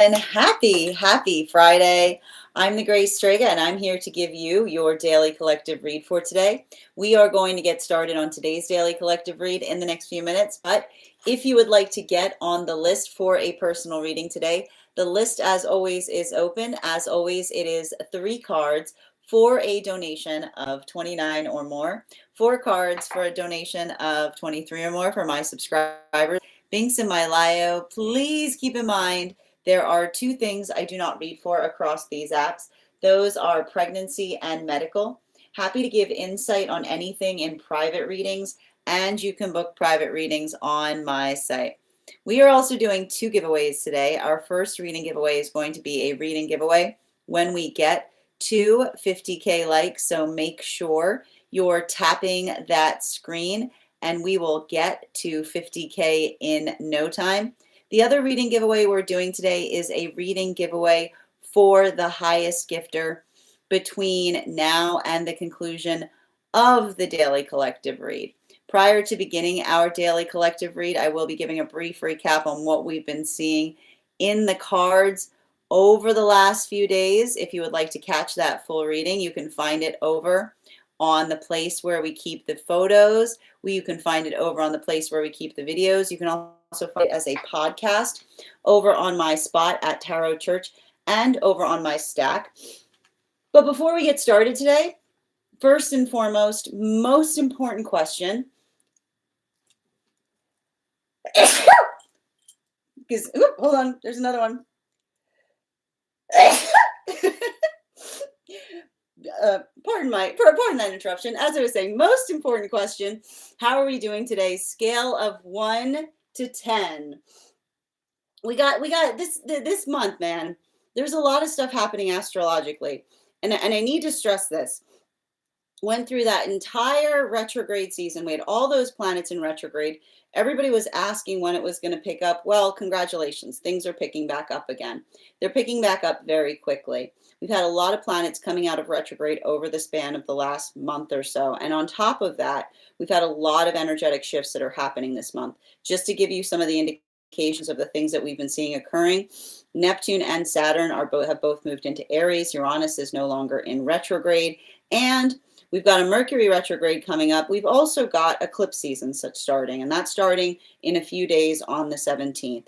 And happy Friday. I'm the Grace Strega, and I'm here to give you your daily collective read for today. We are going to get started on today's daily collective read in the next few minutes, but if you would like to get on the list for a personal reading today, the list, as always, is open. As always, it is 3 cards for a donation of $29 or more, 4 cards for a donation of $23 or more for my subscribers. Links in my bio. Please keep in mind there are 2 things I do not read for across these apps. Those are pregnancy and medical. Happy to give insight on anything in private readings, and you can book private readings on my site. We are also doing 2 giveaways today. Our first reading giveaway is going to be a reading giveaway when we get to 50K likes, so make sure you're tapping that screen and we will get to 50K in no time. The other reading giveaway we're doing today is a reading giveaway for the highest gifter between now and the conclusion of the daily collective read. Prior to beginning our daily collective read, I will be giving a brief recap on what we've been seeing in the cards over the last few days. If you would like to catch that full reading, you can find it over on the place where we keep the photos. You can find it over on the place where we keep the videos. You can also find it as a podcast over on my spot at Tarot Church and over on my stack. But before we get started today, first and foremost, most important question, because hold on, there's another one. Pardon that interruption. As I was saying, most important question, how are we doing today? Scale of 1 to 10. We got this month, man. There's a lot of stuff happening astrologically, and I need to stress this. Went through that entire retrograde season. We had all those planets in retrograde. Everybody was asking when it was going to pick up. Well, congratulations. Things are picking back up again. They're picking back up very quickly. We've had a lot of planets coming out of retrograde over the span of the last month or so. And on top of that, we've had a lot of energetic shifts that are happening this month. Just to give you some of the indications of the things that we've been seeing occurring, Neptune and Saturn have both moved into Aries. Uranus is no longer in retrograde. And we've got a Mercury retrograde coming up. We've also got eclipse season starting, and that's starting in a few days on the 17th.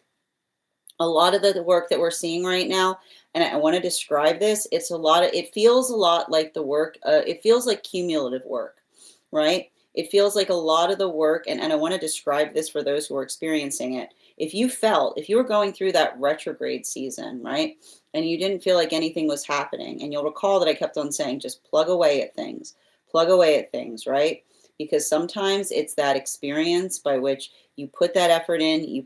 A lot of the work that we're seeing right now, and I want to describe this, it feels a lot like the work, it feels like cumulative work, right? It feels like a lot of the work, and I want to describe this for those who are experiencing it. If you were going through that retrograde season, right, and you didn't feel like anything was happening, and you'll recall that I kept on saying, just plug away at things, right? Because sometimes it's that experience by which you put that effort in, you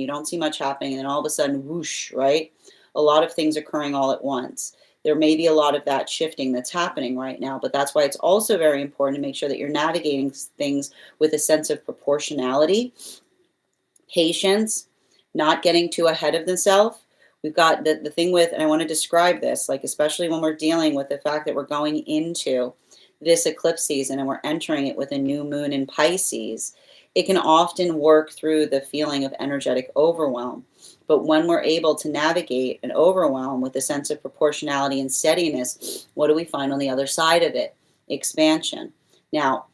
don't see much happening, and then all of a sudden, whoosh, right? A lot of things occurring all at once. There may be a lot of that shifting that's happening right now, but that's why it's also very important to make sure that you're navigating things with a sense of proportionality, patience, not getting too ahead of the self. We've got the thing with, and I want to describe this, like especially when we're dealing with the fact that we're going into this eclipse season and we're entering it with a new moon in Pisces, it can often work through the feeling of energetic overwhelm. But when we're able to navigate an overwhelm with a sense of proportionality and steadiness, what do we find on the other side of it? Expansion. Now,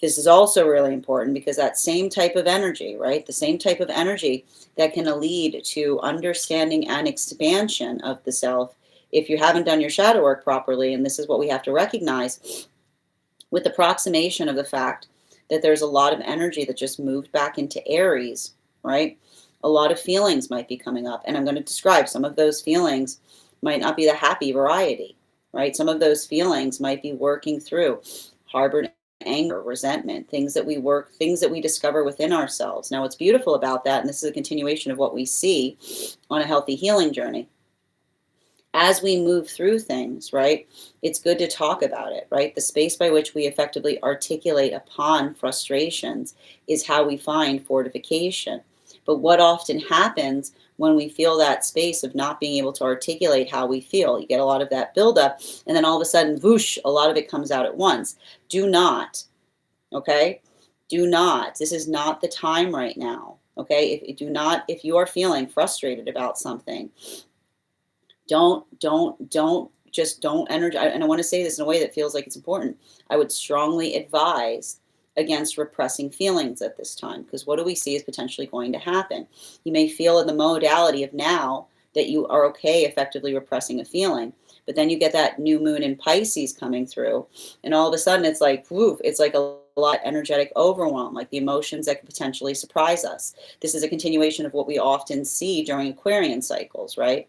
this is also really important because that same type of energy, right? The same type of energy that can lead to understanding and expansion of the self. If you haven't done your shadow work properly, and this is what we have to recognize, with the approximation of the fact that there's a lot of energy that just moved back into Aries, right? A lot of feelings might be coming up, and I'm going to describe some of those feelings might not be the happy variety, right? Some of those feelings might be working through harbored anger, resentment, things that we discover within ourselves. Now, what's beautiful about that, and this is a continuation of what we see on a healthy healing journey, as we move through things, right, it's good to talk about it, right? The space by which we effectively articulate upon frustrations is how we find fortification. But what often happens when we feel that space of not being able to articulate how we feel, you get a lot of that buildup, and then all of a sudden, whoosh, a lot of it comes out at once. Do not, okay? Do not. This is not the time right now. Okay, if you are feeling frustrated about something, don't energize. And I want to say this in a way that feels like it's important. I would strongly advise against repressing feelings at this time, because what do we see is potentially going to happen? You may feel in the modality of now that you are okay effectively repressing a feeling, but then you get that new moon in Pisces coming through, and all of a sudden it's like woof, it's like a lot of energetic overwhelm, like the emotions that could potentially surprise us. This is a continuation of what we often see during Aquarian cycles, right?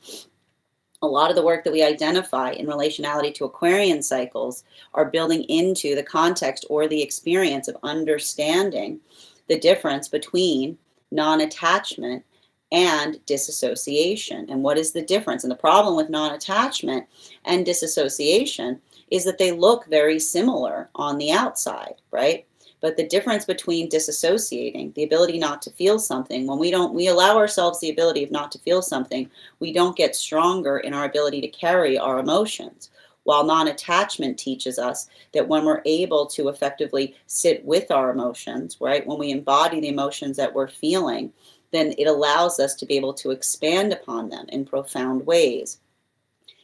A lot of the work that we identify in relationality to Aquarian cycles are building into the context or the experience of understanding the difference between non-attachment and disassociation. And what is the difference? And the problem with non-attachment and disassociation is that they look very similar on the outside, right? But the difference between disassociating, the ability not to feel something, when we allow ourselves the ability of not to feel something, we don't get stronger in our ability to carry our emotions. While non-attachment teaches us that when we're able to effectively sit with our emotions, right, when we embody the emotions that we're feeling, then it allows us to be able to expand upon them in profound ways.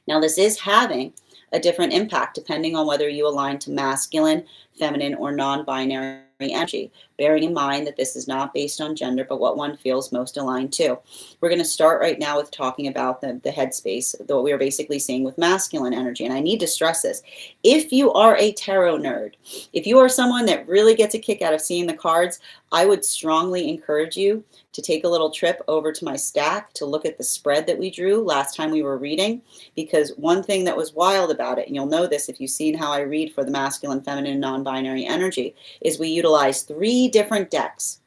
Now, this is having a different impact depending on whether you align to masculine, feminine, or non-binary energy, bearing in mind that this is not based on gender, but what one feels most aligned to. We're going to start right now with talking about the headspace, what we are basically seeing with masculine energy. And I need to stress this. If you are a tarot nerd, if you are someone that really gets a kick out of seeing the cards, I would strongly encourage you to take a little trip over to my stack to look at the spread that we drew last time we were reading, because one thing that was wild about it, and you'll know this if you've seen how I read for the masculine, feminine, non-binary energy, is we utilize three different decks.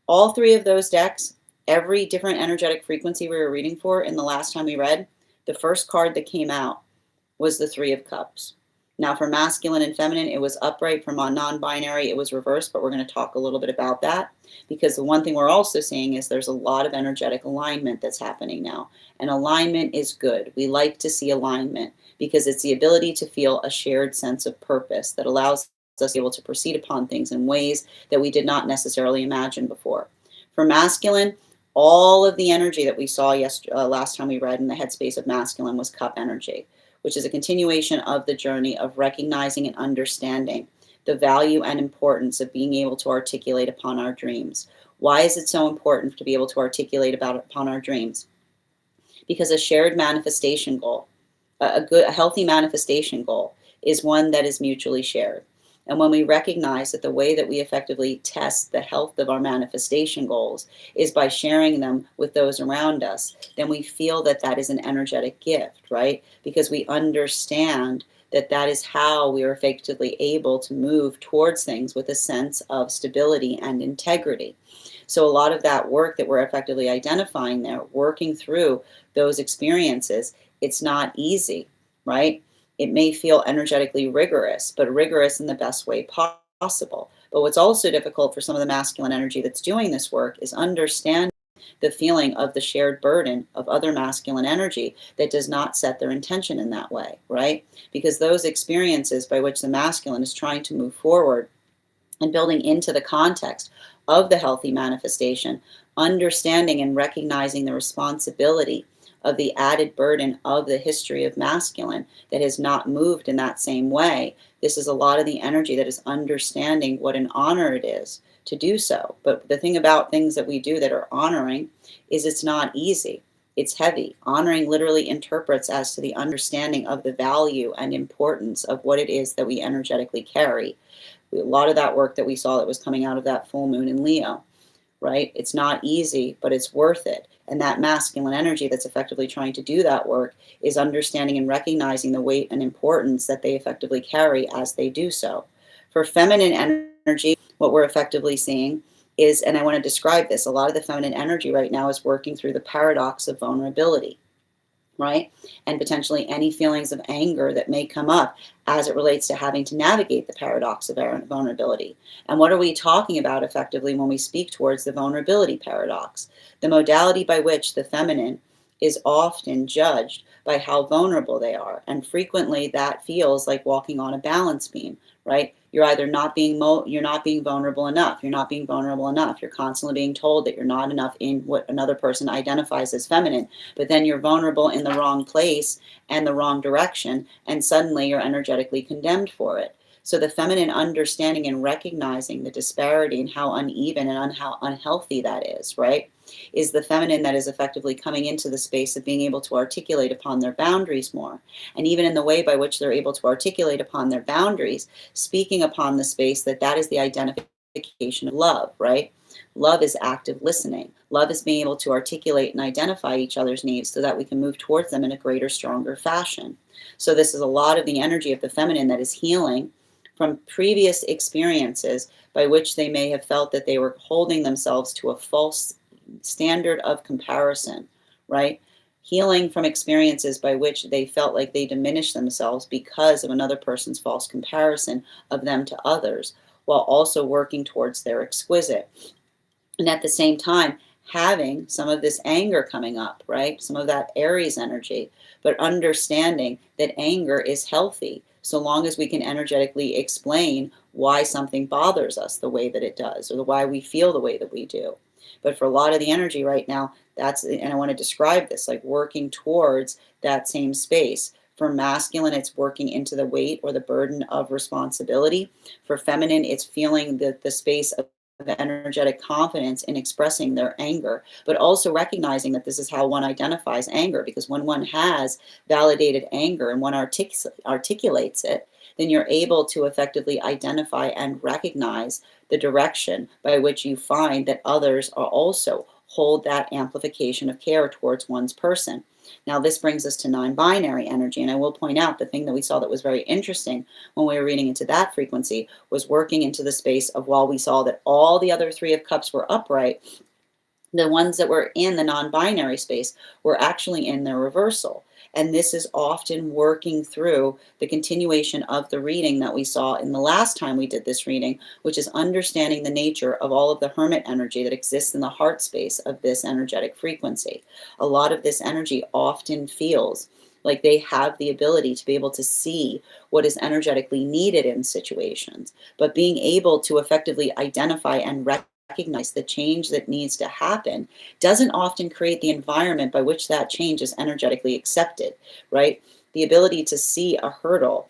All three of those decks, every different energetic frequency we were reading for in the last time we read, the first card that came out was the Three of Cups. Now, for masculine and feminine, it was upright. For non-binary, it was reversed, but we're going to talk a little bit about that, because the one thing we're also seeing is there's a lot of energetic alignment that's happening now, and alignment is good. We like to see alignment because it's the ability to feel a shared sense of purpose that allows us to be able to proceed upon things in ways that we did not necessarily imagine before. For masculine, all of the energy that we saw last time we read in the headspace of masculine was cup energy, which is a continuation of the journey of recognizing and understanding the value and importance of being able to articulate upon our dreams. Why is it so important to be able to articulate upon our dreams? Because a shared manifestation goal, a healthy manifestation goal, is one that is mutually shared. And when we recognize that the way that we effectively test the health of our manifestation goals is by sharing them with those around us, then we feel that that is an energetic gift, right? Because we understand that that is how we are effectively able to move towards things with a sense of stability and integrity. So a lot of that work that we're effectively identifying there, working through those experiences, it's not easy, right? It may feel energetically rigorous, but rigorous in the best way possible. But what's also difficult for some of the masculine energy that's doing this work is understanding the feeling of the shared burden of other masculine energy that does not set their intention in that way, right? Because those experiences by which the masculine is trying to move forward and building into the context of the healthy manifestation, understanding and recognizing the responsibility of the added burden of the history of masculine that has not moved in that same way. This is a lot of the energy that is understanding what an honor it is to do so. But the thing about things that we do that are honoring is it's not easy. It's heavy. Honoring literally interprets as to the understanding of the value and importance of what it is that we energetically carry. A lot of that work that we saw that was coming out of that full moon in Leo, right? It's not easy, but it's worth it. And that masculine energy that's effectively trying to do that work is understanding and recognizing the weight and importance that they effectively carry as they do so. For feminine energy, what we're effectively seeing is, and I want to describe this, a lot of the feminine energy right now is working through the paradox of vulnerability, right? And potentially any feelings of anger that may come up as it relates to having to navigate the paradox of vulnerability. And what are we talking about effectively when we speak towards the vulnerability paradox? The modality by which the feminine is often judged by how vulnerable they are. And frequently that feels like walking on a balance beam, right? You're either you're not being vulnerable enough. You're not being vulnerable enough. You're constantly being told that you're not enough in what another person identifies as feminine, but then you're vulnerable in the wrong place and the wrong direction, and suddenly you're energetically condemned for it. So the feminine understanding and recognizing the disparity and how uneven and how unhealthy that is, right? Is the feminine that is effectively coming into the space of being able to articulate upon their boundaries more. And even in the way by which they're able to articulate upon their boundaries, speaking upon the space that is the identification of love, right? Love is active listening. Love is being able to articulate and identify each other's needs so that we can move towards them in a greater, stronger fashion. So this is a lot of the energy of the feminine that is healing from previous experiences by which they may have felt that they were holding themselves to a false standard of comparison, right? Healing from experiences by which they felt like they diminished themselves because of another person's false comparison of them to others, while also working towards their exquisite. And at the same time, having some of this anger coming up, right? Some of that Aries energy, but understanding that anger is healthy so long as we can energetically explain why something bothers us the way that it does, or why we feel the way that we do. But for a lot of the energy right now, and I want to describe this, like working towards that same space. For masculine, it's working into the weight or the burden of responsibility. For feminine, it's feeling the space of energetic confidence in expressing their anger, but also recognizing that this is how one identifies anger, because when one has validated anger and one articulates it, then you're able to effectively identify and recognize the direction by which you find that others are also hold that amplification of care towards one's person. Now, this brings us to non-binary energy, and I will point out the thing that we saw that was very interesting when we were reading into that frequency was working into the space of, while we saw that all the other three of cups were upright, the ones that were in the non-binary space were actually in their reversal. And this is often working through the continuation of the reading that we saw in the last time we did this reading, which is understanding the nature of all of the hermit energy that exists in the heart space of this energetic frequency. A lot of this energy often feels like they have the ability to be able to see what is energetically needed in situations, but being able to effectively identify and recognize the change that needs to happen doesn't often create the environment by which that change is energetically accepted, right? The ability to see a hurdle.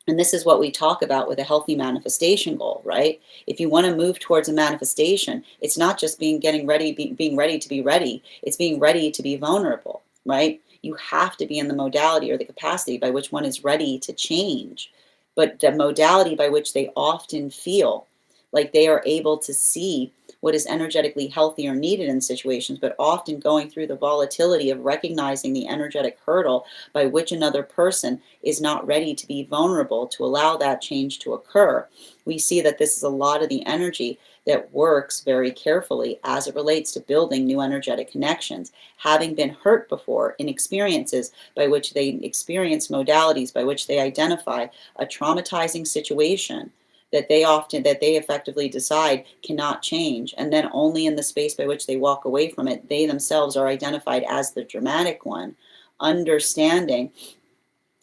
And this is what we talk about with a healthy manifestation goal, right? If you want to move towards a manifestation, it's not just being ready to be ready. It's being ready to be vulnerable, right? You have to be in the modality or the capacity by which one is ready to change, but the modality by which they often feel like they are able to see what is energetically healthy or needed in situations, but often going through the volatility of recognizing the energetic hurdle by which another person is not ready to be vulnerable to allow that change to occur. We see that this is a lot of the energy that works very carefully as it relates to building new energetic connections, having been hurt before in experiences by which they experience modalities by which they identify a traumatizing situation that they effectively decide cannot change, and then only in the space by which they walk away from it, they themselves are identified as the dramatic one, understanding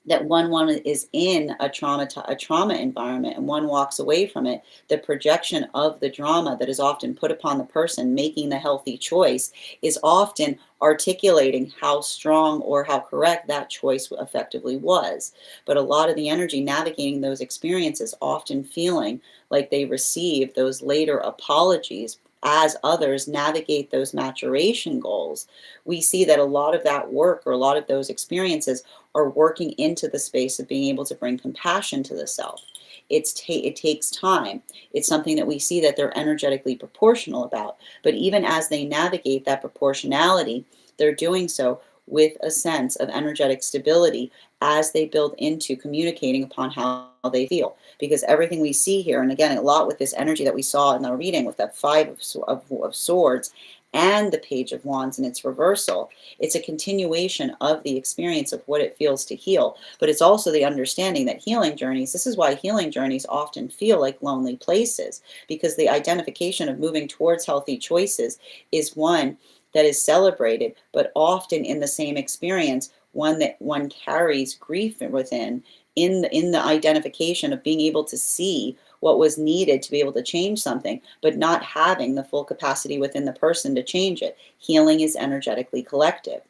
that one is in a trauma environment and one walks away from it, the projection of the drama that is often put upon the person making the healthy choice is often articulating how strong or how correct that choice effectively was. But a lot of the energy navigating those experiences, often feeling like they receive those later apologies as others navigate those maturation goals, we see that a lot of that work or a lot of those experiences are working into the space of being able to bring compassion to the self. It takes time. It's something that we see that they're energetically proportional about. But even as they navigate that proportionality, they're doing so with a sense of energetic stability as they build into communicating upon how they feel. Because everything we see here, and again, a lot with this energy that we saw in the reading with that Five of Swords and the Page of Wands in its reversal, it's a continuation of the experience of what it feels to heal. But it's also the understanding that healing journeys, this is why healing journeys often feel like lonely places, because the identification of moving towards healthy choices is one that is celebrated, but often in the same experience, one that one carries grief within in the identification of being able to see what was needed to be able to change something, but not having the full capacity within the person to change it. Healing is energetically collective.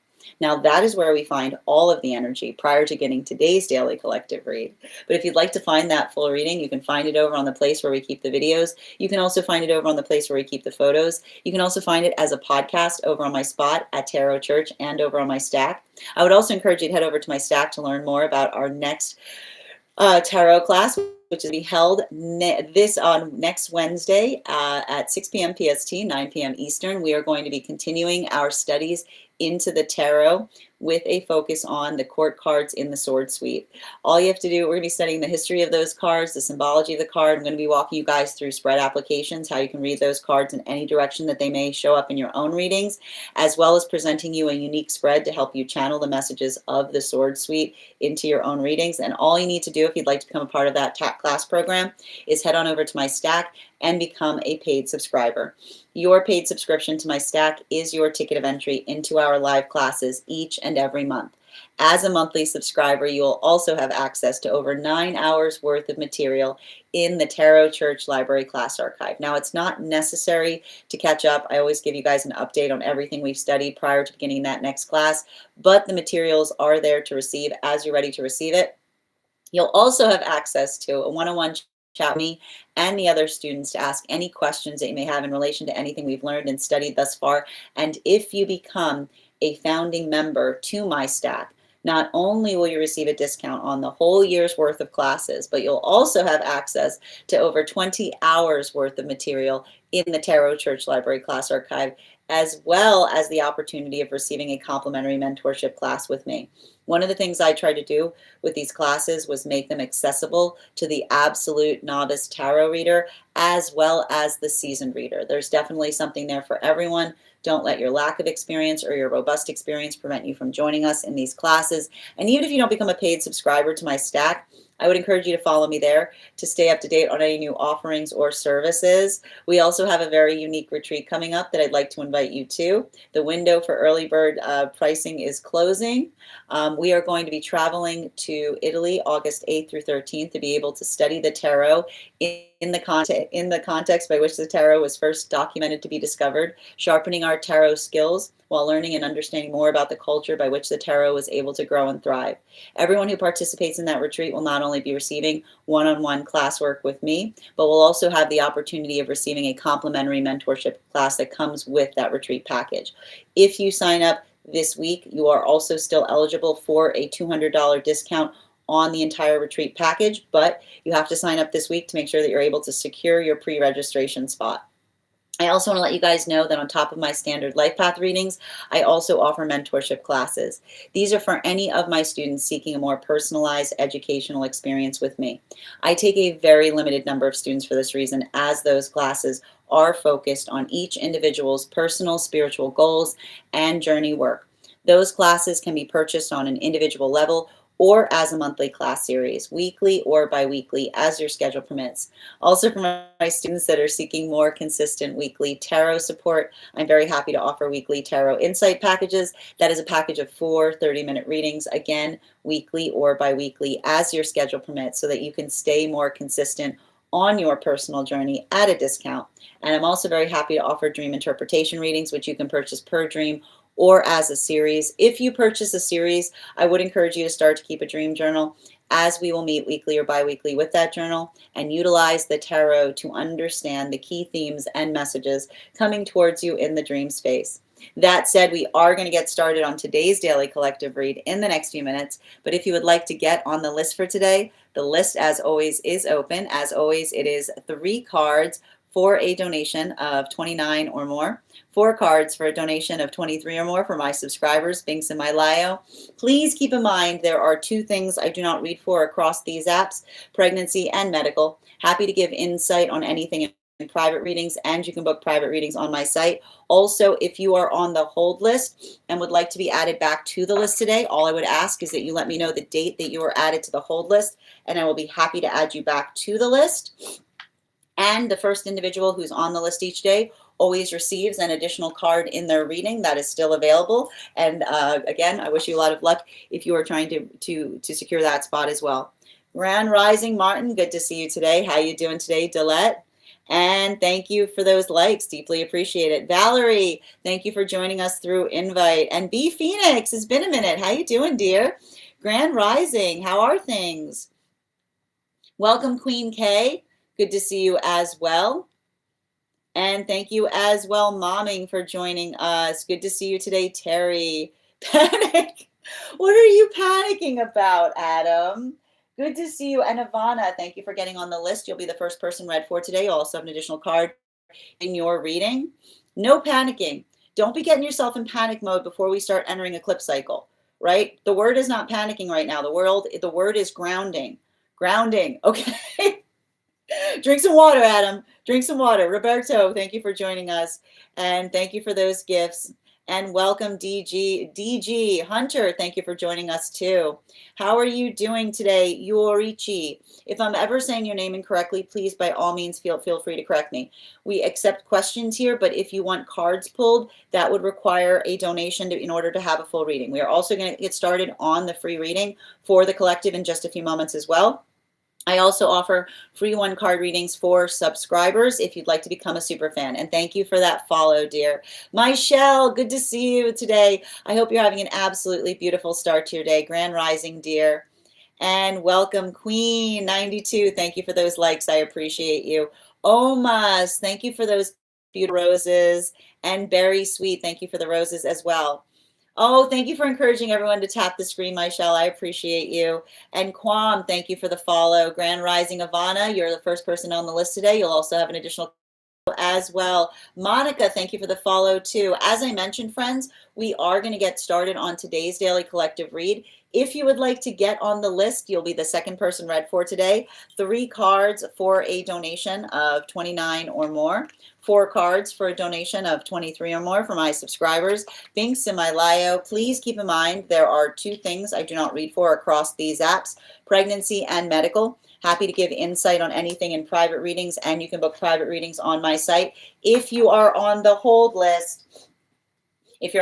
Now, that is where we find all of the energy prior to getting today's daily collective read. But if you'd like to find that full reading, you can find it over on the place where we keep the videos. You can also find it over on the place where we keep the photos. You can also find it as a podcast over on my spot at Tarot Church and over on my Stack. I would also encourage you to head over to my Stack to learn more about our next tarot class, which will be held next Wednesday at 6 p.m. PST, 9 p.m. Eastern. We are going to be continuing our studies into the tarot with a focus on the court cards in the sword suite. All you have to do, we're going to be studying the history of those cards, the symbology of the card. I'm going to be walking you guys through spread applications, how you can read those cards in any direction that they may show up in your own readings, as well as presenting you a unique spread to help you channel the messages of the sword suite into your own readings. And all you need to do if you'd like to become a part of that class program is head on over to my Stack and become a paid subscriber. Your paid subscription to my Stack is your ticket of entry into our live classes each and every month. As a monthly subscriber, you will also have access to over 9 hours worth of material in the Tarot Church Library Class Archive. Now, it's not necessary to catch up. I always give you guys an update on everything we've studied prior to beginning that next class, but the materials are there to receive as you're ready to receive it. You'll also have access to a one-on-one chat with me and the other students to ask any questions that you may have in relation to anything we've learned and studied thus far. And if you become a founding member to my Stack, not only will you receive a discount on the whole year's worth of classes, but you'll also have access to over 20 hours worth of material in the Tarot Church Library Class Archive, as well as the opportunity of receiving a complimentary mentorship class with me. One of the things I tried to do with these classes was make them accessible to the absolute novice tarot reader as well as the seasoned reader. There's definitely something there for everyone. Don't let your lack of experience or your robust experience prevent you from joining us in these classes. And even if you don't become a paid subscriber to my Stack, I would encourage you to follow me there to stay up to date on any new offerings or services. We also have a very unique retreat coming up that I'd like to invite you to. The window for early bird pricing is closing. We are going to be traveling to Italy August 8th through 13th to be able to study the tarot in the context by which the tarot was first documented to be discovered, sharpening our tarot skills while learning and understanding more about the culture by which the tarot was able to grow and thrive. Everyone who participates in that retreat will not only be receiving one-on-one classwork with me, but will also have the opportunity of receiving a complimentary mentorship class that comes with that retreat package. If you sign up this week, you are also still eligible for a $200 discount on the entire retreat package, but you have to sign up this week to make sure that you're able to secure your pre-registration spot. I also want to let you guys know that on top of my standard life path readings, I also offer mentorship classes. These are for any of my students seeking a more personalized educational experience with me. I take a very limited number of students for this reason, as those classes are focused on each individual's personal spiritual goals and journey work. Those classes can be purchased on an individual level or as a monthly class series, weekly or bi-weekly, as your schedule permits. Also, for my students that are seeking more consistent weekly tarot support, I'm very happy to offer weekly tarot insight packages. That is a package of 4 30-minute readings, again, weekly or bi-weekly, as your schedule permits, so that you can stay more consistent on your personal journey at a discount. And I'm also very happy to offer dream interpretation readings, which you can purchase per dream or as a series. If you purchase a series, I would encourage you to start to keep a dream journal, as we will meet weekly or bi-weekly with that journal and utilize the tarot to understand the key themes and messages coming towards you in the dream space. That said, we are going to get started on today's daily collective read in the next few minutes, but if you would like to get on the list for today, the list, as always, is open. As always, it is 3 cards for a donation of $29 or more. 4 cards for a donation of $23 or more for my subscribers, Binks and my Lio. Please keep in mind there are 2 things I do not read for across these apps: pregnancy and medical. Happy to give insight on anything in private readings, and you can book private readings on my site. Also, if you are on the hold list and would like to be added back to the list today, all I would ask is that you let me know the date that you were added to the hold list, and I will be happy to add you back to the list. And the first individual who's on the list each day always receives an additional card in their reading that is still available. And again, I wish you a lot of luck if you are trying to secure that spot as well. Grand Rising Martin, good to see you today. How you doing today, Delette? And thank you for those likes. Deeply appreciate it. Valerie, thank you for joining us through invite. And B Phoenix, it's been a minute. How you doing, dear? Grand Rising, how are things? Welcome, Queen K. Good to see you as well. And thank you as well, Momming, for joining us. Good to see you today, Terry. Panic. What are you panicking about, Adam? Good to see you. And Ivana, thank you for getting on the list. You'll be the first person read for today. You'll also have an additional card in your reading. No panicking. Don't be getting yourself in panic mode before we start entering eclipse cycle, right? The word is not panicking right now. The word is grounding. Grounding, okay? Drink some water, Adam. Drink some water. Roberto, thank you for joining us. And thank you for those gifts. And welcome, DG. Hunter, thank you for joining us too. How are you doing today, Yorichi? If I'm ever saying your name incorrectly, please, by all means, feel free to correct me. We accept questions here, but if you want cards pulled, that would require a donation in order to have a full reading. We are also going to get started on the free reading for the collective in just a few moments as well. I also offer free one-card readings for subscribers if you'd like to become a super fan. And thank you for that follow, dear. Michelle, good to see you today. I hope you're having an absolutely beautiful start to your day. Grand Rising, dear. And welcome, Queen 92. Thank you for those likes. I appreciate you. Omas, thank you for those beautiful roses. And Berry Sweet, thank you for the roses as well. Oh, thank you for encouraging everyone to tap the screen, Michelle. I appreciate you. And Quam, thank you for the follow. Grand Rising Ivana, you're the first person on the list today. You'll also have an additional as well. Monica, thank you for the follow too. As I mentioned, friends, we are going to get started on today's daily collective read. If you would like to get on the list, you'll be the second person read for today. 3 cards for a donation of $29 or more. 4 cards for a donation of $23 or more for my subscribers. Binks in my Lio. Please keep in mind there are 2 things I do not read for across these apps: pregnancy and medical. Happy to give insight on anything in private readings, and you can book private readings on my site. If you are on the hold list, if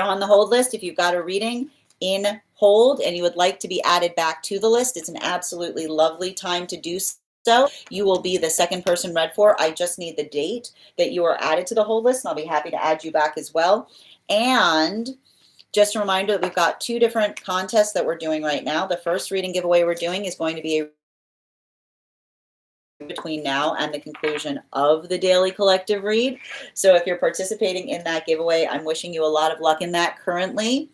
you've got a reading in hold and you would like to be added back to the list, it's an absolutely lovely time to do so. You will be the second person read for. I just need the date that you are added to the hold list, and I'll be happy to add you back as well. And just a reminder that we've got 2 different contests that we're doing right now. The first reading giveaway we're doing is going to be between now and the conclusion of the daily collective read. So if you're participating in that giveaway, I'm wishing you a lot of luck in that currently.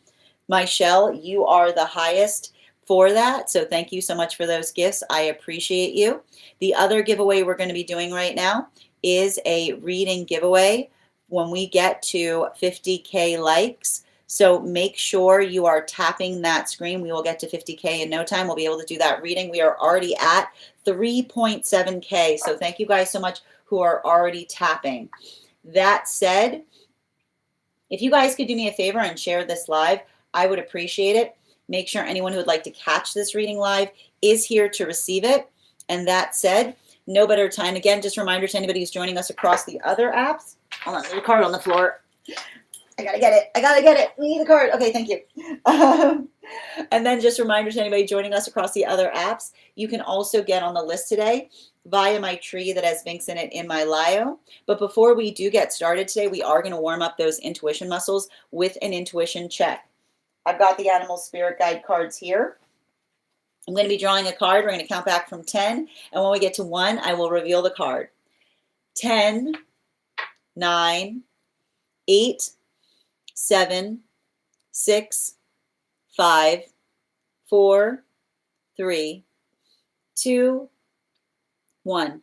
Michelle, you are the highest for that. So thank you so much for those gifts. I appreciate you. The other giveaway we're going to be doing right now is a reading giveaway when we get to 50K likes. So make sure you are tapping that screen. We will get to 50K in no time. We'll be able to do that reading. We are already at 3.7K. So thank you guys so much who are already tapping. That said, if you guys could do me a favor and share this live, I would appreciate it. Make sure anyone who would like to catch this reading live is here to receive it. And that said, no better time. Again, just a reminder to anybody who's joining us across the other apps. Hold on, there's a card on the floor. I gotta get it. We need the card. Okay, thank you. And then just a reminder to anybody joining us across the other apps, you can also get on the list today via my tree that has links in it in my Lio. But before we do get started today, we are going to warm up those intuition muscles with an intuition check. I've got the animal spirit guide cards here. I'm going to be drawing a card. We're going to count back from 10. And when we get to 1, I will reveal the card. 10, 9, 8, 7, 6, 5, 4, 3, 2, 1.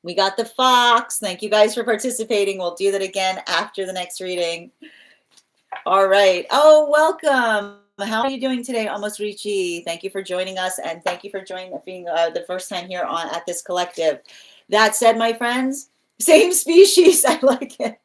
We got the fox. Thank you guys for participating. We'll do that again after the next reading. All right. Oh, welcome. How are you doing today, Almost Richie? Thank you for joining us, and thank you for joining being the first time here at this collective. That said, my friends, same species. I like it.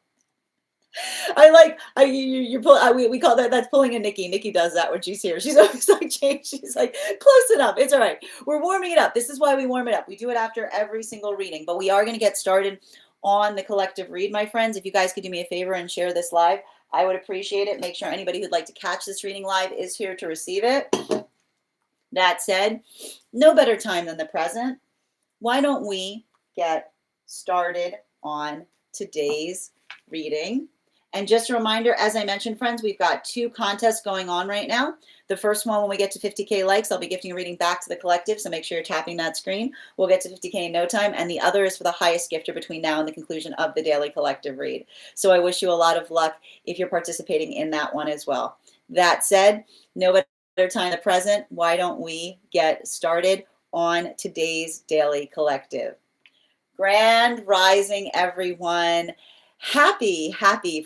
We call that's pulling a Nikki. Nikki does that when she's here. She's always like, she's like, close enough. It's all right. We're warming it up. This is why we warm it up. We do it after every single reading, but we are going to get started on the collective read, my friends. If you guys could do me a favor and share this live, I would appreciate it. Make sure anybody who'd like to catch this reading live is here to receive it. That said, no better time than the present. Why don't we get started on today's reading? And just a reminder, as I mentioned, friends, we've got 2 contests going on right now. The first one, when we get to 50K likes, I'll be gifting a reading back to the collective, so make sure you're tapping that screen. We'll get to 50K in no time, and the other is for the highest gifter between now and the conclusion of the daily collective read. So I wish you a lot of luck if you're participating in that one as well. That said, no better time than the present. Why don't we get started on today's daily collective? Grand rising, everyone. Happy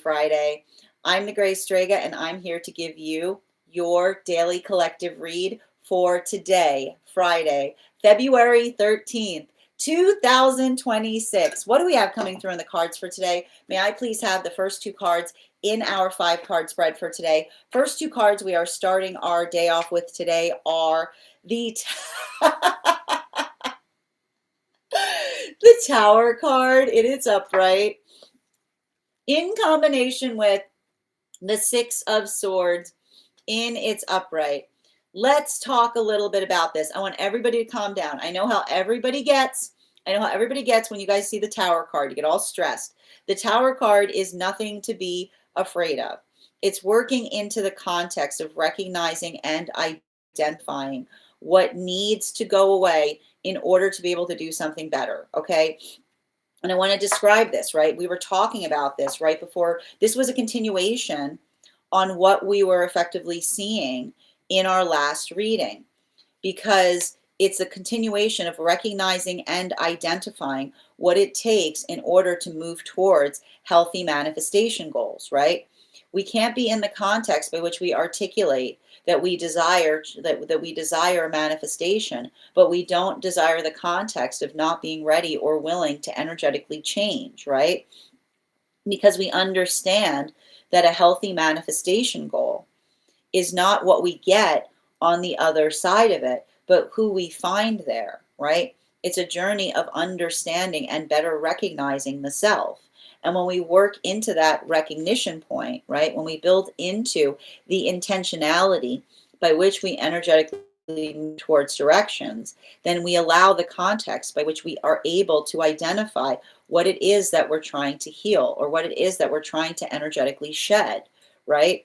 Friday. I'm the Gray Strega, and I'm here to give you your daily collective read for today, Friday, February 13th, 2026. What do we have coming through in the cards for today? May I please have the first 2 cards in our 5-card spread for today? First 2 cards we are starting our day off with today are the the Tower card in its upright, in combination with the 6 of Swords in its upright. Let's talk a little bit about this. I want everybody to calm down. I know how everybody gets when you guys see the Tower card. You get all stressed. The Tower card is nothing to be afraid of. It's working into the context of recognizing and identifying what needs to go away in order to be able to do something better, okay? And I want to describe this, right? We were talking about this right before. This was a continuation on what we were effectively seeing in our last reading, because it's a continuation of recognizing and identifying what it takes in order to move towards healthy manifestation goals, right? We can't be in the context by which we articulate that we desire manifestation, but we don't desire the context of not being ready or willing to energetically change, right? Because we understand that a healthy manifestation goal is not what we get on the other side of it, but who we find there, right? It's a journey of understanding and better recognizing the self. And when we work into that recognition point, right, when we build into the intentionality by which we energetically move towards directions, then we allow the context by which we are able to identify what it is that we're trying to heal or what it is that we're trying to energetically shed, right?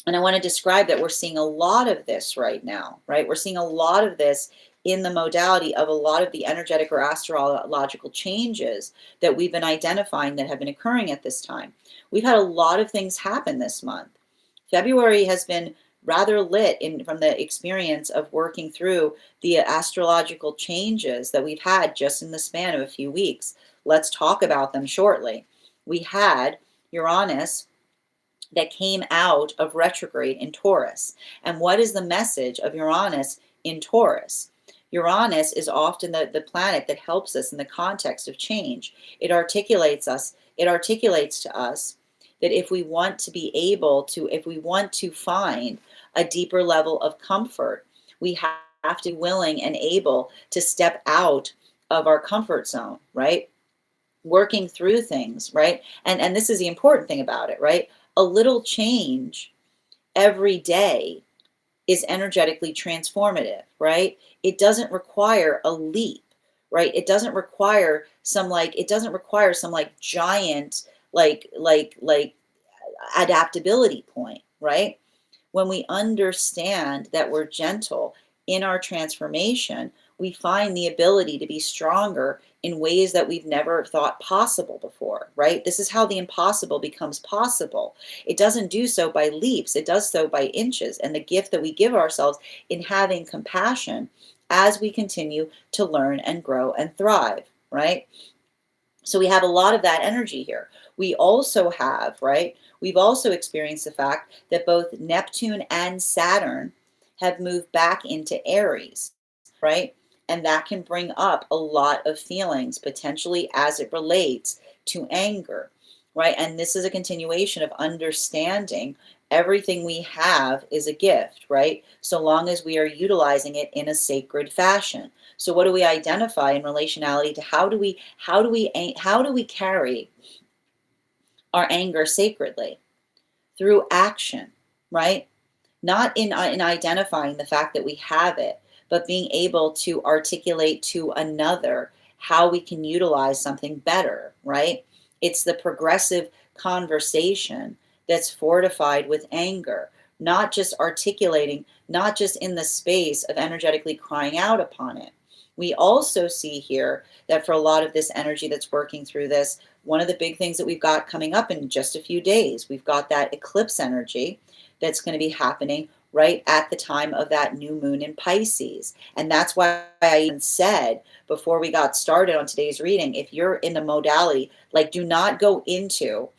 And I want to describe that we're seeing a lot of this right now, right? We're seeing a lot of this in the modality of a lot of the energetic or astrological changes that we've been identifying that have been occurring at this time. We've had a lot of things happen this month. February has been rather lit from the experience of working through the astrological changes that we've had just in the span of a few weeks. Let's talk about them shortly. We had Uranus that came out of retrograde in Taurus. And what is the message of Uranus in Taurus? Uranus is often the planet that helps us in the context of change. It articulates to us that if we want to find a deeper level of comfort, we have to be willing and able to step out of our comfort zone, right? Working through things, right? And this is the important thing about it, right? A little change every day is energetically transformative, right? It doesn't require a leap, right? It doesn't require some giant adaptability point, right? When we understand that we're gentle in our transformation, we find the ability to be stronger in ways that we've never thought possible before, right? This is how the impossible becomes possible. It doesn't do so by leaps, it does so by inches. And the gift that we give ourselves in having compassion as we continue to learn and grow and thrive, right? So we have a lot of that energy here. We also have, right? We've also experienced the fact that both Neptune and Saturn have moved back into Aries, right? And that can bring up a lot of feelings potentially as it relates to anger, right? And this is a continuation of understanding everything we have is a gift, right? So long as we are utilizing it in a sacred fashion. So what do we identify in relationality to how do we carry our anger sacredly? Through action, right? not in identifying the fact that we have it, but being able to articulate to another how we can utilize something better, right? It's the progressive conversation that's fortified with anger, not just articulating, not just in the space of energetically crying out upon it. We also see here that for a lot of this energy that's working through this, one of the big things that we've got coming up in just a few days, we've got that eclipse energy that's going to be happening right at the time of that new moon in Pisces. And that's why I even said before we got started on today's reading, if you're in the modality, like do not go into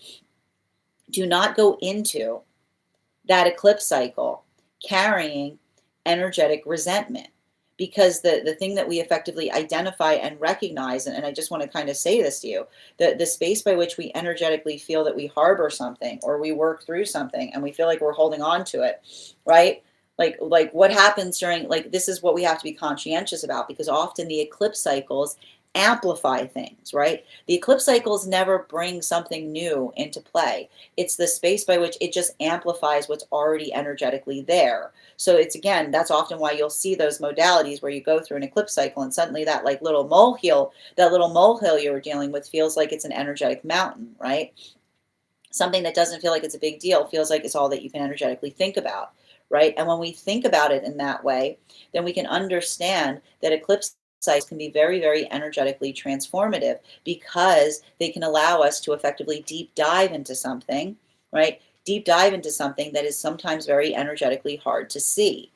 that eclipse cycle carrying energetic resentment, because the thing that we effectively identify and recognize, and I just want to kind of say this to you, the space by which we energetically feel that we harbor something or we work through something and we feel like we're holding on to it, right? Like what happens during, like, this is what we have to be conscientious about, because often the eclipse cycles amplify things, right? The eclipse cycles never bring something new into play. It's the space by which it just amplifies what's already energetically there. So it's, again, that's often why you'll see those modalities where you go through an eclipse cycle and suddenly that like little molehill, you were dealing with feels like it's an energetic mountain, right? Something that doesn't feel like it's a big deal feels like it's all that you can energetically think about, right? And when we think about it in that way, then we can understand that eclipse cycles can be very, very energetically transformative, because they can allow us to effectively deep dive into something, right? Deep dive into something that is sometimes very energetically hard to see.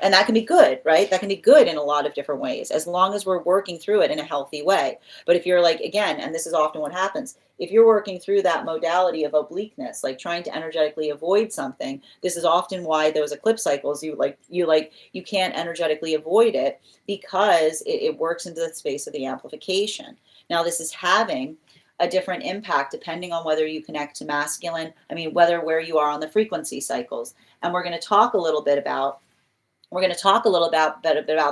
And that can be good, right? That can be good in a lot of different ways, as long as we're working through it in a healthy way. But if you're like, again, and this is often what happens, if you're working through that modality of obliqueness, like trying to energetically avoid something, this is often why those eclipse cycles, you can't energetically avoid it, because it works into the space of the amplification. Now, this is having a different impact depending on whether you connect to masculine, where you are on the frequency cycles. And we're going to talk a little bit about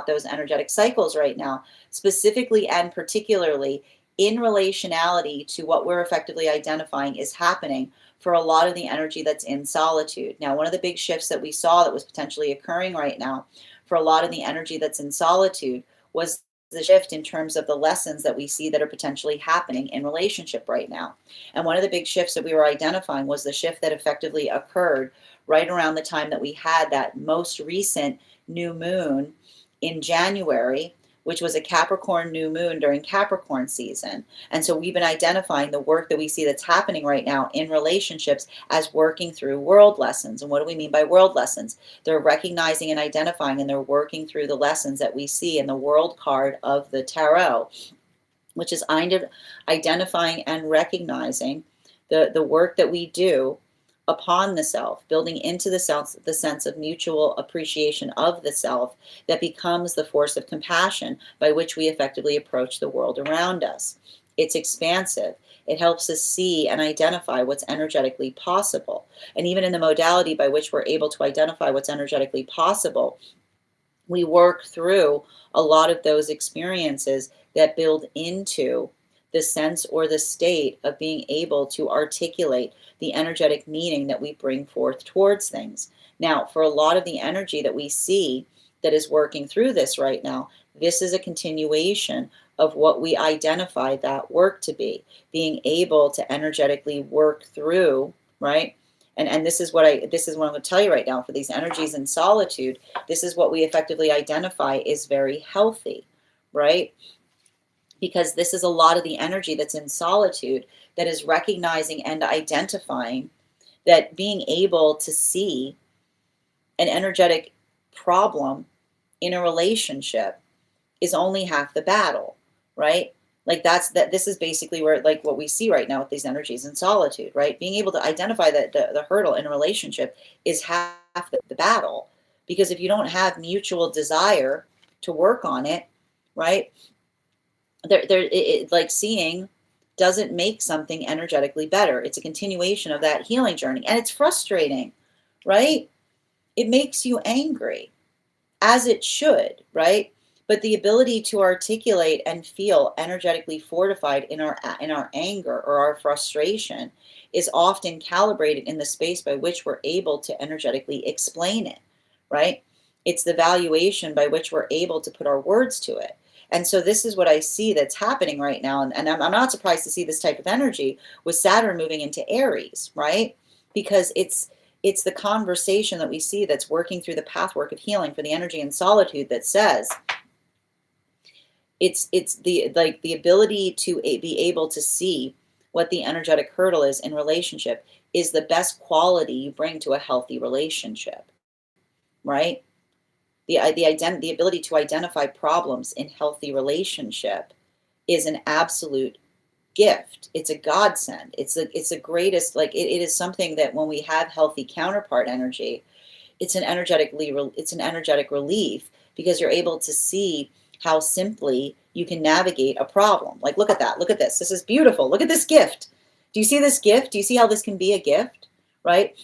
those energetic cycles right now, specifically and particularly in relationality to what we're effectively identifying is happening for a lot of the energy that's in solitude. Now, one of the big shifts that we saw that was potentially occurring right now for a lot of the energy that's in solitude was the shift in terms of the lessons that we see that are potentially happening in relationship right now. And one of the big shifts that we were identifying was the shift that effectively occurred right around the time that we had that most recent new moon in January, which was a Capricorn new moon during Capricorn season. And so we've been identifying the work that we see that's happening right now in relationships as working through world lessons. And what do we mean by world lessons? They're recognizing and identifying, and they're working through the lessons that we see in the world card of the tarot, which is identifying and recognizing the work that we do upon the self, building into the self the sense of mutual appreciation of the self that becomes the force of compassion by which we effectively approach the world around us. It's expansive. It helps us see and identify what's energetically possible. And even in the modality by which we're able to identify what's energetically possible, we work through a lot of those experiences that build into the sense or the state of being able to articulate the energetic meaning that we bring forth towards things. Now, for a lot of the energy that we see that is working through this right now, this is a continuation of what we identify that work to be, being able to energetically work through, right? And this is what I'm going to tell you right now. For these energies in solitude, this is what we effectively identify is very healthy, right? Because this is a lot of the energy that's in solitude that is recognizing and identifying that being able to see an energetic problem in a relationship is only half the battle, right? Like this is basically where, like, what we see right now with these energies in solitude, right? Being able to identify that the hurdle in a relationship is half the battle, because if you don't have mutual desire to work on it, right? Like seeing doesn't make something energetically better. It's a continuation of that healing journey, and it's frustrating, right? It makes you angry, as it should, right? But the ability to articulate and feel energetically fortified in our anger or our frustration is often calibrated in the space by which we're able to energetically explain it, right? It's the valuation by which we're able to put our words to it. And so this is what I see that's happening right now. And I'm not surprised to see this type of energy with Saturn moving into Aries, right? Because it's the conversation that we see that's working through the pathwork of healing for the energy and solitude that says, it's the the ability to be able to see what the energetic hurdle is in relationship is the best quality you bring to a healthy relationship, right? The ability to identify problems in healthy relationship is an absolute gift. It's a godsend. It's the greatest, it is something that when we have healthy counterpart energy, it's an energetic relief because you're able to see how simply you can navigate a problem. Like, look at that. Look at this. This is beautiful. Look at this gift. Do you see this gift? Do you see how this can be a gift, right?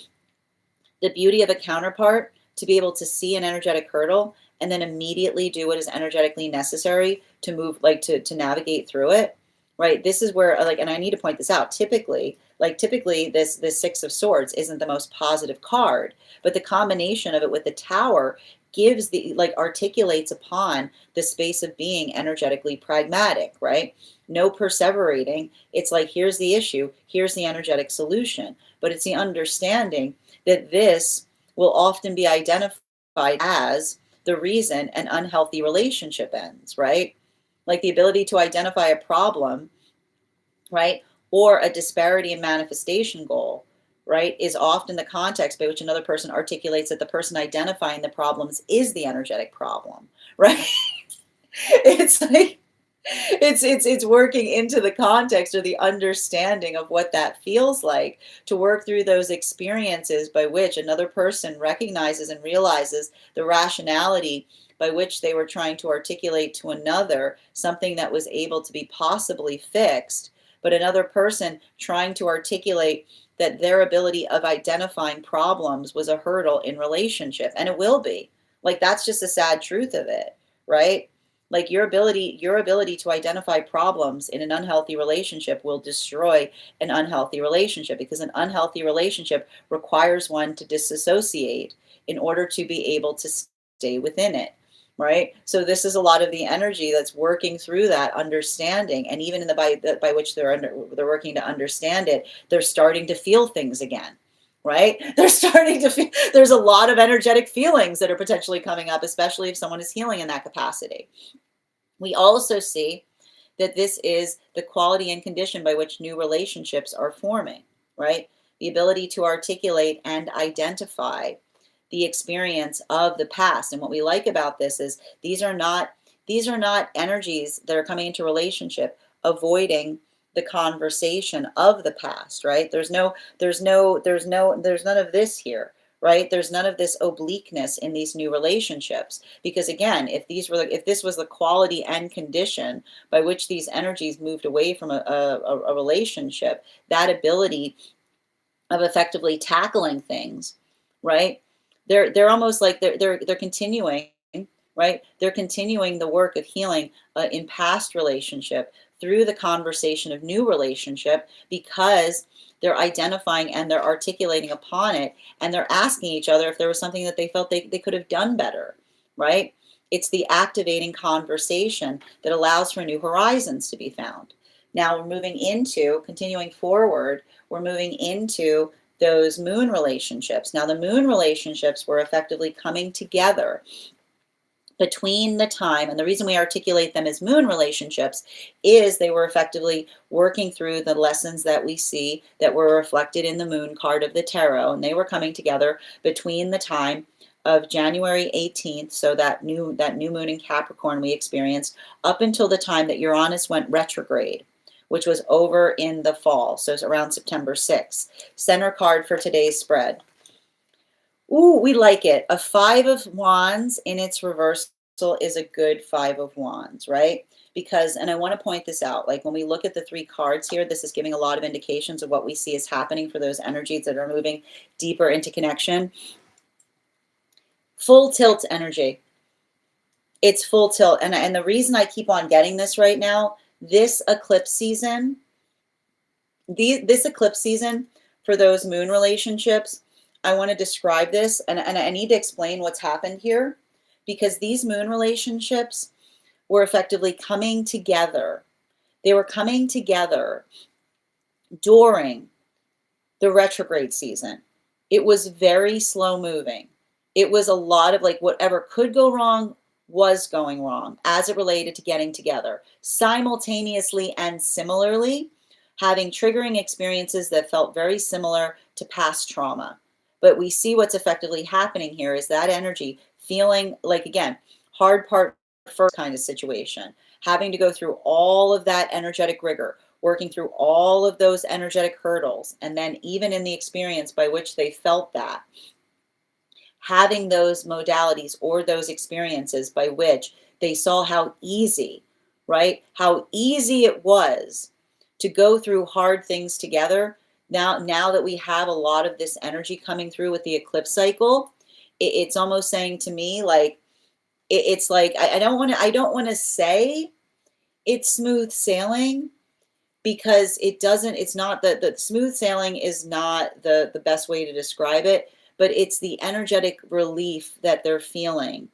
The beauty of a counterpart to be able to see an energetic hurdle and then immediately do what is energetically necessary to move, to navigate through it, right? This is where, and I need to point this out, typically this Six of Swords isn't the most positive card, but the combination of it with the Tower gives articulates upon the space of being energetically pragmatic, right? No perseverating. It's like, here's the issue, here's the energetic solution, but it's the understanding that this will often be identified as the reason an unhealthy relationship ends, right? Like the ability to identify a problem, right? Or a disparity in manifestation goal, right? Is often the context by which another person articulates that the person identifying the problems is the energetic problem, right? It's like, it's working into the context or the understanding of what that feels like to work through those experiences by which another person recognizes and realizes the rationality by which they were trying to articulate to another something that was able to be possibly fixed, but another person trying to articulate that their ability of identifying problems was a hurdle in relationship, and it will be. Like, that's just the sad truth of it, right? Like your ability to identify problems in an unhealthy relationship will destroy an unhealthy relationship, because an unhealthy relationship requires one to disassociate in order to be able to stay within it, right? So this is a lot of the energy that's working through that understanding, and even in the by which they're working to understand it, they're starting to feel things again, right? They're starting to feel, there's a lot of energetic feelings that are potentially coming up, especially if someone is healing in that capacity. We also see that this is the quality and condition by which new relationships are forming, right? The ability to articulate and identify the experience of the past. And what we like about this is these are not energies that are coming into relationship avoiding the conversation of the past, right? There's none of this here, right? There's none of this obliqueness in these new relationships, because again, if this was the quality and condition by which these energies moved away from a relationship, that ability of effectively tackling things, right? They're almost like they're continuing, right? They're continuing the work of healing in past relationship through the conversation of new relationship, because they're identifying and they're articulating upon it, and they're asking each other if there was something that they felt they could have done better, right? It's the activating conversation that allows for new horizons to be found. Now we're continuing forward, we're moving into those moon relationships. Now the moon relationships were effectively coming together between the time, and the reason we articulate them as moon relationships is they were effectively working through the lessons that we see that were reflected in the moon card of the tarot, and they were coming together between the time of January 18th, so that new moon in Capricorn we experienced, up until the time that Uranus went retrograde, which was over in the fall, so it's around September 6th. Center card for today's spread. Ooh, we like it. A 5 of Wands in its reversal is a good 5 of Wands, right? Because, and I want to point this out, like when we look at the 3 cards here, this is giving a lot of indications of what we see is happening for those energies that are moving deeper into connection. Full tilt energy. It's full tilt. And the reason I keep on getting this right now, this eclipse season, this eclipse season for those moon relationships, I want to describe this, and I need to explain what's happened here, because these moon relationships were effectively coming together. They were coming together during the retrograde season. It was very slow moving. It was a lot of like whatever could go wrong was going wrong as it related to getting together. Simultaneously and similarly, having triggering experiences that felt very similar to past trauma. But we see what's effectively happening here is that energy feeling like, again, hard part first kind of situation, having to go through all of that energetic rigor, working through all of those energetic hurdles, and then even in the experience by which they felt that, having those modalities or those experiences by which they saw how easy, right? How easy it was to go through hard things together. Now that we have a lot of this energy coming through with the eclipse cycle, it's almost saying to me like, it's like, I don't want to say it's smooth sailing, because it's not the smooth sailing is not the best way to describe it, but it's the energetic relief that they're feeling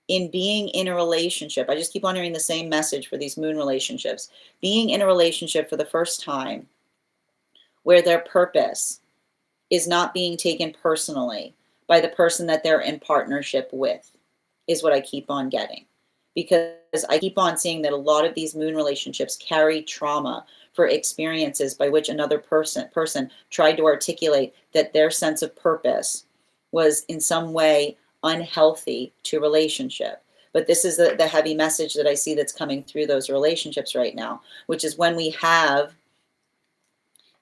in being in a relationship. I just keep on hearing the same message for these moon relationships. Being in a relationship for the first time where their purpose is not being taken personally by the person that they're in partnership with is what I keep on getting. Because I keep on seeing that a lot of these moon relationships carry trauma for experiences by which another person tried to articulate that their sense of purpose was in some way unhealthy to relationship. But this is the heavy message that I see that's coming through those relationships right now, which is when we have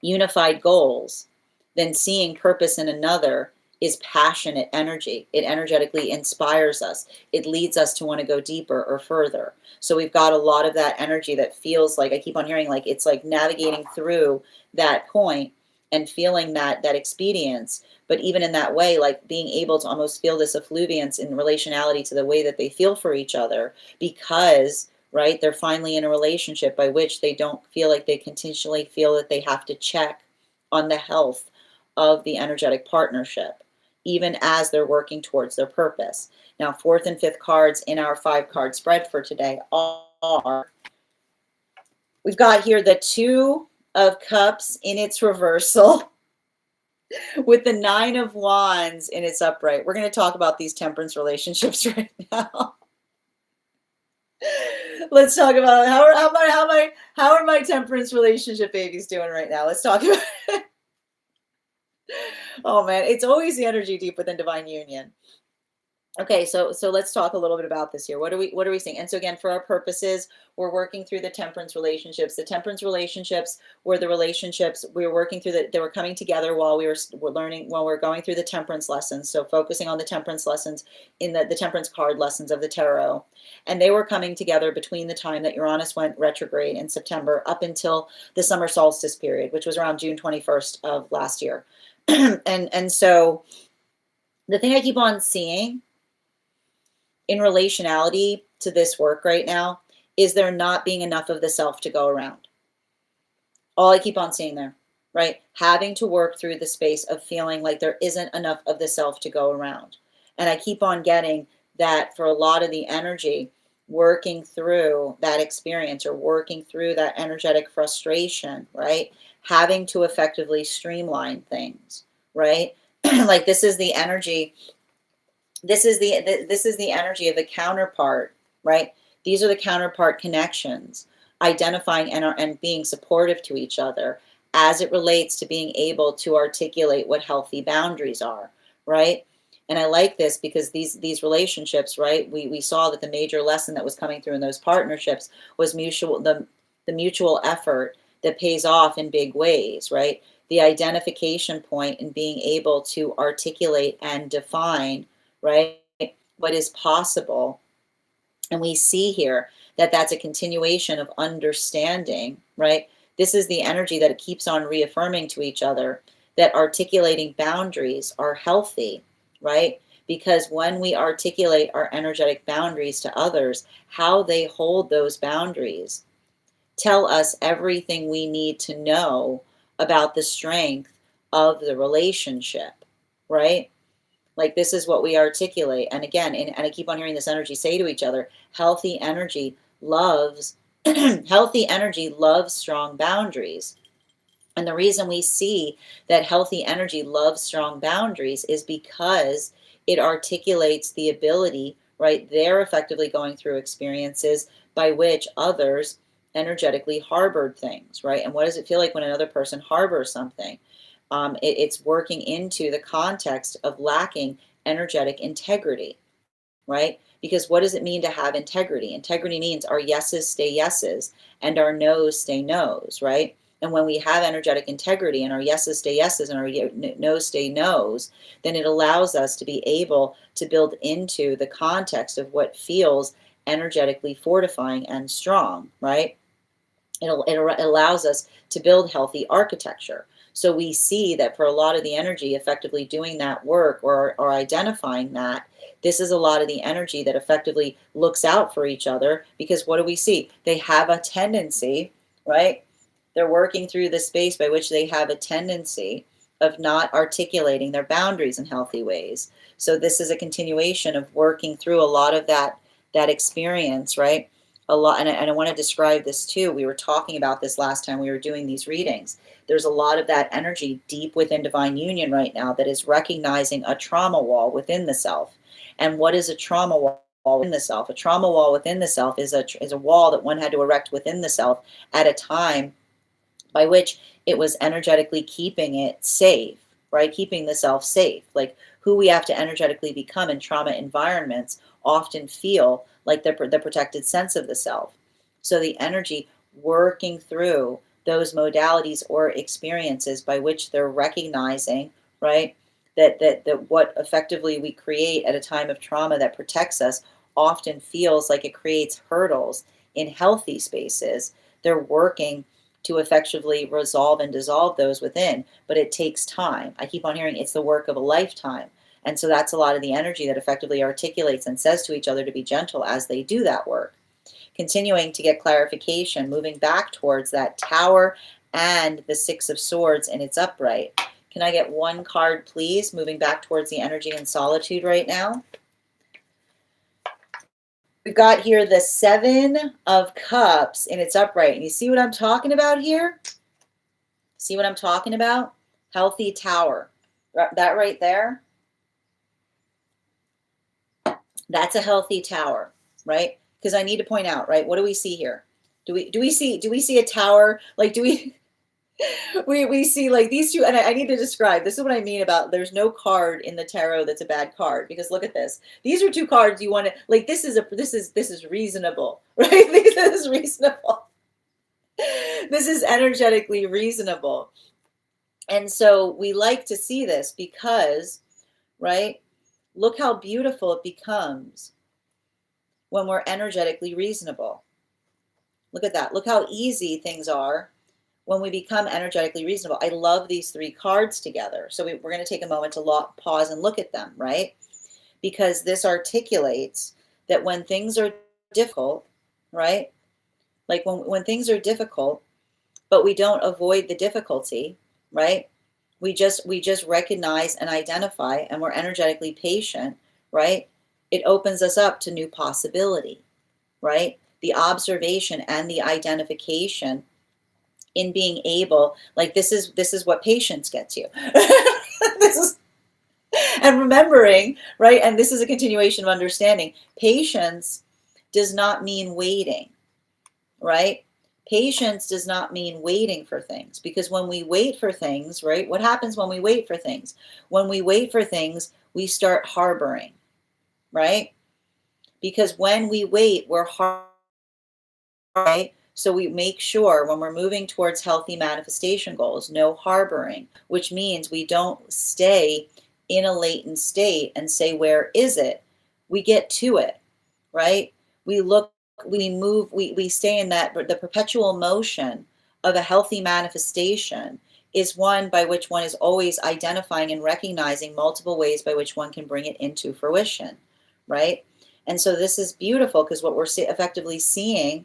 unified goals, then seeing purpose in another is passionate energy. It energetically inspires us. It leads us to want to go deeper or further. So we've got a lot of that energy that feels like, I keep on hearing like it's like navigating through that point and feeling that expedience. But even in that way, like being able to almost feel this effluviance in relationality to the way that they feel for each other, because right, they're finally in a relationship by which they don't feel like they continually feel that they have to check on the health of the energetic partnership, even as they're working towards their purpose. Now, fourth and fifth cards in our 5-card spread for today are, we've got here the Two of Cups in its reversal with the Nine of Wands in its upright. We're going to talk about these temperance relationships right now. Let's talk about how are my temperance relationship babies doing right now? Let's talk about it. Oh man, it's always the energy deep within divine union. Okay, so let's talk a little bit about this here. What are we seeing? And so again, for our purposes, we're working through the temperance relationships. The temperance relationships were the relationships we were working through, that they were coming together while we're learning, while we're going through the temperance lessons. So focusing on the temperance lessons in the temperance card lessons of the tarot. And they were coming together between the time that Uranus went retrograde in September up until the summer solstice period, which was around June 21st of last year. and so the thing I keep on seeing in relationality to this work right now is there not being enough of the self to go around. All I keep on seeing there, right? Having to work through the space of feeling like there isn't enough of the self to go around. And I keep on getting that for a lot of the energy, working through that experience or working through that energetic frustration, right? Having to effectively streamline things, right? Like this is the energy. This is the energy of the counterpart, right? These are the counterpart connections, identifying and being supportive to each other as it relates to being able to articulate what healthy boundaries are, right? And I like this because these relationships, right? We saw that the major lesson that was coming through in those partnerships was the mutual effort that pays off in big ways, right? The identification point in being able to articulate and define, right, what is possible. And we see here that that's a continuation of understanding, right? This is the energy that it keeps on reaffirming to each other that articulating boundaries are healthy, right? Because when we articulate our energetic boundaries to others, how they hold those boundaries tell us everything we need to know about the strength of the relationship, right? Like, this is what we articulate. And again, and I keep on hearing this energy say to each other, healthy energy loves healthy energy loves strong boundaries. And the reason we see that healthy energy loves strong boundaries is because it articulates the ability, right? They're effectively going through experiences by which others energetically harbored things, right? And what does it feel like when another person harbors something? It's working into the context of lacking energetic integrity, right? Because what does it mean to have integrity? Integrity means our yeses stay yeses and our nos stay nos, right? And when we have energetic integrity and our yeses stay yeses and our nos stay nos, then it allows us to be able to build into the context of what feels energetically fortifying and strong, right? It allows us to build healthy architecture. So we see that for a lot of the energy effectively doing that work or identifying that, this is a lot of the energy that effectively looks out for each other, because what do we see? They have a tendency, right? They're working through the space by which they have a tendency of not articulating their boundaries in healthy ways. So this is a continuation of working through a lot of that experience, right? A lot, and I want to describe this too. We were talking about this last time we were doing these readings. There's a lot of that energy deep within divine union right now that is recognizing a trauma wall within the self. And what is a trauma wall within the self? A trauma wall within the self is a wall that one had to erect within the self at a time by which it was energetically keeping it safe, right? Keeping the self safe. Like, who we have to energetically become in trauma environments often feel like the protected sense of the self. So the energy working through those modalities or experiences by which they're recognizing, right, that what effectively we create at a time of trauma that protects us often feels like it creates hurdles in healthy spaces. They're working to effectively resolve and dissolve those within, but it takes time. I keep on hearing it's the work of a lifetime. And so that's a lot of the energy that effectively articulates and says to each other to be gentle as they do that work. Continuing to get clarification, moving back towards that Tower and the Six of Swords in its upright. Can I get one card, please? Moving back towards the energy and solitude right now. We've got here the Seven of Cups in its upright. And you see what I'm talking about here? See what I'm talking about? Healthy Tower. That right there, that's a healthy tower, right? Because I need to point out, right? What do we see here? Do we see a tower? Like, do we we see like these two, and I need to describe, this is what I mean about there's no card in the tarot that's a bad card, because look at this. These are two cards you want to, like, this is reasonable, right? This is reasonable. This is energetically reasonable. And so we like to see this because, right? Look how beautiful it becomes when we're energetically reasonable. Look at that. Look how easy things are when we become energetically reasonable. I love these three cards together. So we're going to take a moment to pause and look at them, right? Because this articulates that when things are difficult, right? Like when things are difficult, but we don't avoid the difficulty, right? We just recognize and identify, and we're energetically patient, right? It opens us up to new possibility, right? The observation and the identification in being able, like, this is what patience gets you. This is, and remembering, right? And this is a continuation of understanding. Patience does not mean waiting, right? Patience does not mean waiting for things, because when we wait for things, right? What happens when we wait for things? When we wait for things, we start harboring, right? Because when we wait, we're harboring, right? So we make sure when we're moving towards healthy manifestation goals, no harboring, which means we don't stay in a latent state and say, where is it? We get to it, right? We look, we move, we stay in that, the perpetual motion of a healthy manifestation is one by which one is always identifying and recognizing multiple ways by which one can bring it into fruition, right? And so this is beautiful because what we're effectively seeing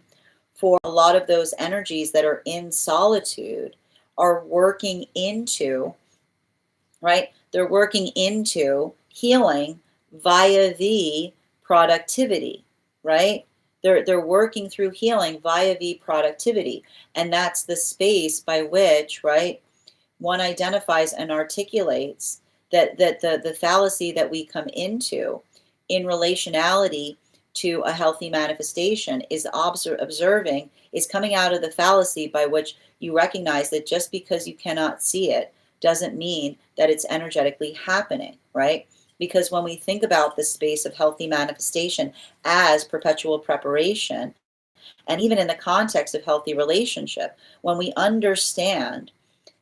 for a lot of those energies that are in solitude are working into, right? They're working into healing via the productivity, right? They're working through healing via the productivity. And that's the space by which, right, one identifies and articulates that the fallacy that we come into in relationality to a healthy manifestation is observing, is coming out of the fallacy by which you recognize that just because you cannot see it doesn't mean that it's energetically happening, right? Because when we think about the space of healthy manifestation as perpetual preparation, and even in the context of healthy relationship, when we understand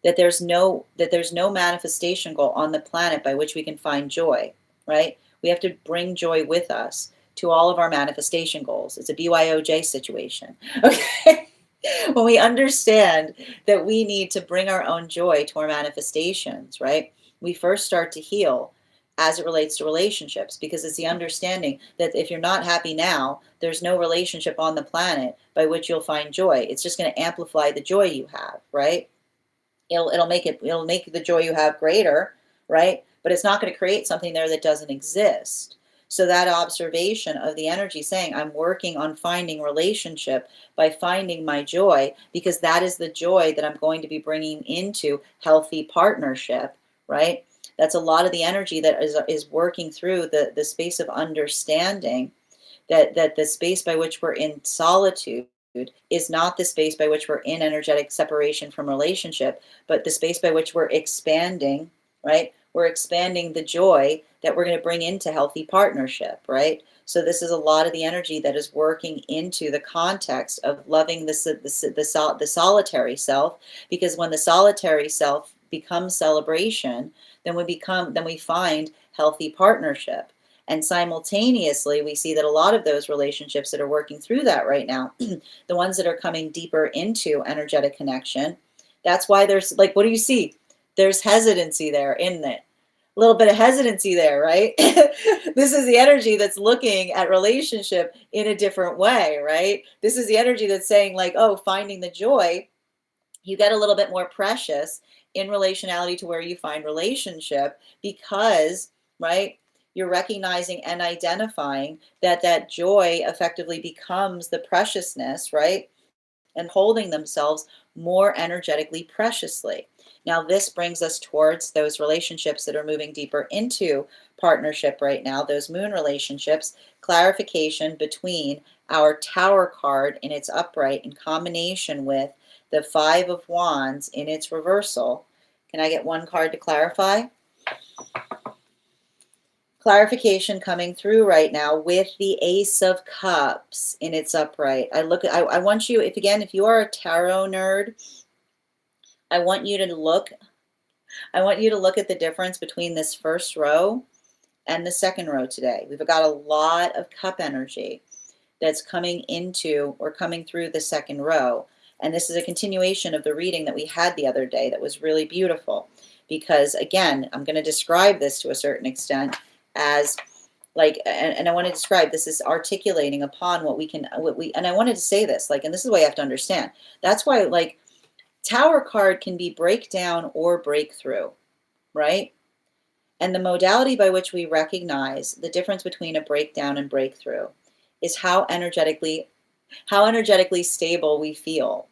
that there's no manifestation goal on the planet by which we can find joy, right? We have to bring joy with us to all of our manifestation goals. It's a BYOJ situation. Okay. When we understand that we need to bring our own joy to our manifestations, right? We first start to heal as it relates to relationships, because it's the understanding that if you're not happy now, there's no relationship on the planet by which you'll find joy. It's just going to amplify the joy you have, right? It'll make the joy you have greater, right? But it's not going to create something there that doesn't exist. So that observation of the energy saying, I'm working on finding relationship by finding my joy, because that is the joy that I'm going to be bringing into healthy partnership, right? That's a lot of the energy that is working through the space of understanding that the space by which we're in solitude is not the space by which we're in energetic separation from relationship, but the space by which we're expanding, right? We're expanding the joy that we're going to bring into healthy partnership, right? So this is a lot of the energy that is working into the context of loving the solitary self, because when the solitary self becomes celebration, then we find healthy partnership. And simultaneously, we see that a lot of those relationships that are working through that right now, the ones that are coming deeper into energetic connection, that's why there's, like, what do you see? There's hesitancy there, isn't it? A little bit of hesitancy there, right? This is the energy that's looking at relationship in a different way, right? This is the energy that's saying, like, oh, finding the joy, you get a little bit more precious in relationality to where you find relationship, because, right, you're recognizing and identifying that joy effectively becomes the preciousness, right? And holding themselves more energetically preciously. Now, this brings us towards those relationships that are moving deeper into partnership right now, those moon relationships, clarification between our Tower card in its upright in combination with the Five of Wands in its reversal. Can I get one card to clarify? Clarification coming through right now with the Ace of Cups in its upright. I want you, if you are a tarot nerd, I want you to look at the difference between this first row and the second row today. We've got a lot of cup energy that's coming into or coming through the second row. And this is a continuation of the reading that we had the other day that was really beautiful. Because again, I'm going to describe this to a certain extent as like, and I want to describe this as articulating upon and I wanted to say this, like, and this is what you have to understand. That's why, like, Tower card can be breakdown or breakthrough, right? And the modality by which we recognize the difference between a breakdown and breakthrough is how energetically stable we feel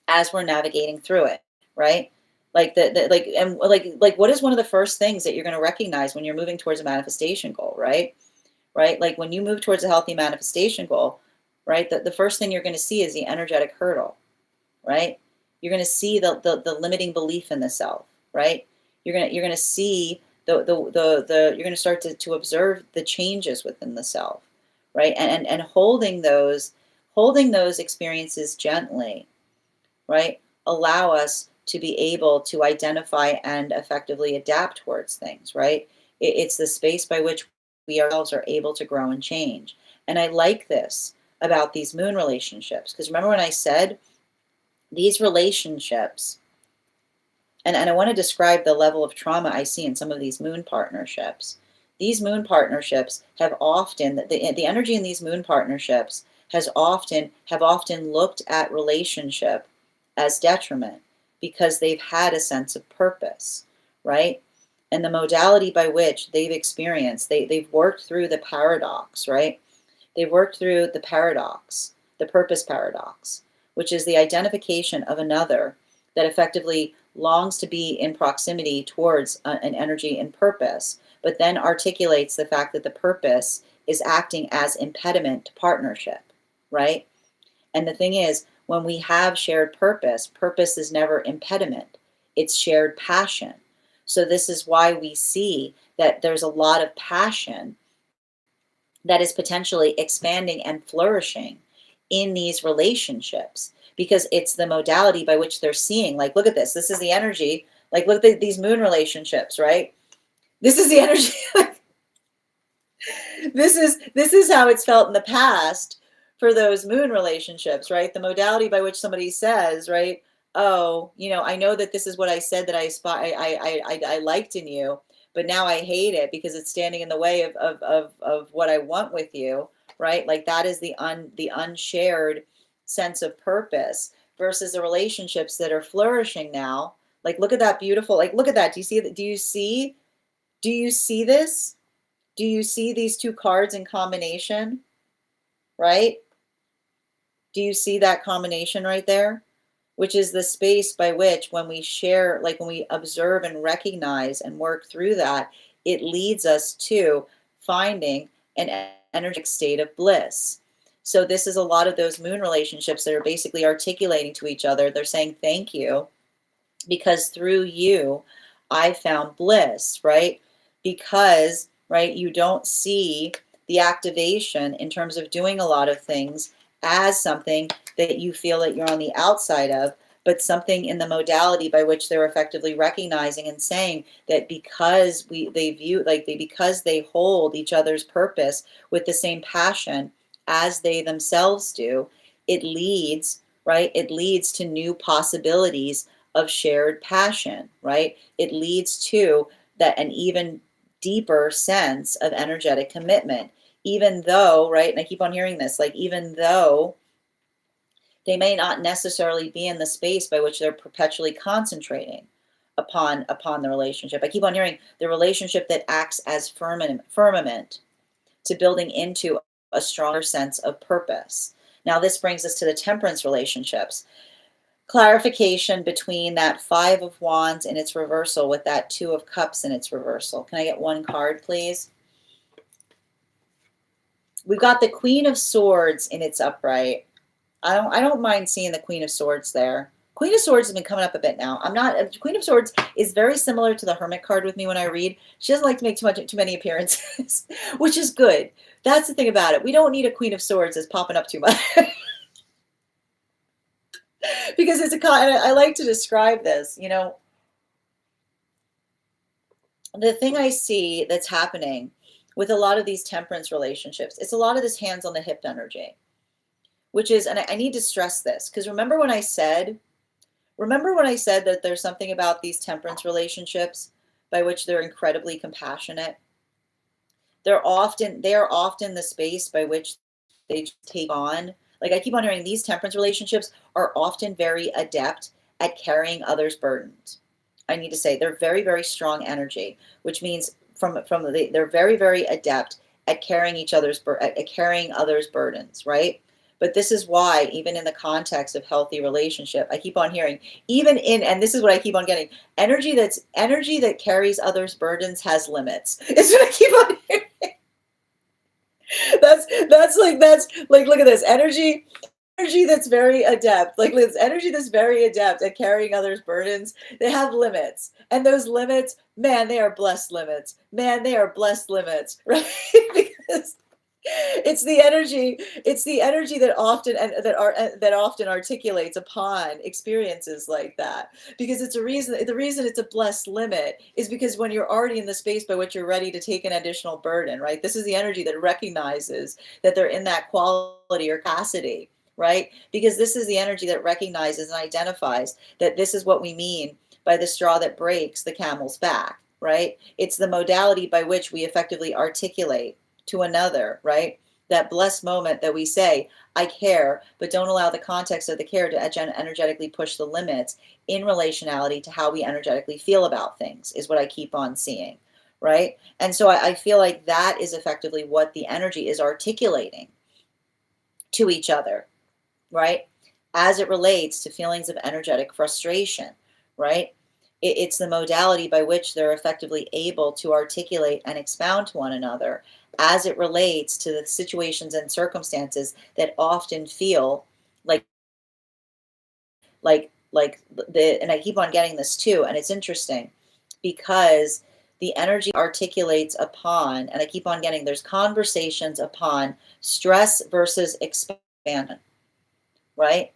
as we're navigating through it, right? Like what is one of the first things that you're going to recognize when you're moving towards a manifestation goal, right? Right? Like when you move towards a healthy manifestation goal, right? The first thing you're going to see is the energetic hurdle, right? You're going to see the limiting belief in the self, right? You're going to see you're going to start to observe the changes within the self, right? And holding those experiences gently, right? Allow us to be able to identify and effectively adapt towards things, right? It's the space by which we ourselves are able to grow and change. And I like this about these moon relationships, because remember when I said these relationships And I want to describe the level of trauma I see in some of these moon partnerships. These moon partnerships have often, the energy in these moon partnerships have often looked at relationship as detriment because they've had a sense of purpose, right? And the modality by which they've experienced, they've worked through the paradox, right? They've worked through the paradox, the purpose paradox, which is the identification of another that effectively longs to be in proximity towards an energy and purpose, but then articulates the fact that the purpose is acting as impediment to partnership, right? And the thing is, when we have shared purpose, purpose is never impediment, it's shared passion. So this is why we see that there's a lot of passion that is potentially expanding and flourishing in these relationships because it's the modality by which they're seeing, like, look at this, this is the energy, like, look at these moon relationships, right? This is the energy. This is how it's felt in the past for those moon relationships, right? The modality by which somebody says, right, oh, I know that this is what I said that I liked in you, but now I hate it because it's standing in the way of what I want with you, right? Like that is the unshared sense of purpose versus the relationships that are flourishing now. Like, look at that beautiful, like, look at that. Do you see that? Do you see this? Do you see these two cards in combination, right? Do you see that combination right there? Which is the space by which when we share, like when we observe and recognize and work through that, it leads us to finding an energetic state of bliss. So this is a lot of those moon relationships that are basically articulating to each other. They're saying thank you because through you, I found bliss, right? Because, right, you don't see the activation in terms of doing a lot of things as something that you feel that you're on the outside of, but something in the modality by which they're effectively recognizing and saying that because because they hold each other's purpose with the same passion as they themselves do, it leads, right? It leads to new possibilities of shared passion, right? It leads to that an even deeper sense of energetic commitment, even though, right? And I keep on hearing this, like, even though they may not necessarily be in the space by which they're perpetually concentrating upon the relationship. I keep on hearing the relationship that acts as firmament to building into a stronger sense of purpose. Now, this brings us to the temperance relationships. Clarification between that Five of Wands in its reversal with that Two of Cups in its reversal. Can I get one card, please? We've got the Queen of Swords in its upright. I don't mind seeing the Queen of Swords there. Queen of Swords has been coming up a bit now. Queen of Swords is very similar to the Hermit card with me when I read. She doesn't like to make too many appearances, which is good. That's the thing about it. We don't need a Queen of Swords that's popping up too much. Because I like to describe this, the thing I see that's happening with a lot of these temperance relationships, it's a lot of this hands on the hip energy, which is, and I need to stress this, because remember when I said that there's something about these temperance relationships by which they're incredibly compassionate. They are often the space by which they take on, like I keep on hearing, these temperance relationships are often very adept at carrying others' burdens. I need to say they're very, very strong energy, which means they're very, very adept at carrying others' burdens, right? But this is why, even in the context of healthy relationship, I keep on hearing, and this is what I keep on getting, energy that carries others' burdens has limits. It's what I keep on hearing. That's like look at this energy that's very adept, like this energy that's very adept at carrying others' burdens. They have limits, and those limits, man, they are blessed limits. Man, they are blessed limits, right? Because it's the energy that often articulates upon experiences like that, because the reason it's a blessed limit is because when you're already in the space by which you're ready to take an additional burden, right? This is the energy that recognizes that they're in that quality or capacity, right? Because this is the energy that recognizes and identifies that this is what we mean by the straw that breaks the camel's back, right? It's the modality by which we effectively articulate to another, right? That blessed moment that we say, I care, but don't allow the context of the care to energetically push the limits in relationality to how we energetically feel about things, is what I keep on seeing, right? And so I feel like that is effectively what the energy is articulating to each other, right? As it relates to feelings of energetic frustration, right? It's the modality by which they're effectively able to articulate and expound to one another as it relates to the situations and circumstances that often feel like and I keep on getting this too, and it's interesting because the energy articulates upon, and I keep on getting, there's conversations upon stress versus expansion, right?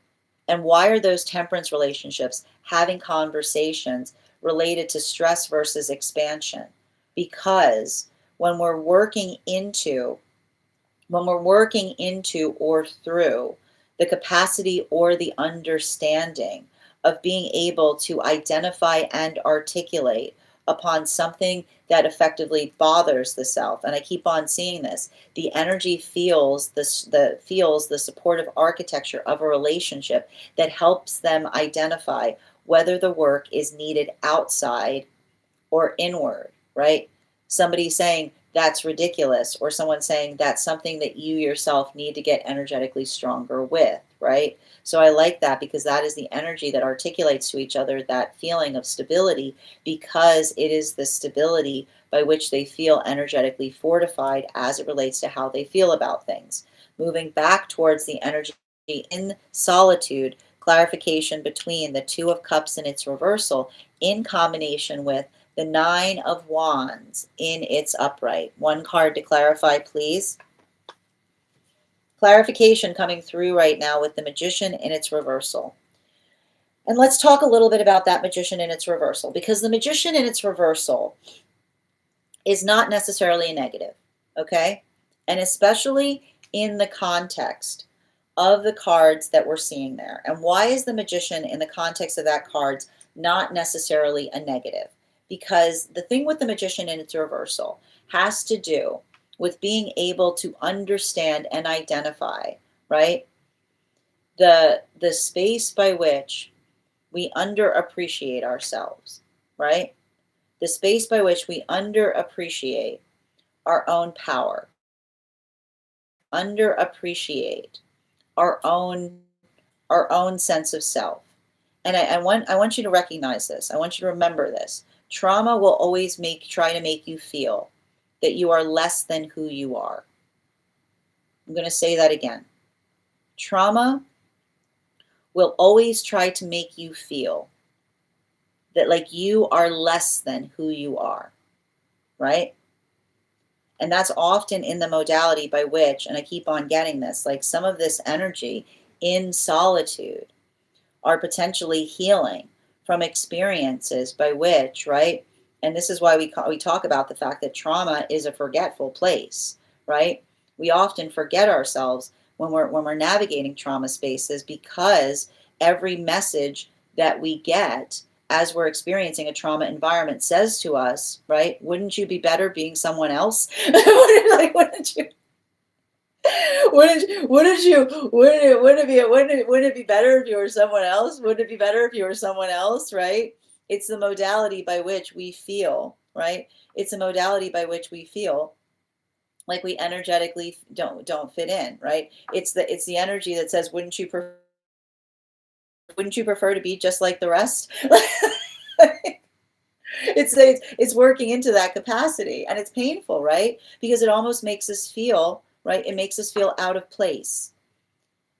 And why are those temperance relationships having conversations related to stress versus expansion? Because when we're working into or through the capacity or the understanding of being able to identify and articulate upon something that effectively bothers the self, and I keep on seeing this, the energy feels the supportive architecture of a relationship that helps them identify whether the work is needed outside or inward, right? Somebody saying that's ridiculous, or someone saying that's something that you yourself need to get energetically stronger with, right? So I like that because that is the energy that articulates to each other that feeling of stability, because it is the stability by which they feel energetically fortified as it relates to how they feel about things. Moving back towards the energy in solitude, clarification between the Two of Cups in its reversal in combination with the Nine of Wands in its upright. One card to clarify, please. Clarification coming through right now with the Magician in its reversal. And let's talk a little bit about that Magician in its reversal, because the Magician in its reversal is not necessarily a negative, okay? And especially in the context of the cards that we're seeing there. And why is the Magician in the context of that cards not necessarily a negative? Because the thing with the Magician in its reversal has to do with being able to understand and identify, right? The space by which we underappreciate ourselves, right? The space by which we underappreciate our own power, underappreciate our own sense of self. And I want you to recognize this. I want you to remember this. Trauma will always try to make you feel that you are less than who you are. I'm going to say that again. Trauma will always try to make you feel that like you are less than who you are, right? And that's often in the modality by which, and I keep on getting this, like some of this energy in solitude are potentially healing from experiences by which, right? And this is why we talk about the fact that trauma is a forgetful place, right? We often forget ourselves when we're navigating trauma spaces, because every message that we get as we're experiencing a trauma environment says to us, right? Wouldn't you be better being someone else? Like, wouldn't you? Wouldn't it be better if you were someone else? Wouldn't it be better if you were someone else, right? It's the modality by which we feel, right? It's a modality by which we feel like we energetically don't fit in, right? It's the energy that says, wouldn't you prefer to be just like the rest? It's working into that capacity, and it's painful, right? Because it almost makes us feel, right? It makes us feel out of place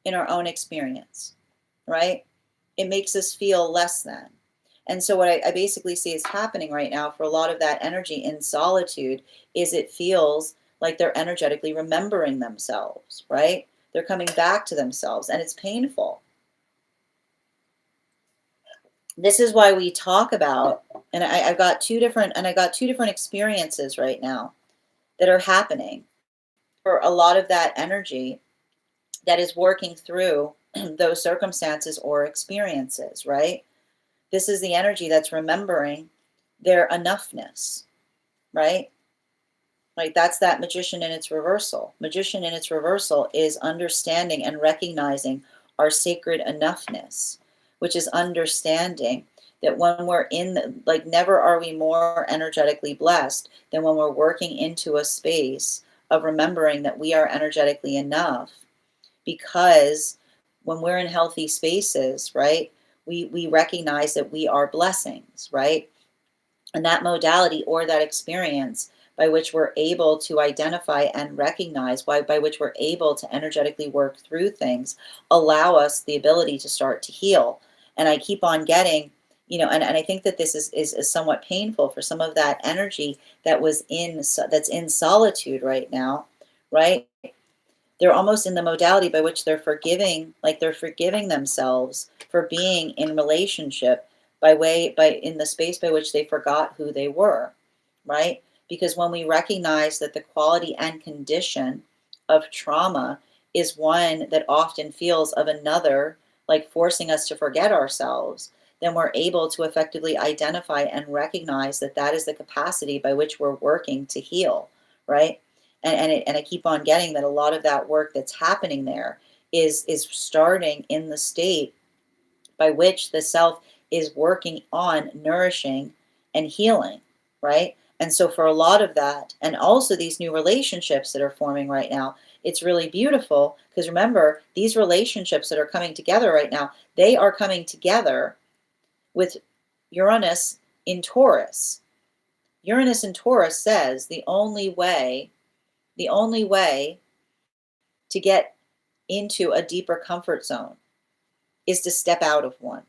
in our own experience, right? It makes us feel less than. And so what I basically see is happening right now for a lot of that energy in solitude is it feels like they're energetically remembering themselves, right? They're coming back to themselves, and it's painful. This is why we talk about, and I got two different experiences right now that are happening for a lot of that energy that is working through those circumstances or experiences, right? This is the energy that's remembering their enoughness, right? Like that's that magician in its reversal. Magician in its reversal is understanding and recognizing our sacred enoughness, which is understanding that when we're in, like, never are we more energetically blessed than when we're working into a space of remembering that we are energetically enough. Because when we're in healthy spaces, right, we recognize that we are blessings, right? And that modality or that experience by which we're able to identify and recognize, by which we're able to energetically work through things, allow us the ability to start to heal. And I keep on getting, and I think that this is somewhat painful for some of that energy that was that's in solitude right now, right? They're almost in the modality by which they're forgiving, like they're forgiving themselves for being in relationship by in the space by which they forgot who they were, right? Because when we recognize that the quality and condition of trauma is one that often feels of another, like forcing us to forget ourselves, then we're able to effectively identify and recognize that that is the capacity by which we're working to heal, right? And I keep on getting that a lot of that work that's happening there is starting in the state by which the self is working on nourishing and healing, right? And so for a lot of that, and also these new relationships that are forming right now, it's really beautiful because remember, these relationships that are coming together right now, they are coming together with Uranus in Taurus. Uranus in Taurus says the only way to get into a deeper comfort zone is to step out of one,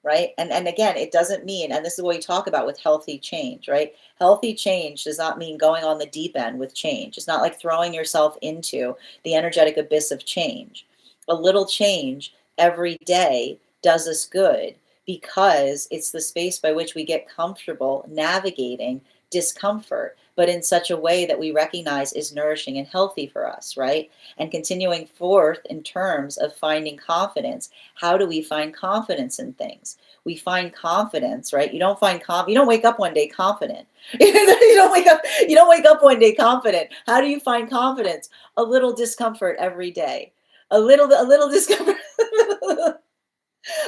right? And again, it doesn't mean, and this is what we talk about with healthy change, right? Healthy change does not mean going on the deep end with change. It's not like throwing yourself into the energetic abyss of change. A little change every day does us good because it's the space by which we get comfortable navigating discomfort, but in such a way that we recognize is nourishing and healthy for us, right? And continuing forth in terms of finding confidence. How do we find confidence in things? We find confidence, right? You don't you don't wake up one day confident. You don't wake up one day confident. How do you find confidence? A little discomfort every day. A little discomfort.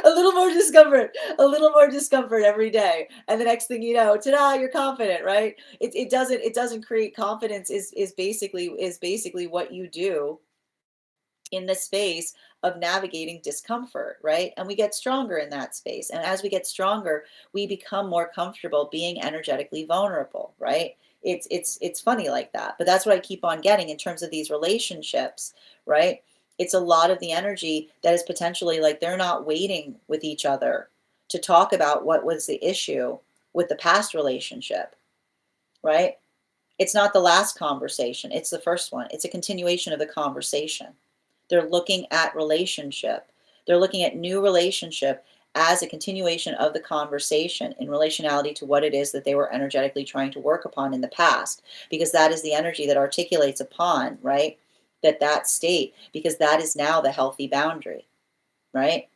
A little more discomfort, a little more discomfort every day, and the next thing you know, ta-da, you're confident, right? It doesn't create confidence. Is basically what you do in the space of navigating discomfort, right? And we get stronger in that space, and as we get stronger, we become more comfortable being energetically vulnerable, right? It's funny like that, but that's what I keep on getting in terms of these relationships, right? It's a lot of the energy that is potentially like they're not waiting with each other to talk about what was the issue with the past relationship, right? It's not the last conversation, it's the first one. It's a continuation of the conversation. They're looking at relationship. They're looking at new relationship as a continuation of the conversation in relationality to what it is that they were energetically trying to work upon in the past, because that is the energy that articulates upon, right? That state, because that is now the healthy boundary, right?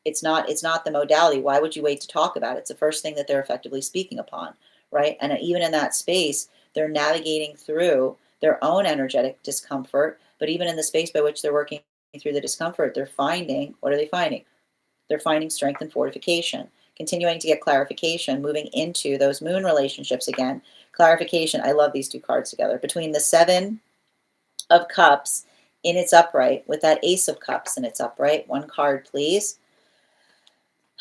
It's not the modality. Why would you wait to talk about it? It's the first thing that they're effectively speaking upon, right? And even in that space, they're navigating through their own energetic discomfort, but even in the space by which they're working through the discomfort, they're finding, what are they finding? They're finding strength and fortification, continuing to get clarification, moving into those moon relationships again. Clarification, I love these two cards together. Between the Seven of Cups in its upright with that Ace of Cups in its upright. One card, please.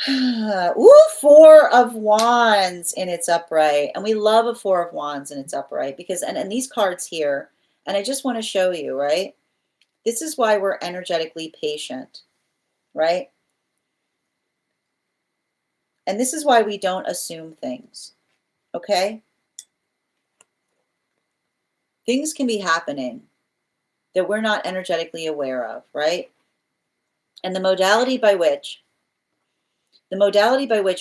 Ooh, Four of Wands in its upright. And we love a Four of Wands in its upright because, and these cards here, and I just want to show you, right? This is why we're energetically patient, right? And this is why we don't assume things, okay? Things can be happening that we're not energetically aware of, right? And the modality by which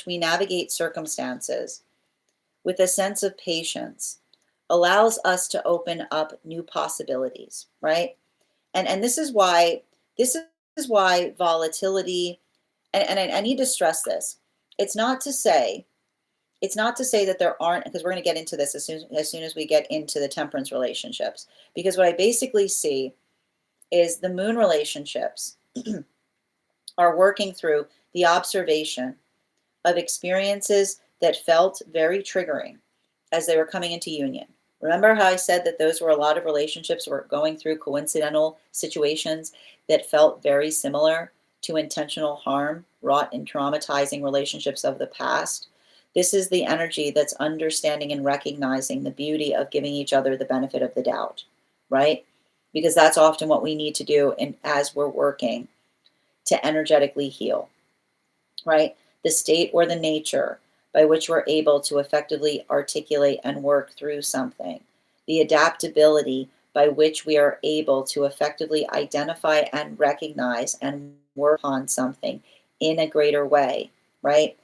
we navigate circumstances with a sense of patience allows us to open up new possibilities, right? And this is why volatility, and I need to stress this, it's not to say that there aren't, because we're going to get into this as soon as we get into the temperance relationships, because what I basically see is the moon relationships are working through the observation of experiences that felt very triggering as they were coming into union. Remember how I said that those were a lot of relationships were going through coincidental situations that felt very similar to intentional harm wrought in traumatizing relationships of the past? This is the energy that's understanding and recognizing the beauty of giving each other the benefit of the doubt, right? Because that's often what we need to do as we're working to energetically heal, right? The state or the nature by which we're able to effectively articulate and work through something, the adaptability by which we are able to effectively identify and recognize and work on something in a greater way, right?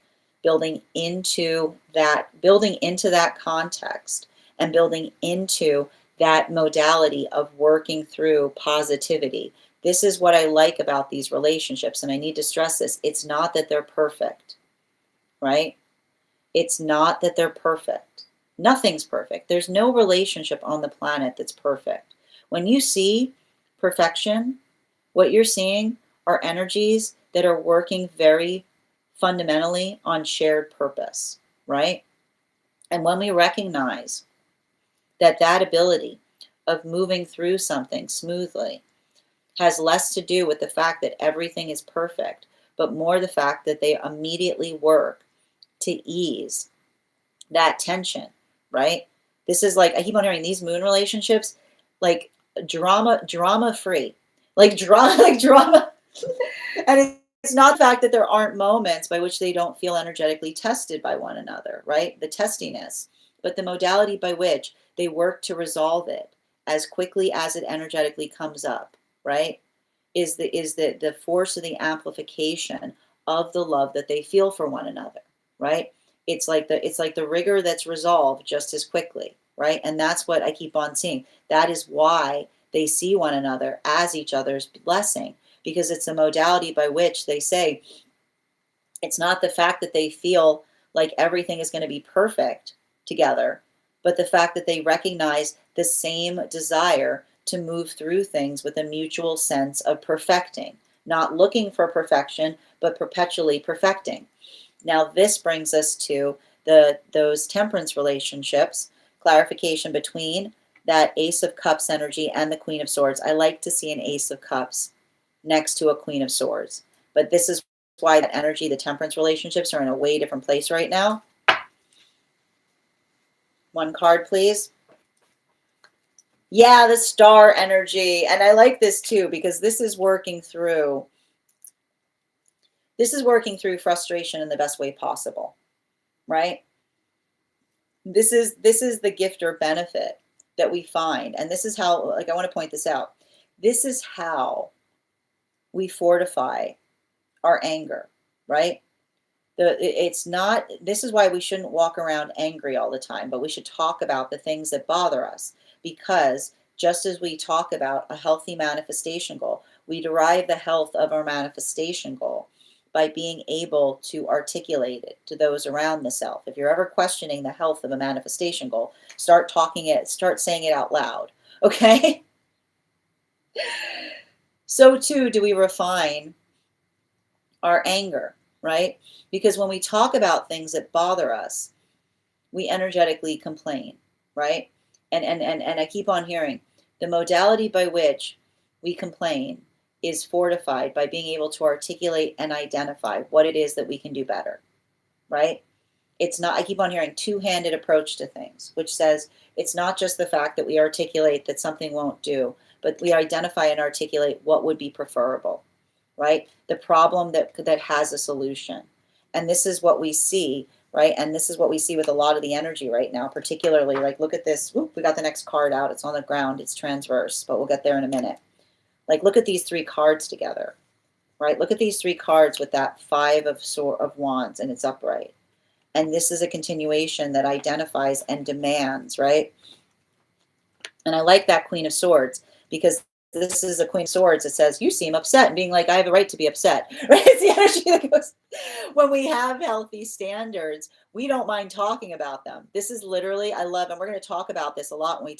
Building into that context and building into that modality of working through positivity. This is what I like about these relationships, and I need to stress this. It's not that they're perfect, right? It's not that they're perfect. Nothing's perfect. There's no relationship on the planet that's perfect. When you see perfection, what you're seeing are energies that are working very fundamentally on shared purpose, right? And when we recognize that ability of moving through something smoothly has less to do with the fact that everything is perfect, but more the fact that they immediately work to ease that tension, right? This is like, I keep on hearing these moon relationships, like drama free, like drama, like drama. And it's not the fact that there aren't moments by which they don't feel energetically tested by one another, right? The testiness, but the modality by which they work to resolve it as quickly as it energetically comes up, right? Is the force of the amplification of the love that they feel for one another, right? It's like the rigor that's resolved just as quickly, right? And that's what I keep on seeing. That is why they see one another as each other's blessing, because it's a modality by which they say it's not the fact that they feel like everything is going to be perfect together, but the fact that they recognize the same desire to move through things with a mutual sense of perfecting, not looking for perfection, but perpetually perfecting. Now, this brings us to those temperance relationships, clarification between that Ace of Cups energy and the Queen of Swords. I like to see an Ace of Cups next to a Queen of Swords, but this is why that energy, the temperance relationships, are in a way different place right now. One card, please. Yeah, the Star energy. And I like this too, because this is working through frustration in the best way possible, right? This is the gift or benefit that we find. And this is how, like, I want to point this out. This is how we fortify our anger, right? It's not, this is why we shouldn't walk around angry all the time, but we should talk about the things that bother us, because just as we talk about a healthy manifestation goal, we derive the health of our manifestation goal by being able to articulate it to those around the self. If you're ever questioning the health of a manifestation goal, start saying it out loud, okay? So too do we refine our anger, right? Because when we talk about things that bother us, we energetically complain, right? And I keep on hearing the modality by which we complain is fortified by being able to articulate and identify what it is that we can do better, right? It's not, I keep on hearing two-handed approach to things, which says it's not just the fact that we articulate that something won't do, but we identify and articulate what would be preferable, right? The problem that has a solution. And this is what we see, right? And this is what we see with a lot of the energy right now, particularly, like, look at this. Oop, we got the next card out. It's on the ground. It's transverse, but we'll get there in a minute. Like, look at these three cards together, right? Look at these three cards with that Five of Wands, and it's upright. And this is a continuation that identifies and demands, right? And I like that Queen of Swords, because this is a Queen of Swords. It says, you seem upset, and being like, I have a right to be upset, right? It's the energy that goes, when we have healthy standards, we don't mind talking about them. This is literally, I love, and we're going to talk about this a lot when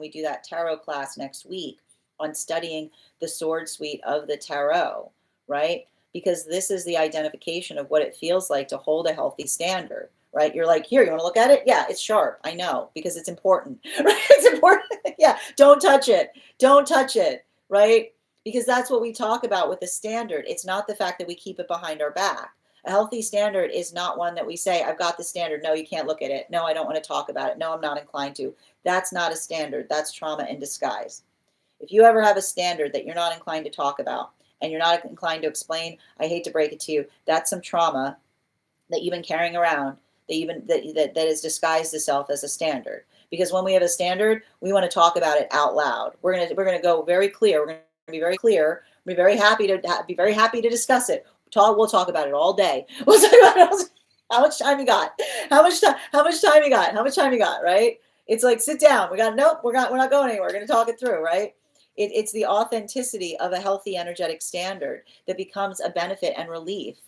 we do that tarot class next week on studying the sword suite of the tarot, right? Because this is the identification of what it feels like to hold a healthy standard, right? You're like, here, you want to look at it? Yeah, it's sharp. I know, because it's important, right? It's important. Yeah, don't touch it. Don't touch it, right? Because that's what we talk about with the standard. It's not the fact that we keep it behind our back. A healthy standard is not one that we say, I've got the standard. No, you can't look at it. No, I don't want to talk about it. No, I'm not inclined to. That's not a standard. That's trauma in disguise. If you ever have a standard that you're not inclined to talk about and you're not inclined to explain, I hate to break it to you, that's some trauma that you've been carrying around that has disguised itself as a standard. Because when we have a standard, we want to talk about it out loud. We're gonna go very clear. We're gonna be very clear. We're very happy to discuss it. We'll talk about it all day. We'll talk about it all day. How much time you got? How much time you got? How much time you got? Right? It's like, sit down. Nope. We're not going anywhere. We're gonna talk it through. Right? It's the authenticity of a healthy energetic standard that becomes a benefit and relief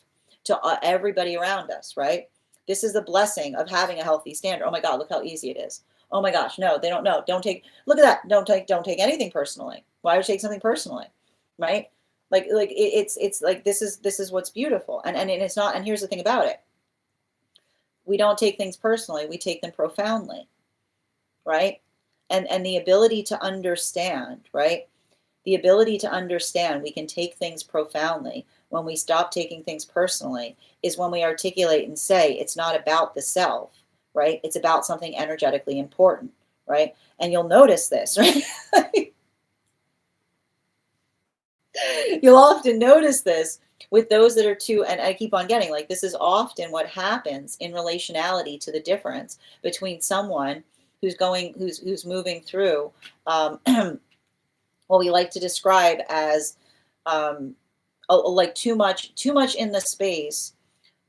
to everybody around us. Right? This is the blessing of having a healthy standard. Oh my God, look how easy it is. Oh my gosh, no, they don't know. Look at that. Don't take anything personally. Why would you take something personally? Right? It's like, this is what's beautiful. And it's not, and here's the thing about it. We don't take things personally. We take them profoundly. Right? And the ability to understand, right? The ability to understand we can take things profoundly when we stop taking things personally is when we articulate and say it's not about the self, right? It's about something energetically important, right? And you'll notice this, right? You'll often notice this with those that are too, and I keep on getting like, this is often what happens in relationality to the difference between someone who's moving through what we like to describe as like too much in the space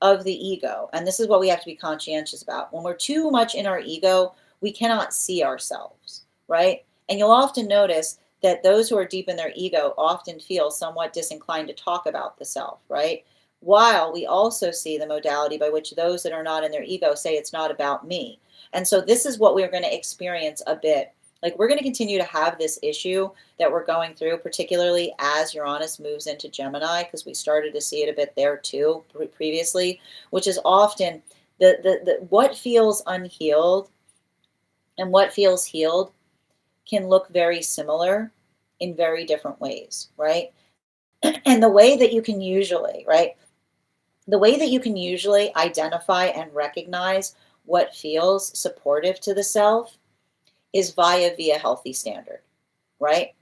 of the ego. And this is what we have to be conscientious about. When we're too much in our ego, we cannot see ourselves, right? And you'll often notice that those who are deep in their ego often feel somewhat disinclined to talk about the self, right? While we also see the modality by which those that are not in their ego say it's not about me. And so this is what we're going to experience a bit. Like, we're going to continue to have this issue that we're going through, particularly as Uranus moves into Gemini, because we started to see it a bit there too previously, which is often the what feels unhealed and what feels healed can look very similar in very different ways, right? And the way that you can usually, right? The way that you can usually identify and recognize what feels supportive to the self is via healthy standard, right?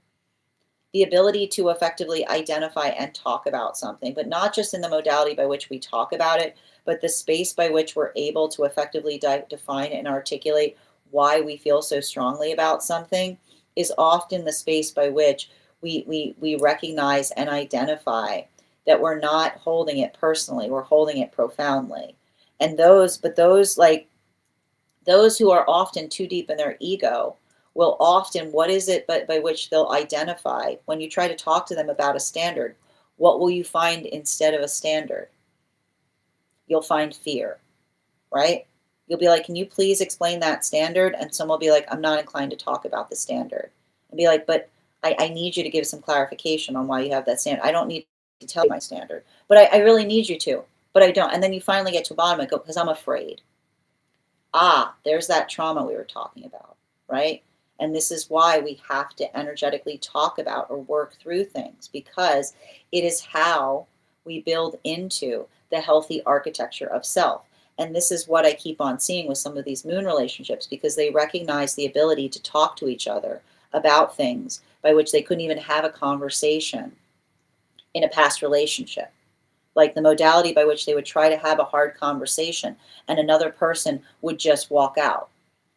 The ability to effectively identify and talk about something, but not just in the modality by which we talk about it, but the space by which we're able to effectively define and articulate why we feel so strongly about something is often the space by which we recognize and identify that we're not holding it personally, we're holding it profoundly. And those who are often too deep in their ego will often, what is it by which they'll identify when you try to talk to them about a standard? What will you find instead of a standard? You'll find fear, right? You'll be like, can you please explain that standard? And someone will be like, I'm not inclined to talk about the standard. And be like, but I need you to give some clarification on why you have that standard. I don't need to tell you my standard, but I really need you to, but I don't. And then you finally get to the bottom and go, because I'm afraid. There's that trauma we were talking about, right? And this is why we have to energetically talk about or work through things, because it is how we build into the healthy architecture of self. And this is what I keep on seeing with some of these moon relationships, because they recognize the ability to talk to each other about things by which they couldn't even have a conversation in a past relationship. Like the modality by which they would try to have a hard conversation and another person would just walk out,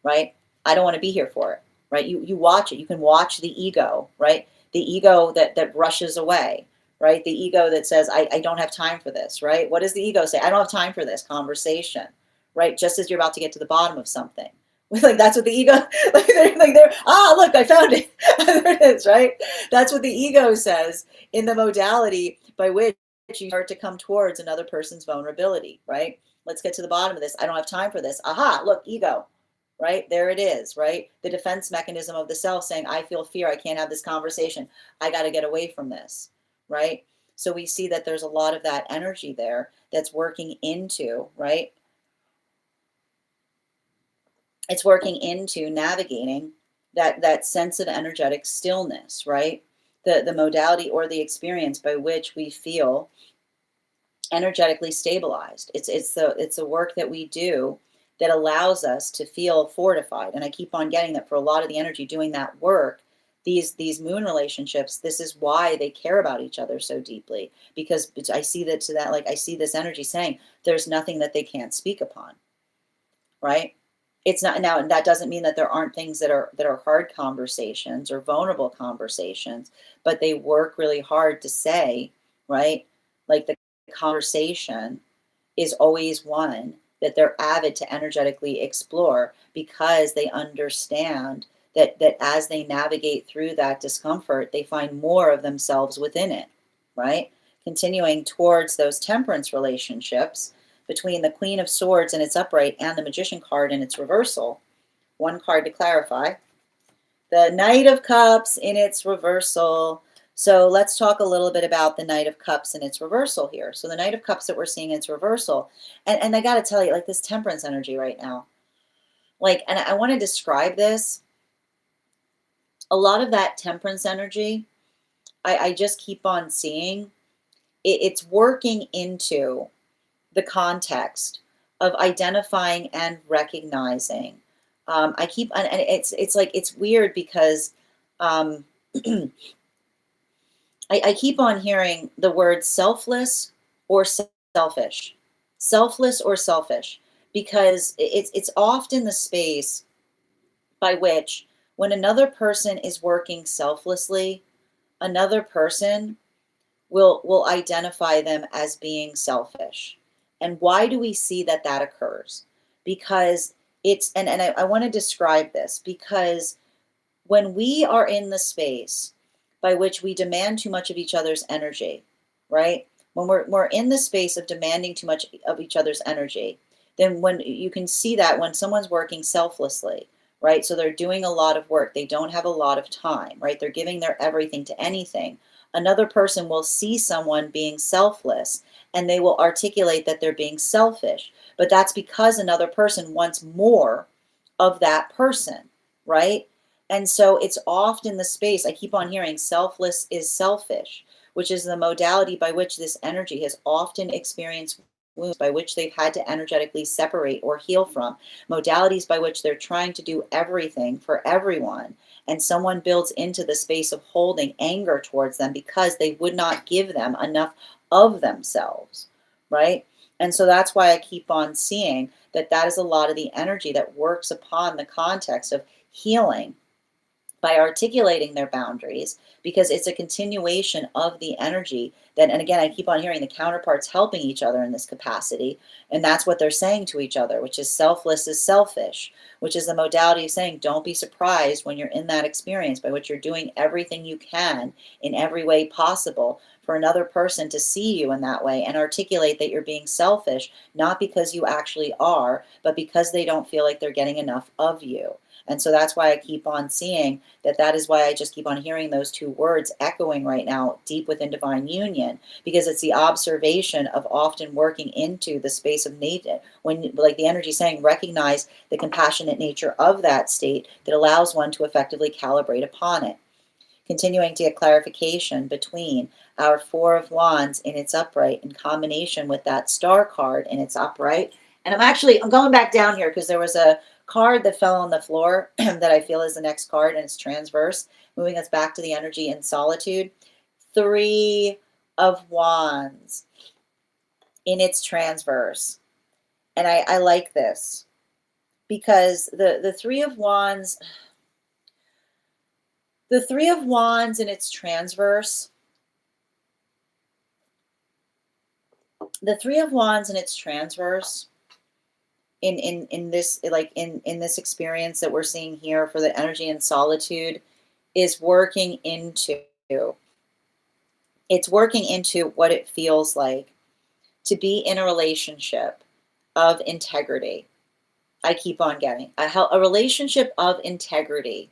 right? I don't want to be here for it, right? You watch it. You can watch the ego, right? The ego that rushes away, right? The ego that says, I don't have time for this, right? What does the ego say? I don't have time for this conversation, right? Just as you're about to get to the bottom of something. Like, that's what the ego, look, I found it. is, right? That's what the ego says in the modality by which you start to come towards another person's vulnerability, right? Let's get to the bottom of this. I don't have time for this. Aha, look, ego, right? There it is, right? The defense mechanism of the self saying, I feel fear. I can't have this conversation. I got to get away from this, right? So we see that there's a lot of that energy there that's working into, right? It's working into navigating that sense of energetic stillness, right? The modality or the experience by which we feel energetically stabilized. It's the work that we do that allows us to feel fortified. And I keep on getting that for a lot of the energy doing that work, these moon relationships, this is why they care about each other so deeply. Because I see that to that, like I see this energy saying there's nothing that they can't speak upon, right? It's not now, that doesn't mean that there aren't things that are hard conversations or vulnerable conversations, but they work really hard to say, right? Like the conversation is always one that they're avid to energetically explore because they understand that as they navigate through that discomfort, they find more of themselves within it, right? Continuing towards those temperance relationships between the Queen of Swords in its upright and the Magician card in its reversal. One card to clarify. The Knight of Cups in its reversal. So let's talk a little bit about the Knight of Cups in its reversal here. So the Knight of Cups that we're seeing in its reversal, and I got to tell you, like this temperance energy right now, like, and I want to describe this. A lot of that temperance energy, I just keep on seeing it's working into the context of identifying and recognizing. I keep, and it's like it's weird because um, I keep on hearing the word selfless or selfish, because it's often the space by which when another person is working selflessly, another person will identify them as being selfish. And why do we see that occurs? Because and I want to describe this, because when we are in the space by which we demand too much of each other's energy, right? When we're in the space of demanding too much of each other's energy, then when you can see that when someone's working selflessly, right? So they're doing a lot of work, they don't have a lot of time, right? They're giving their everything to anything. Another person will see someone being selfless and they will articulate that they're being selfish. But that's because another person wants more of that person, right? And so it's often the space I keep on hearing selfless is selfish, which is the modality by which this energy has often experienced wounds by which they've had to energetically separate or heal from, modalities by which they're trying to do everything for everyone. And someone builds into the space of holding anger towards them because they would not give them enough of themselves, right? And so that's why I keep on seeing that is a lot of the energy that works upon the context of healing by articulating their boundaries, because it's a continuation of the energy that, and again, I keep on hearing the counterparts helping each other in this capacity, and that's what they're saying to each other, which is selfless is selfish, which is the modality of saying don't be surprised when you're in that experience by which you're doing everything you can in every way possible for another person to see you in that way and articulate that you're being selfish, not because you actually are, but because they don't feel like they're getting enough of you. And so that's why I keep on seeing that is why I just keep on hearing those two words echoing right now deep within divine union, because it's the observation of often working into the space of nature, when like the energy saying recognize the compassionate nature of that state that allows one to effectively calibrate upon it. Continuing to get clarification between our Four of Wands in its upright in combination with that Star card in its upright. And I'm going back down here because there was a card that fell on the floor that I feel is the next card, and it's transverse, moving us back to the energy in solitude. Three of Wands in its transverse. And I like this because the Three of Wands, in its transverse, the Three of Wands in its transverse in this, like in this experience that we're seeing here for the energy in solitude, is working into, it's working into what it feels like to be in a relationship of integrity. I keep on getting a relationship of integrity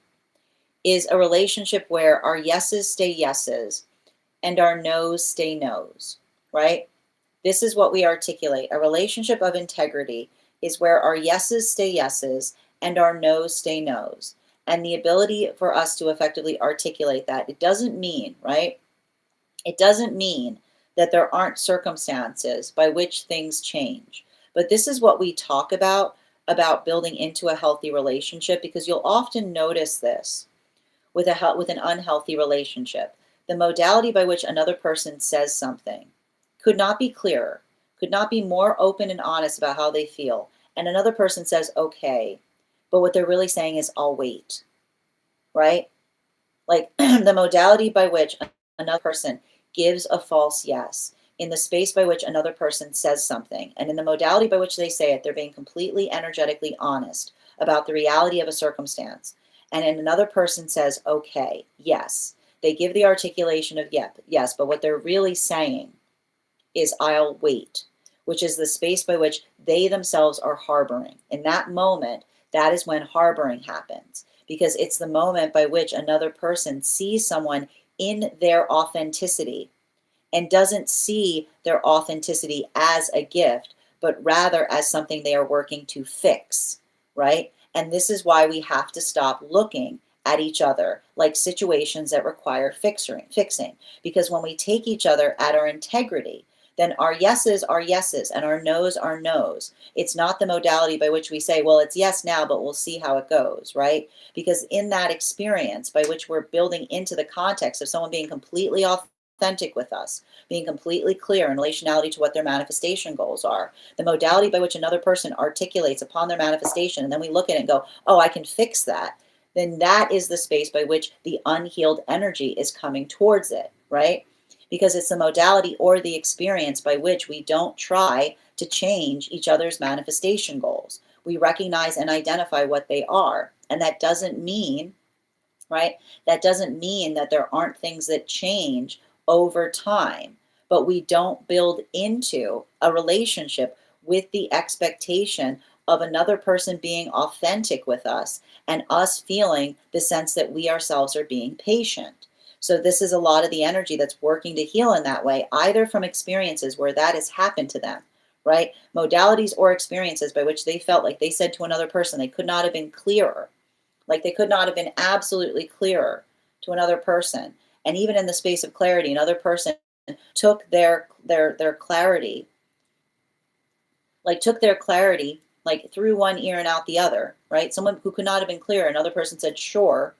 is a relationship where our yeses stay yeses and our no's stay no's, right? This is what we articulate. A relationship of integrity is where our yeses stay yeses and our no's stay no's. And the ability for us to effectively articulate that, it doesn't mean, right? It doesn't mean that there aren't circumstances by which things change. But this is what we talk about building into a healthy relationship, because you'll often notice this with an unhealthy relationship. The modality by which another person says something could not be clearer, could not be more open and honest about how they feel. And another person says, okay, but what they're really saying is, I'll wait, right? Like the modality by which another person gives a false yes, in the space by which another person says something, and in the modality by which they say it, they're being completely energetically honest about the reality of a circumstance. And then another person says, okay, yes. They give the articulation of yes, but what they're really saying is, I'll wait, which is the space by which they themselves are harboring. In that moment, that is when harboring happens, because it's the moment by which another person sees someone in their authenticity and doesn't see their authenticity as a gift, but rather as something they are working to fix, right? And this is why we have to stop looking at each other like situations that require fixing. Because when we take each other at our integrity, then our yeses are yeses and our no's are no's. It's not the modality by which we say, well, it's yes now, but we'll see how it goes, right? Because in that experience by which we're building into the context of someone being completely authentic with us, being completely clear in relationality to what their manifestation goals are, the modality by which another person articulates upon their manifestation, and then we look at it and go, oh, I can fix that, then that is the space by which the unhealed energy is coming towards it, right? Because it's the modality or the experience by which we don't try to change each other's manifestation goals. We recognize and identify what they are. And that doesn't mean, right? That doesn't mean that there aren't things that change over time, but we don't build into a relationship with the expectation of another person being authentic with us and us feeling the sense that we ourselves are being patient. So this is a lot of the energy that's working to heal in that way, either from experiences where that has happened to them, right? Modalities or experiences by which they felt like they said to another person they could not have been clearer, like they could not have been absolutely clearer to another person. And even in the space of clarity, another person took their clarity, like through one ear and out the other, right? Someone who could not have been clearer, another person said, sure.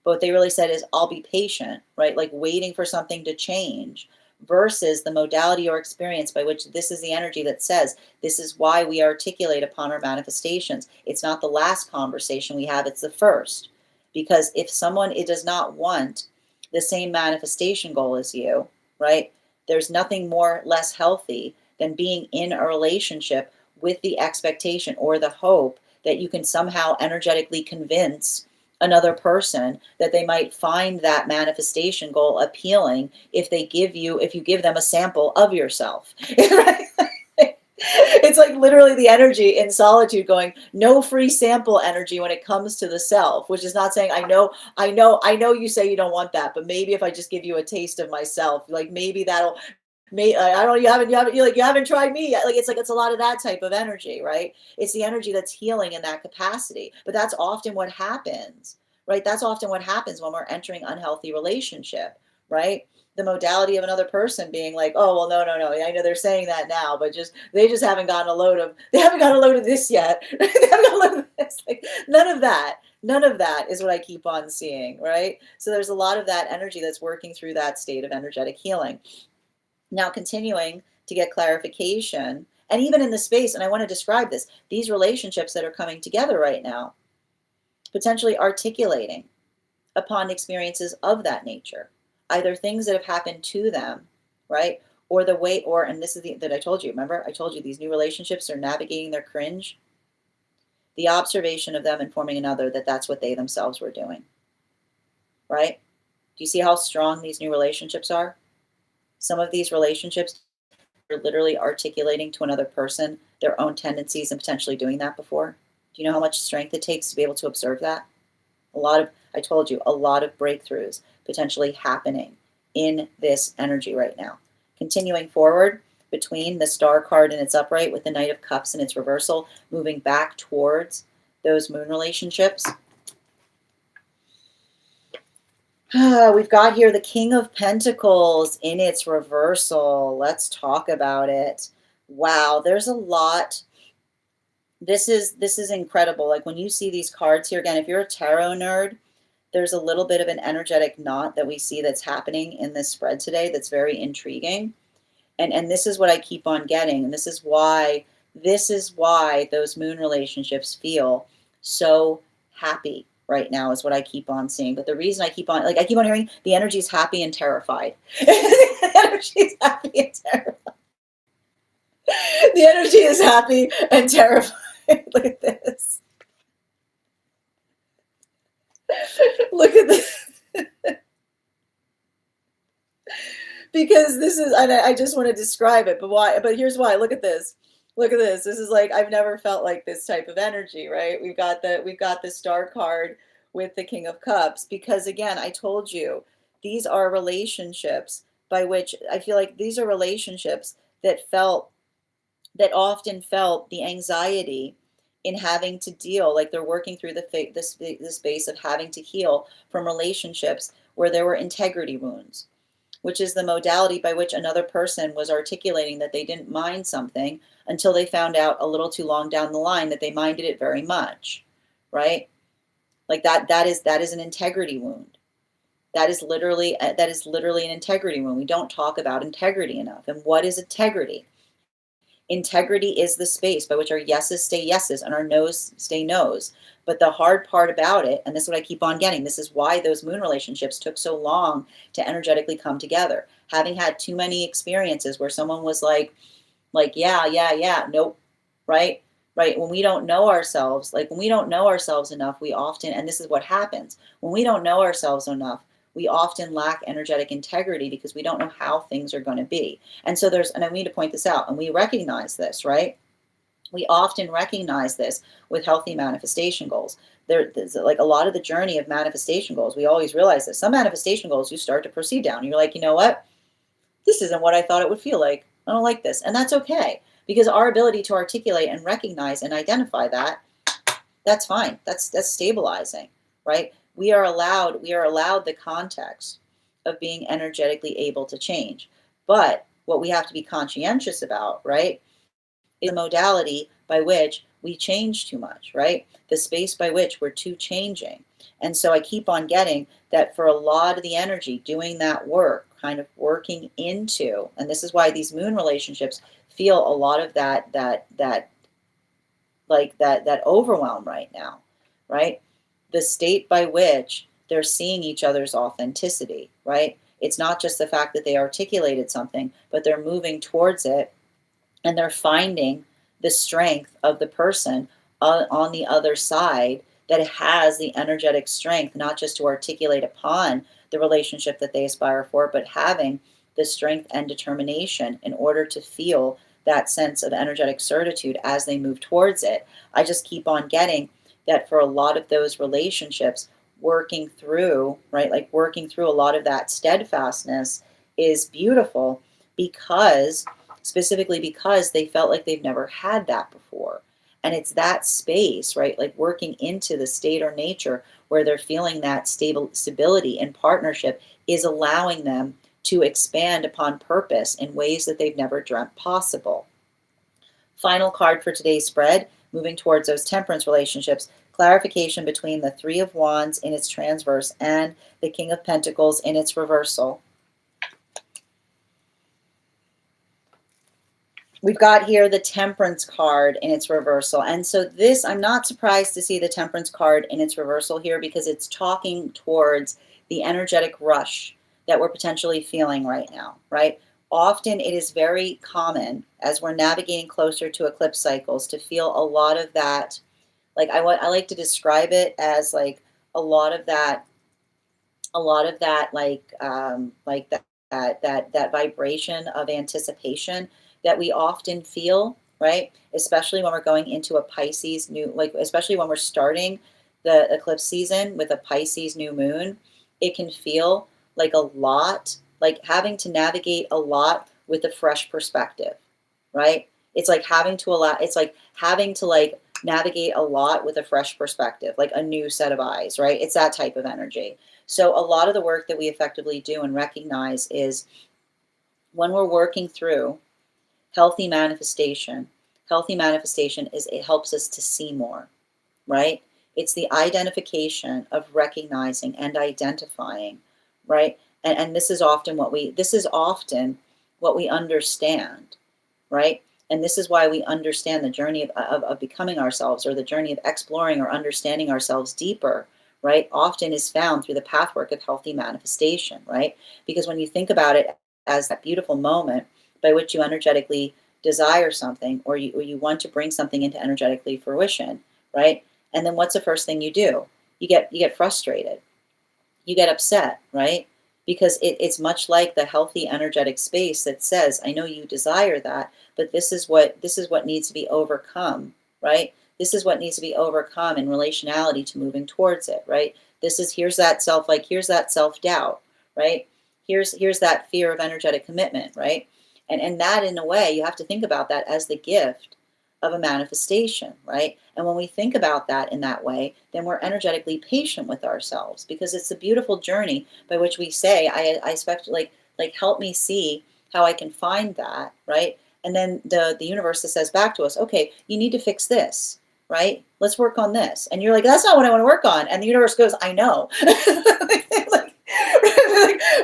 But what they really said is, I'll be patient, right? Like waiting for something to change, versus the modality or experience by which this is the energy that says, this is why we articulate upon our manifestations. It's not the last conversation we have, it's the first. Because if someone, it does not want the same manifestation goal as you, right? There's nothing more less healthy than being in a relationship with the expectation or the hope that you can somehow energetically convince another person that they might find that manifestation goal appealing if you give them a sample of yourself. Right? It's like literally the energy in solitude going, no free sample energy when it comes to the self, which is not saying, I know you say you don't want that, but maybe if I just give you a taste of myself, like maybe that'll, I don't know, you haven't tried me yet. Like it's a lot of that type of energy, right? It's the energy that's healing in that capacity. But that's often what happens, right? That's often what happens when we're entering unhealthy relationship, right? The modality of another person being like, oh well, no, I know they're saying that now, but they just haven't gotten a load of this yet. They haven't gotten a load of this. Like, none of that is what I keep on seeing, right? So there's a lot of that energy that's working through that state of energetic healing. Now, continuing to get clarification, and even in the space, and I want to describe this, these relationships that are coming together right now, potentially articulating upon experiences of that nature, either things that have happened to them, right? Or the way, and this is that I told you, remember, I told you these new relationships are navigating their cringe. The observation of them informing another that that's what they themselves were doing. right? Do you see how strong these new relationships are? Some of these relationships are literally articulating to another person their own tendencies and potentially doing that before. Do you know how much strength it takes to be able to observe that? I told you, a lot of breakthroughs potentially happening in this energy right now. Continuing forward between the Star card in its upright with the Knight of Cups in its reversal, moving back towards those moon relationships. We've got here the King of Pentacles in its reversal. Let's talk about it. Wow, there's a lot. This is incredible. Like when you see these cards here, again, if you're a tarot nerd, there's a little bit of an energetic knot that we see that's happening in this spread today that's very intriguing. And this is what I keep on getting. And this is why those moon relationships feel so happy right now is what I keep on seeing. But the reason I keep on hearing the energy is happy and terrified. The energy is happy and terrified. The energy is happy and terrified. Look at this. Look at this. Because this is, and I just want to describe it, but why? But here's why. Look at this. Look at this. This is like, I've never felt like this type of energy, right? We've got the Star card with the King of Cups, because again, I told you, these are relationships by which I feel like these are relationships that often felt the anxiety in having to deal, like they're working through the space of having to heal from relationships where there were integrity wounds, which is the modality by which another person was articulating that they didn't mind something until they found out a little too long down the line that they minded it very much, right? Like that is an integrity wound. That is literally an integrity wound. We don't talk about integrity enough. And what is integrity? Integrity is the space by which our yeses stay yeses and our noes stay noes. But the hard part about it, and this is what I keep on getting, this is why those moon relationships took so long to energetically come together. Having had too many experiences where someone was like, yeah, nope, right? Right. When we don't know ourselves, enough, we often, and this is what happens, when we don't know ourselves enough, we often lack energetic integrity because we don't know how things are going to be. And so and I need to point this out, and we recognize this, right? We often recognize this with healthy manifestation goals. There's like a lot of the journey of manifestation goals. We always realize that some manifestation goals you start to proceed down. You're like, you know what? This isn't what I thought it would feel like. I don't like this. And that's okay, because our ability to articulate and recognize and identify that's fine. That's stabilizing, right? We are allowed the context of being energetically able to change. But what we have to be conscientious about, right, is the modality by which we change too much, right? The space by which we're too changing. And so I keep on getting that for a lot of the energy, doing that work, kind of working into, and this is why these moon relationships feel a lot of that overwhelm right now, right? The state by which they're seeing each other's authenticity, right? It's not just the fact that they articulated something, but they're moving towards it, and they're finding the strength of the person on the other side that has the energetic strength, not just to articulate upon the relationship that they aspire for, but having the strength and determination in order to feel that sense of energetic certitude as they move towards it. I just keep on getting that for a lot of those relationships, working through, right, like working through a lot of that steadfastness is beautiful, specifically because they felt like they've never had that before. And it's that space, right, like working into the state or nature where they're feeling that stability and partnership is allowing them to expand upon purpose in ways that they've never dreamt possible. Final card for today's spread, moving towards those temperance relationships, clarification between the Three of Wands in its transverse and the King of Pentacles in its reversal. We've got here the Temperance card in its reversal. And so this, I'm not surprised to see the Temperance card in its reversal here, because it's talking towards the energetic rush that we're potentially feeling right now, right? Often it is very common as we're navigating closer to eclipse cycles to feel a lot of that, like I like to describe it as like a lot of that a lot of that, like that vibration of anticipation that we often feel, right? Especially when we're going into a Pisces new, like especially when we're starting the eclipse season with a Pisces new moon, it can feel like a lot, like having to navigate a lot with a fresh perspective, right? It's like having to allow, it's like having to like navigate a lot with a fresh perspective, like a new set of eyes, right? It's that type of energy. So a lot of the work that we effectively do and recognize is when we're working through healthy manifestation. Healthy manifestation is it helps us to see more, right? It's the identification of recognizing and identifying, right? And this is often what we understand, right? And this is why we understand the journey of becoming ourselves, or the journey of exploring or understanding ourselves deeper, right? Often is found through the pathwork of healthy manifestation, right? Because when you think about it as that beautiful moment by which you energetically desire something, or you want to bring something into energetically fruition, right? And then what's the first thing you do? You get frustrated, you get upset, right? Because it's much like the healthy energetic space that says, I know you desire that, but this is what needs to be overcome, right? This is what needs to be overcome in relationality to moving towards it, right? Here's that here's that self-doubt, right? Here's that fear of energetic commitment, right? And that, in a way, you have to think about that as the gift of a manifestation, right? And when we think about that in that way, then we're energetically patient with ourselves, because it's a beautiful journey by which we say, I expect, like help me see how I can find that, right? And then the universe says back to us, okay, you need to fix this, right? Let's work on this. And you're like, that's not what I want to work on. And the universe goes, I know. like,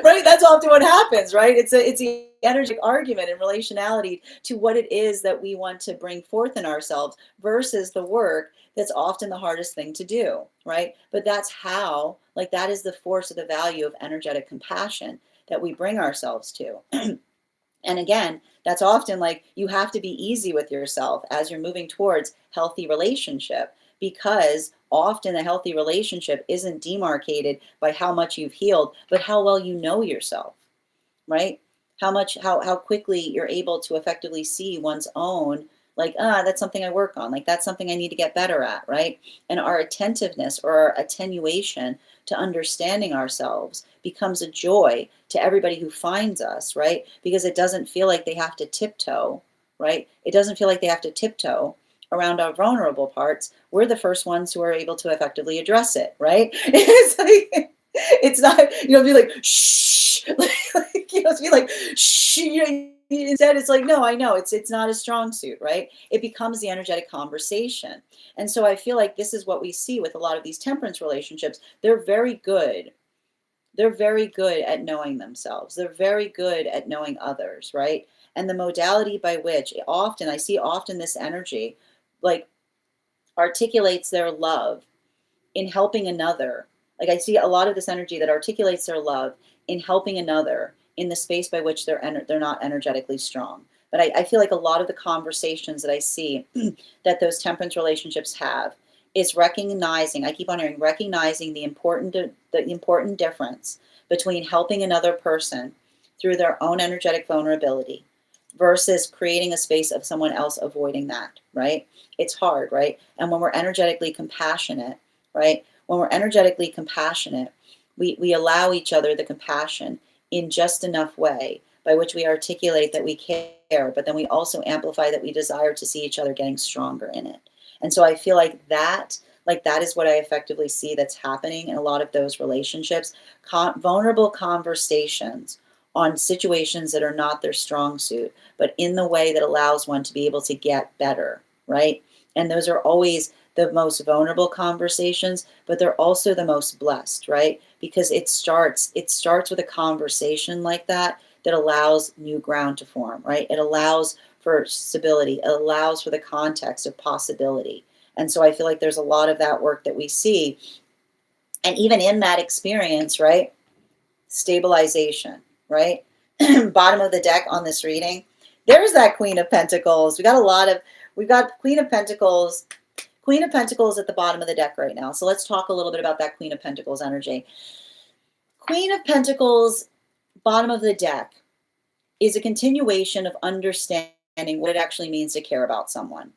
right? That's often what happens, right? It's the energetic argument in relationality to what it is that we want to bring forth in ourselves versus the work that's often the hardest thing to do, right? But that's how, like, that is the force of the value of energetic compassion that we bring ourselves to. And again, that's often like you have to be easy with yourself as you're moving towards healthy relationship, because often a healthy relationship isn't demarcated by how much you've healed, but how well you know yourself, right? How quickly you're able to effectively see one's own, like, that's something I work on, like that's something I need to get better at, right? And our attentiveness or our attenuation to understanding ourselves becomes a joy to everybody who finds us, right? Because it doesn't feel like they have to tiptoe, right? It doesn't feel like they have to tiptoe around our vulnerable parts. We're the first ones who are able to effectively address it, right? It's like, it's not, be like, shh, be like, shh, instead it's like, no, I know it's not a strong suit, right? It becomes the energetic conversation. And so I feel like this is what we see with a lot of these temperance relationships. They're very good. They're very good at knowing themselves. They're very good at knowing others, right? And the modality by which I see often this energy, like, articulates their love in helping another. Like, I see a lot of this energy that articulates their love in helping another in the space by which they're not energetically strong. But I feel like a lot of the conversations that I see that those temperance relationships have is recognizing. I keep on hearing recognizing the important difference between helping another person through their own energetic vulnerability versus creating a space of someone else avoiding that, right? It's hard, right? And when we're energetically compassionate, right? When we're energetically compassionate, we allow each other the compassion in just enough way by which we articulate that we care, but then we also amplify that we desire to see each other getting stronger in it. And so I feel like that is what I effectively see that's happening in a lot of those relationships. Vulnerable conversations on situations that are not their strong suit, but in the way that allows one to be able to get better, right? And those are always the most vulnerable conversations, but they're also the most blessed, right? Because it starts with a conversation like that allows new ground to form, right? It allows for stability. It allows for the context of possibility. And so I feel like there's a lot of that work that we see. And even in that experience, right? Stabilization, right? Bottom of the deck on this reading, there's that Queen of Pentacles. We've got Queen of Pentacles. Queen of Pentacles at the bottom of the deck right now. So let's talk a little bit about that Queen of Pentacles energy. Queen of Pentacles, bottom of the deck, is a continuation of understanding what it actually means to care about someone.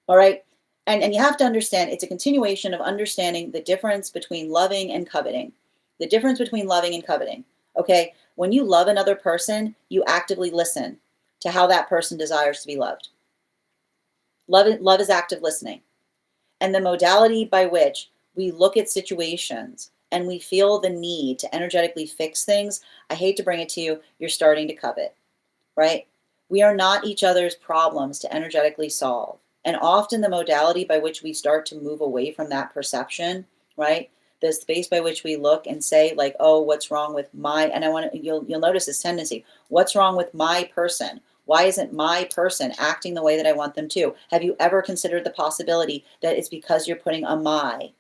All right. And you have to understand it's a continuation of understanding the difference between loving and coveting. The difference between loving and coveting. Okay. When you love another person, you actively listen to how that person desires to be loved. Love is active listening. And the modality by which we look at situations and we feel the need to energetically fix things, I hate to bring it to you, you're starting to covet, right? We are not each other's problems to energetically solve. And often the modality by which we start to move away from that perception, right? The space by which we look and say, like, oh, what's wrong with my, and I want to, you'll notice this tendency, what's wrong with my person? Why isn't my person acting the way that I want them to? Have you ever considered the possibility that it's because you're putting a my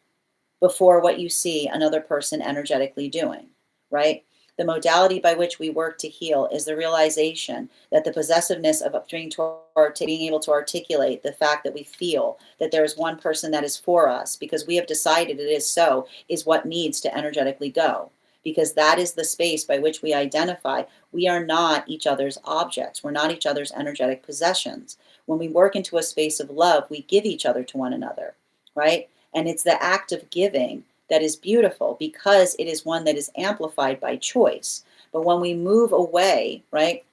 before what you see another person energetically doing, right? The modality by which we work to heal is the realization that the possessiveness of being able to articulate the fact that we feel that there is one person that is for us because we have decided it is so, is what needs to energetically go. Because that is the space by which we identify we are not each other's objects. We're not each other's energetic possessions. When we work into a space of love, we give each other to one another, right? And it's the act of giving that is beautiful because it is one that is amplified by choice. But when we move away, right?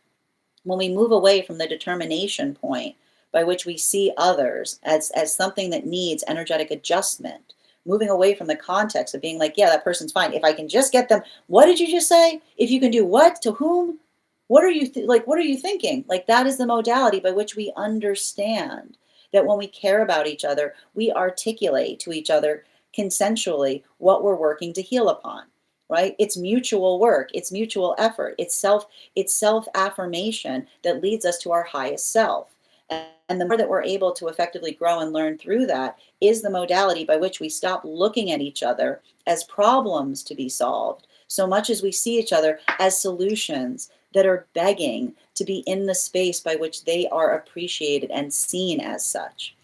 When we move away from the determination point by which we see others as something that needs energetic adjustment, moving away from the context of being like, yeah, that person's fine. If I can just get them, what did you just say? If you can do what to whom? What are you what are you thinking? Like that is the modality by which we understand that when we care about each other, we articulate to each other consensually what we're working to heal upon, right? It's mutual work, it's mutual effort, it's self affirmation that leads us to our highest self. And the more that we're able to effectively grow and learn through that is the modality by which we stop looking at each other as problems to be solved, so much as we see each other as solutions that are begging to be in the space by which they are appreciated and seen as such.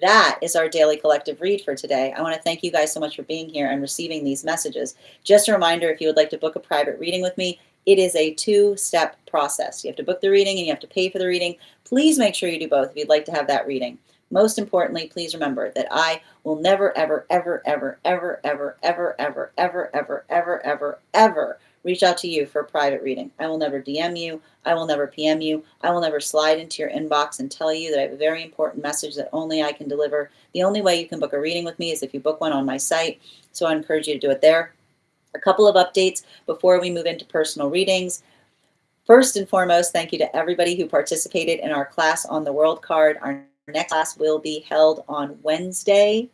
That is our daily collective read for today. I want to thank you guys so much for being here and receiving these messages. Just a reminder, if you would like to book a private reading with me, it is a two-step process. You have to book the reading and you have to pay for the reading. Please make sure you do both if you'd like to have that reading. Most importantly, please remember that I will never, ever, ever, ever, ever, ever, ever, ever, ever, ever, ever, ever, ever reach out to you for a private reading. I will never DM you. I will never PM you. I will never slide into your inbox and tell you that I have a very important message that only I can deliver. The only way you can book a reading with me is if you book one on my site. So I encourage you to do it there. A couple of updates before we move into personal readings. First and foremost, thank you to everybody who participated in our class on the World Card. Our next class will be held on Wednesday,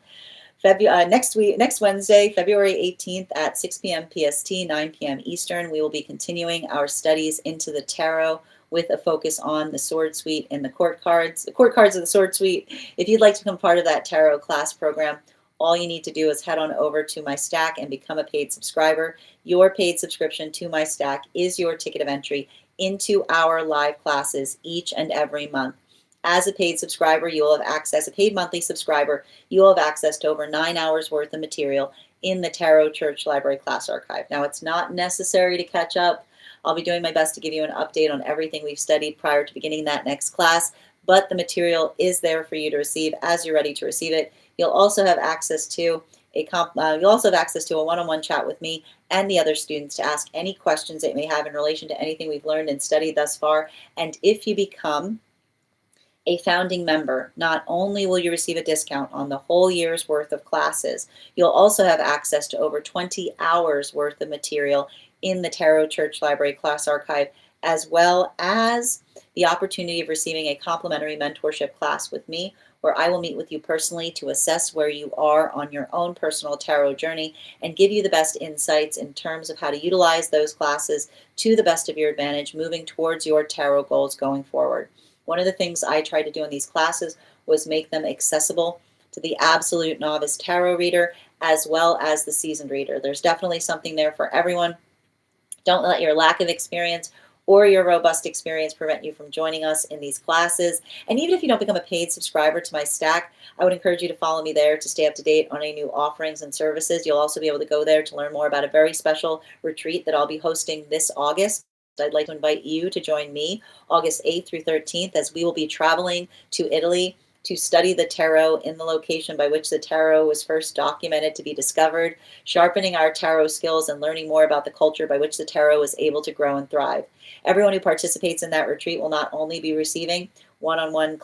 next Wednesday, February 18th at 6 p.m. PST, 9 p.m. Eastern. We will be continuing our studies into the tarot with a focus on the Sword Suite and the court cards of the Sword Suite. If you'd like to become part of that tarot class program, all you need to do is head on over to my stack and become a paid subscriber. Your paid subscription to my stack is your ticket of entry into our live classes each and every month. As a paid subscriber, you will have access, a paid monthly subscriber, you will have access to over 9 hours worth of material in the Tarot Church Library class archive. Now, it's not necessary to catch up. I'll be doing my best to give you an update on everything we've studied prior to beginning that next class, but the material is there for you to receive as you're ready to receive it. You'll also have access to a one-on-one chat with me and the other students to ask any questions that you may have in relation to anything we've learned and studied thus far. And if you become a founding member, not only will you receive a discount on the whole year's worth of classes, you'll also have access to over 20 hours worth of material in the Tarot Church Library class archive, as well as the opportunity of receiving a complimentary mentorship class with me, where I will meet with you personally to assess where you are on your own personal tarot journey and give you the best insights in terms of how to utilize those classes to the best of your advantage, moving towards your tarot goals going forward. One of the things I tried to do in these classes was make them accessible to the absolute novice tarot reader as well as the seasoned reader. There's definitely something there for everyone. Don't let your lack of experience or your robust experience prevent you from joining us in these classes. And even if you don't become a paid subscriber to my Stack, I would encourage you to follow me there to stay up to date on any new offerings and services. You'll also be able to go there to learn more about a very special retreat that I'll be hosting this August. I'd like to invite you to join me August 8th through 13th, as we will be traveling to Italy to study the tarot in the location by which the tarot was first documented to be discovered, sharpening our tarot skills and learning more about the culture by which the tarot was able to grow and thrive. Everyone who participates in that retreat will not only be receiving one-on-one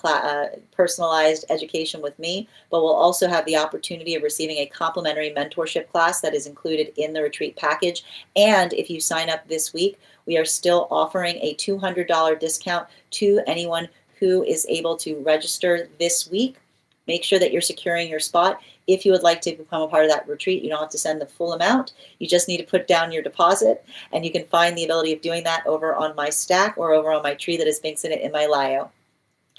personalized education with me, but will also have the opportunity of receiving a complimentary mentorship class that is included in the retreat package. And if you sign up this week, we are still offering a $200 discount to anyone who is able to register this week. Make sure that you're securing your spot. If you would like to become a part of that retreat, you don't have to send the full amount. You just need to put down your deposit, and you can find the ability of doing that over on my Stack or over on my tree that has links in it in my bio.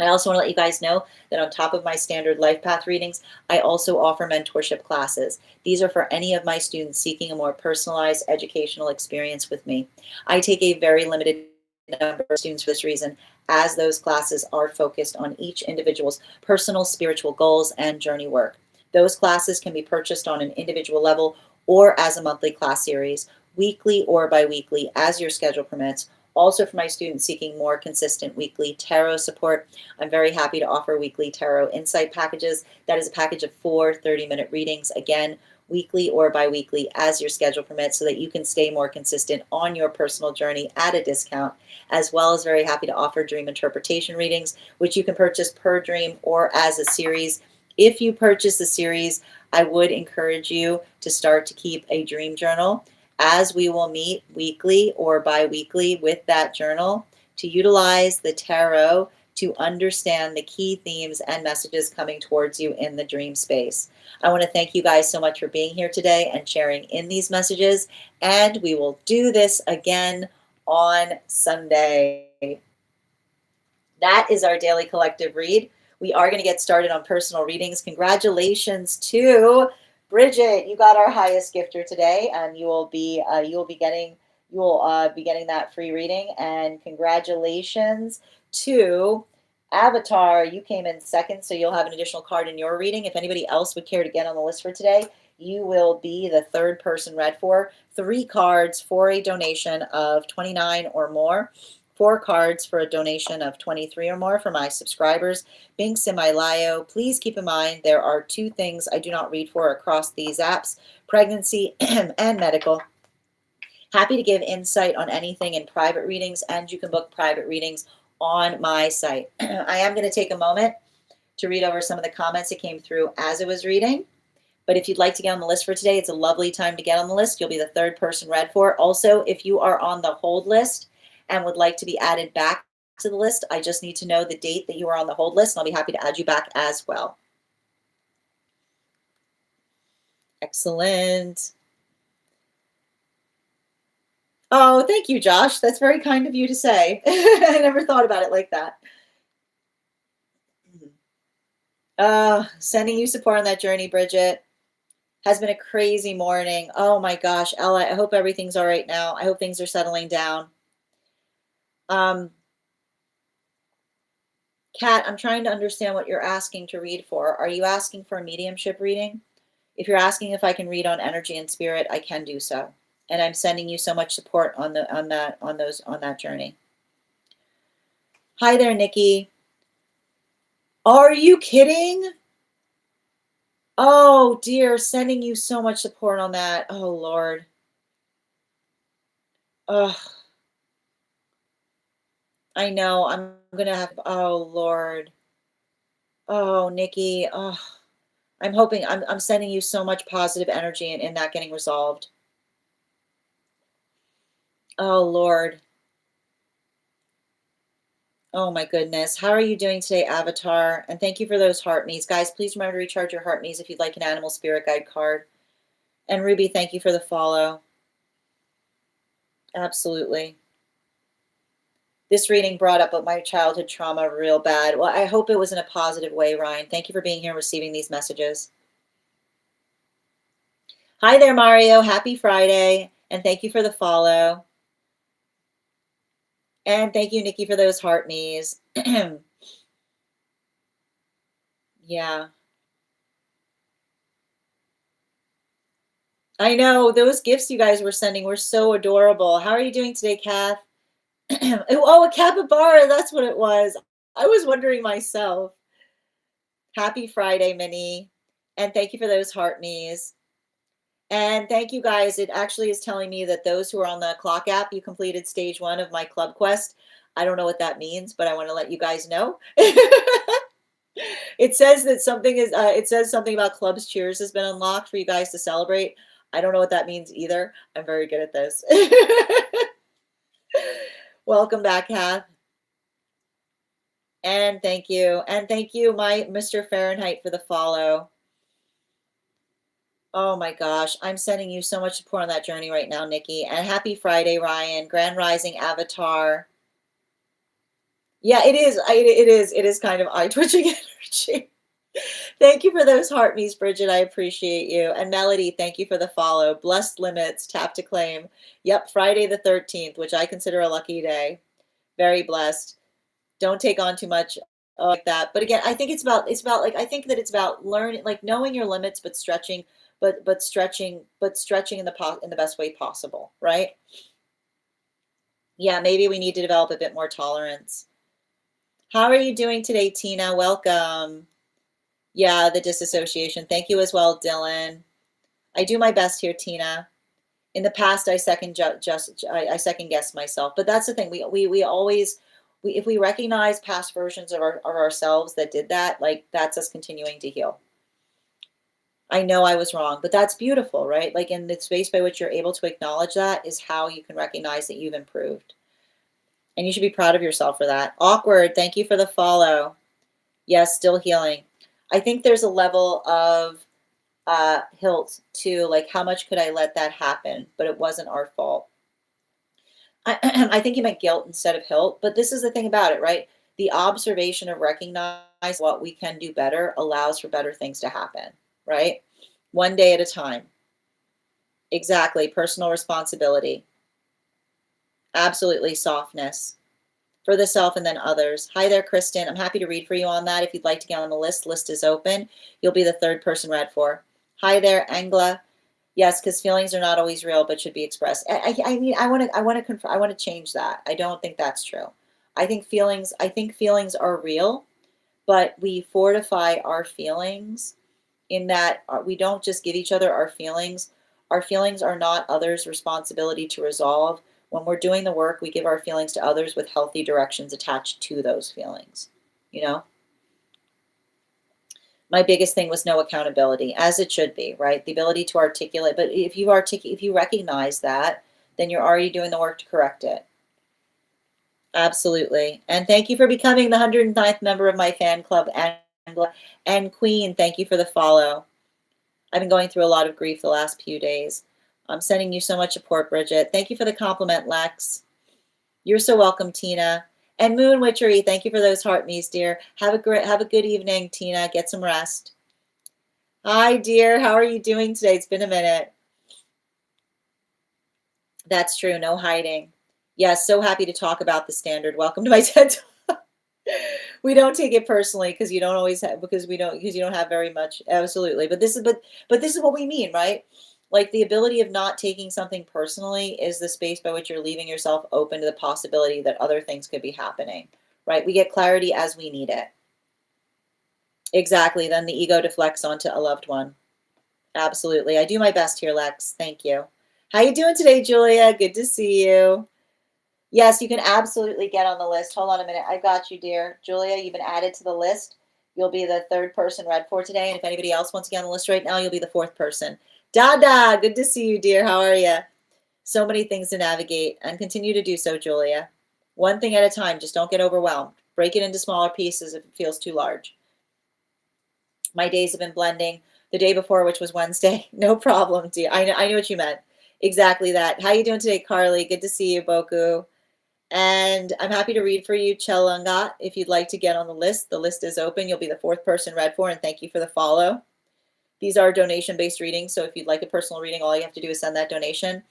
I also want to let you guys know that on top of my standard life path readings, I also offer mentorship classes. These are for any of my students seeking a more personalized educational experience with me. I take a very limited number of students for this reason, as those classes are focused on each individual's personal spiritual goals and journey work. Those classes can be purchased on an individual level or as a monthly class series, weekly or bi-weekly, as your schedule permits. Also, for my students seeking more consistent weekly tarot support, I'm very happy to offer weekly tarot insight packages. That is a package of 4 30-minute readings, again, weekly or bi-weekly, as your schedule permits, so that you can stay more consistent on your personal journey at a discount, as well as very happy to offer dream interpretation readings, which you can purchase per dream or as a series. If you purchase the series, I would encourage you to start to keep a dream journal, as we will meet weekly or bi-weekly with that journal to utilize the tarot to understand the key themes and messages coming towards you in the dream space. I want to thank you guys so much for being here today and sharing in these messages, and we will do this again on Sunday. That is our daily collective read. We are going to get started on personal readings. Congratulations to Bridget. You got our highest gifter today, and you will be getting that free reading. And congratulations to Avatar. You came in second, so you'll have an additional card in your reading. If anybody else would care to get on the list for today, you will be the third person read for. 3 cards for a donation of $29 or more. 4 cards for a donation of $23 or more for my subscribers. Binks in my bio. Please keep in mind there are 2 things I do not read for across these apps: pregnancy and medical. Happy to give insight on anything in private readings, and you can book private readings on my site. I am going to take a moment to read over some of the comments that came through as I was reading. But if you'd like to get on the list for today, it's a lovely time to get on the list. You'll be the 3rd person read for. Also, if you are on the hold list and would like to be added back to the list, I just need to know the date that you are on the hold list, and I'll be happy to add you back as well. Excellent. Oh, thank you, Josh. That's very kind of you to say. I never thought about it like that. Sending you support on that journey, Bridget. Has been a crazy morning. Oh my gosh, Ella, I hope everything's all right now. I hope things are settling down. Kat, I'm trying to understand what you're asking to read for. Are you asking for a mediumship reading? If you're asking if I can read on energy and spirit, I can do so. And I'm sending you so much support on that journey. Hi there, Nikki. Are you kidding? Oh dear, sending you so much support on that. Oh Lord. Ugh. I know. I'm gonna have. Oh Lord. Oh Nikki. Oh, I'm hoping. I'm sending you so much positive energy in that getting resolved. Oh Lord. Oh my goodness. How are you doing today, Avatar? And thank you for those heart me's. Guys, please remember to recharge your heart me's if you'd like an animal spirit guide card. And Ruby, thank you for the follow. Absolutely. This reading brought up my childhood trauma real bad. Well, I hope it was in a positive way, Ryan. Thank you for being here and receiving these messages. Hi there, Mario. Happy Friday. And thank you for the follow. And thank you, Nikki, for those heart me's. Yeah. I know those gifts you guys were sending were so adorable. How are you doing today, Kath? Oh, a capybara, that's what it was. I was wondering myself. Happy Friday, Minnie. And thank you for those heart me's. And thank you guys. It actually is telling me that those who are on the clock app, you completed stage 1 of my club quest. I don't know what that means, but I want to let you guys know. It says that it says something about Club's Cheers has been unlocked for you guys to celebrate. I don't know what that means either. I'm very good at this. Welcome back, Kath. And thank you. And thank you, my Mr. Fahrenheit, for the follow. Oh my gosh, I'm sending you so much support on that journey right now, Nikki. And happy Friday, Ryan. Grand Rising Avatar. Yeah, it is. It is kind of eye-twitching energy. Thank you for those heart me's, Bridget. I appreciate you. And Melody, thank you for the follow. Blessed limits, tap to claim. Yep, Friday the 13th, which I consider a lucky day. Very blessed. Don't take on too much like that. But again, I think it's about like I think that it's about learning, like knowing your limits, but stretching, but stretching in the best way possible, right? Yeah, maybe we need to develop a bit more tolerance. How are you doing today, Tina? Welcome. Yeah, the disassociation. Thank you as well, Dylan. I do my best here, Tina. In the past, I second guess myself, but that's the thing. We always if we recognize past versions of ourselves that did that, like that's us continuing to heal. I know I was wrong, but that's beautiful, right? Like in the space by which you're able to acknowledge that is how you can recognize that you've improved. And you should be proud of yourself for that. Awkward, thank you for the follow. Yes, still healing. I think there's a level of hilt to like, how much could I let that happen? But it wasn't our fault. I think you meant guilt instead of hilt, but this is the thing about it, right? The observation of recognize what we can do better allows for better things to happen, right? One day at a time. Exactly. Personal responsibility. Absolutely. Softness for the self and then others. Hi there, Kristen. I'm happy to read for you on that. If you'd like to get on the list is open. You'll be the third person read for. Hi there, Angela. Yes, because feelings are not always real, but should be expressed. I mean, I want to change that. I don't think that's true. I think feelings are real, but we fortify our feelings in that we don't just give each other our feelings. Our feelings are not others' responsibility to resolve. When we're doing the work, we give our feelings to others with healthy directions attached to those feelings, you know? My biggest thing was no accountability, as it should be, right? The ability to articulate. But if you recognize that, then you're already doing the work to correct it. Absolutely. And thank you for becoming the 109th member of my fan club, Angela. And Queen, thank you for the follow. I've been going through a lot of grief the last few days. I'm sending you so much support, Bridget. Thank you for the compliment, Lex. You're so welcome, Tina. And Moon Witchery, thank you for those heart me's, dear. Have a good evening, Tina. Get some rest. Hi, dear. How are you doing today? It's been a minute. That's true. No hiding. Yes, so happy to talk about the standard. Welcome to my TED Talk. We don't take it personally because you don't always have because you don't have very much. Absolutely. But this is what we mean, right? Like the ability of not taking something personally is the space by which you're leaving yourself open to the possibility that other things could be happening, right? We get clarity as we need it. Exactly. Then the ego deflects onto a loved one. Absolutely. I do my best here, Lex. Thank you. How you doing today, Julia? Good to see you. Yes, you can absolutely get on the list. Hold on a minute. I got you, dear. Julia, you've been added to the list. You'll be the third person read for today. And if anybody else wants to get on the list right now, you'll be the fourth person. Dada, good to see you, dear. How are you? So many things to navigate and continue to do so, Julia. One thing at a time. Just don't get overwhelmed. Break it into smaller pieces if it feels too large. My days have been blending. The day before, which was Wednesday. No problem, dear. I know what you meant. Exactly that. How you doing today, Carly? Good to see you, Boku. And I'm happy to read for you, Chelangat. If you'd like to get on the list is open. You'll be the fourth person read for, and thank you for the follow. These are donation-based readings, so if you'd like a personal reading, all you have to do is send that donation.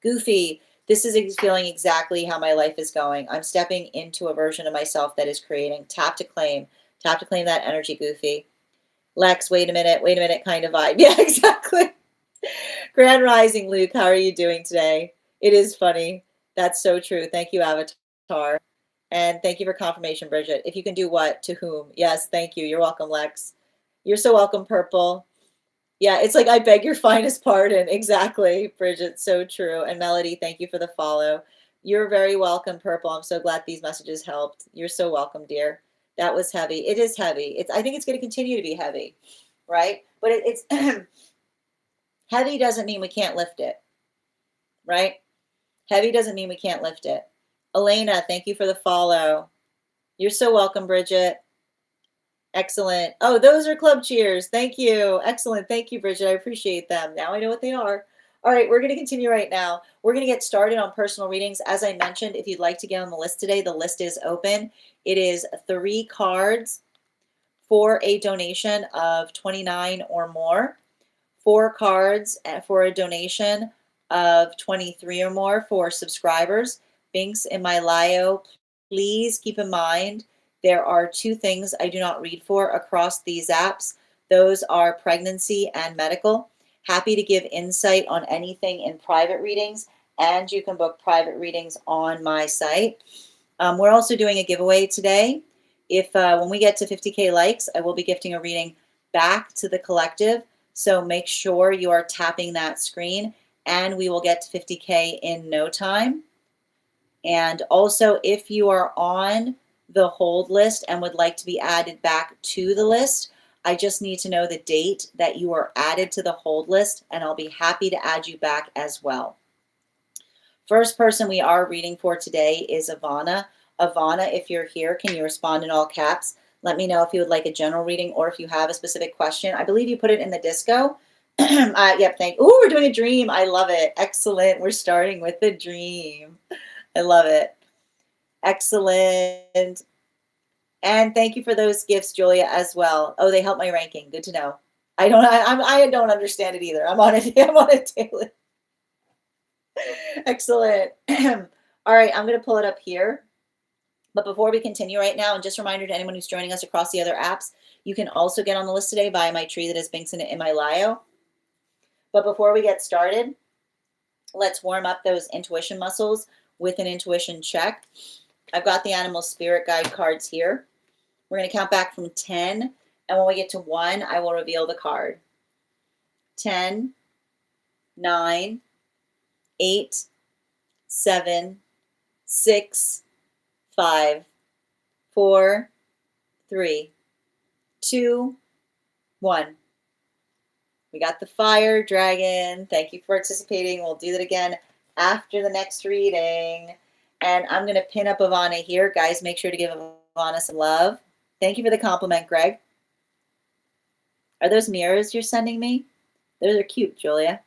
Goofy, This is feeling exactly how my life is going. I'm stepping into a version of myself that is creating. Tap to claim that energy, Goofy. Lex, wait a minute kind of vibe. Yeah, exactly. Grand Rising, Luke, how are you doing today? It is funny. That's so true. Thank you, Avatar. And thank you for confirmation, Bridget. If you can do what, to whom? Yes, thank you. You're welcome, Lex. You're so welcome, Purple. Yeah, it's like, I beg your finest pardon. Exactly, Bridget. So true. And Melody, thank you for the follow. You're very welcome, Purple. I'm so glad these messages helped. You're so welcome, dear. That was heavy. It is heavy. I think it's going to continue to be heavy, right? But it's heavy doesn't mean we can't lift it, right? Heavy doesn't mean we can't lift it. Elena, thank you for the follow. You're so welcome, Bridget. Excellent. Oh, those are club cheers. Thank you. Excellent. Thank you, Bridget. I appreciate them. Now I know what they are. All right, we're going to continue right now. We're going to get started on personal readings. As I mentioned, if you'd like to get on the list today, the list is open. It is 3 cards for a donation of $29 or more. 4 cards for a donation of $23 or more for subscribers. Links in my bio. Please keep in mind there are 2 things I do not read for across these apps. Those are pregnancy and medical. Happy to give insight on anything in private readings, and you can book private readings on my site. We're also doing a giveaway today. If when we get to 50K likes, I will be gifting a reading back to the collective. So make sure you are tapping that screen, and we will get to 50K in no time. And also, if you are on the hold list and would like to be added back to the list, I just need to know the date that you are added to the hold list, and I'll be happy to add you back as well. First person we are reading for today is Ivana. Ivana, if you're here, can you respond in all caps? Let me know if you would like a general reading or if you have a specific question. I believe you put it in the disco. Yep, Ooh, we're doing a dream. I love it. Excellent. We're starting with the dream. I love it. Excellent. And thank you for those gifts, Julia, as well. Oh, they help my ranking. Good to know. I don't understand it either. I'm on it daily. Excellent. All right, I'm going to pull it up here. But before we continue right now, and just a reminder to anyone who's joining us across the other apps, you can also get on the list today via my tree that has links in it in my bio. But before we get started, let's warm up those intuition muscles with an intuition check. I've got the animal spirit guide cards here. We're going to count back from 10, and when we get to 1, I will reveal the card. 10, 9, 8, 7, 6, 5, 4, 3, 2, 1. We got the fire dragon. Thank you for participating. We'll do that again after the next reading. And I'm going to pin up Ivana here. Guys, make sure to give Ivana some love. Thank you for the compliment, Greg. Are those mirrors you're sending me? Those are cute, Julia.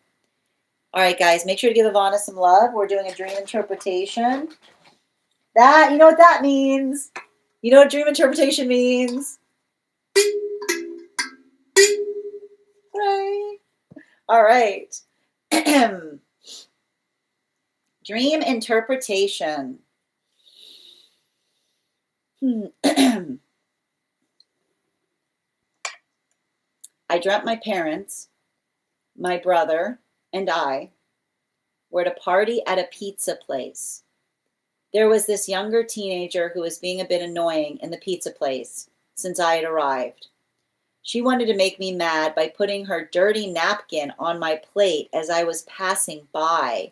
All right, guys, make sure to give Ivana some love. We're doing a dream interpretation. You know what that means. You know what dream interpretation means. Right. All right. Dream interpretation. I dreamt my parents, my brother, and I were at a party at a pizza place. There was this younger teenager who was being a bit annoying in the pizza place since I had arrived. She wanted to make me mad by putting her dirty napkin on my plate as I was passing by,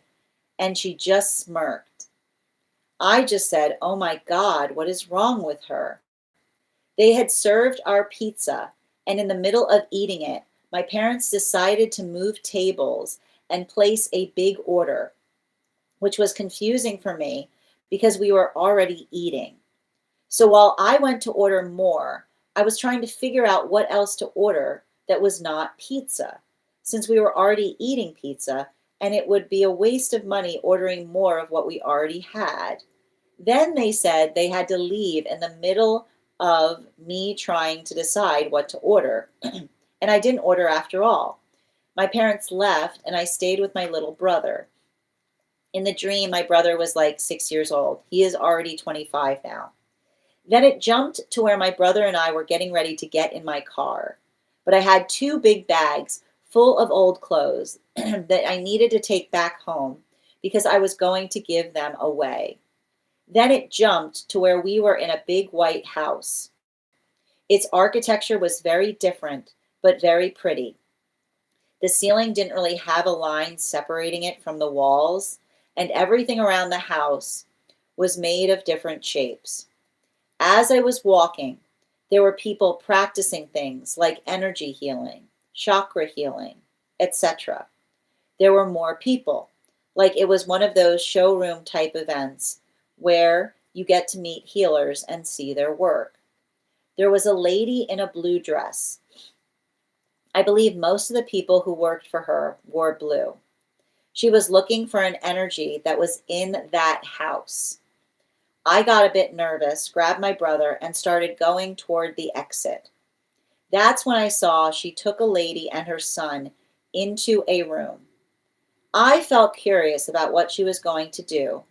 and she just smirked. I just said, "Oh my God, what is wrong with her?" They had served our pizza, and in the middle of eating it, my parents decided to move tables and place a big order, which was confusing for me because we were already eating. So while I went to order more, I was trying to figure out what else to order that was not pizza, since we were already eating pizza, and it would be a waste of money ordering more of what we already had. Then they said they had to leave in the middle of me trying to decide what to order, and I didn't order after all. My parents left, and I stayed with my little brother. In the dream, my brother was like 6 years old. He is already 25 now. Then it jumped to where my brother and I were getting ready to get in my car. But I had two big bags full of old clothes that I needed to take back home because I was going to give them away. Then it jumped to where we were in a big white house. Its architecture was very different, but very pretty. The ceiling didn't really have a line separating it from the walls, and everything around the house was made of different shapes. As I was walking, there were people practicing things like energy healing, chakra healing, etc. There were more people, like it was one of those showroom type events where you get to meet healers and see their work. There was a lady in a blue dress. I believe most of the people who worked for her wore blue. She was looking for an energy that was in that house. I got a bit nervous, grabbed my brother, and started going toward the exit. That's when I saw she took a lady and her son into a room. I felt curious about what she was going to do,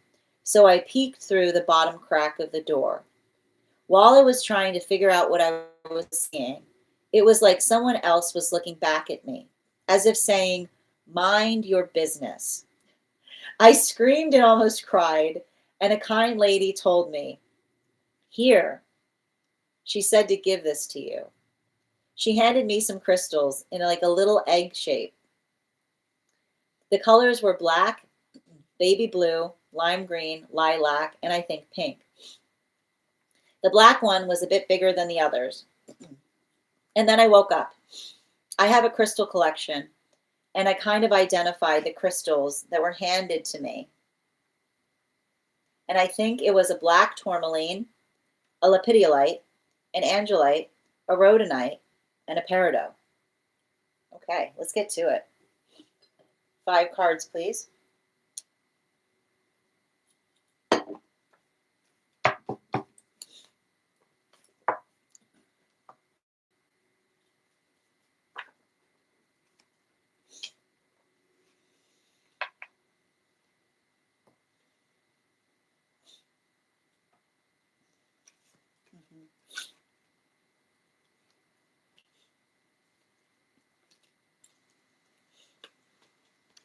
so I peeked through the bottom crack of the door. While I was trying to figure out what I was seeing, it was like someone else was looking back at me, as if saying, "Mind your business." I screamed and almost cried, and a kind lady told me, "Here," she said to give this to you. She handed me some crystals in like a little egg shape. The colors were black, baby blue, lime green, lilac, and I think pink. The black one was a bit bigger than the others. And then I woke up. I have a crystal collection, and I kind of identified the crystals that were handed to me. And I think it was a black tourmaline, a lapidolite, an angelite, a rhodonite, and a peridot. Okay, let's get to it. 5 cards, please.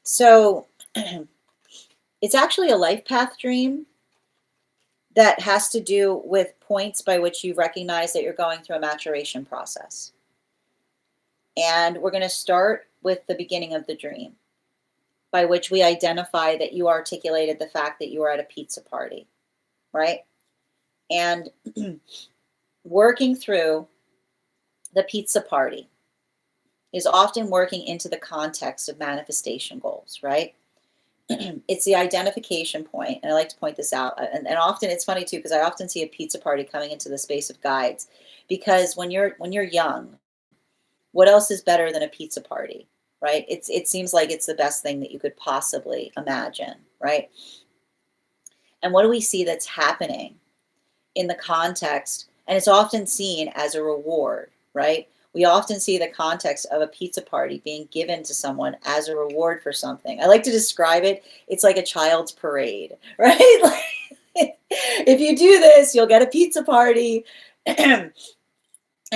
So it's actually a life path dream that has to do with points by which you recognize that you're going through a maturation process. And we're going to start with the beginning of the dream, by which we identify that you articulated the fact that you were at a pizza party, right? And working through the pizza party is often working into the context of manifestation goals, right? It's the identification point, and I like to point this out. And often it's funny too, because I often see a pizza party coming into the space of guides, because when you're young, what else is better than a pizza party, right? It seems like it's the best thing that you could possibly imagine, right? And what do we see that's happening in the context? And it's often seen as a reward, right? We often see the context of a pizza party being given to someone as a reward for something. I like to describe it, it's like a child's parade, right? Like, if you do this, you'll get a pizza party. And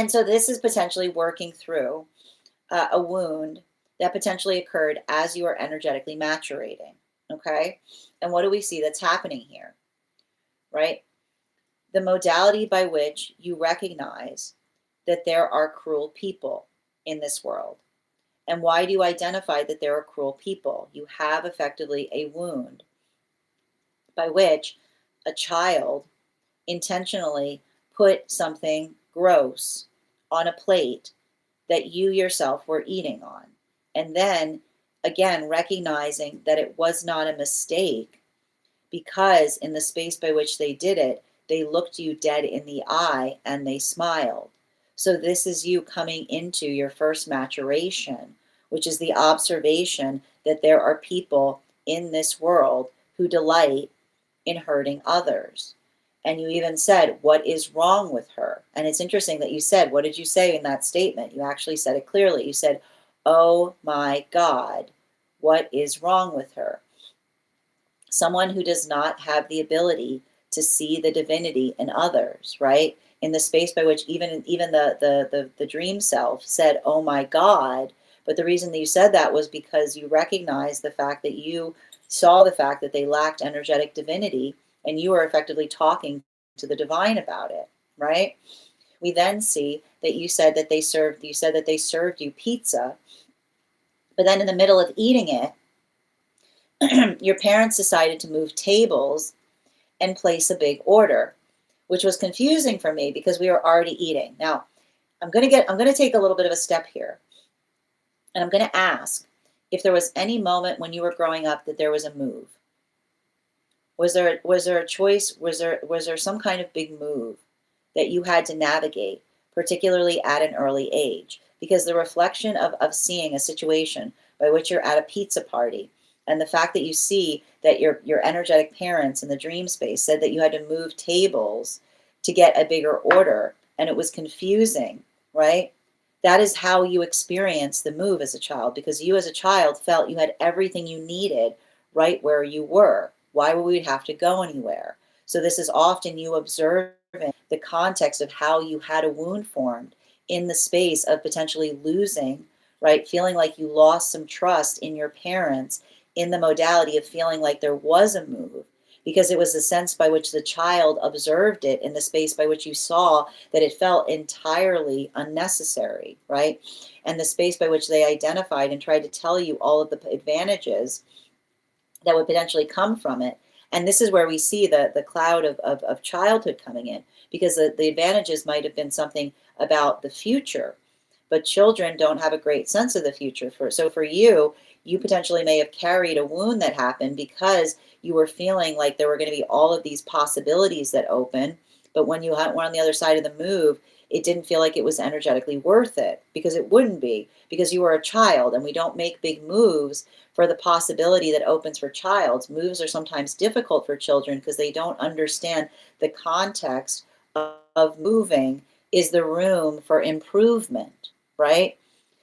so this is potentially working through a wound that potentially occurred as you are energetically maturating, okay? And what do we see that's happening here, right? The modality by which you recognize that there are cruel people in this world. And why do you identify that there are cruel people? You have effectively a wound by which a child intentionally put something gross on a plate that you yourself were eating on. And then again, recognizing that it was not a mistake, because in the space by which they did it, they looked you dead in the eye and they smiled. So this is you coming into your first maturation, which is the observation that there are people in this world who delight in hurting others. And you even said, "What is wrong with her?" And it's interesting that you said, what did you say in that statement? You actually said it clearly. You said, "Oh my God, what is wrong with her?" someone who does not have the ability to see the divinity in others, right? In the space by which even the dream self said, "Oh my God," but the reason that you said that was because you recognized the fact that you saw the fact that they lacked energetic divinity, and you were effectively talking to the divine about it, right? We then see that you said that they served you pizza, but then in the middle of eating it, your parents decided to move tables and place a big order, which was confusing for me because we were already eating. Now, I'm going to take a little bit of a step here, and I'm going to ask if there was any moment when you were growing up that there was a move. Was there a choice? Was there some kind of big move that you had to navigate, particularly at an early age? Because the reflection of seeing a situation by which you're at a pizza party, and the fact that you see that your energetic parents in the dream space said that you had to move tables to get a bigger order, and it was confusing, right? That is how you experience the move as a child, because you as a child felt you had everything you needed right where you were. Why would we have to go anywhere? So this is often you observing the context of how you had a wound formed in the space of potentially losing, right? Feeling like you lost some trust in your parents in the modality of feeling like there was a move, because it was the sense by which the child observed it in the space by which you saw that it felt entirely unnecessary, right? And the space by which they identified and tried to tell you all of the advantages that would potentially come from it. And this is where we see the cloud of childhood coming in, because the advantages might have been something about the future, but children don't have a great sense of the future. So for you, you potentially may have carried a wound that happened because you were feeling like there were going to be all of these possibilities that open, but when you went on the other side of the move, it didn't feel like it was energetically worth it, because it wouldn't be, because you were a child, and we don't make big moves for the possibility that opens for child. Moves are sometimes difficult for children because they don't understand the context of moving is the room for improvement, right?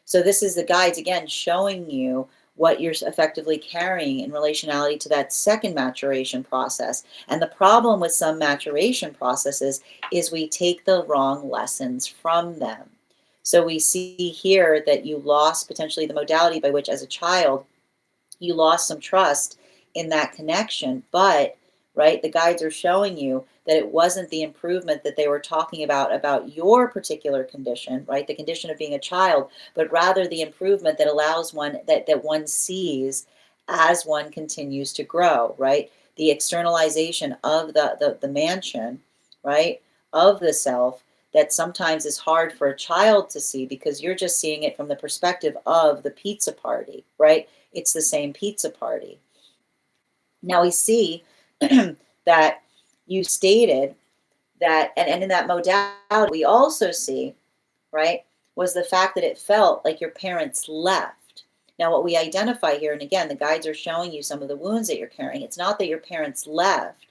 So this is the guides again showing you what you're effectively carrying in relationality to that second maturation process. And the problem with some maturation processes is we take the wrong lessons from them. So we see here that you lost potentially the modality by which as a child you lost some trust in that connection, but right, the guides are showing you that it wasn't the improvement that they were talking about your particular condition, right, the condition of being a child, but rather the improvement that allows one that one sees as one continues to grow, right? The externalization of the mansion, right, of the self, that sometimes is hard for a child to see because you're just seeing it from the perspective of the pizza party, right? It's the same pizza party. Now we see that you stated that, and in that modality, we also see, right, was the fact that it felt like your parents left. Now, what we identify here, and again, the guides are showing you some of the wounds that you're carrying. It's not that your parents left,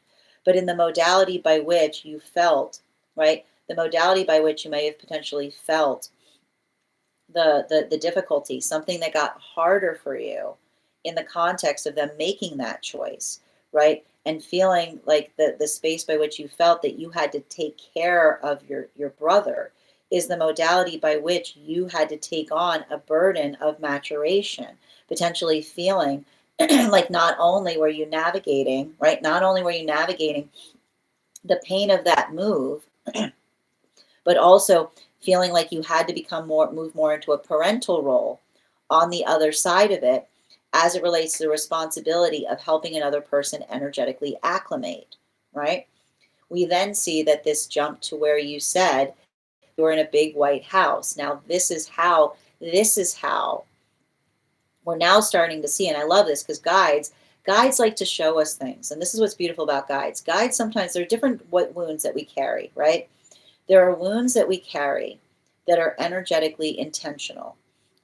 but in the modality by which you felt, right, the modality by which you may have potentially felt the difficulty, something that got harder for you in the context of them making that choice, right? And feeling like the space by which you felt that you had to take care of your brother is the modality by which you had to take on a burden of maturation, potentially feeling like not only were you navigating, right? Not only were you navigating the pain of that move, but also feeling like you had to move more into a parental role on the other side of it as it relates to the responsibility of helping another person energetically acclimate, right? We then see that this jump to where you said you're in a big white house. Now this is how we're now starting to see, and I love this because guides like to show us things. And this is what's beautiful about guides. Guides, sometimes there are different wounds that we carry, right? There are wounds that we carry that are energetically intentional.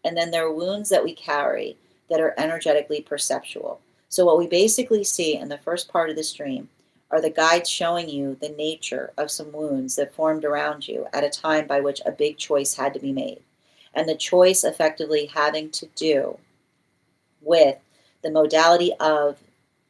And then there are wounds that we carry that are energetically perceptual. So what we basically see in the first part of the stream are the guides showing you the nature of some wounds that formed around you at a time by which a big choice had to be made. And the choice effectively having to do with the modality of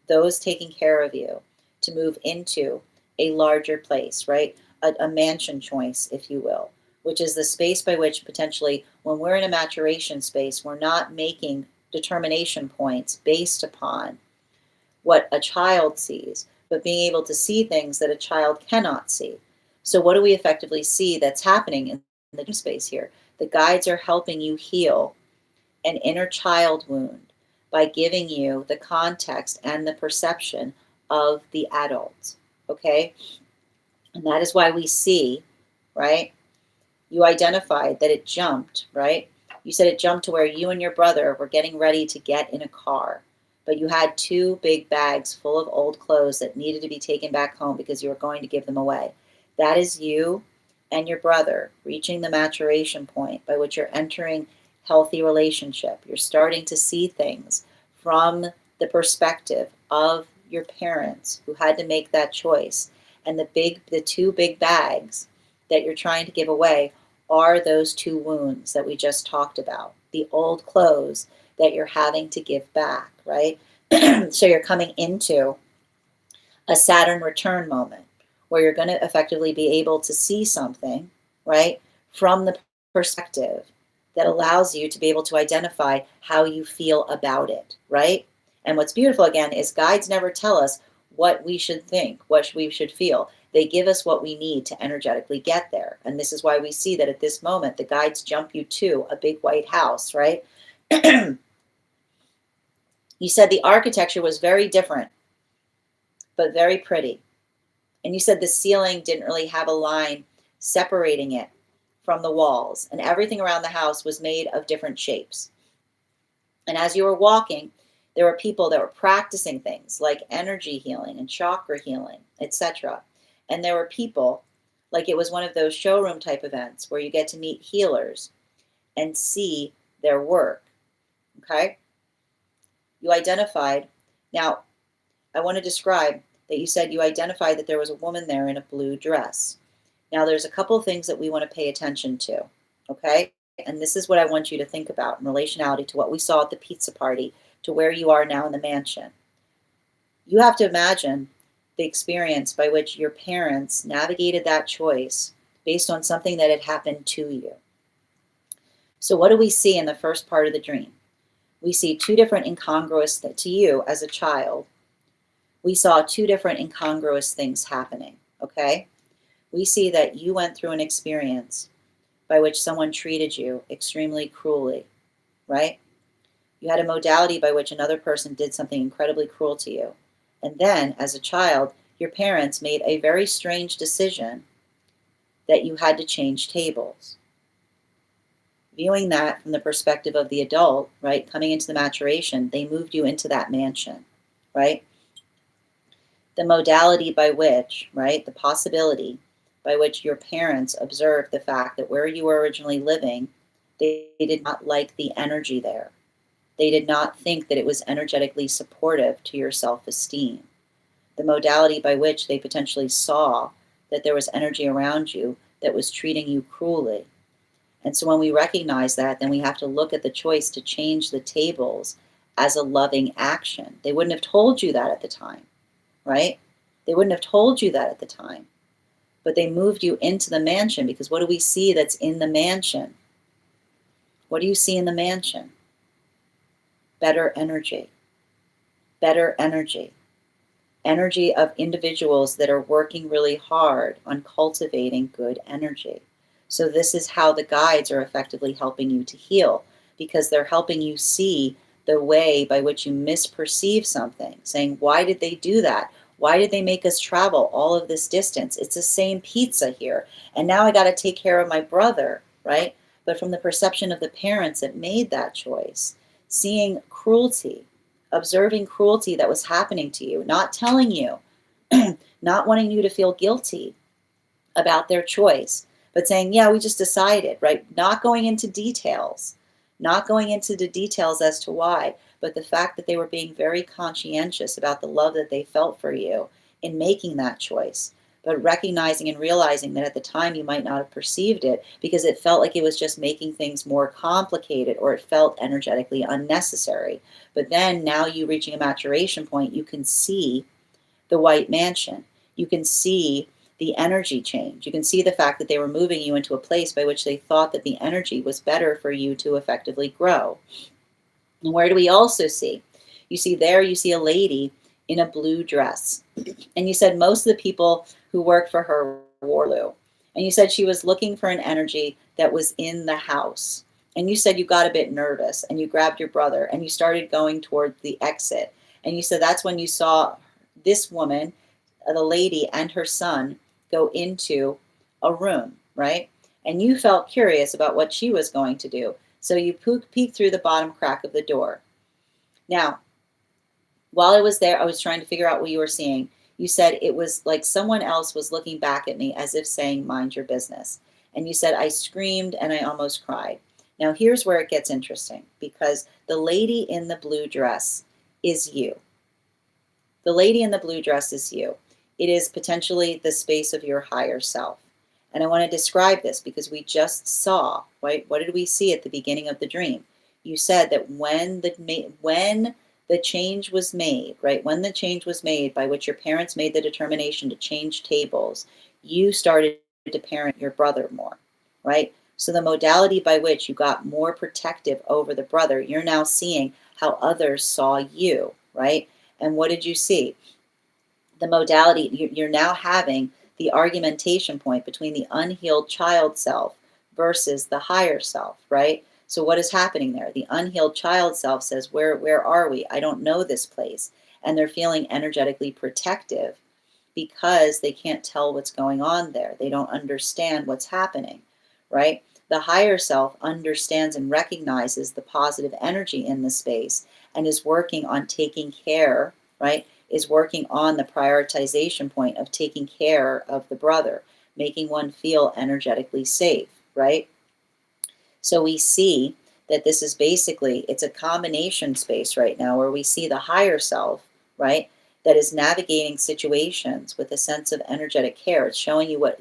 those taking care of you to move into a larger place, right? A mansion choice, if you will, which is the space by which potentially when we're in a maturation space, we're not making determination points based upon what a child sees, but being able to see things that a child cannot see. So, what do we effectively see that's happening in the space here? The guides are helping you heal an inner child wound by giving you the context and the perception of the adult. Okay? And that is why we see, right? You identified that it jumped, right? You said it jumped to where you and your brother were getting ready to get in a car, but you had two big bags full of old clothes that needed to be taken back home because you were going to give them away. That is you and your brother reaching the maturation point by which you're entering healthy relationship. You're starting to see things from the perspective of your parents who had to make that choice. And the two big bags that you're trying to give away are those two wounds that we just talked about, the old clothes that you're having to give back, right? So you're coming into a Saturn return moment where you're going to effectively be able to see something, right, from the perspective that allows you to be able to identify how you feel about it, right? And what's beautiful again is guides never tell us what we should think, what we should feel. They give us what we need to energetically get there. And this is why we see that at this moment, the guides jump you to a big white house, right? You said the architecture was very different, but very pretty. And you said the ceiling didn't really have a line separating it from the walls. And everything around the house was made of different shapes. And as you were walking, there were people that were practicing things like energy healing and chakra healing, etc. And there were people, like it was one of those showroom type events where you get to meet healers and see their work. Okay? You identified. Now, I want to describe that you said you identified that there was a woman there in a blue dress. Now, there's a couple of things that we want to pay attention to. Okay? And this is what I want you to think about in relationality to what we saw at the pizza party, to where you are now in the mansion. You have to imagine the experience by which your parents navigated that choice based on something that had happened to you. So what do we see in the first part of the dream? We see two different incongruous to you as a child. We saw two different incongruous things happening, okay? We see that you went through an experience by which someone treated you extremely cruelly, right? You had a modality by which another person did something incredibly cruel to you. And then, as a child, your parents made a very strange decision that you had to change tables. Viewing that from the perspective of the adult, right, coming into the maturation, they moved you into that mansion, right? The modality by which, right, the possibility by which your parents observed the fact that where you were originally living, they did not like the energy there. They did not think that it was energetically supportive to your self-esteem. The modality by which they potentially saw that there was energy around you that was treating you cruelly. And so when we recognize that, then we have to look at the choice to change the tables as a loving action. They wouldn't have told you that at the time, right? They wouldn't have told you that at the time. But they moved you into the mansion because what do we see that's in the mansion? What do you see in the mansion? Better energy. Better energy. Energy of individuals that are working really hard on cultivating good energy. So this is how the guides are effectively helping you to heal, because they're helping you see the way by which you misperceive something, saying, why did they do that? Why did they make us travel all of this distance? It's the same pizza here. And now I got to take care of my brother, right? But from the perception of the parents that made that choice, seeing cruelty, observing cruelty that was happening to you, not telling you, not wanting you to feel guilty about their choice, but saying, yeah, we just decided, right? Not going into details, not going into the details as to why, but the fact that they were being very conscientious about the love that they felt for you in making that choice. but recognizing and realizing that at the time you might not have perceived it because it felt like it was just making things more complicated, or it felt energetically unnecessary. But then now you reaching a maturation point, you can see the white mansion. You can see the energy change. You can see the fact that they were moving you into a place by which they thought that the energy was better for you to effectively grow. And where do we also see? You see a lady in a blue dress. And you said most of the people who worked for her wore blue. And you said she was looking for an energy that was in the house. And you said you got a bit nervous and you grabbed your brother and you started going toward the exit. And you said that's when you saw this woman, the lady, and her son go into a room, right? And you felt curious about what she was going to do. So you peeked through the bottom crack of the door. Now, while I was there, I was trying to figure out what you were seeing. You said it was like someone else was looking back at me as if saying, mind your business. And you said, I screamed and I almost cried. Now, here's where it gets interesting, because the lady in the blue dress is you. The lady in the blue dress is you. It is potentially the space of your higher self. And I want to describe this because we just saw, right? What did we see at the beginning of the dream? You said that when the change was made, right? When the change was made by which your parents made the determination to change tables, you started to parent your brother more, right? So the modality by which you got more protective over the brother, you're now seeing how others saw you, right? And what did you see? The modality, you're now having the argumentation point between the unhealed child self versus the higher self, right? So what is happening there? The unhealed child self says, where are we? I don't know this place. And they're feeling energetically protective because they can't tell what's going on there. They don't understand what's happening, right? The higher self understands and recognizes the positive energy in the space and is working on taking care, right? Is working on the prioritization point of taking care of the brother, making one feel energetically safe, right? So we see that this is basically, it's a combination space right now where we see the higher self, right, that is navigating situations with a sense of energetic care. It's showing you what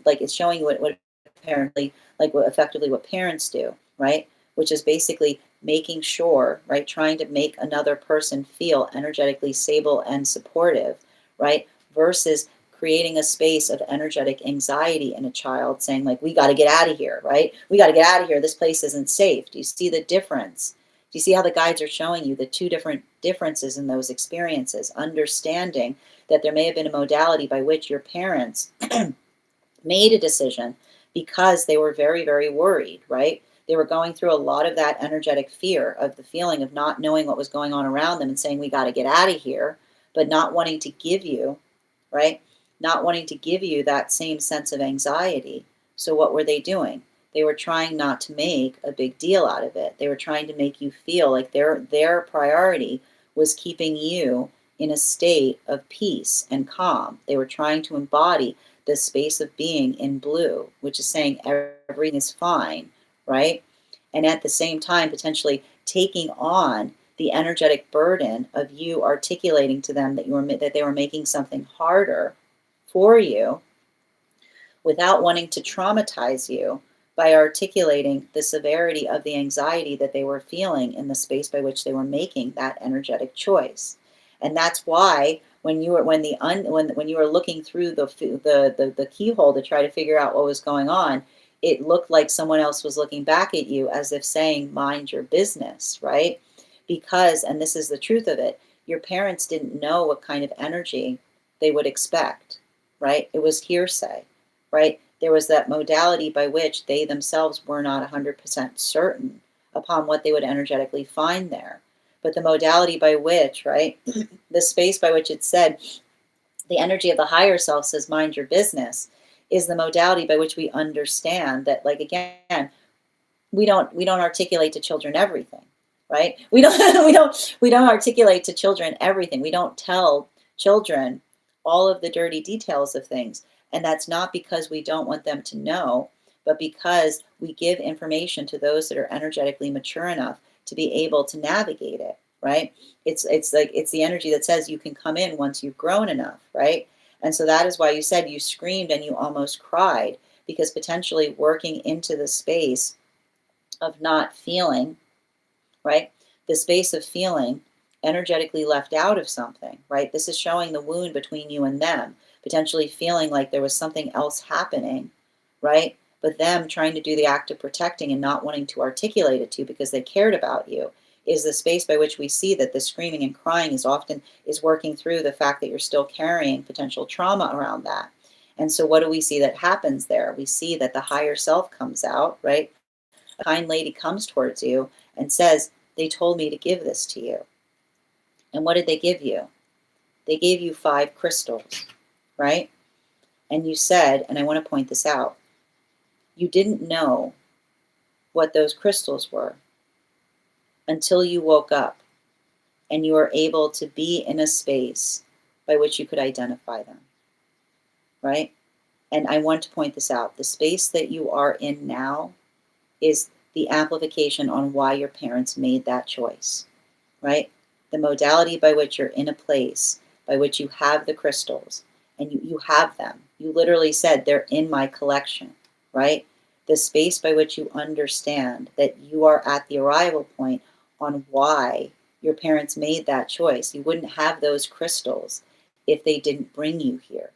apparently, like what effectively what parents do, right? Which is basically making sure, right, trying to make another person feel energetically stable and supportive, right? Versus creating a space of energetic anxiety in a child, saying like, we got to get out of here, right? We got to get out of here. This place isn't safe. Do you see the difference? Do you see how the guides are showing you the two different differences in those experiences? Understanding that there may have been a modality by which your parents made a decision because they were very, very worried, right? They were going through a lot of that energetic fear of the feeling of not knowing what was going on around them and saying, we got to get out of here, but not wanting to give you, right? Not wanting to give you that same sense of anxiety. So what were they doing? They were trying not to make a big deal out of it. They were trying to make you feel like their priority was keeping you in a state of peace and calm. They were trying to embody the space of being in blue, which is saying everything is fine, right? And at the same time, potentially taking on the energetic burden of you articulating to them that they were making something harder for you without wanting to traumatize you by articulating the severity of the anxiety that they were feeling in the space by which they were making that energetic choice. And that's why when you were when you were looking through the keyhole to try to figure out what was going on, it looked like someone else was looking back at you as if saying, mind your business, right? Because, and this is the truth of it, your parents didn't know what kind of energy they would expect, right? It was hearsay, right? There was that modality by which they themselves were not 100% certain upon what they would energetically find there. But the modality by which, right, the space by which it said, the energy of the higher self says, mind your business, is the modality by which we understand that, like, again, we don't articulate to children everything, right? We don't articulate to children everything. We don't tell children all of the dirty details of things. And that's not because we don't want them to know, but because we give information to those that are energetically mature enough to be able to navigate it, right? It's the energy that says you can come in once you've grown enough, right? And so that is why you said you screamed and you almost cried, because potentially working into the space of not feeling, right? The space of feeling energetically left out of something, right? This is showing the wound between you and them, potentially feeling like there was something else happening, right? But them trying to do the act of protecting and not wanting to articulate it to you because they cared about you is the space by which we see that the screaming and crying is often is working through the fact that you're still carrying potential trauma around that. And so what do we see that happens there? We see that the higher self comes out, right? A kind lady comes towards you and says, they told me to give this to you. And what did they give you? They gave you 5 crystals, right? And you said, and I want to point this out, you didn't know what those crystals were until you woke up and you were able to be in a space by which you could identify them, right? And I want to point this out. The space that you are in now is the amplification on why your parents made that choice, right? The modality by which you're in a place by which you have the crystals and you have them. You literally said they're in my collection, right? The space by which you understand that you are at the arrival point on why your parents made that choice. You wouldn't have those crystals if they didn't bring you here,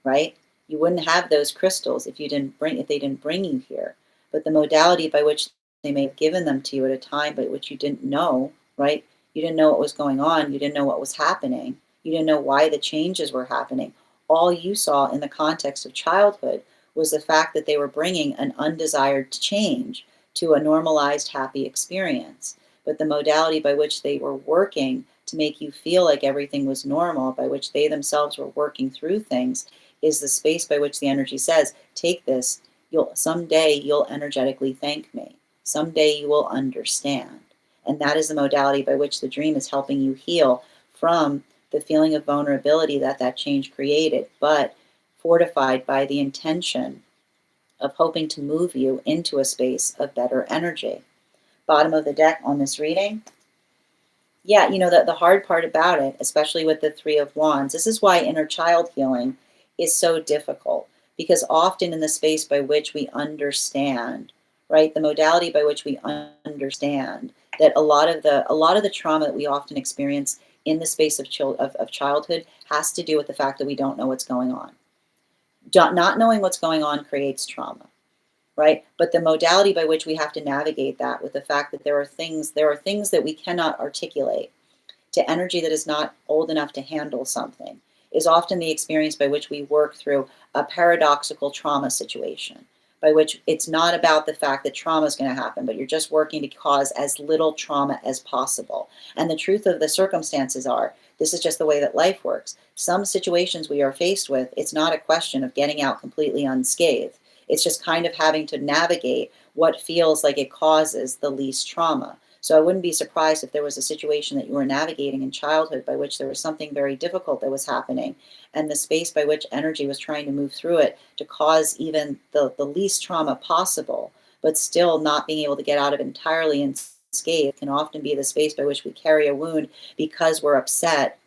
right? You wouldn't have those crystals if they didn't bring you here. But the modality by which they may have given them to you at a time by which you didn't know, right? You didn't know what was going on. You didn't know what was happening. You didn't know why the changes were happening. All you saw in the context of childhood was the fact that they were bringing an undesired change to a normalized, happy experience. But the modality by which they were working to make you feel like everything was normal, by which they themselves were working through things, is the space by which the energy says, take this, someday you'll energetically thank me. Someday you will understand. And that is the modality by which the dream is helping you heal from the feeling of vulnerability that that change created, but fortified by the intention of hoping to move you into a space of better energy. Bottom of the deck on this reading. Yeah, the hard part about it, especially with the 3 of Wands, this is why inner child healing is so difficult, because often in the space by which we understand, right, the modality by which we understand that a lot of the trauma that we often experience in the space of childhood has to do with the fact that we don't know what's going on. Not knowing what's going on creates trauma, right? But the modality by which we have to navigate that with the fact that there are things that we cannot articulate to energy that is not old enough to handle something is often the experience by which we work through a paradoxical trauma situation, by which it's not about the fact that trauma is going to happen, but you're just working to cause as little trauma as possible. And the truth of the circumstances are, this is just the way that life works. Some situations we are faced with, it's not a question of getting out completely unscathed. It's just kind of having to navigate what feels like it causes the least trauma. So I wouldn't be surprised if there was a situation that you were navigating in childhood by which there was something very difficult that was happening, and the space by which energy was trying to move through it to cause even the least trauma possible, but still not being able to get out of it entirely unscathed can often be the space by which we carry a wound because we're upset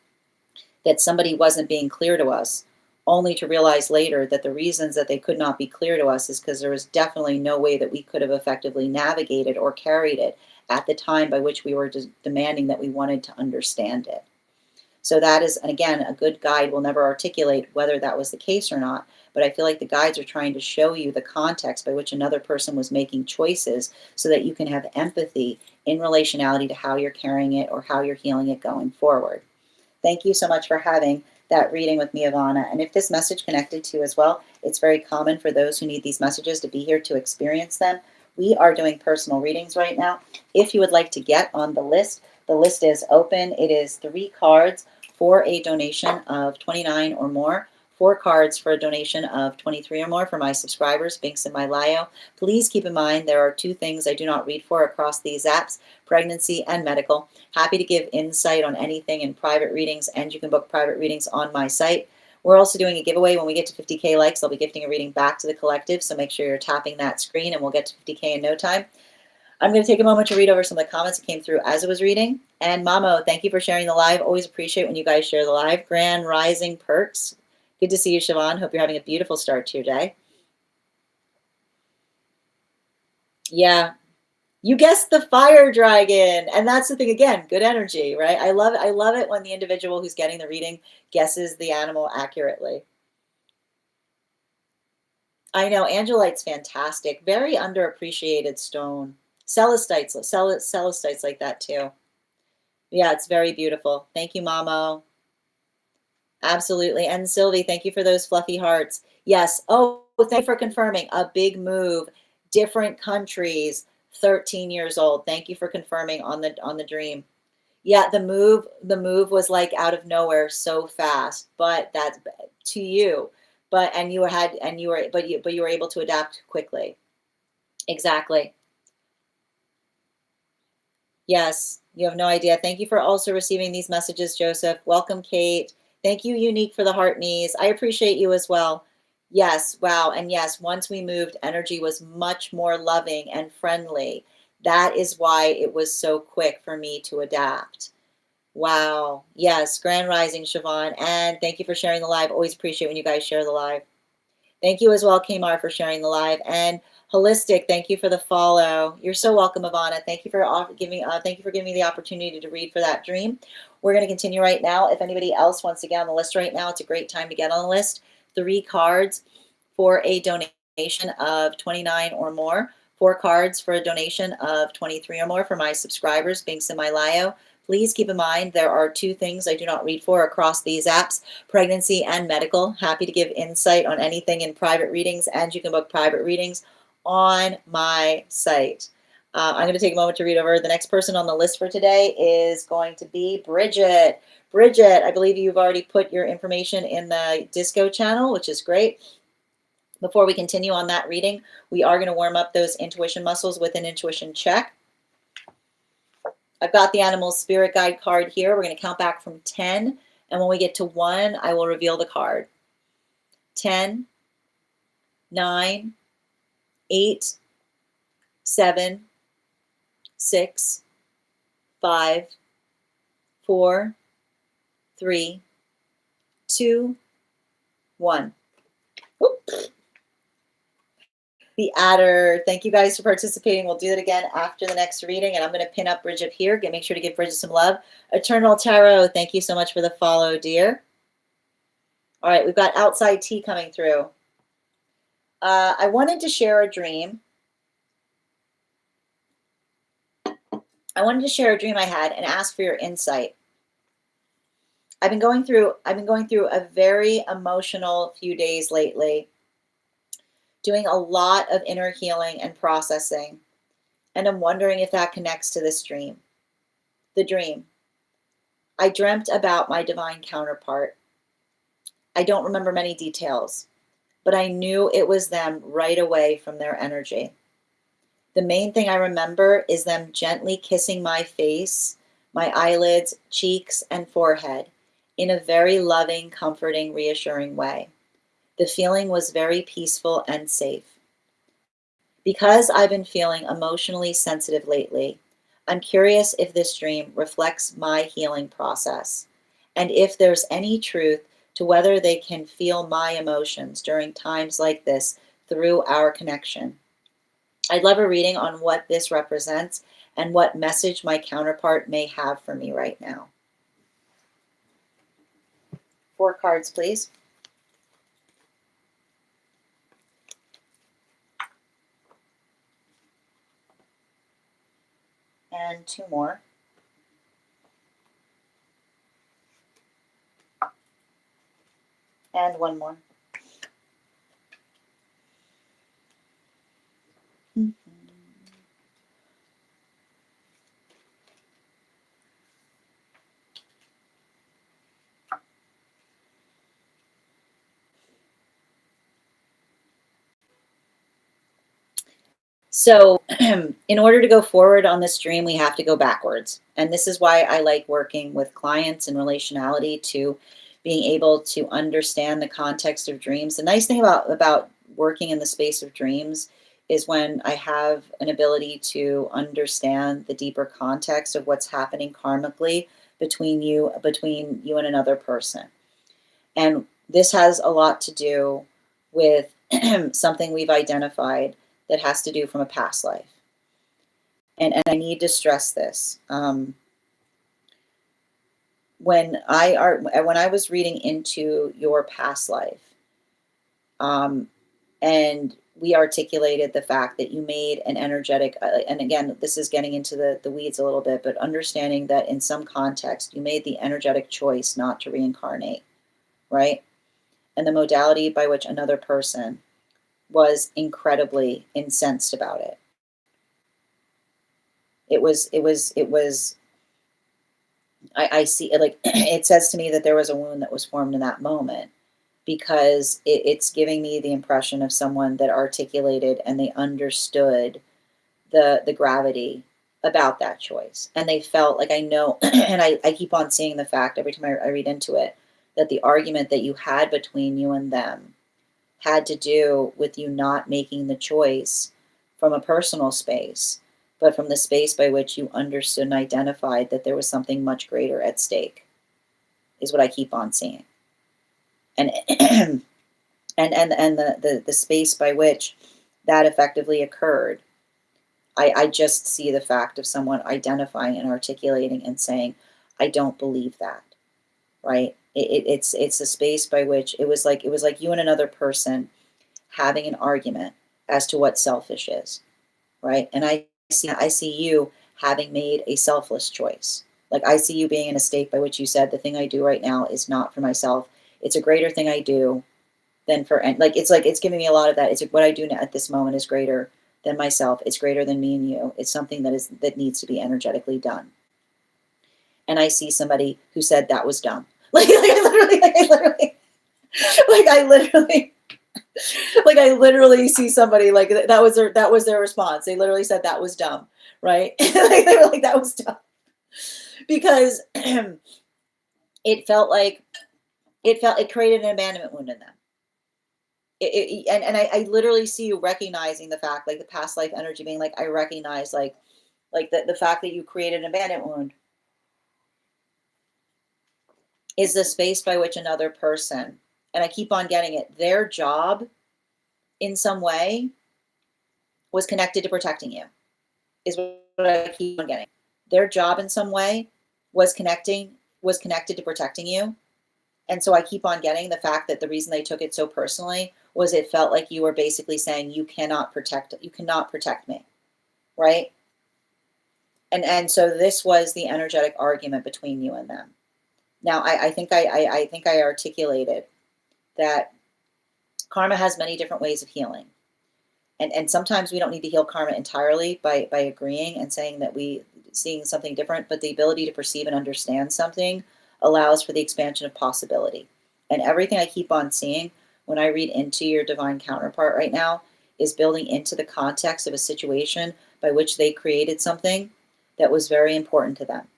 that somebody wasn't being clear to us, only to realize later that the reasons that they could not be clear to us is because there was definitely no way that we could have effectively navigated or carried it at the time by which we were demanding that we wanted to understand it. So that is, and again, a good guide will never articulate whether that was the case or not, but I feel like the guides are trying to show you the context by which another person was making choices so that you can have empathy in relationality to how you're carrying it or how you're healing it going forward. Thank you so much for having that reading with me, Ivana. And if this message connected to you as well, it's very common for those who need these messages to be here to experience them. We are doing personal readings right now. If you would like to get on the list is open. It is 3 cards for a donation of $29 or more. 4 cards for a donation of $23 or more for my subscribers, Binks and my Lio. Please keep in mind there are 2 things I do not read for across these apps, pregnancy and medical. Happy to give insight on anything in private readings, and you can book private readings on my site. We're also doing a giveaway. When we get to 50K likes, I'll be gifting a reading back to the collective, so make sure you're tapping that screen and we'll get to 50K in no time. I'm going to take a moment to read over some of the comments that came through as I was reading. And Mamo, thank you for sharing the live. Always appreciate when you guys share the live. Grand Rising Perks. Good to see you, Siobhan. Hope you're having a beautiful start to your day. Yeah, you guessed the fire dragon. And that's the thing, again, good energy, right? I love it. I love it when the individual who's getting the reading guesses the animal accurately. I know, Angelite's fantastic. Very underappreciated stone. Celestites like that too. Yeah, it's very beautiful. Thank you, Mamo. Absolutely. And Sylvie, thank you for those fluffy hearts. Yes. Oh, thank you for confirming. A big move, different countries, 13 years old. Thank you for confirming on the dream. Yeah, the move was like out of nowhere so fast, but that's to you. But and you had and you were but you were able to adapt quickly. Exactly. Yes, you have no idea. Thank you for also receiving these messages, Joseph. Welcome, Kate. Thank you, Unique, for the heart knees. I appreciate you as well. Yes, wow. And yes, once we moved, energy was much more loving and friendly. That is why it was so quick for me to adapt. Wow. Yes, Grand Rising, Siobhan. And thank you for sharing the live. Always appreciate when you guys share the live. Thank you as well, Kmar, for sharing the live. And Holistic, thank you for the follow. You're so welcome, Ivana. Thank you for thank you for giving me the opportunity to read for that dream. We're going to continue right now. If anybody else wants to get on the list right now, it's a great time to get on the list. 3 cards for a donation of 29 or more. 4 cards for a donation of 23 or more for my subscribers, being semi-lio. Please keep in mind there are 2 things I do not read for across these apps, pregnancy and medical. Happy to give insight on anything in private readings, and you can book private readings on my site. I'm going to take a moment to read over. The next person on the list for today is going to be Bridget. Bridget, I believe you've already put your information in the Disco channel, which is great. Before we continue on that reading, we are going to warm up those intuition muscles with an intuition check. I've got the animal spirit guide card here. We're going to count back from 10. And when we get to 1, I will reveal the card. 10, 9, 8, 7, 6, 5, 4, 3, 2, 1. Whoop. The adder. Thank you guys for participating. We'll do that again after the next reading. And I'm going to pin up Bridget here. Make sure to give Bridget some love. Eternal Tarot, thank you so much for the follow, dear. All right, we've got Outside Tea coming through. I wanted to share a dream. I wanted to share a dream I had and ask for your insight. I've been going through a very emotional few days lately, doing a lot of inner healing and processing. And I'm wondering if that connects to this dream. The dream. I dreamt about my divine counterpart. I don't remember many details, but I knew it was them right away from their energy. The main thing I remember is them gently kissing my face, my eyelids, cheeks, and forehead in a very loving, comforting, reassuring way. The feeling was very peaceful and safe. Because I've been feeling emotionally sensitive lately, I'm curious if this dream reflects my healing process, and if there's any truth to whether they can feel my emotions during times like this through our connection. I'd love a reading on what this represents and what message my counterpart may have for me right now. 4 cards, please. And 2 more. And 1 more. So in order to go forward on this dream, we have to go backwards. And this is why I like working with clients and relationality, to being able to understand the context of dreams. The nice thing about working in the space of dreams is when I have an ability to understand the deeper context of what's happening karmically between you and another person. And This has a lot to do with something we've identified that has to do from a past life. And I need to stress this. When I was reading into your past life, and we articulated the fact that you made an energetic, and again, this is getting into the weeds a little bit, but understanding that in some context, you made the energetic choice not to reincarnate, right? And the modality by which another person was incredibly incensed about it. I see it, like, it says to me that there was a wound that was formed in that moment, because it's giving me the impression of someone that articulated and they understood the gravity about that choice. And they felt like, I know, and I keep on seeing the fact every time I read into it, that the argument that you had between you and them had to do with you not making the choice from a personal space, but from the space by which you understood and identified that there was something much greater at stake, is what I keep on seeing. And and the space by which that effectively occurred, I just see the fact of someone identifying and articulating and saying, I don't believe that, right? It's a space by which it was like you and another person having an argument as to what selfish is, right? And I see you having made a selfless choice. Like, I see you being in a state by which you said, the thing I do right now is not for myself. It's a greater thing I do than for, and like it's giving me a lot of that. It's like, what I do at this moment is greater than myself. It's greater than me and you. It's something that needs to be energetically done. And I see somebody who said that was dumb. Like I literally see somebody like that was their response. They literally said that was dumb, right? Like, they were like, that was dumb, because it created an abandonment wound in them. And I literally see you recognizing the fact, like the past life energy being like, I recognize like the fact that you created an abandonment wound is the space by which another person, and I keep on getting it, their job in some way was connected to protecting you, is what I keep on getting. Their job in some way was connected to protecting you. And so I keep on getting the fact that the reason they took it so personally was it felt like you were basically saying, you cannot protect me, right? And so this was the energetic argument between you and them. Now, I think I articulated that karma has many different ways of healing. And sometimes we don't need to heal karma entirely by agreeing and saying that seeing something different, but the ability to perceive and understand something allows for the expansion of possibility. And everything I keep on seeing when I read into your divine counterpart right now is building into the context of a situation by which they created something that was very important to them.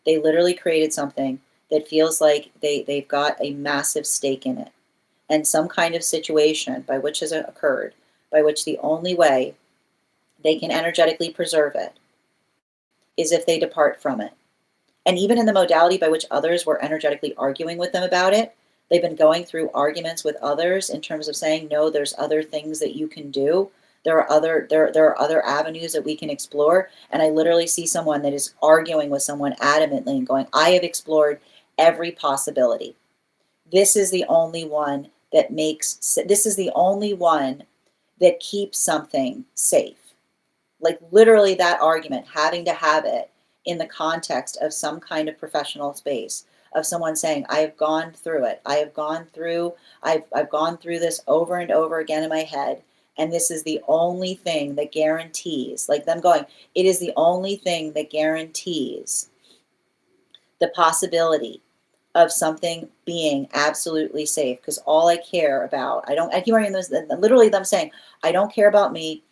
They literally created something that feels like they've got a massive stake in it. And some kind of situation by which has occurred, by which the only way they can energetically preserve it is if they depart from it. And even in the modality by which others were energetically arguing with them about it, they've been going through arguments with others in terms of saying, no, there's other things that you can do. There are other avenues that we can explore. And I literally see someone that is arguing with someone adamantly and going, I have explored every possibility. This is the only one this is the only one that keeps something safe. Like, literally that argument, having to have it in the context of some kind of professional space, of someone saying, I have gone through it. I've gone through this over and over again in my head. And this is the only thing that guarantees, like them going, it is the only thing that guarantees the possibility of something being absolutely safe. Because all I care about, I keep hearing this, literally them saying, I don't care about me.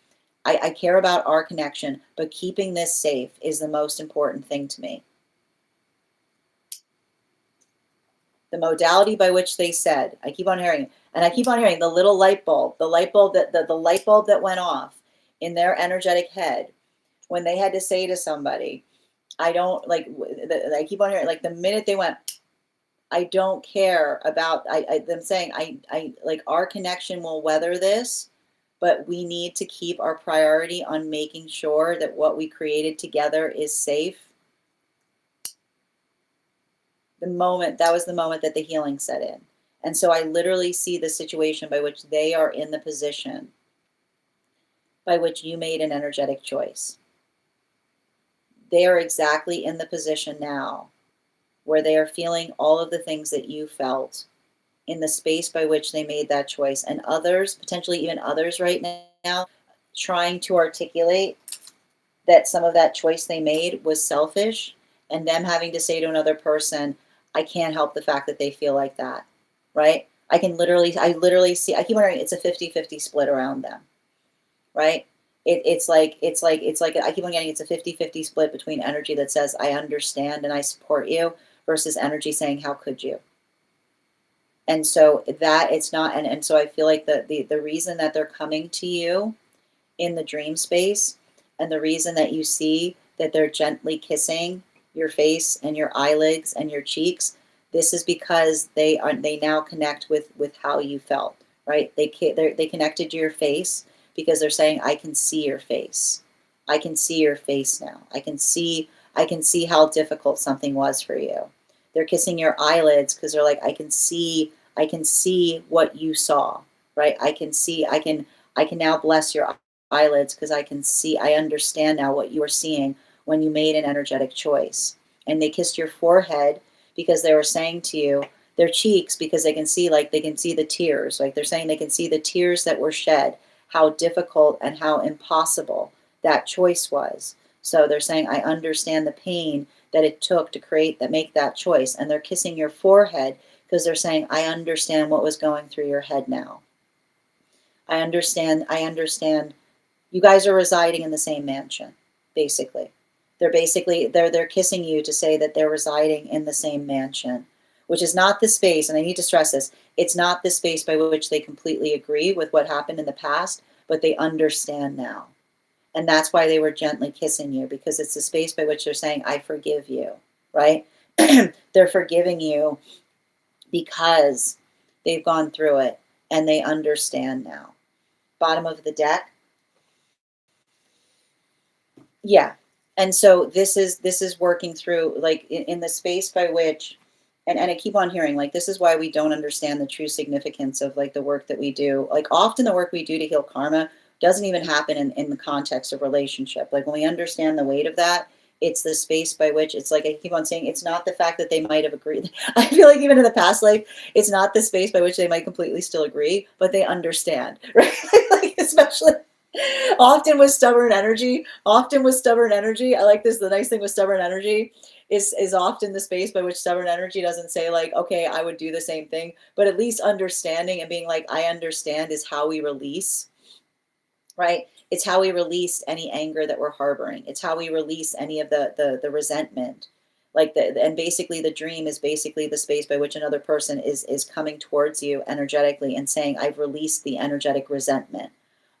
I care about our connection, but keeping this safe is the most important thing to me. The modality by which they said, I keep on hearing, and I keep on hearing the little light bulb, the light bulb that went off in their energetic head when they had to say to somebody, I don't like, I keep on hearing, like the minute they went, I don't care about, them saying, I like our connection will weather this, but we need to keep our priority on making sure that what we created together is safe. That was the moment that the healing set in. And so I literally see the situation by which they are in the position by which you made an energetic choice. They are exactly in the position now where they are feeling all of the things that you felt in the space by which they made that choice. And others, potentially even others right now, trying to articulate that some of that choice they made was selfish, and them having to say to another person, I can't help the fact that they feel like that, right? I literally see, I keep wondering, it's a 50-50 split around them, right? It's like, I keep on getting, it's a 50-50 split between energy that says, I understand and I support you, versus energy saying, how could you? And so that it's not, and so I feel like the reason that they're coming to you in the dream space, and the reason that you see that they're gently kissing your face and your eyelids and your cheeks, this is because they now connect with how you felt, right? They connected to your face because they're saying, I can see your face. I can see your face now. I can see how difficult something was for you. They're kissing your eyelids because they're like, I can see what you saw, right? I can now bless your eyelids because I understand now what you were seeing when you made an energetic choice. And they kissed your forehead because they were saying to you, their cheeks, because they can see the tears. Like they're saying they can see the tears that were shed, how difficult and how impossible that choice was. So they're saying, I understand the pain that it took to make that choice. And they're kissing your forehead because they're saying, I understand what was going through your head now. I understand. You guys are residing in the same mansion, basically. They're kissing you to say that they're residing in the same mansion, which is not the space, and I need to stress this, it's not the space by which they completely agree with what happened in the past, but they understand now. And that's why they were gently kissing you, because it's the space by which they're saying, I forgive you, right? They're forgiving you because they've gone through it and they understand now. Bottom of the deck. Yeah. And so this is working through, like, in the space by which, and I keep on hearing, like, this is why we don't understand the true significance of, like, the work that we do. Like, often the work we do to heal karma doesn't even happen in the context of relationship. Like, when we understand the weight of that, it's the space by which, it's like I keep on saying, it's not the fact that they might have agreed. I feel like even in the past life, it's not the space by which they might completely still agree, but they understand, right? Like, especially often with stubborn energy, I like this, the nice thing with stubborn energy is often the space by which stubborn energy doesn't say, like, okay, I would do the same thing, but at least understanding and being like, I understand, is how we release, right? It's how we release any anger that we're harboring. It's how we release any of the resentment. Like, and basically the dream is basically the space by which another person is coming towards you energetically and saying, I've released the energetic resentment.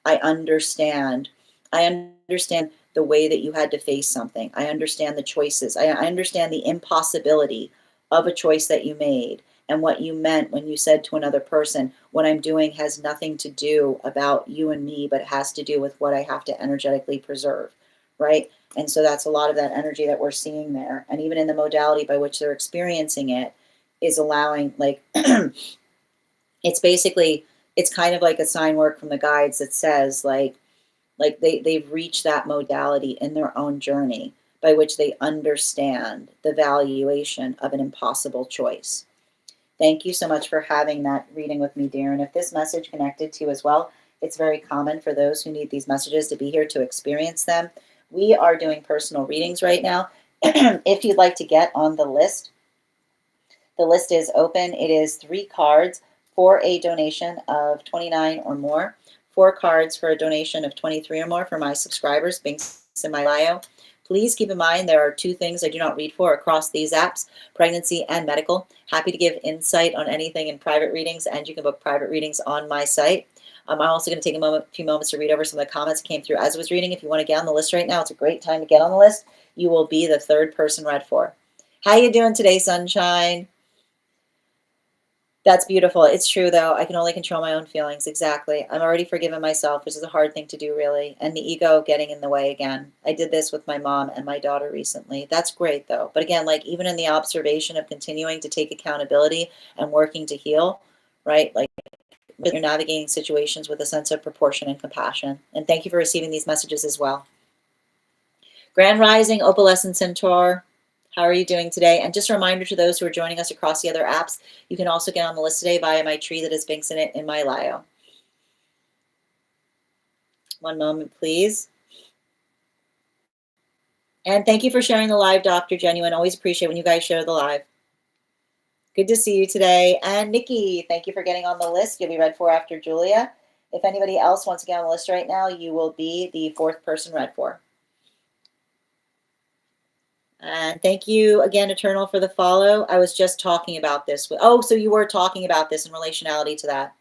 I understand. I understand the way that you had to face something. I understand the choices. I understand the impossibility of a choice that you made, and what you meant when you said to another person, what I'm doing has nothing to do about you and me, but it has to do with what I have to energetically preserve, right? And so that's a lot of that energy that we're seeing there. And even in the modality by which they're experiencing it is allowing, like, it's basically, it's kind of like a sign work from the guides that says, like they've reached that modality in their own journey by which they understand the valuation of an impossible choice. Thank you so much for having that reading with me, dear. And if this message connected to you as well, it's very common for those who need these messages to be here to experience them. We are doing personal readings right now. If you'd like to get on the list is open. It is 3 cards for a donation of $29 or more, 4 cards for a donation of $23 or more for my subscribers. Links in my bio. Please keep in mind there are 2 things I do not read for across these apps: pregnancy and medical. Happy to give insight on anything in private readings, and you can book private readings on my site. I'm also going to take a few moments to read over some of the comments that came through as I was reading. If you want to get on the list right now, it's a great time to get on the list. You will be the 3rd person read for. How you doing today, sunshine? That's beautiful. It's true, though. I can only control my own feelings. Exactly. I'm already forgiven myself, which is a hard thing to do, really. And the ego getting in the way again. I did this with my mom and my daughter recently. That's great, though. But again, like even in the observation of continuing to take accountability and working to heal, right? Like you're navigating situations with a sense of proportion and compassion. And thank you for receiving these messages as well. Grand Rising, Opalescent Centaur. How are you doing today? And just a reminder to those who are joining us across the other apps, you can also get on the list today via my tree that has links in it in my bio. One moment, please. And thank you for sharing the live, Dr. Genuine. Always appreciate when you guys share the live. Good to see you today. And Nikki, thank you for getting on the list. You'll be read for after Julia. If anybody else wants to get on the list right now, you will be the 4th person read for. And thank you again, Eternal, for the follow. I was just talking about this. Oh, so you were talking about this in relationality to that.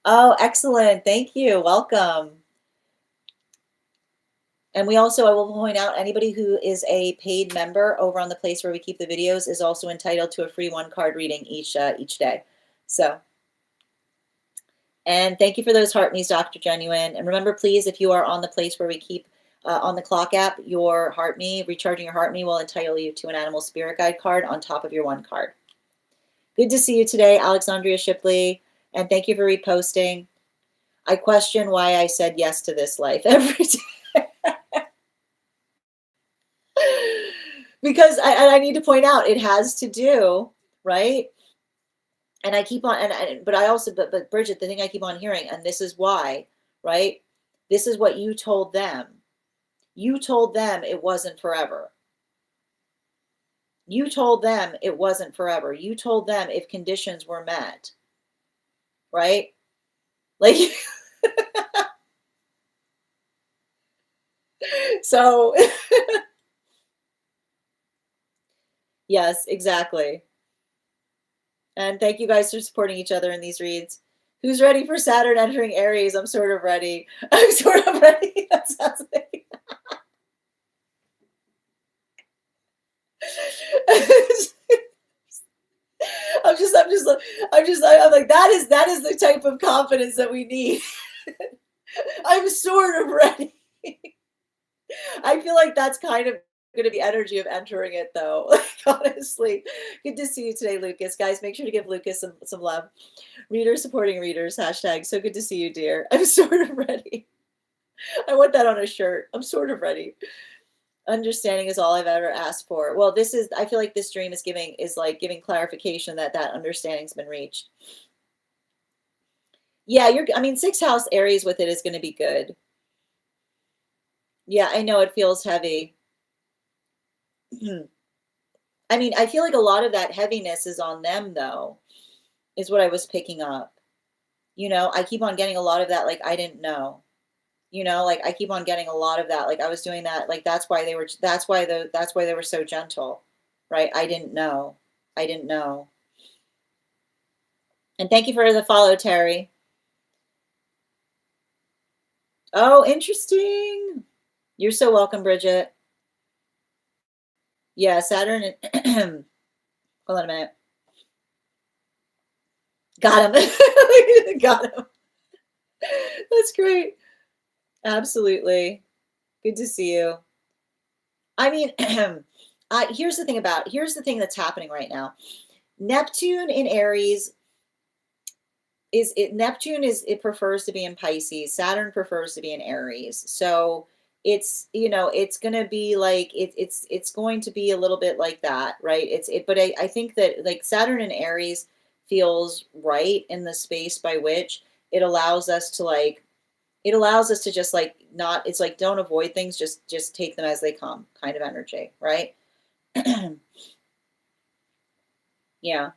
Oh, excellent. Thank you. Welcome. And we also, I will point out, anybody who is a paid member over on the place where we keep the videos is also entitled to a free 1-card reading each day. So, and thank you for those heart me's, Dr. Genuine. And remember, please, if you are on the place where we keep on the clock app, your heart me, recharging your heart me will entitle you to an animal spirit guide card on top of your 1 card. Good to see you today, Alexandria Shipley. And thank you for reposting. I question why I said yes to this life every day. Because I need to point out it has to do, right? And I keep on, but Bridget, the thing I keep on hearing, and this is why, right? This is what you told them. You told them it wasn't forever. You told them it wasn't forever. You told them if conditions were met, right? Like, so, yes, exactly. And thank you guys for supporting each other in these reads. Who's ready for Saturn entering Aries? I'm sort of ready. I'm sort of ready. That sounds like I'm like, that is the type of confidence that we need. I'm sort of ready. I feel like that's kind of going to be energy of entering it, though. Like, honestly, good to see you today, Lucas. Guys, make sure to give Lucas some love. Readers supporting readers. Hashtag. So good to see you, dear. I'm sort of ready. I want that on a shirt. I'm sort of ready. Understanding is all I've ever asked for. Well, I feel like this dream is giving clarification that understanding's been reached. Yeah, 6th house Aries with it is going to be good. Yeah, I know it feels heavy. I mean, I feel like a lot of that heaviness is on them, though, is what I was picking up. I keep on getting a lot of that, like, I didn't know. Like I keep on getting a lot of that. Like I was doing that. Like that's why they were so gentle, right? I didn't know. And thank you for the follow, Terry. Oh, interesting. You're so welcome, Bridget. Yeah, Saturn. Hold on a minute. Got him. Got him. That's great. Absolutely. Good to see you. I mean, here's the thing that's happening right now. Neptune in Aries Neptune it prefers to be in Pisces. Saturn prefers to be in Aries. So it's it's going to be like it's going to be a little bit like that, right? But I think that like Saturn in Aries feels right in the space by which it allows us to just like not, it's like don't avoid things, just take them as they come kind of energy, right? Yeah.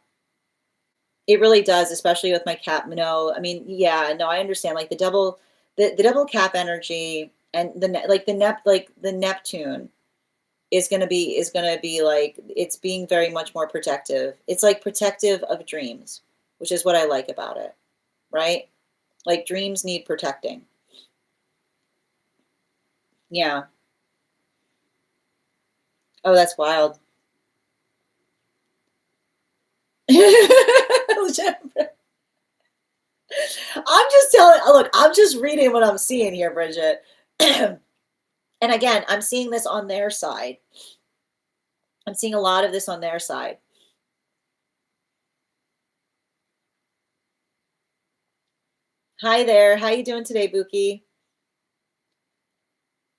It really does, especially with my cap. No, I mean, yeah, no, I understand. Like the double cap energy and the Neptune is gonna be like it's being very much more protective. It's like protective of dreams, which is what I like about it, right? Like dreams need protecting. Yeah. Oh, that's wild. I'm just telling, look, I'm just reading what I'm seeing here, Bridget. And again, I'm seeing this on their side. I'm seeing a lot of this on their side. Hi there. How you doing today, Buki?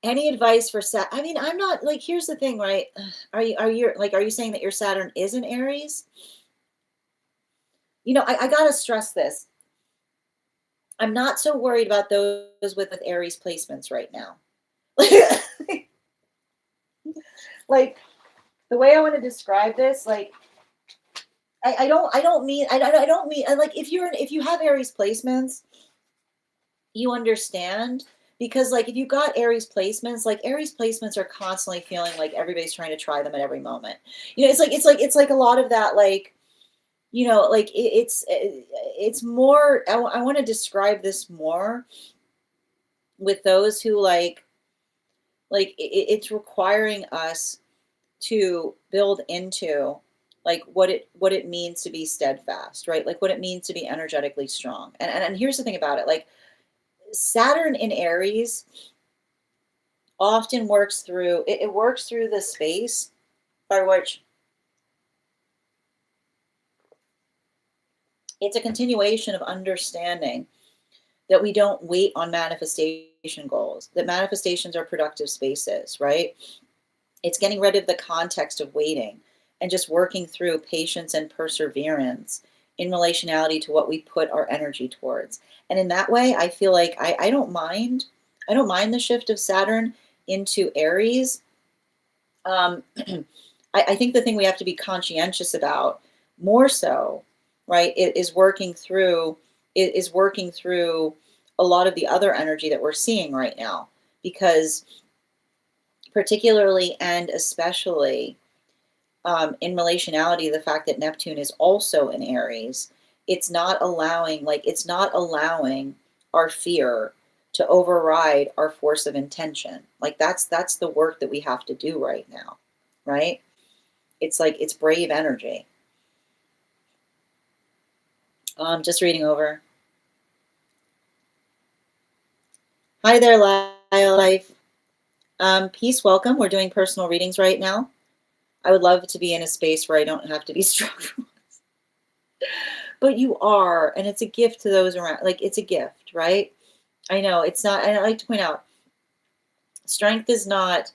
Any advice for I mean, I'm not like, here's the thing, right? Are you saying that your Saturn is in Aries? You know, I gotta stress this. I'm not so worried about those with Aries placements right now. Like the way I want to describe this, like I don't mean like if you have Aries placements, you understand, because like if you got Aries placements, like Aries placements are constantly feeling like everybody's trying to try them at every moment. You know, it's like a lot of that, like, you know, like it's more, I want to describe this more with those who like it's requiring us to build into like what it means to be steadfast, right? Like what it means to be energetically strong. And here's the thing about it, like Saturn in Aries often works through it works through the space by which it's a continuation of understanding that we don't wait on manifestation goals, that manifestations are productive spaces, right? It's getting rid of the context of waiting and just working through patience and perseverance in relationality to what we put our energy towards. And in that way, I feel like I don't mind. I don't mind the shift of Saturn into Aries. I think the thing we have to be conscientious about more so, right, is working through a lot of the other energy that we're seeing right now, because particularly and especially in relationality, the fact that Neptune is also in Aries, it's not allowing our fear to override our force of intention. Like that's the work that we have to do right now, right? It's like it's brave energy. Just reading over. Hi there, Life. Peace, welcome. We're doing personal readings right now. I would love to be in a space where I don't have to be strong. But you are, and it's a gift to those around. Like it's a gift, right? I know it's not. And I like to point out, strength is not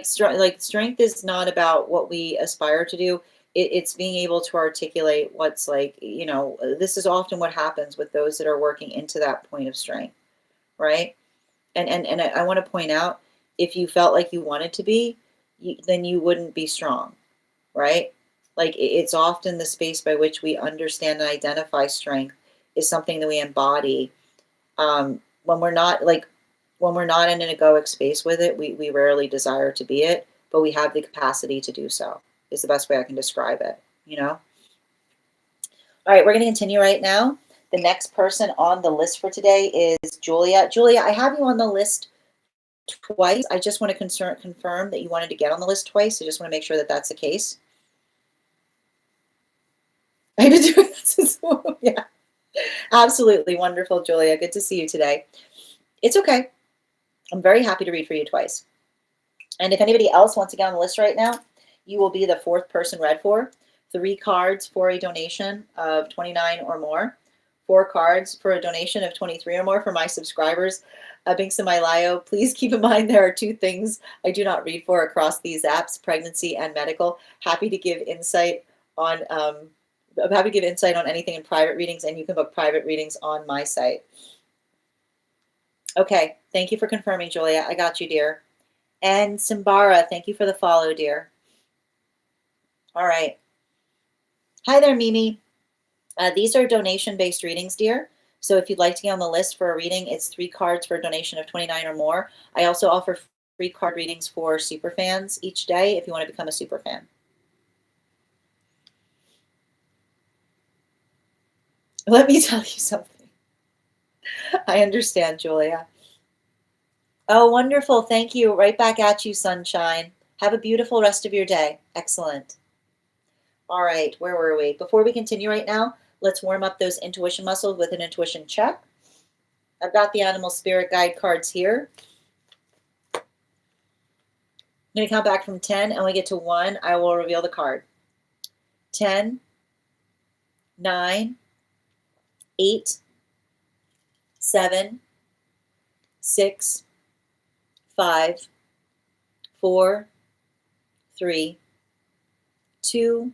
strength is not about what we aspire to do. It's being able to articulate what's like. You know, this is often what happens with those that are working into that point of strength, right? And I want to point out, if you felt like you wanted to be, then you wouldn't be strong, right? Like it's often the space by which we understand and identify strength is something that we embody. When we're not in an egoic space with it, we rarely desire to be it, but we have the capacity to do so, is the best way I can describe it, you know? All right, we're going to continue right now. The next person on the list for today is Julia. Julia, I have you on the list twice. I just want to confirm that you wanted to get on the list twice. I just want to make sure that that's the case. I've been doing this. Yeah, absolutely wonderful, Julia. Good to see you today. It's okay. I'm very happy to read for you twice. And if anybody else wants to get on the list right now, you will be the fourth person read for. 3 cards for a donation of $29 or more. 4 cards for a donation of $23 or more for my subscribers. Binks and Mylayo, please keep in mind there are 2 things I do not read for across these apps: pregnancy and medical. Happy to give insight on I'm happy to give insight on anything in private readings, and you can book private readings on my site. Okay, thank you for confirming, Julia. I got you, dear. And Simbara, thank you for the follow, dear. All right. Hi there, Mimi. These are donation-based readings, dear. So if you'd like to get on the list for a reading, it's 3 cards for a donation of $29 or more. I also offer free card readings for super fans each day if you want to become a super fan. Let me tell you something. I understand, Julia. Oh, wonderful. Thank you. Right back at you, sunshine. Have a beautiful rest of your day. Excellent. All right, where were we? Before we continue right now, Let's warm up those intuition muscles with an intuition check. I've got the animal spirit guide cards here. I'm going to count back from 10, and when we get to 1, I will reveal the card. 10, 9, 8, 7, 6, 5, 4, 3, 2,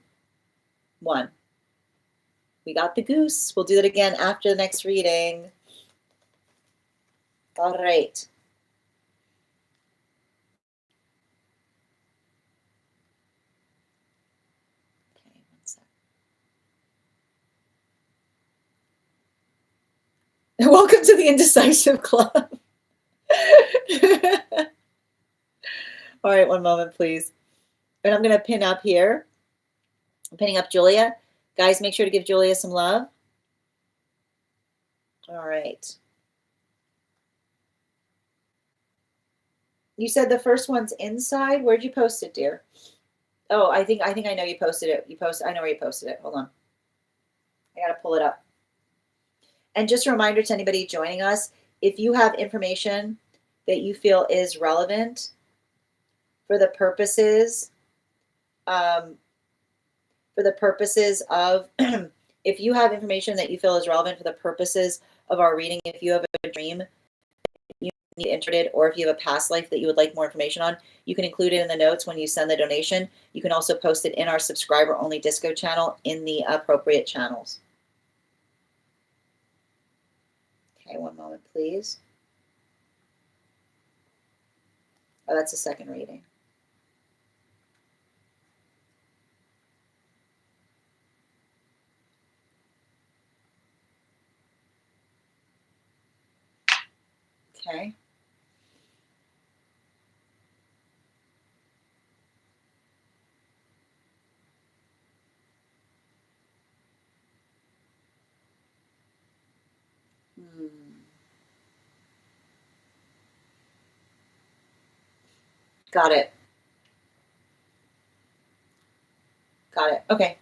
1. We got the goose. We'll do that again after the next reading. All right. Okay, 1 sec. Welcome to the Indecisive Club. All right, 1 moment, please. And I'm going to pin up here. I'm pinning up Julia. Guys, make sure to give Julia some love. All right. You said the first one's inside. Where'd you post it, dear? Oh, I think I know you posted it. I know where you posted it. Hold on. I got to pull it up. And just a reminder to anybody joining us, if you have information that you feel is relevant for the purposes of if you have information that you feel is relevant for the purposes of our reading, if you have a dream you need interpreted, or if you have a past life that you would like more information on, you can include it in the notes when you send the donation. You can also post it in our subscriber only disco channel in the appropriate channels. Okay, 1 moment, please. Oh, that's a second reading. Okay. Got it. Got it. Okay,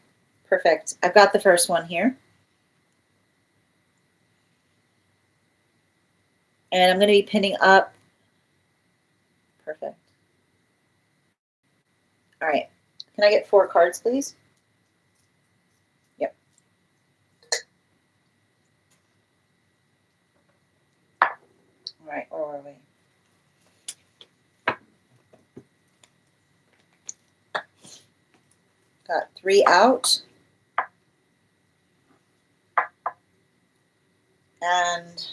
perfect. I've got the first one here. And I'm going to be pinning up. Perfect. All right. Can I get 4 cards, please? Yep. All right, where are we? Got 3 out. And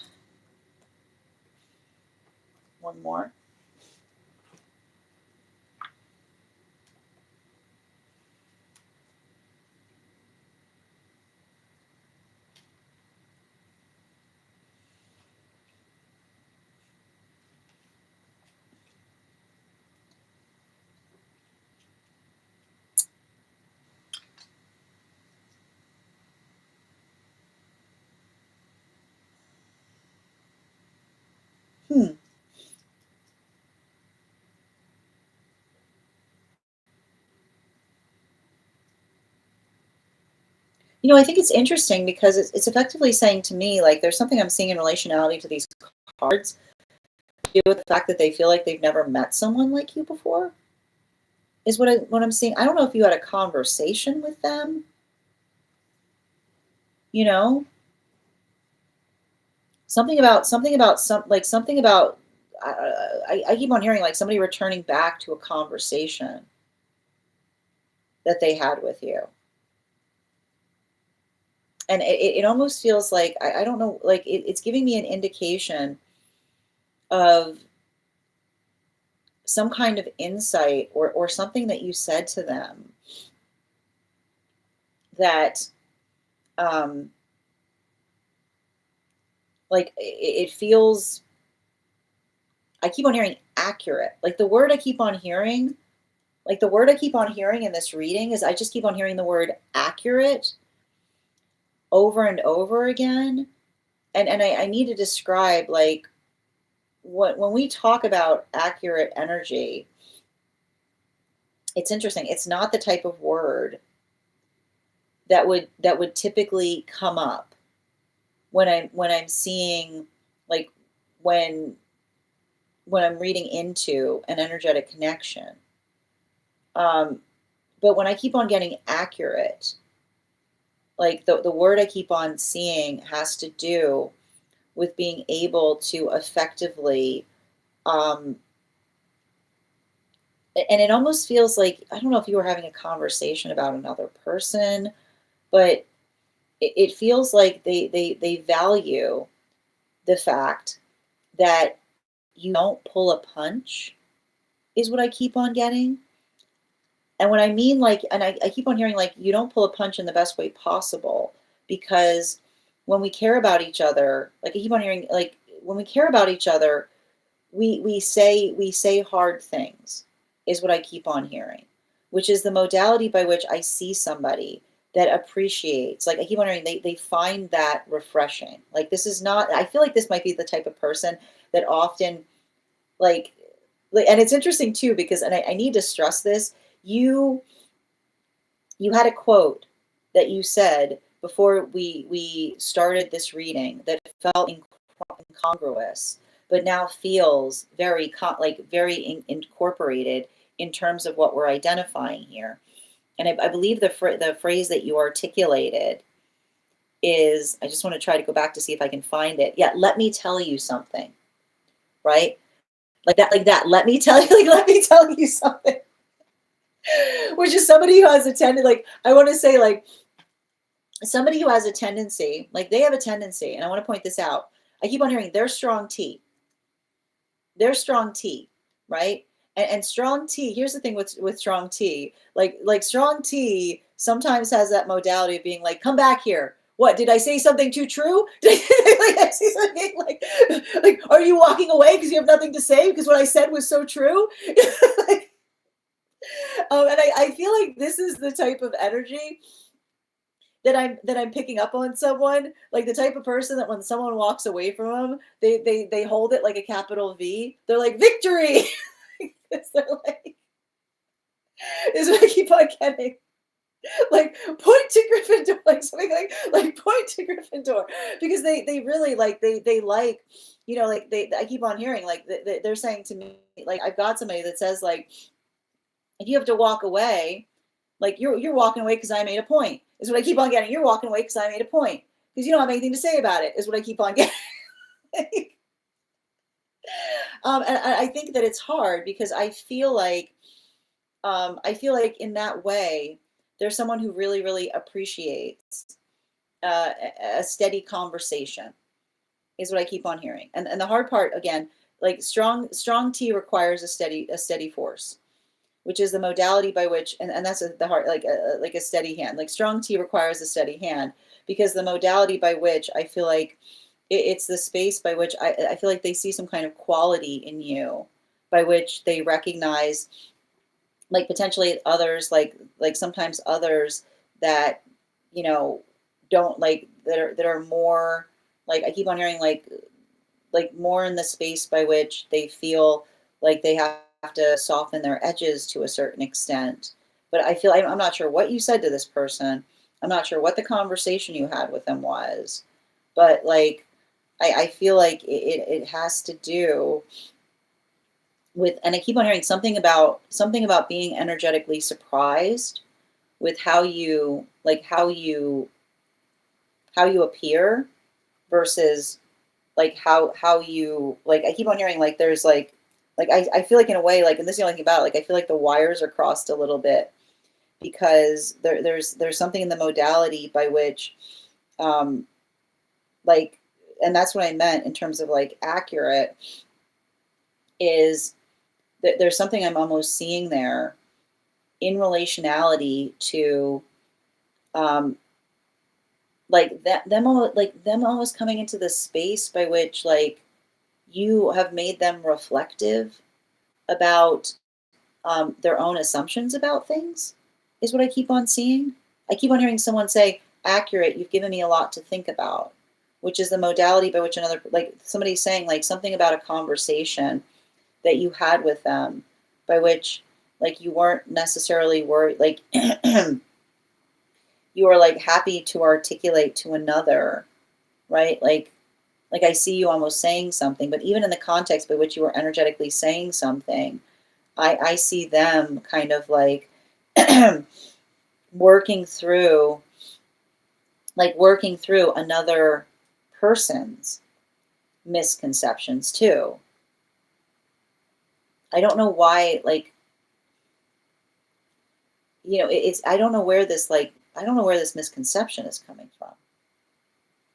1 more. You know, I think it's interesting because it's effectively saying to me, like, there's something I'm seeing in relationality to these cards, with the fact that they feel like they've never met someone like you before, is what I'm seeing. I don't know if you had a conversation with them, you know, something about I keep on hearing like somebody returning back to a conversation that they had with you. And it almost feels like, I don't know, like it's giving me an indication of some kind of insight or something that you said to them that, like it feels, I keep on hearing accurate. Like the word I keep on hearing, in this reading is I just keep on hearing the word accurate over and over again. And I need to describe, like, when we talk about accurate energy, it's interesting. It's not the type of word that would typically come up when I'm seeing, like, when I'm reading into an energetic connection. But when I keep on getting accurate, like the word I keep on seeing has to do with being able to effectively, um, and it almost feels like, I don't know if you were having a conversation about another person, but it feels like they value the fact that you don't pull a punch, is what I keep on getting. And what I mean, like, and I keep on hearing, like, you don't pull a punch in the best way possible, because when we care about each other, like, I keep on hearing, like, when we care about each other, we say hard things, is what I keep on hearing, which is the modality by which I see somebody that appreciates. Like, I keep on hearing, they find that refreshing. Like, this is not, I feel like this might be the type of person that often, like, and it's interesting too, because, and I need to stress this, you you had a quote that you said before we started this reading that felt incongruous, but now feels very very incorporated in terms of what we're identifying here. And I believe the phrase that you articulated is, I just want to try to go back to see if I can find it. Yeah, let me tell you something, right? Like that. Let me tell you, like, let me tell you something. Which is somebody who has a tendency, like, I want to say, like, somebody who has a tendency, like, they have a tendency, and I want to point this out. I keep on hearing they're strong T. They're strong T, right? And strong T, here's the thing with strong T, like strong T sometimes has that modality of being like, come back here. What, did I say something too true? Did I say something like, are you walking away because you have nothing to say because what I said was so true? Like, and I feel like this is the type of energy that I'm picking up on someone, like the type of person that when someone walks away from them, they hold it like a capital V. They're like, victory. They're like, is what I keep on getting. Like, point to Gryffindor, like something like point to Gryffindor, because they really like they like, like, I keep on hearing, like, they're saying to me, like, I've got somebody that says, like, if you have to walk away, like, you're walking away because I made a point, is what I keep on getting. You're walking away because I made a point because you don't have anything to say about it, is what I keep on getting. And I think that it's hard because I feel like in that way there's someone who really really appreciates a steady conversation, is what I keep on hearing. And the hard part, again, like, strong T requires a steady force, which is the modality by which, and that's the heart, like a steady hand. Like, strong T requires a steady hand, because the modality by which I feel like it's the space by which I feel like they see some kind of quality in you, by which they recognize, like, potentially others, like sometimes others that, don't, like, that are more, like, I keep on hearing, like more in the space by which they feel like they have to soften their edges to a certain extent. But I feel, I'm not sure what you said to this person. I'm not sure what the conversation you had with them was, but, like, I feel like it has to do with, and I keep on hearing something about being energetically surprised with how you, like, how you appear versus, like, how you, like, I keep on hearing, like, there's like I feel like, in a way, like, and this is the only thing about it, like, I feel like the wires are crossed a little bit, because there's something in the modality by which, um like, and that's what I meant in terms of, like, accurate, is that there's something I'm almost seeing there in relationality to, um like, them almost coming into the space by which, like, you have made them reflective about, their own assumptions about things, is what I keep on seeing. I keep on hearing someone say, accurate, you've given me a lot to think about, which is the modality by which another, like, somebody's saying, like, something about a conversation that you had with them, by which, like, you weren't necessarily worried, like, you are like happy to articulate to another, right? Like I see you almost saying something, but even in the context by which you are energetically saying something, I see them kind of like working through working through another person's misconceptions too. I don't know why, like, it's I don't know where this I don't know where this misconception is coming from.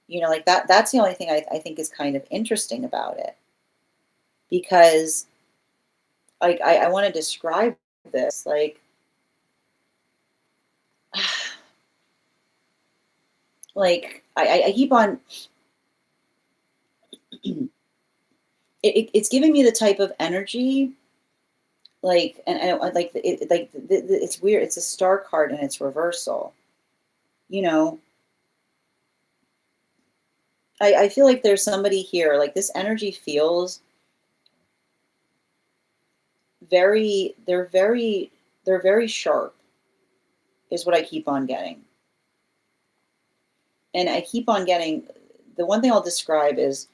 Like that's the only thing I think is kind of interesting about it. Because like I want to describe this, I keep on it's giving me the type of energy, and I like it, it's weird. It's a star card and it's reversal. You know, I feel like there's somebody here. Like this energy feels very. They're very sharp. Is what I keep on getting, and I keep on getting. The one thing I'll describe is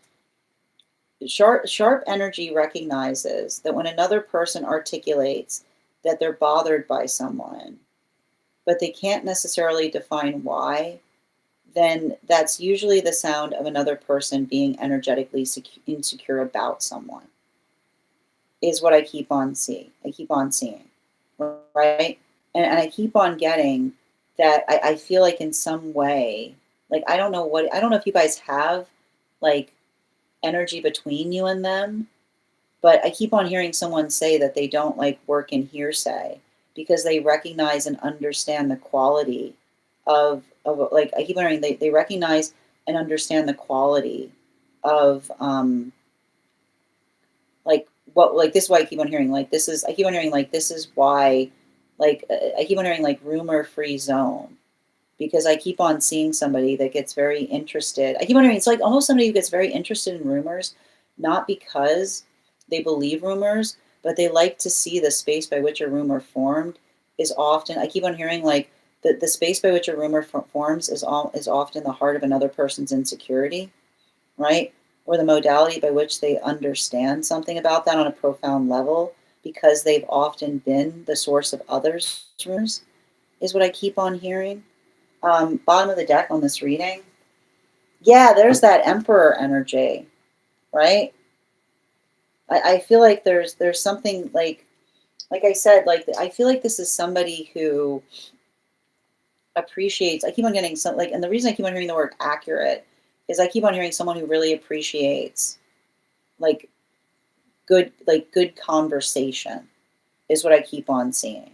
sharp energy recognizes that when another person articulates that they're bothered by someone, but they can't necessarily define why, then that's usually the sound of another person being energetically insecure about someone, is what I keep on seeing. Right? And I keep on getting that I feel like in some way, like I don't know if you guys have like energy between you and them, but I keep on hearing someone say that they don't like work in hearsay because they recognize and understand the quality of like I keep on hearing they recognize and understand the quality of like what like this is why I keep on hearing like this is I keep on hearing like this is why I keep on hearing like rumor free zone because I keep on seeing somebody that gets very interested. I keep on hearing it's like almost somebody who gets very interested in rumors, not because they believe rumors, but they like to see the space by which a rumor formed is often. I keep on hearing like the space by which a rumor forms is often the heart of another person's insecurity, right? Or the modality by which they understand something about that on a profound level because they've often been the source of others' rumors, is what I keep on hearing. Bottom of the deck on this reading. Yeah, there's that emperor energy, right? I feel like there's something like I said, like I feel like this is somebody who appreciates. I keep on getting some and the reason I keep on hearing the word accurate is I keep on hearing someone who really appreciates like good conversation is what I keep on seeing,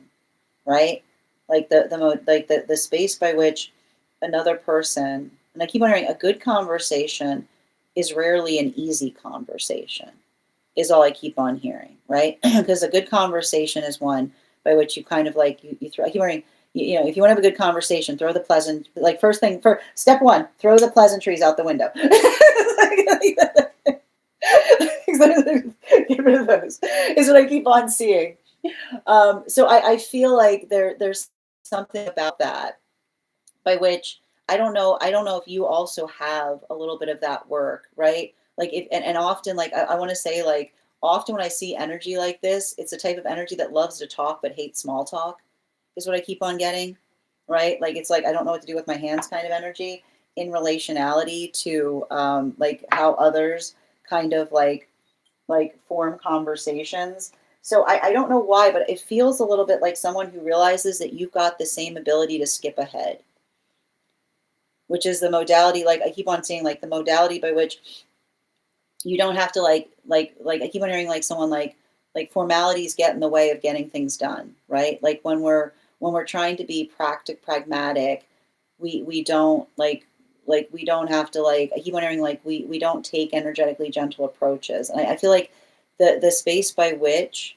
right? Like the space by which another person, and I keep on hearing a good conversation is rarely an easy conversation, is all I keep on hearing, right? Because a good conversation is one by which you kind of like you throw. I keep hearing, if you want to have a good conversation, throw the pleasant first thing for step one, throw the pleasantries out the window. Get rid of those. Is what I keep on seeing. So I feel like there's something about that by which I don't know if you also have a little bit of that work, right? Like if and often like I want to say like often when I see energy like this, it's a type of energy that loves to talk but hates small talk, is what I keep on getting, right? Like it's like I don't know what to do with my hands kind of energy in relationality to like how others kind of like form conversations. So I don't know why, but it feels a little bit like someone who realizes that you've got the same ability to skip ahead, which is the modality. Like I keep on saying, like the modality by which you don't have to like I keep on hearing like someone like formalities get in the way of getting things done, right? Like when we're trying to be pragmatic, we don't like we don't have to like I keep on hearing like we don't take energetically gentle approaches. And I feel like the space by which,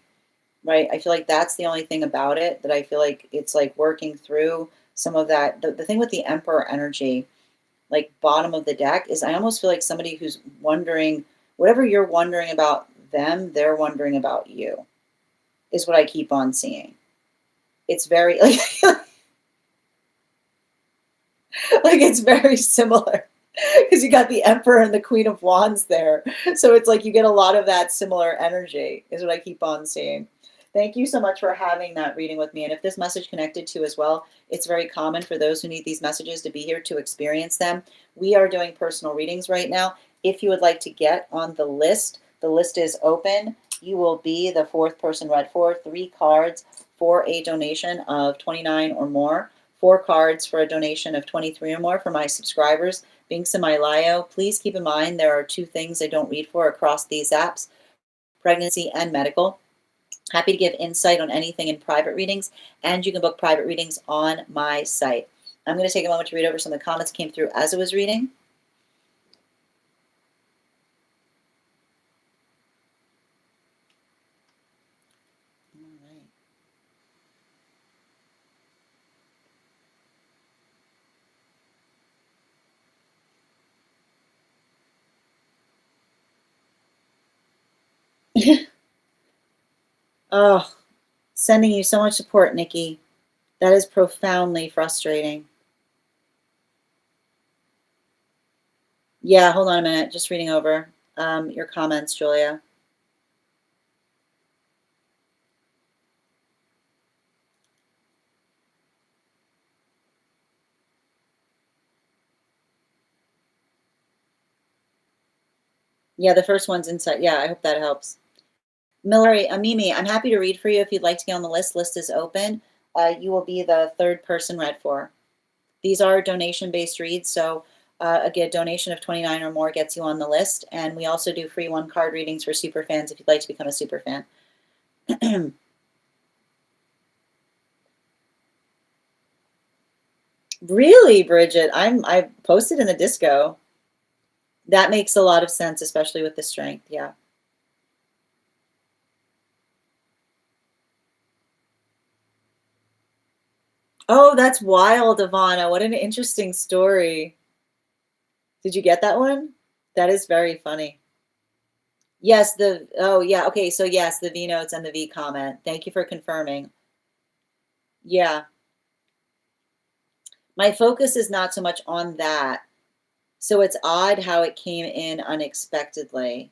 right, I feel like that's the only thing about it that I feel like it's like working through some of that. The thing with the emperor energy, like bottom of the deck, is I almost feel like somebody who's wondering whatever you're wondering about them, they're wondering about you, is what I keep on seeing. It's very like Like it's very similar because you got the Emperor and the Queen of Wands there. So it's like you get a lot of that similar energy, is what I keep on seeing. Thank you so much for having that reading with me. And if this message connected to as well, it's very common for those who need these messages to be here to experience them. We are doing personal readings right now. If you would like to get on the list is open. You will be the fourth person read for 3 cards for a donation of $29 or more. 4 cards for a donation of $23 or more for my subscribers. Being semi-lio, please keep in mind there are 2 things I don't read for across these apps, pregnancy and medical. Happy to give insight on anything in private readings, and you can book private readings on my site. I'm going to take a moment to read over some of the comments that came through as I was reading. All right. Oh, sending you so much support, Nikki. That is profoundly frustrating. Yeah, hold on a minute. Just reading over your comments, Julia. Yeah, the first one's insight. Yeah, I hope that helps. Millery, Mimi, I'm happy to read for you if you'd like to get on the list. List is open. You will be the 3rd person read for. These are donation-based reads, so again, a donation of $29 or more gets you on the list. And we also do free 1-card readings for super fans if you'd like to become a super fan. Really, Bridget? I posted in the disco. That makes a lot of sense, especially with the strength. Yeah. Oh, that's wild, Ivana. What an interesting story. Did you get that one? That is very funny. Yes, oh yeah, okay, so yes, the V notes and the V comment. Thank you for confirming. Yeah. My focus is not so much on that. So it's odd how it came in unexpectedly.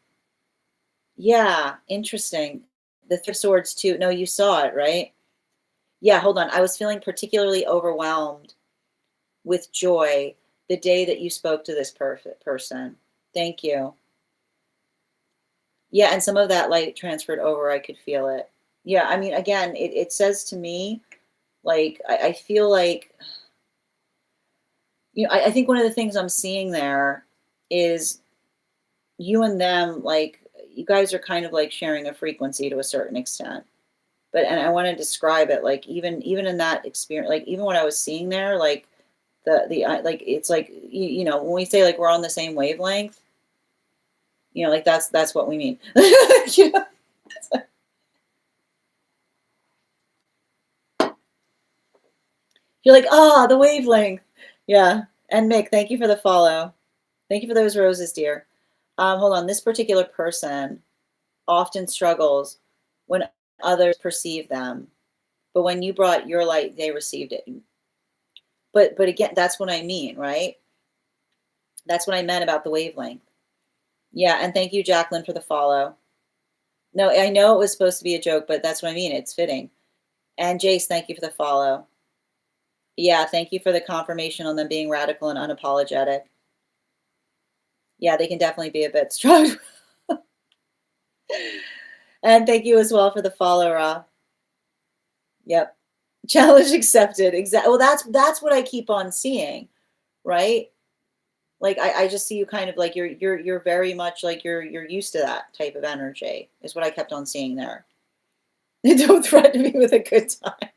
Yeah, interesting. The Three of Swords too. No, you saw it, right? Yeah, hold on. I was feeling particularly overwhelmed with joy the day that you spoke to this person. Thank you. Yeah, and some of that light transferred over. I could feel it. Yeah, I mean, again, it says to me, like, I feel like, I think one of the things I'm seeing there is you and them, like, you guys are kind of like sharing a frequency to a certain extent. But, and I want to describe it, like, even in that experience, like, even what I was seeing there, like, like, it's like, when we say, like, we're on the same wavelength, like, that's what we mean. You know? You're like, the wavelength. Yeah. And Mick, thank you for the follow. Thank you for those roses, dear. Hold on. This particular person often struggles when others perceive them, but when you brought your light, they received it. But again, that's what I mean, right? That's what I meant about the wavelength. Yeah, and thank you, Jacqueline, for the follow. No, I know it was supposed to be a joke, but that's what I mean. It's fitting. And Jace, thank you for the follow. Yeah, thank you for the confirmation on them being radical and unapologetic. Yeah, they can definitely be a bit strong. And thank you as well for the follow, Ra. Yep. Challenge accepted. Exactly. Well, that's what I keep on seeing, right? Like I just see you kind of like you're very much like you're used to that type of energy is what I kept on seeing there. Don't threaten me with a good time.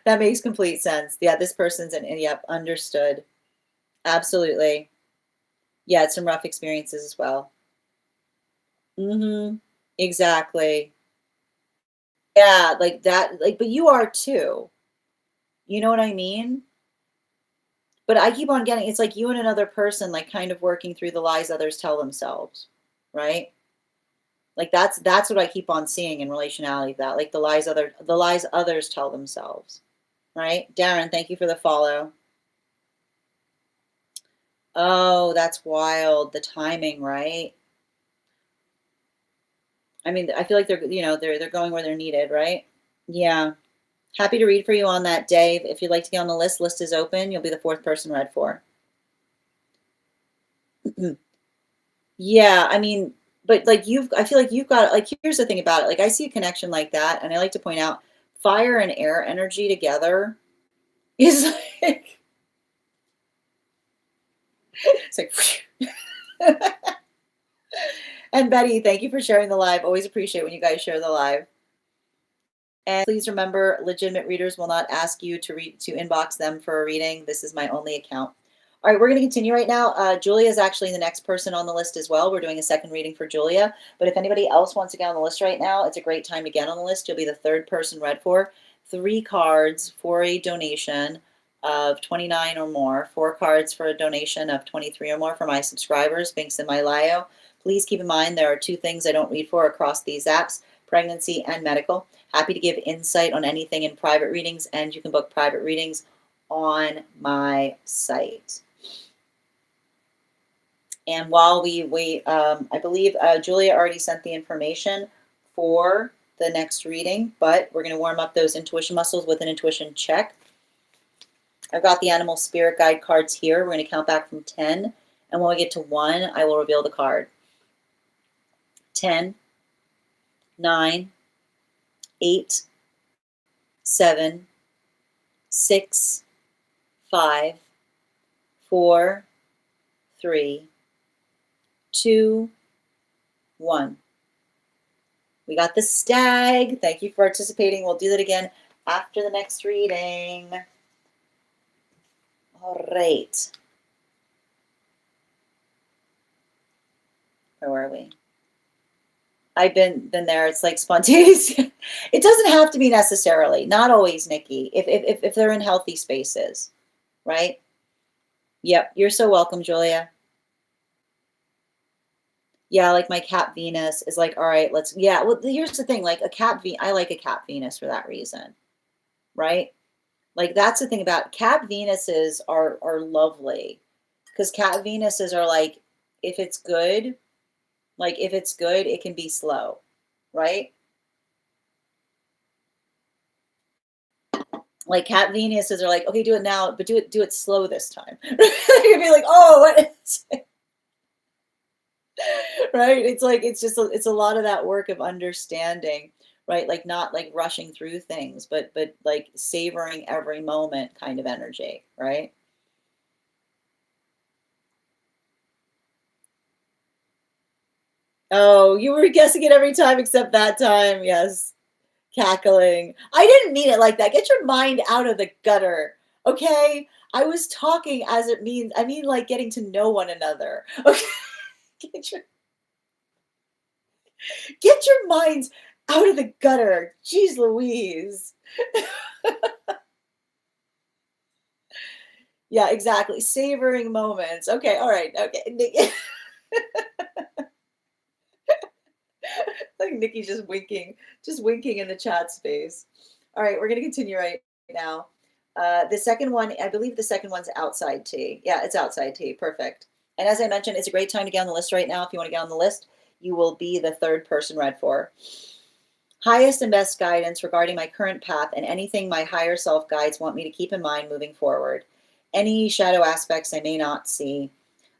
That makes complete sense. Yeah, this person's yep, understood. Absolutely. Yeah, it's some rough experiences as well. Mm-hmm. Exactly. Yeah, like that, like, but you are too. You know what I mean? But I keep on getting, it's like you and another person, like kind of working through the lies others tell themselves, right? Like that's what I keep on seeing in relationality, that like the lies others tell themselves, right? Darren, thank you for the follow. Oh, that's wild. The timing, right? I mean, I feel like they're, they're going where they're needed, right? Yeah. Happy to read for you on that, Dave. If you'd like to get on the list is open. You'll be the fourth person read for. Yeah, I mean, but like I feel like you've got, like, here's the thing about it. Like, I see a connection like that, and I like to point out fire and air energy together is like, it's like, and Betty, thank you for sharing the live. Always appreciate when you guys share the live. And please remember, legitimate readers will not ask you to inbox them for a reading. This is my only account. All right, we're going to continue right now. Julia is actually the next person on the list as well. We're doing a second reading for Julia. But if anybody else wants to get on the list right now, it's a great time to get on the list. You'll be the third person read for. 3 cards for a donation of 29 or more. 4 cards for a donation of 23 or more for my subscribers. Links in my bio. Please keep in mind there are 2 things I don't read for across these apps: pregnancy and medical. Happy to give insight on anything in private readings, and you can book private readings on my site. And while we wait, I believe Julia already sent the information for the next reading, but we're going to warm up those intuition muscles with an intuition check. I've got the animal spirit guide cards here. We're going to count back from 10, and when we get to 1, I will reveal the card. 10, 9, 8, 7, 6, 5, 4, 3, 2, 1. We got the stag. Thank you for participating. We'll do that again after the next reading. All right. Where were we? I've been there. It's like spontaneous. It doesn't have to be necessarily. Not always, Nikki. If they're in healthy spaces, right? Yep. You're so welcome, Julia. Yeah, like my cat Venus is like, all right, let's, yeah, well, here's the thing, like I like a cat Venus for that reason, right? Like, that's the thing about cat Venuses are lovely, because cat Venuses are like, if it's good, it can be slow, right? Like cat Venuses are like, okay, do it now, but do it slow this time. You'd be like, oh, what is it? Right? It's like, it's a lot of that work of understanding, right? Like, not like rushing through things, but like savoring every moment kind of energy, right? Oh, you were guessing it every time except that time. Yes. Cackling. I didn't mean it like that. Get your mind out of the gutter. Okay? I was talking as it means, I mean, like, getting to know one another. Okay? Get your, get your minds out of the gutter. Jeez Louise. Yeah, exactly. Savoring moments. Okay, all right. Okay. Like Nikki's just winking in the chat space. All right, we're gonna continue right now. The second one, I believe the second one's outside tea. Yeah, it's outside tea. Perfect. And as I mentioned, it's a great time to get on the list right now. If you want to get on the list, you will be the third person read for. Highest and best guidance regarding my current path and anything my higher self guides want me to keep in mind moving forward. Any shadow aspects I may not see.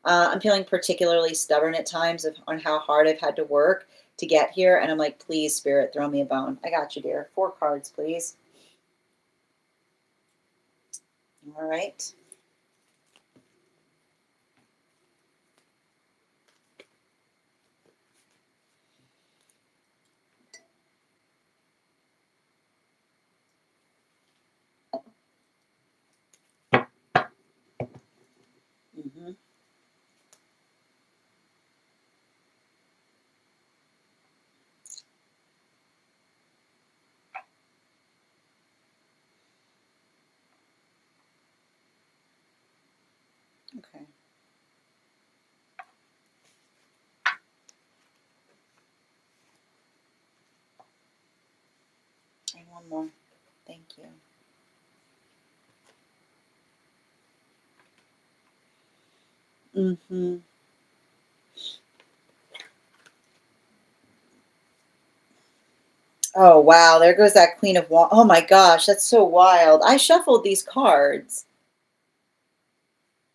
I'm feeling particularly stubborn at times on how hard I've had to work to get here. And I'm like, please, Spirit, throw me a bone. I got you, dear. 4 cards, please. All right. Mm-hmm. Okay. And one more. Thank you. Mm-hmm. Oh, wow. There goes that Queen of Wands. Oh my gosh, that's so wild. I shuffled these cards.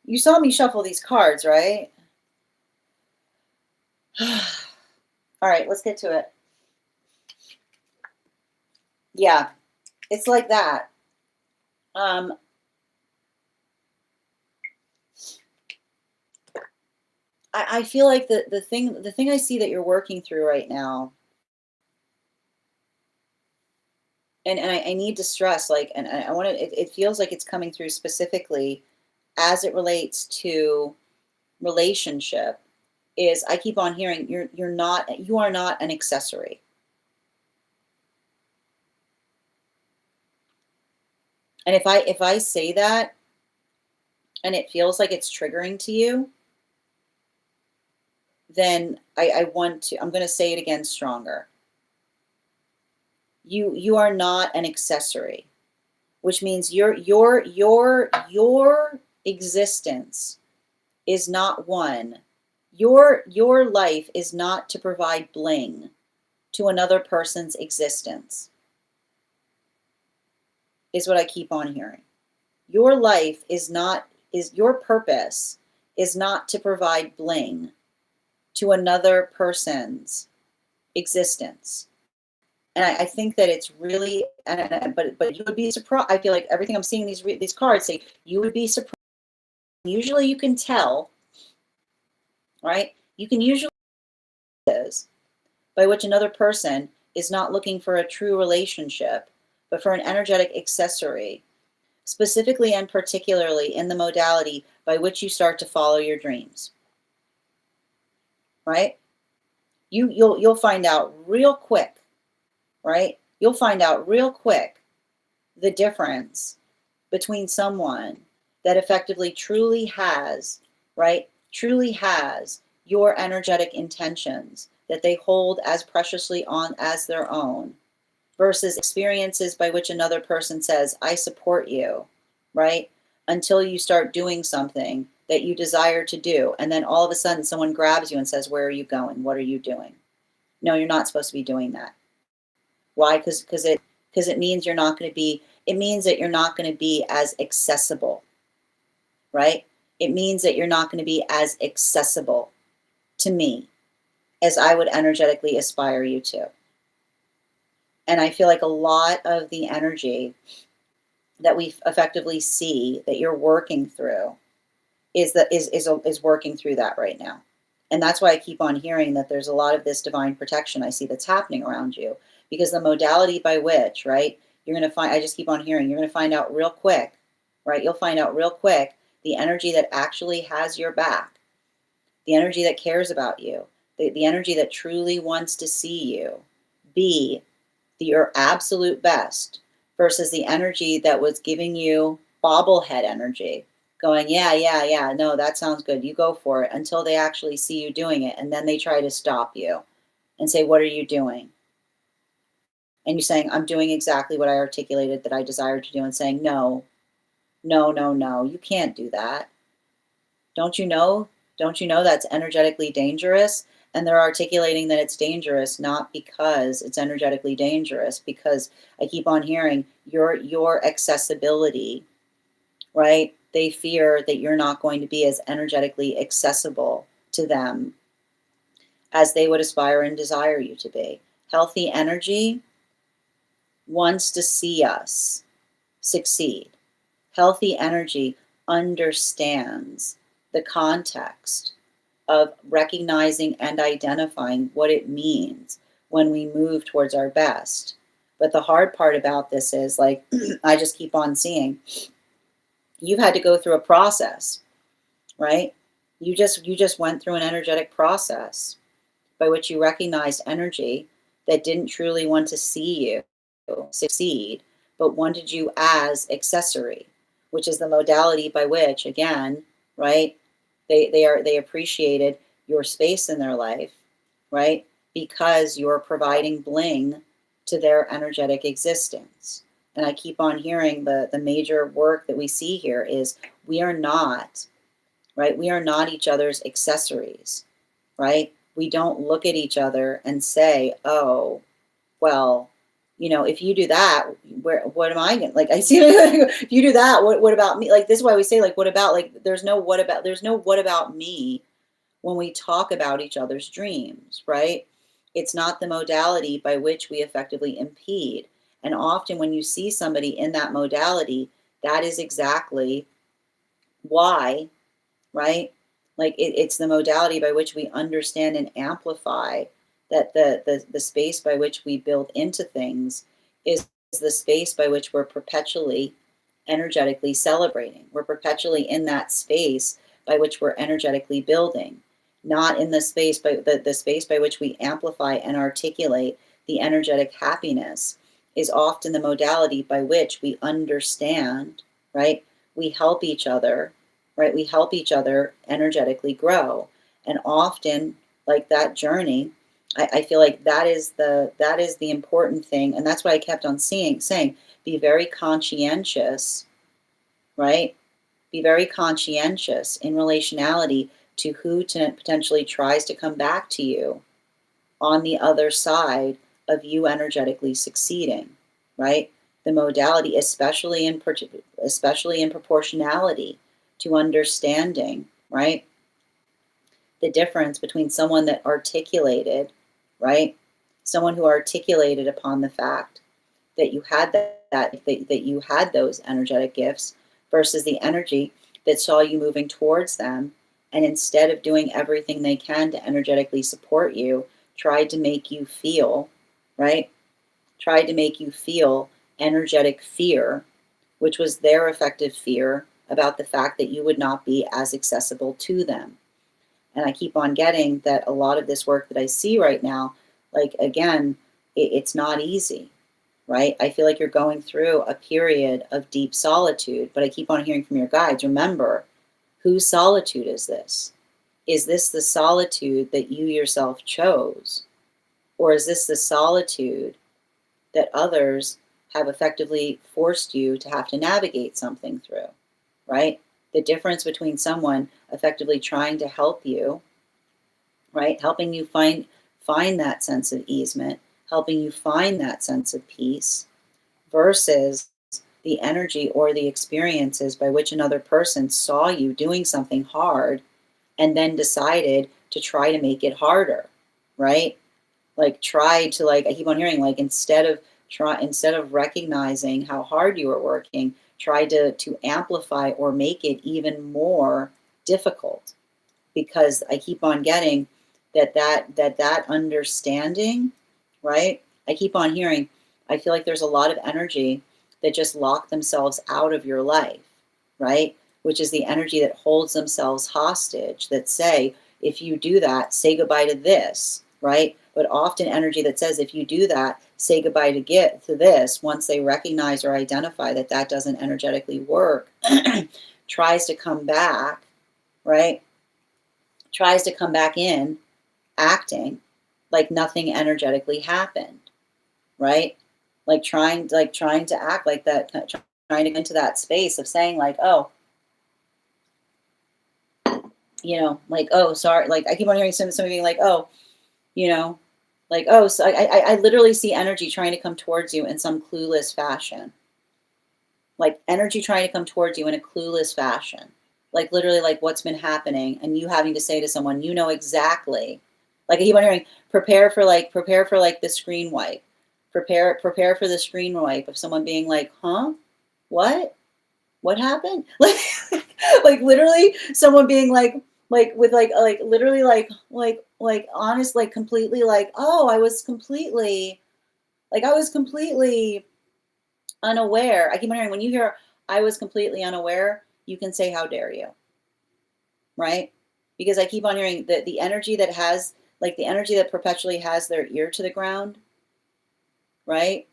You saw me shuffle these cards, right? All right, let's get to it. Yeah, it's like that. Um, I feel like the thing I see that you're working through right now, and I need to stress, like, and I want to, it feels like it's coming through specifically as it relates to relationship, is I keep on hearing you are not an accessory. And if I say that and it feels like it's triggering to you, then I'm going to say it again stronger. You are not an accessory, which means your existence is not one. Your life is not to provide bling to another person's existence, is what I keep on hearing. Your life is your purpose is not to provide bling to another person's existence. And I think that it's really, but you would be surprised. I feel like everything I'm seeing these cards say, you would be surprised. Usually you can tell, right? You can usually is by which another person is not looking for a true relationship, but for an energetic accessory, specifically and particularly in the modality by which you start to follow your dreams. Right? You'll find out real quick, right? You'll find out real quick the difference between someone that effectively truly has, right? Truly has your energetic intentions that they hold as preciously on as their own, versus experiences by which another person says, I support you, right? Until you start doing something that you desire to do. And then all of a sudden someone grabs you and says, where are you going? What are you doing? No, you're not supposed to be doing that. Why? Because it means you're not going to be, it means that you're not going to be as accessible, right? It means that you're not going to be as accessible to me as I would energetically aspire you to. And I feel like a lot of the energy that we effectively see that you're working through is working through that right now. And that's why I keep on hearing that there's a lot of this divine protection I see that's happening around you, because the modality by which, right, you're going to find, I just keep on hearing, you're going to find out real quick, right? You'll find out real quick the energy that actually has your back, the energy that cares about you, the energy that truly wants to see you be your absolute best, versus the energy that was giving you bobblehead energy, going, yeah, yeah, yeah, no, that sounds good. You go for it, until they actually see you doing it. And then they try to stop you and say, what are you doing? And you're saying, I'm doing exactly what I articulated that I desired to do, and saying, no, no, no, no, you can't do that. Don't you know? Don't you know that's energetically dangerous? And they're articulating that it's dangerous not because it's energetically dangerous, because I keep on hearing your accessibility, right? They fear that you're not going to be as energetically accessible to them as they would aspire and desire you to be. Healthy energy wants to see us succeed. Healthy energy understands the context of recognizing and identifying what it means when we move towards our best. But the hard part about this is, like, I just keep on seeing, you've had to go through a process, right? You just went through an energetic process by which you recognized energy that didn't truly want to see you succeed, but wanted you as accessory, which is the modality by which, again, right, they appreciated your space in their life, right, because you're providing bling to their energetic existence. And I keep on hearing the major work that we see here is, we are not right? We are not each other's accessories, right? We don't look at each other and say, oh, well, if you do that, what am I going to, like, I see, if you do that, what about me? Like, this is why we say, like, what about, like, there's no what about me when we talk about each other's dreams, right? It's not the modality by which we effectively impede. And often when you see somebody in that modality, that is exactly why, right? Like it's the modality by which we understand and amplify that the space by which we build into things is the space by which we're perpetually energetically celebrating. We're perpetually in that space by which we're energetically building, not in the space by the space by which we amplify and articulate the energetic happiness is often the modality by which we understand, right? We help each other, right? We help each other energetically grow. And often, like that journey, I feel like that is the important thing. And that's what I kept on saying, be very conscientious, right? Be very conscientious in relationality to who potentially tries to come back to you on the other side of you energetically succeeding, right? The modality, especially in proportionality to understanding, right? The difference between someone that articulated, right? Someone who articulated upon the fact that you had that you had those energetic gifts versus the energy that saw you moving towards them, and instead of doing everything they can to energetically support you, tried to make you feel, right? Tried to make you feel energetic fear, which was their effective fear about the fact that you would not be as accessible to them. And I keep on getting that a lot of this work that I see right now, like, again, it's not easy, right? I feel like you're going through a period of deep solitude, but I keep on hearing from your guides, remember, whose solitude is this? Is this the solitude that you yourself chose? Or is this the solitude that others have effectively forced you to have to navigate something through, right? The difference between someone effectively trying to help you, right? Helping you find that sense of easement, helping you find that sense of peace, versus the energy or the experiences by which another person saw you doing something hard and then decided to try to make it harder, right? Like try to, like, I keep on hearing, like, instead of recognizing how hard you were working, try to amplify or make it even more difficult. Because I keep on getting that understanding, right? I keep on hearing, I feel like there's a lot of energy that just lock themselves out of your life, right? Which is the energy that holds themselves hostage, that say, if you do that, say goodbye to this, right? But often energy that says, if you do that, say goodbye to this, once they recognize or identify that that doesn't energetically work, tries to come back, right? Tries to come back in acting like nothing energetically happened, right? Like trying to act like that, trying to get into that space of saying, like, oh, like, oh, sorry. Like, I keep on hearing somebody being like, oh, like, oh, so I literally see energy trying to come towards you in some clueless fashion. Like energy trying to come towards you in a clueless fashion. Like literally, like, what's been happening, and you having to say to someone, exactly. Like I keep on hearing, prepare for like the screen wipe. Prepare for the screen wipe of someone being like, huh? What happened? Like literally someone being like with like literally like honest, like completely like, oh, I was completely unaware. I keep on hearing, when you hear I was completely unaware, you can say, how dare you? Right? Because I keep on hearing that the energy that has, like, the energy that perpetually has their ear to the ground, right?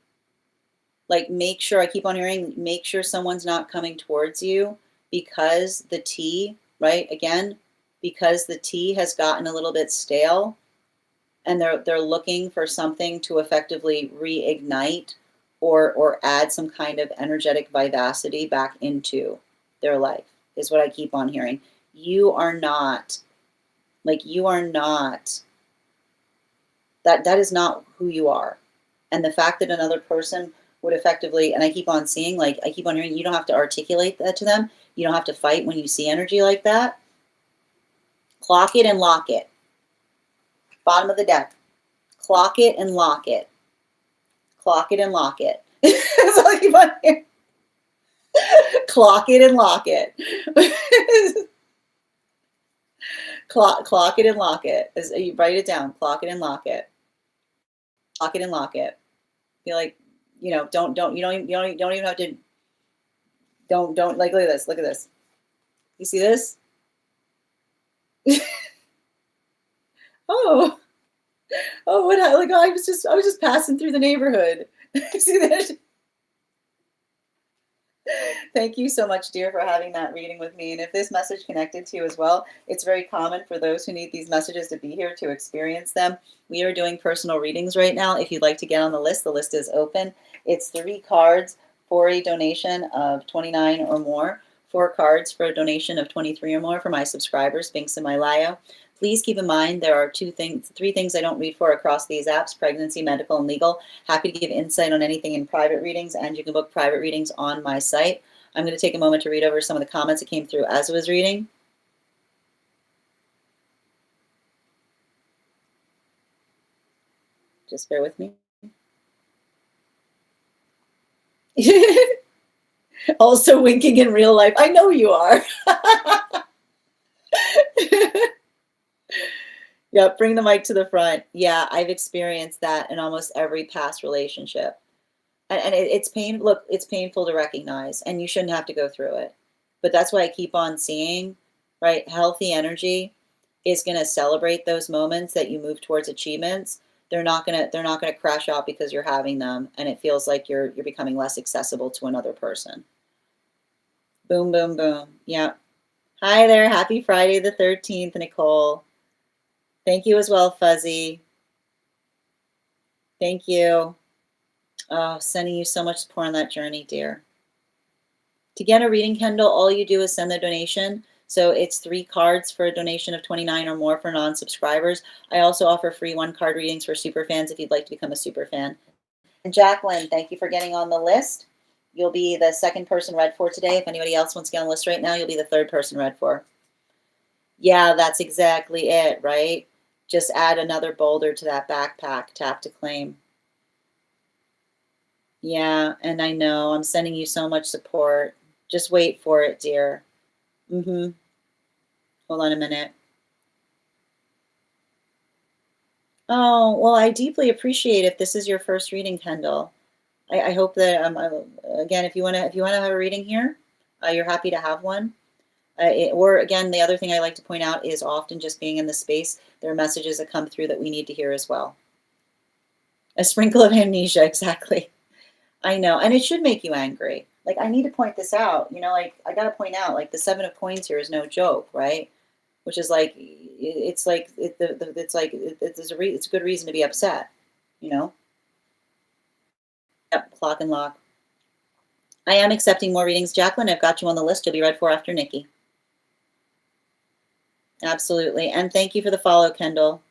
Like, I keep on hearing, make sure someone's not coming towards you because the tea, right? Again, because the tea has gotten a little bit stale, and they're looking for something to effectively reignite or add some kind of energetic vivacity back into their life, is what I keep on hearing. You are not, like, you are not, that is not who you are. And the fact that another person would effectively, and I keep on seeing, like, I keep on hearing, you don't have to articulate that to them. You don't have to fight when you see energy like that. Clock it and lock it. Bottom of the deck. Clock it and lock it. Clock it and lock it. That's all I keep on hearing. Clock it and lock it. Clock it and lock it. You write it down. Clock it and lock it. Clock it and lock it. Feel like, you know, don't even have to. Don't like, look at this. Look at this. You see this? Oh, what? Like, I was just passing through the neighborhood. See that? Thank you so much, dear, for having that reading with me. And if this message connected to you as well, it's very common for those who need these messages to be here to experience them. We are doing personal readings right now. If you'd like to get on the list is open. It's 3 cards for a donation of $29 or more, 4 cards for a donation of $23 or more for my subscribers, Binks and Mylayo. Please keep in mind there are 3 things I don't read for across these apps: pregnancy, medical, and legal. Happy to give insight on anything in private readings, and you can book private readings on my site. I'm going to take a moment to read over some of the comments that came through as I was reading. Just bear with me. Also winking in real life. I know you are. Yep, bring the mic to the front. Yeah, I've experienced that in almost every past relationship. And it's look, it's painful to recognize, and you shouldn't have to go through it. But that's why I keep on seeing, right? Healthy energy is going to celebrate those moments that you move towards achievements. They're not going to crash out because you're having them and it feels like you're becoming less accessible to another person. Boom, boom, boom. Yeah. Hi there. Happy Friday the 13th, Nicole. Thank you as well, Fuzzy. Thank you. Oh, sending you so much support on that journey, dear. To get a reading, Kendall, all you do is send the donation. So it's 3 cards for a donation of $29 or more for non-subscribers. I also offer free 1-card readings for super fans if you'd like to become a super fan. And Jacqueline, thank you for getting on the list. You'll be the 2nd person read for today. If anybody else wants to get on the list right now, you'll be the 3rd person read for. Yeah, that's exactly it, right? Just add another boulder to that backpack. Tap to claim. Yeah, and I know. I'm sending you so much support. Just wait for it, dear. Hold on a minute. Oh, well, I deeply appreciate if this is your first reading, Kendall. I hope that, again, if you want to have a reading here, you're happy to have one. Or again, the other thing I like to point out is often just being in the space, there are messages that come through that we need to hear as well. A sprinkle of amnesia, exactly. I know, and it should make you angry. Like, I need to point this out, you know, like, I got to point out, like, the 7 of coins here is no joke, right? Which is like, it's like, it's a good reason to be upset, you know? Yep, clock and lock. I am accepting more readings. Jacqueline, I've got you on the list. You'll be read for after Nikki. Absolutely. And thank you for the follow, Kendall.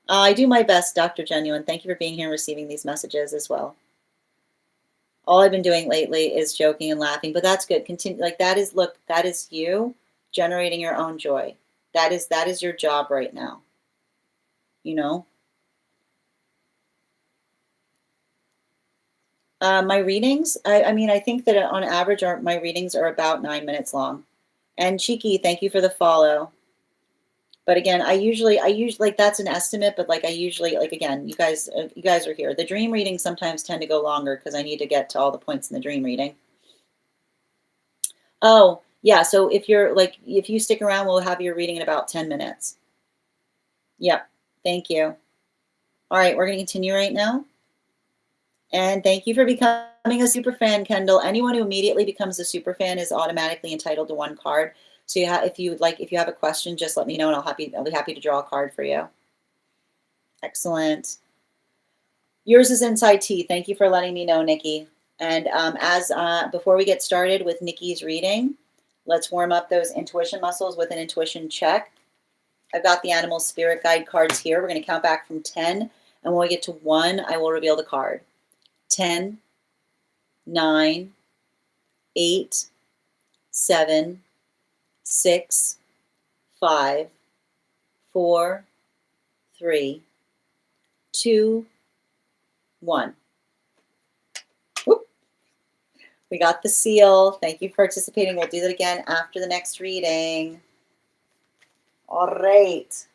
I do my best, Dr. Genuine. Thank you for being here and receiving these messages as well. All I've been doing lately is joking and laughing, but that's good. Continue. Like, that is, look, that is you generating your own joy. That is your job right now. You know? My readings, I mean, I think that on average, my readings are about 9 minutes long. And Cheeky, thank you for the follow. But again, I usually like, that's an estimate, but like, I usually, like, again, you guys are here. The dream readings sometimes tend to go longer because I need to get to all the points in the dream reading. Oh, yeah. So if you stick around, we'll have your reading in about 10 minutes. Yep. Thank you. All right. We're going to continue right now. And thank you for becoming a super fan, Kendall. Anyone who immediately becomes a super fan is automatically entitled to 1 card. So if you have a question, just let me know and I'll be happy to draw a card for you. Excellent. Yours is Inside Tea. Thank you for letting me know, Nikki. And before we get started with Nikki's reading, Let's warm up those intuition muscles with an intuition check. I've got the animal spirit guide cards here. We're going to count back from 10. And when we get to 1, I will reveal the card. 10, 9, 8, 7, 6, 5, 4, 3, 2, 1. Whoop. We got the seal. Thank you for participating. We'll do that again after the next reading. All right.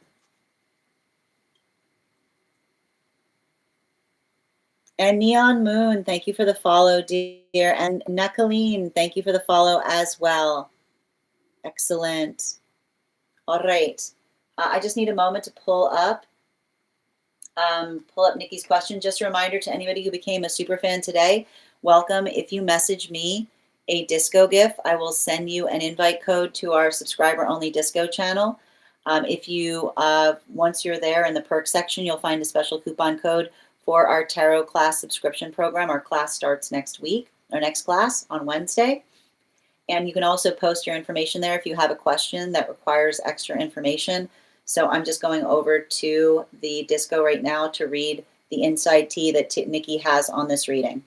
And Neon Moon, thank you for the follow, dear. And Nakaleen, thank you for the follow as well. Excellent. All right. I just need a moment to pull up Nikki's question. Just a reminder to anybody who became a super fan today, welcome. If you message me a disco GIF, I will send you an invite code to our subscriber-only disco channel. If you, once you're there in the perks section, you'll find a special coupon code for our tarot class subscription program. Our class starts next week, our next class on Wednesday. And you can also post your information there if you have a question that requires extra information. So I'm just going over to the disco right now to read the inside tea that Nikki has on this reading.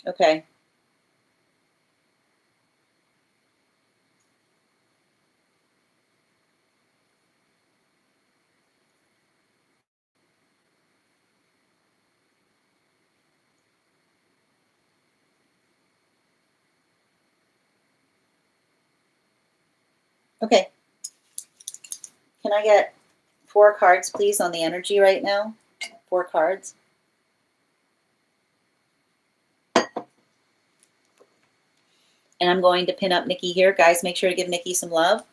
Okay. Okay. Can I get 4 cards, please, on the energy right now? 4 cards. And I'm going to pin up Nikki here. Guys, make sure to give Nikki some love.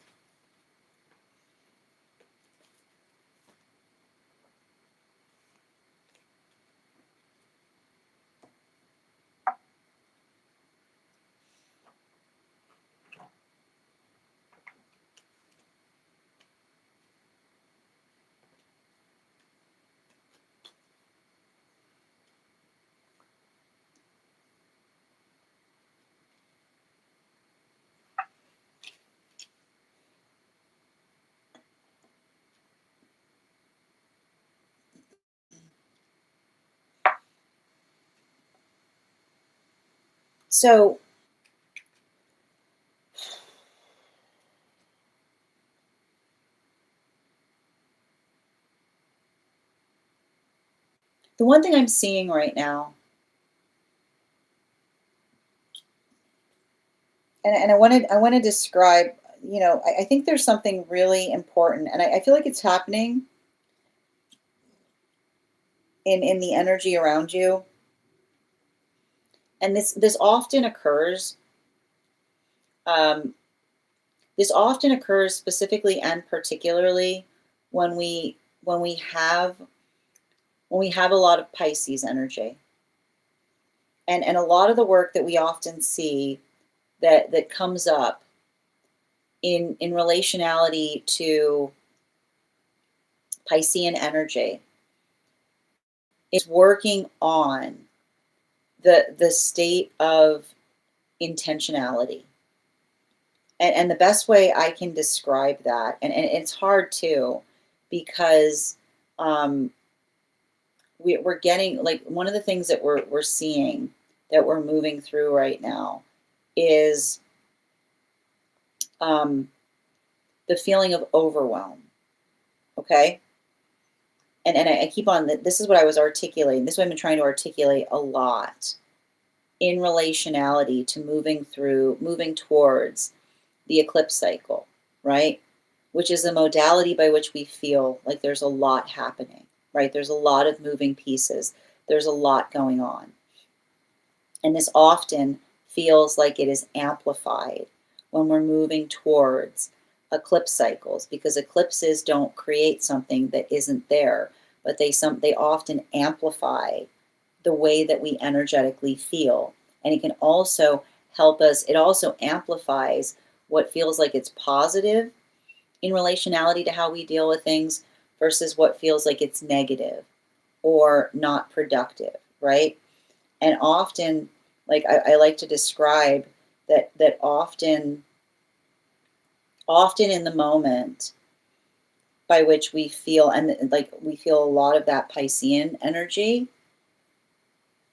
So the one thing I'm seeing right now, and I want to describe, you know, I think there's something really important, and I feel like it's happening in the energy around you. And this often occurs. This often occurs specifically and particularly when we have a lot of Pisces energy. And a lot of the work that we often see that comes up in relationality to Piscean energy is working on the state of intentionality. And the best way I can describe that, and it's hard too, because we're getting, like, one of the things that we're seeing, that we're moving through right now, is the feeling of overwhelm. Okay? And I keep on, this is what I was articulating. This is what I've been trying to articulate a lot in relationality to moving towards the eclipse cycle, right? Which is a modality by which we feel like there's a lot happening, right? There's a lot of moving pieces. There's a lot going on. And this often feels like it is amplified when we're moving towards eclipse cycles, because eclipses don't create something that isn't there, but they often amplify the way that we energetically feel. And it can also help us, it also amplifies what feels like it's positive in relationality to how we deal with things versus what feels like it's negative or not productive, right? And often, like I like to describe that often in the moment by which we feel, and like we feel a lot of that Piscean energy,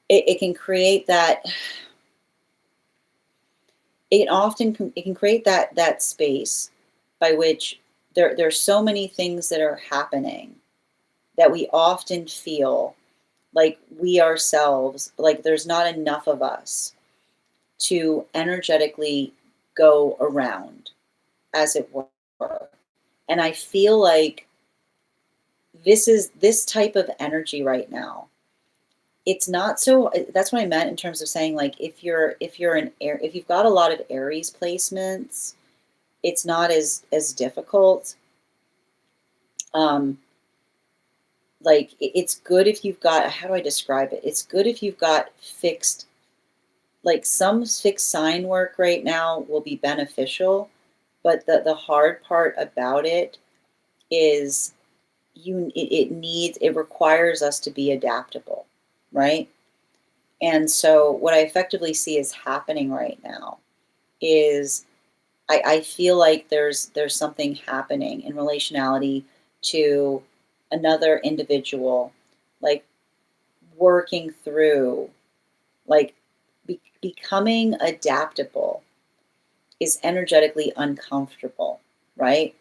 it can create that, it can create that space by which there's so many things that are happening that we often feel like we ourselves, like there's not enough of us to energetically go around, as it were. And I feel like this type of energy right now. It's not so, that's what I meant in terms of saying, like, if you've got a lot of Aries placements, it's not as difficult. Um, like it's good if you've got, how do I describe it? It's good if you've got fixed, like some fixed sign work right now will be beneficial, but the hard part about it is it requires us to be adaptable, right? And so what I effectively see is happening right now is I feel like there's something happening in relationality to another individual, like working through, like becoming adaptable is energetically uncomfortable, right?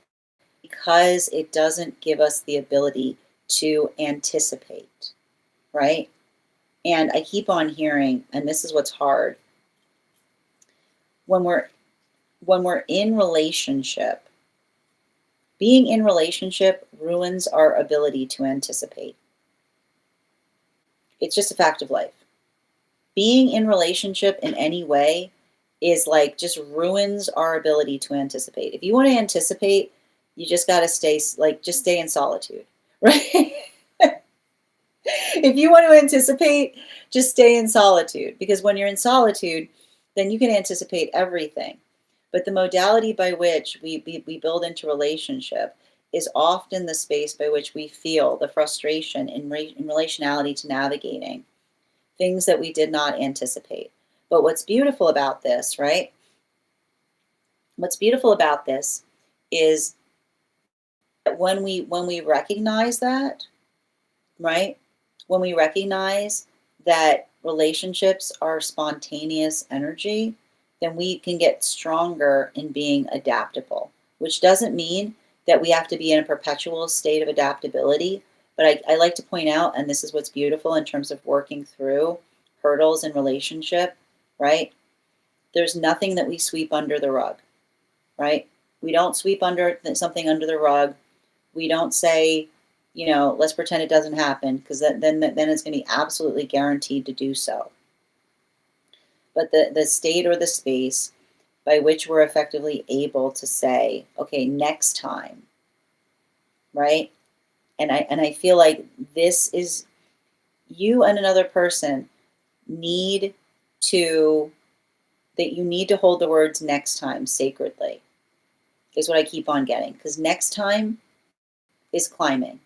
Because it doesn't give us the ability to anticipate, right? And I keep on hearing, and this is what's hard, when we're in relationship, being in relationship ruins our ability to anticipate. It's just a fact of life. Being in relationship in any way is like just ruins our ability to anticipate. If you want to anticipate, you just got to just stay in solitude, right? If you want to anticipate, just stay in solitude, because when you're in solitude, then you can anticipate everything. But the modality by which we build into relationship is often the space by which we feel the frustration in relationality to navigating things that we did not anticipate. But what's beautiful about this, right? What's beautiful about this is that when we recognize that, right? When we recognize that relationships are spontaneous energy, then we can get stronger in being adaptable, which doesn't mean that we have to be in a perpetual state of adaptability. But I like to point out, and this is what's beautiful in terms of working through hurdles in relationship, right? There's nothing that we sweep under the rug, right? We don't sweep something under the rug. We don't say, let's pretend it doesn't happen, because then it's going to be absolutely guaranteed to do so. But the state or the space by which we're effectively able to say, okay, next time, right? And I feel like this is, you and another person need to, that you need to hold the words next time sacredly, is what I keep on getting. Because next time is climbing.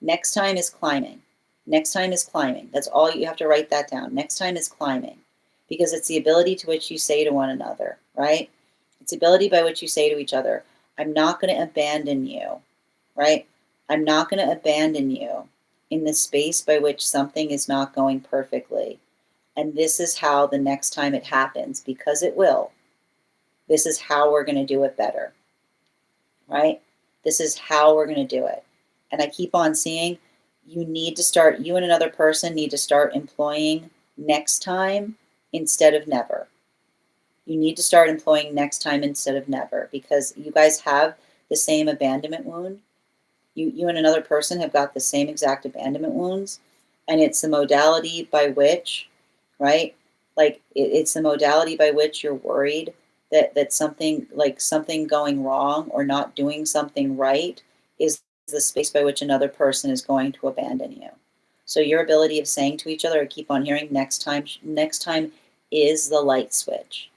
Next time is climbing. Next time is climbing. That's all, you have to write that down. Next time is climbing. Because it's the ability to which you say to one another, right? It's the ability by which you say to each other, I'm not going to abandon you, right? I'm not going to abandon you in the space by which something is not going perfectly. And this is how the next time it happens, because it will. This is how we're going to do it better, right? This is how we're going to do it. And I keep on seeing, you and another person need to start employing next time instead of never. You need to start employing next time instead of never, because you guys have the same abandonment wound. You and another person have got the same exact abandonment wounds. And it's the modality by which, right? Like it's the modality by which you're worried that something going wrong or not doing something right is the space by which another person is going to abandon you. So your ability of saying to each other, I keep on hearing, next time is the light switch,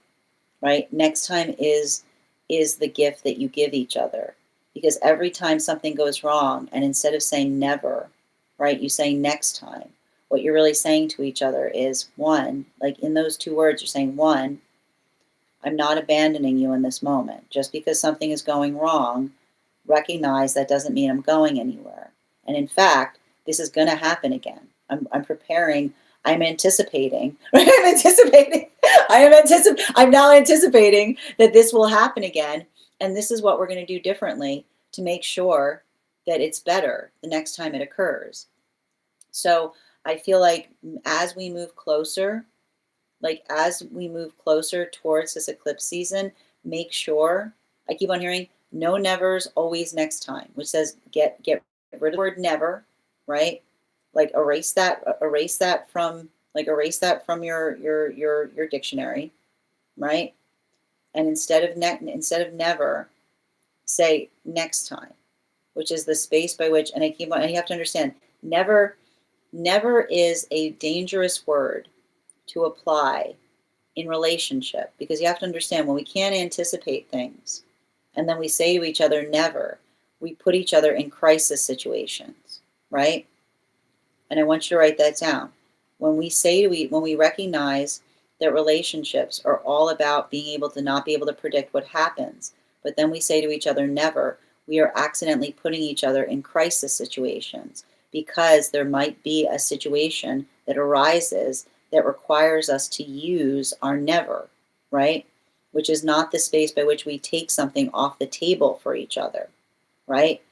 right? Next time is the gift that you give each other. Because every time something goes wrong, and instead of saying never, right, you say next time, what you're really saying to each other is, one, like in those two words, you're saying, one, I'm not abandoning you in this moment. Just because something is going wrong, recognize that doesn't mean I'm going anywhere. And in fact, this is going to happen again. I'm preparing. I'm anticipating. Right? I'm now anticipating that this will happen again. And this is what we're going to do differently to make sure that it's better the next time it occurs. So I feel like as we move closer, towards this eclipse season, make sure, I keep on hearing no nevers, always next time, which says get rid of the word never, right? Like erase that from your dictionary, right? And instead of never, say next time, which is the space by which, and you have to understand, never is a dangerous word to apply in relationship, because you have to understand, when we can't anticipate things and then we say to each other never, we put each other in crisis situations, right? And I want you to write that down. When we recognize that relationships are all about being able to not be able to predict what happens, but then we say to each other never, we are accidentally putting each other in crisis situations, because there might be a situation that arises that requires us to use our never, right? Which is not the space by which we take something off the table for each other, right?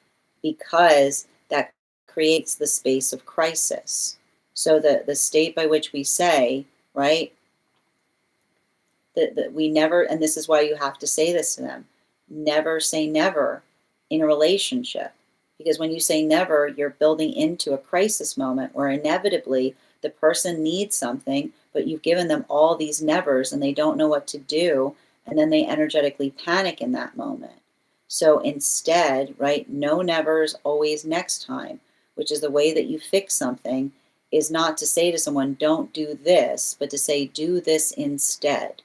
Because that creates the space of crisis. So the state by which we say, right, that we never, and this is why you have to say this to them, never say never in a relationship. Because when you say never, you're building into a crisis moment where inevitably the person needs something, but you've given them all these nevers and they don't know what to do. And then they energetically panic in that moment. So instead, right, no nevers, always next time, which is the way that you fix something, is not to say to someone, don't do this, but to say, do this instead,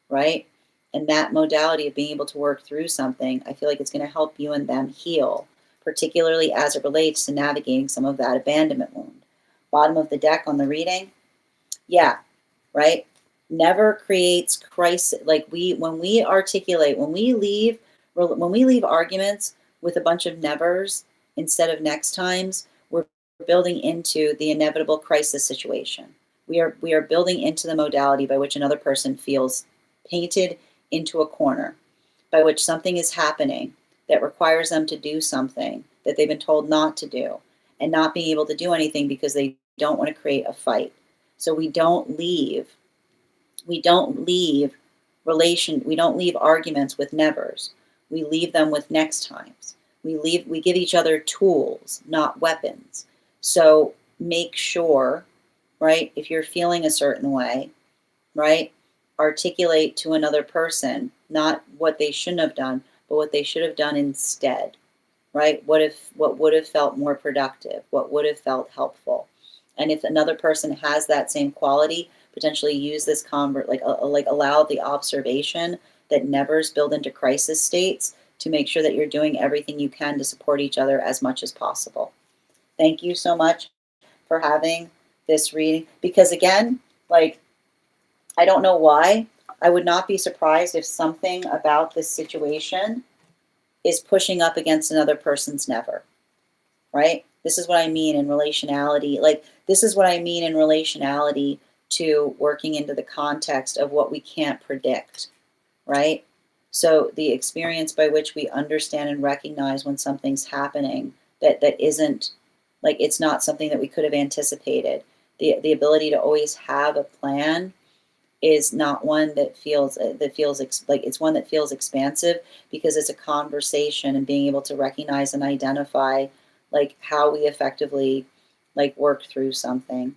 right? And that modality of being able to work through something, I feel like it's going to help you and them heal, particularly as it relates to navigating some of that abandonment wound. Bottom of the deck on the reading, yeah, right? Never creates crisis. Like when we leave arguments with a bunch of nevers instead of next times, we're building into the inevitable crisis situation. We are building into the modality by which another person feels painted into a corner, by which something is happening that requires them to do something that they've been told not to do, and not being able to do anything because they don't want to create a fight. So we don't leave arguments with nevers. We leave them with next times. We give each other tools, not weapons. So make sure, right, if you're feeling a certain way, right, articulate to another person not what they shouldn't have done, but what they should have done instead, right? What would have felt more productive? What would have felt helpful? And if another person has that same quality, potentially use this allow the observation that nevers build into crisis states to make sure that you're doing everything you can to support each other as much as possible. Thank you so much for having this reading, because again, like, I don't know why. I would not be surprised if something about this situation is pushing up against another person's never, right? This is what I mean in relationality. This is what I mean in relationality to working into the context of what we can't predict, right? So the experience by which we understand and recognize when something's happening that isn't, like, it's not something that we could have anticipated. The ability to always have a plan is not one that feels it's one that feels expansive, because it's a conversation and being able to recognize and identify like how we effectively like work through something.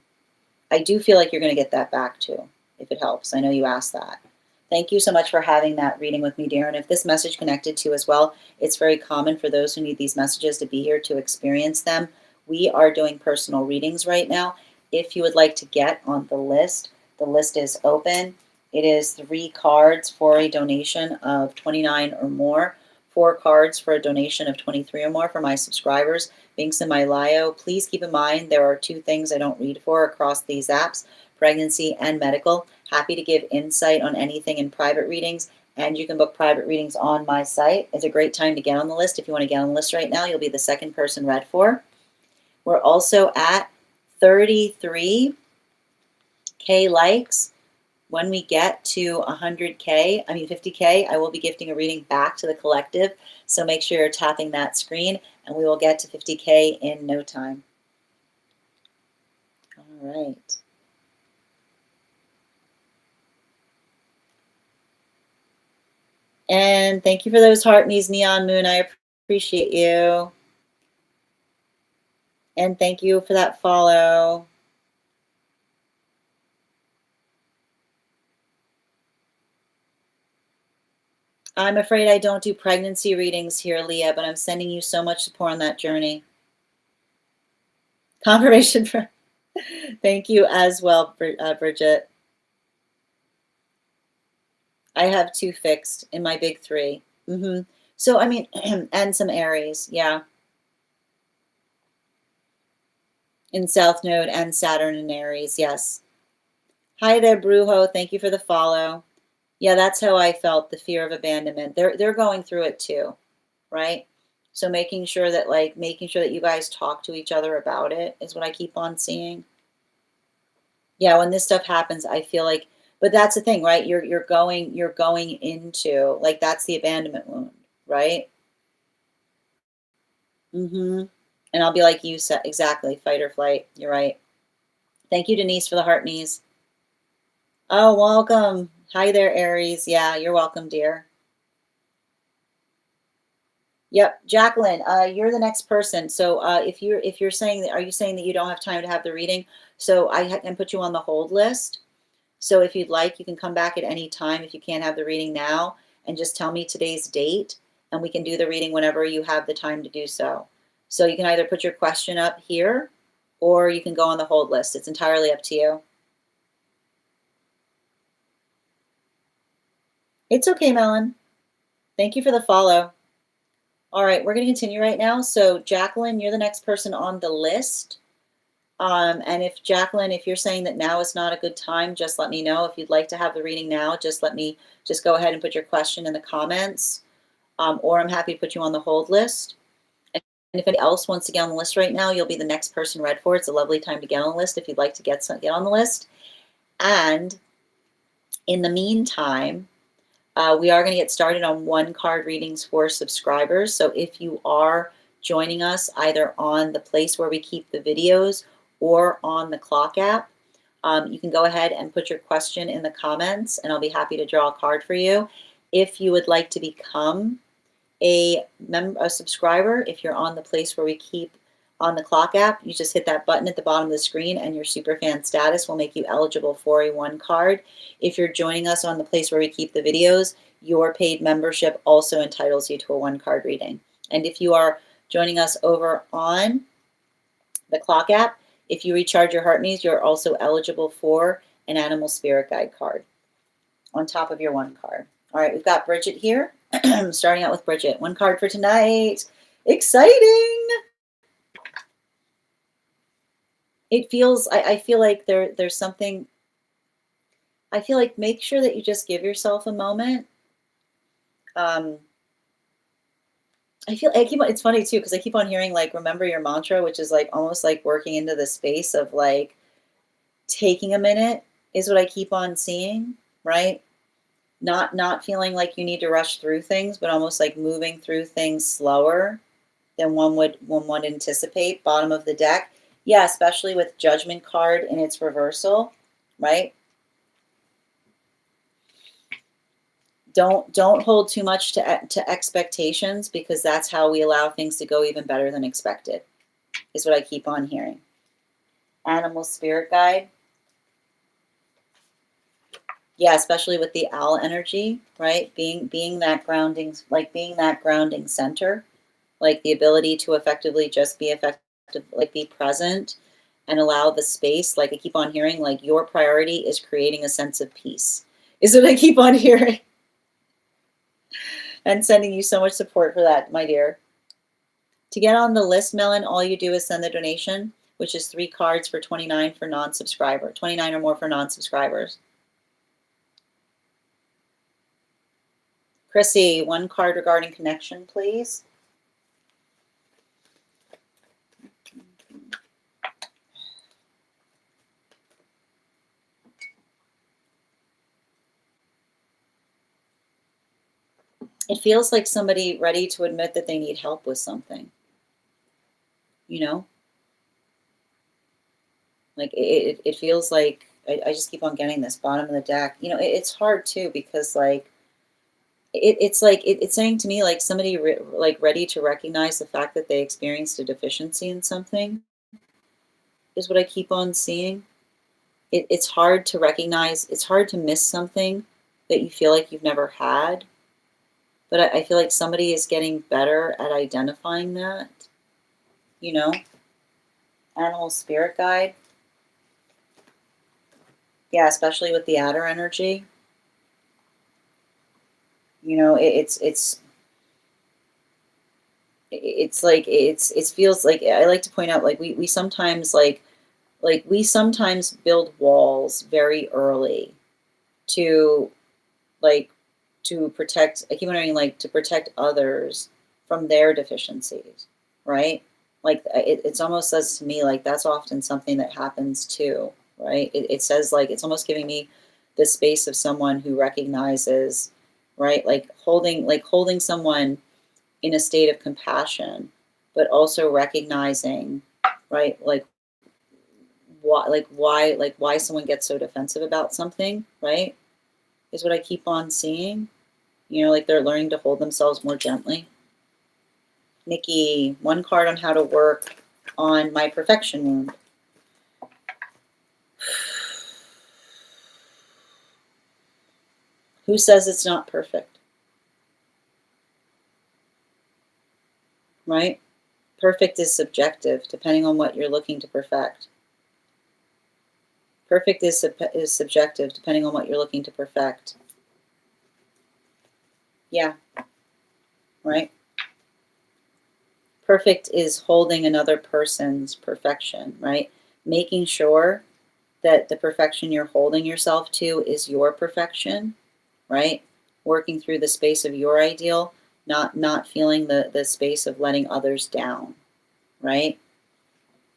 I do feel like you're going to get that back too, if it helps. I know you asked that. Thank you so much for having that reading with me, dear. And if this message connected to you as well, it's very common for those who need these messages to be here to experience them. We are doing personal readings right now. If you would like to get on the list is open. It is 3 cards for a donation of $29 or more, 4 cards for a donation of $23 or more for my subscribers. Links in my bio. Please keep in mind there are 2 things I don't read for across these apps, pregnancy and medical. Happy to give insight on anything in private readings, and you can book private readings on my site. It's a great time to get on the list. If you want to get on the list right now, you'll be the 2nd person read for. We're also at 33K likes. When we get to 50K, I will be gifting a reading back to the collective. So make sure you're tapping that screen, and we will get to 50K in no time. All right. And thank you for those heart me's, Neon Moon. I appreciate you. And thank you for that follow. I'm afraid I don't do pregnancy readings here, Leah, but I'm sending you so much support on that journey. Confirmation for thank you as well, Bridget. I have 2 fixed in my big 3. So, I mean, and some Aries, yeah. In South Node and Saturn in Aries, yes. Hi there, Brujo. Thank you for the follow. Yeah, that's how I felt, the fear of abandonment. They're going through it too, right? So making sure that you guys talk to each other about it is what I keep on seeing. Yeah, when this stuff happens, I feel like, but that's the thing, right? You're going into, like, that's the abandonment wound, right? And I'll be like you said, exactly, fight or flight. You're right. Thank you, Denise, for the heart knees. Oh, welcome. Hi there, Aries. Yeah, you're welcome, dear. Yep, Jacqueline, you're the next person. So if you're saying that, are you saying that you don't have time to have the reading? So I can put you on the hold list. So if you'd like, you can come back at any time if you can't have the reading now, and just tell me today's date, and we can do the reading whenever you have the time to do so. So you can either put your question up here, or you can go on the hold list. It's entirely up to you. It's okay, Melon. Thank you for the follow. All right, we're going to continue right now. So Jacqueline, you're the next person on the list. And if Jacqueline, if you're saying that now is not a good time, just let me know. If you'd like to have the reading now, just go ahead and put your question in the comments. Or I'm happy to put you on the hold list. And if anybody else wants to get on the list right now, you'll be the next person read for. It's a lovely time to get on the list if you'd like to get on the list. And in the meantime, we are going to get started on 1-card readings for subscribers. So if you are joining us either on the place where we keep the videos or on the clock app, you can go ahead and put your question in the comments, and I'll be happy to draw a card for you. If you would like to become a subscriber, if you're on the place where we keep on the clock app, you just hit that button at the bottom of the screen, and your superfan status will make you eligible for a 1-card. If you're joining us on the place where we keep the videos, your paid membership also entitles you to a 1-card reading. And if you are joining us over on the clock app, if you recharge your heart needs, you're also eligible for an animal spirit guide card on top of your 1 card. All right, we've got Bridget here. Starting out with Bridget. 1 card for tonight. Exciting! It feels, I feel like there's something, I feel like make sure that you just give yourself a moment. It's funny too, because I keep on hearing, like, remember your mantra, which is like almost like working into the space of like taking a minute is what I keep on seeing, right? Not feeling like you need to rush through things, but almost like moving through things slower than one would anticipate. Bottom of the deck. Yeah, especially with Judgment card in its reversal, right? Don't hold too much to expectations, because that's how we allow things to go even better than expected, is what I keep on hearing. Animal spirit guide. Yeah, especially with the owl energy, right? Being that grounding, like being that grounding center, like the ability to effectively just be effective, like be present and allow the space. Like I keep on hearing, like your priority is creating a sense of peace, is what I keep on hearing. And sending you so much support for that, my dear. To get on the list, Melon, all you do is send the donation, which is 3 cards for 29 for non-subscriber, 29 or more for non-subscribers. Chrissy, 1 card regarding connection, please. It feels like somebody ready to admit that they need help with something. You know? Like it feels like I just keep on getting this bottom of the deck. You know, it's hard too because like it's like it's saying to me like somebody like ready to recognize the fact that they experienced a deficiency in something is what I keep on seeing. It's hard to recognize. It's hard to miss something that you feel like you've never had. But I feel like somebody is getting better at identifying that. You know, animal spirit guide. Yeah, especially with the adder energy. You know, it's like it feels like I like to point out like we sometimes like we sometimes build walls very early to like to protect. I keep wondering like to protect others from their deficiencies, right? Like it's almost says to me like that's often something that happens too, right? It says like it's almost giving me the space of someone who recognizes, right? Like holding someone in a state of compassion, but also recognizing, right? Like why someone gets so defensive about something, right? Is what I keep on seeing. You know, like they're learning to hold themselves more gently. Nikki, 1 card on how to work on my perfection wound. Who says it's not perfect? Right? Perfect is subjective, depending on what you're looking to perfect. Perfect is subjective, depending on what you're looking to perfect. Yeah. Right? Perfect is holding another person's perfection, right? Making sure that the perfection you're holding yourself to is your perfection, right? Working through the space of your ideal, not feeling the space of letting others down, right?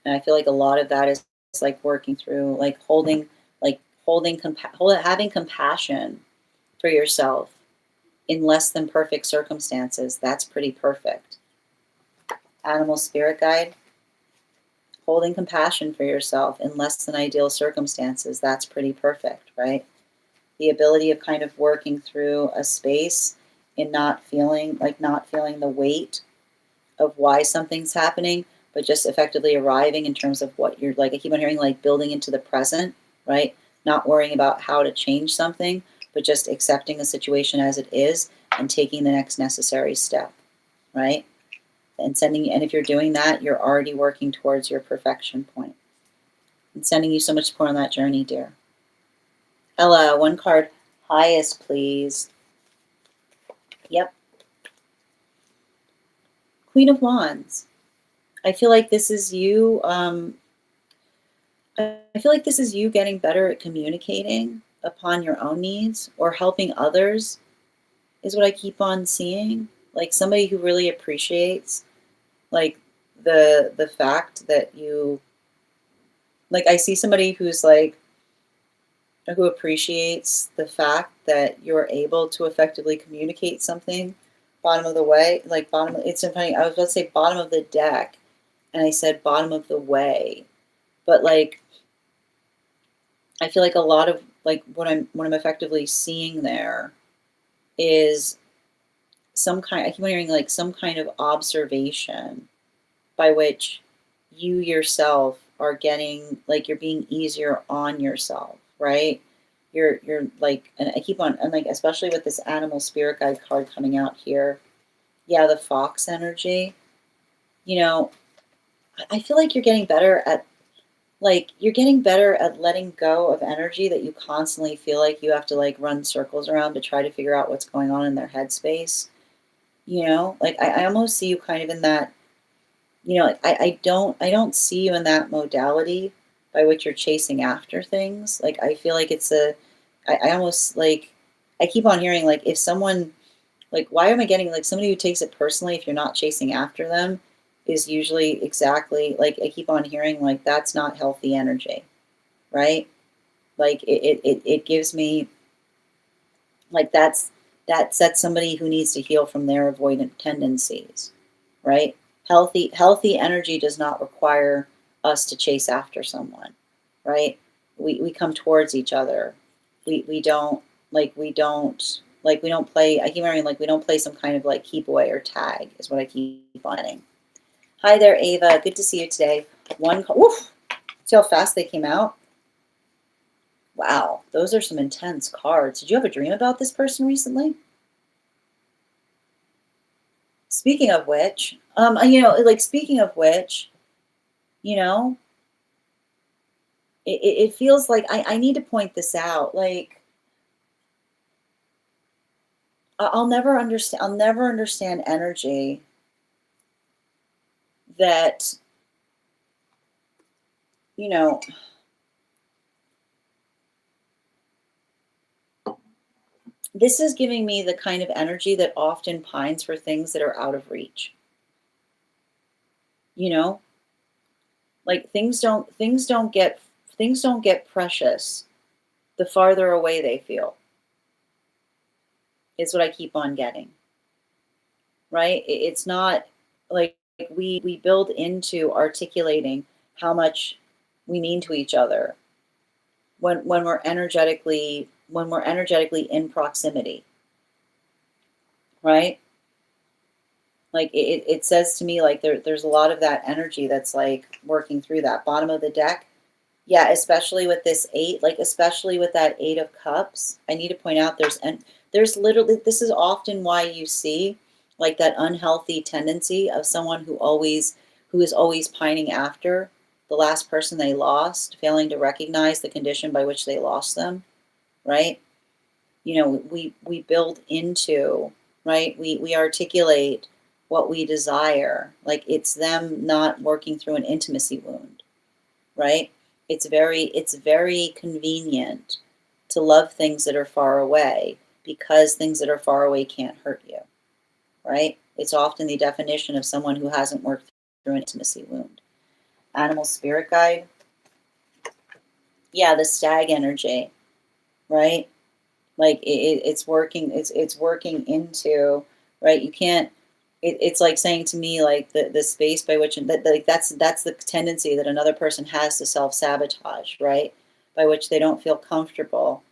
And I feel like a lot of that is like working through having compassion for yourself in less than perfect circumstances. That's pretty perfect. Animal spirit guide, holding compassion for yourself in less than ideal circumstances. That's pretty perfect, right? The ability of kind of working through a space and not feeling the weight of why something's happening, but just effectively arriving in terms of what you're like. I keep on hearing like building into the present, right? Not worrying about how to change something, but just accepting the situation as it is and taking the next necessary step, right? And if you're doing that, you're already working towards your perfection point. And sending you so much support on that journey, dear. Ella, 1 card, highest, please. Yep. Queen of Wands. I feel like this is you. I feel like this is you getting better at communicating upon your own needs or helping others, is what I keep on seeing. Like somebody who really appreciates, like the fact that you, like I see somebody who's like who appreciates the fact that you're able to effectively communicate something. Bottom of the way, like it's so funny. I was about to say bottom of the deck, and I said bottom of the way, but like I feel like a lot of like what I'm effectively seeing there is I keep hearing like some kind of observation by which you yourself are getting like you're being easier on yourself, right? You're like, and I keep on, and like especially with this animal spirit guide card coming out here, yeah, the fox energy. You know, I feel like you're getting better at letting go of energy that you constantly feel like you have to like run circles around to try to figure out what's going on in their headspace. You know, like I almost see you kind of in that you know, I don't see you in that modality by which you're chasing after things. Like I feel like I almost like I keep on hearing like if someone like why am I getting like somebody who takes it personally if you're not chasing after them is usually exactly like I keep on hearing like that's not healthy energy, right? Like it gives me like that's somebody who needs to heal from their avoidant tendencies, right? Healthy energy does not require us to chase after someone, right? We come towards each other. We don't we don't play. I keep remembering like we don't play some kind of like keep away or tag is what I keep finding. Hi there, Ava. Good to see you today. Woof. See how fast they came out? Wow, those are some intense cards. Did you have a dream about this person recently? Speaking of which, speaking of which, you know, it feels like I need to point this out. Like, I'll never understand. I'll never understand energy that, you know, this is giving me the kind of energy that often pines for things that are out of reach. You know, like things don't get precious the farther away they feel. Is what I keep on getting. Right? It's not like we build into articulating how much we mean to each other when we're energetically in proximity, right? Like it says to me like there's a lot of that energy that's like working through that bottom of the deck. Yeah, especially with this eight, like especially with that eight of cups. I need to point out there's literally this is often why you see like that unhealthy tendency of someone who is always pining after the last person they lost, failing to recognize the condition by which they lost them, right? You know, we build into, right? We articulate what we desire. Like it's them not working through an intimacy wound, right? It's very convenient to love things that are far away because things that are far away can't hurt you, right? It's often the definition of someone who hasn't worked through an intimacy wound. Animal spirit guide, yeah, the stag energy, right? Like it's working, it's working into, right? You can't. It's like saying to me like the space by which that like that's the tendency that another person has to self sabotage, right? By which they don't feel comfortable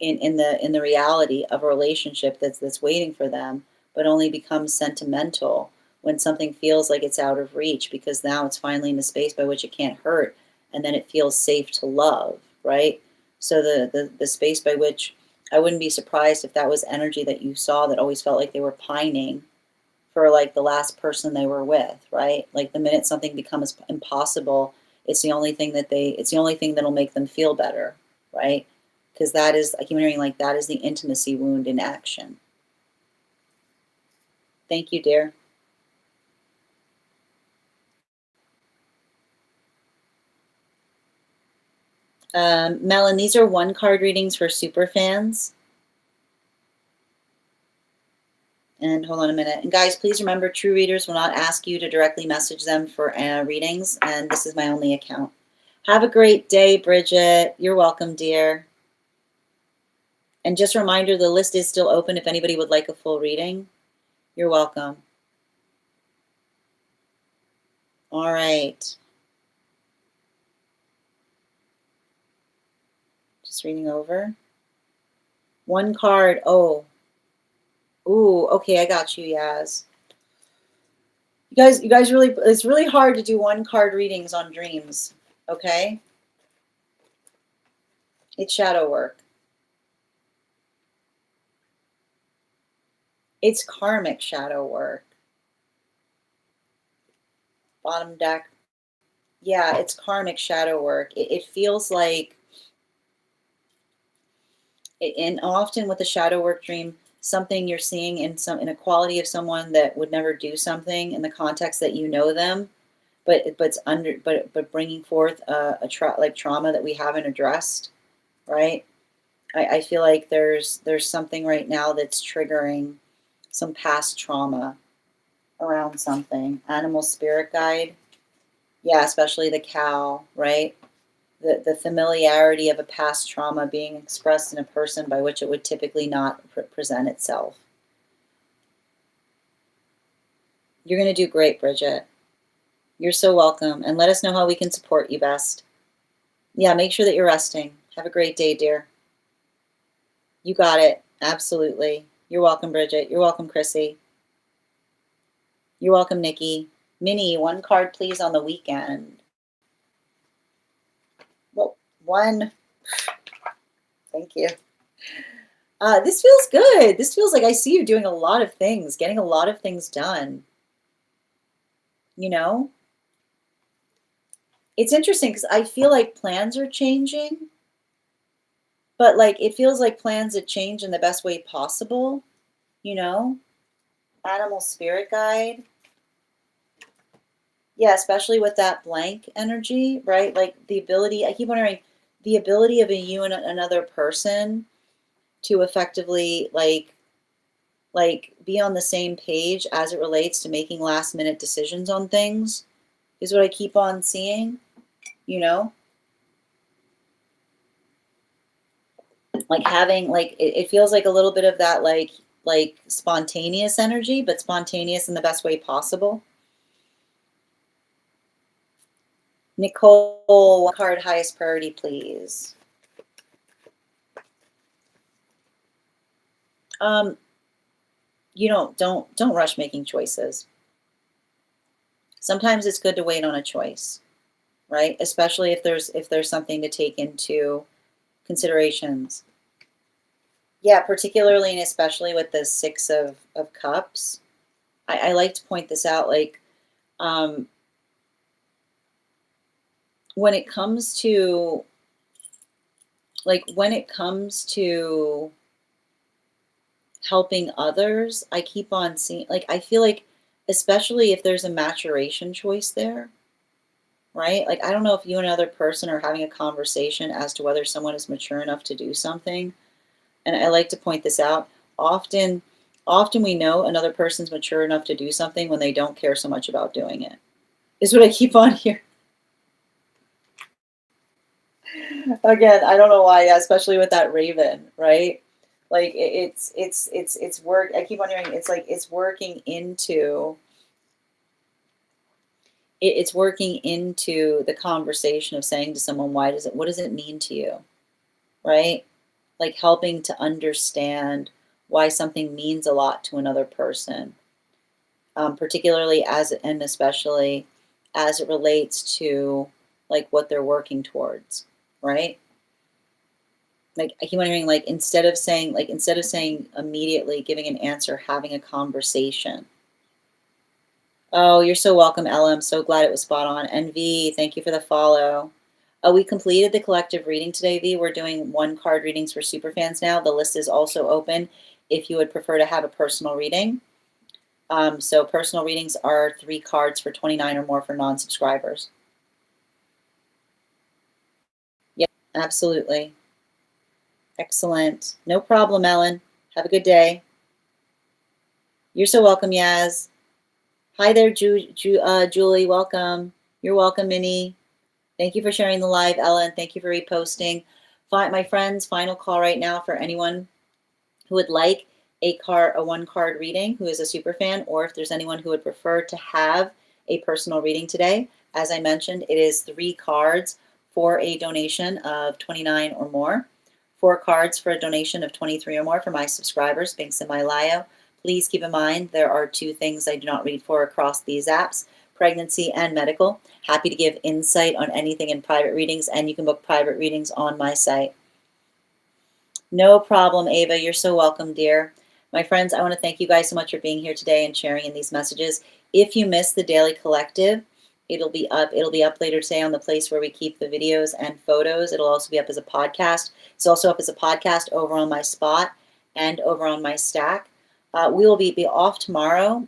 in the reality of a relationship that's waiting for them, but only becomes sentimental when something feels like it's out of reach because now it's finally in a space by which it can't hurt, and then it feels safe to love, right? So the space by which I wouldn't be surprised if that was energy that you saw that always felt like they were pining for like the last person they were with, right? Like the minute something becomes impossible, it's the only thing that'll make them feel better, right? Because that is, I keep hearing like that is the intimacy wound in action. Thank you, dear. Melon, these are one card readings for super fans. And hold on a minute. And guys, please remember, true readers will not ask you to directly message them for readings. And this is my only account. Have a great day, Bridget. You're welcome, dear. And just a reminder, the list is still open if anybody would like a full reading. You're welcome. All right. Just reading over. One card. Oh. Ooh, okay, I got you, Yaz. You guys really, it's really hard to do one card readings on dreams, okay? It's shadow work. It's karmic shadow work. Bottom deck. Yeah, it's karmic shadow work. It feels like, and often with a shadow work dream, something you're seeing in a quality of someone that would never do something in the context that you know them but bringing forth like trauma that we haven't addressed, right? I feel like there's something right now that's triggering some past trauma around something. Animal spirit guide, yeah, especially the cow, right? The familiarity of a past trauma being expressed in a person by which it would typically not present itself. You're going to do great, Bridget. You're so welcome. And let us know how we can support you best. Yeah, make sure that you're resting. Have a great day, dear. You got it. Absolutely. You're welcome, Bridget. You're welcome, Chrissy. You're welcome, Nikki. Minnie, one card, please, on the weekend. Well, one. Thank you. This feels good. This feels like I see you doing a lot of things, getting a lot of things done. You know? It's interesting because I feel like plans are changing, but like it feels like plans that change in the best way possible, you know? Animal spirit guide. Yeah, especially with that blank energy, right? Like the ability, I keep wondering, the ability of you and another person to effectively like be on the same page as it relates to making last minute decisions on things is what I keep on seeing, you know? Like having like it feels like a little bit of that like spontaneous energy, but spontaneous in the best way possible. Nicole, one card, highest priority, please. You don't rush making choices. Sometimes it's good to wait on a choice, right? Especially if there's something to take into considerations. Yeah, particularly and especially with the Six of Cups. I like to point this out, like when it comes to helping others, I keep on seeing, like, I feel like, especially if there's a maturation choice there, right? Like, I don't know if you and another person are having a conversation as to whether someone is mature enough to do something. And I like to point this out. Often we know another person's mature enough to do something when they don't care so much about doing it, is what I keep on hearing. Again, I don't know why, especially with that raven, right? Like it's work. I keep on hearing it's like it's working into it's working into the conversation of saying to someone, what does it mean to you, right? Like helping to understand why something means a lot to another person, particularly and especially as it relates to like what they're working towards, right? Like I keep wondering, like instead of saying immediately giving an answer, having a conversation. Oh, you're so welcome, Ella. I'm so glad it was spot on. And V, thank you for the follow. We completed the collective reading today, V. We're doing one card readings for superfans now. The list is also open if you would prefer to have a personal reading. So personal readings are 3 cards for $29 or more for non-subscribers. Yeah, absolutely. Excellent. No problem, Ellen. Have a good day. You're so welcome, Yaz. Hi there, Julie. Welcome. You're welcome, Minnie. Thank you for sharing the live, Ellen. Thank you for reposting. My friends, final call right now for anyone who would like a 1-card reading, who is a super fan, or if there's anyone who would prefer to have a personal reading today. As I mentioned, it is 3 cards for a donation of $29 or more. 4 cards for a donation of $23 or more for my subscribers, Binks and Mylayo. Please keep in mind there are 2 things I do not read for across these apps, pregnancy and medical. Happy to give insight on anything in private readings, and you can book private readings on my site. No problem, Ava. You're so welcome, dear. My friends, I want to thank you guys so much for being here today and sharing in these messages. If you missed the Daily Collective, it'll be up later today on the place where we keep the videos and photos. It'll also be up as a podcast. It's also up as a podcast over on my Spot and over on my Stack. We will be off tomorrow,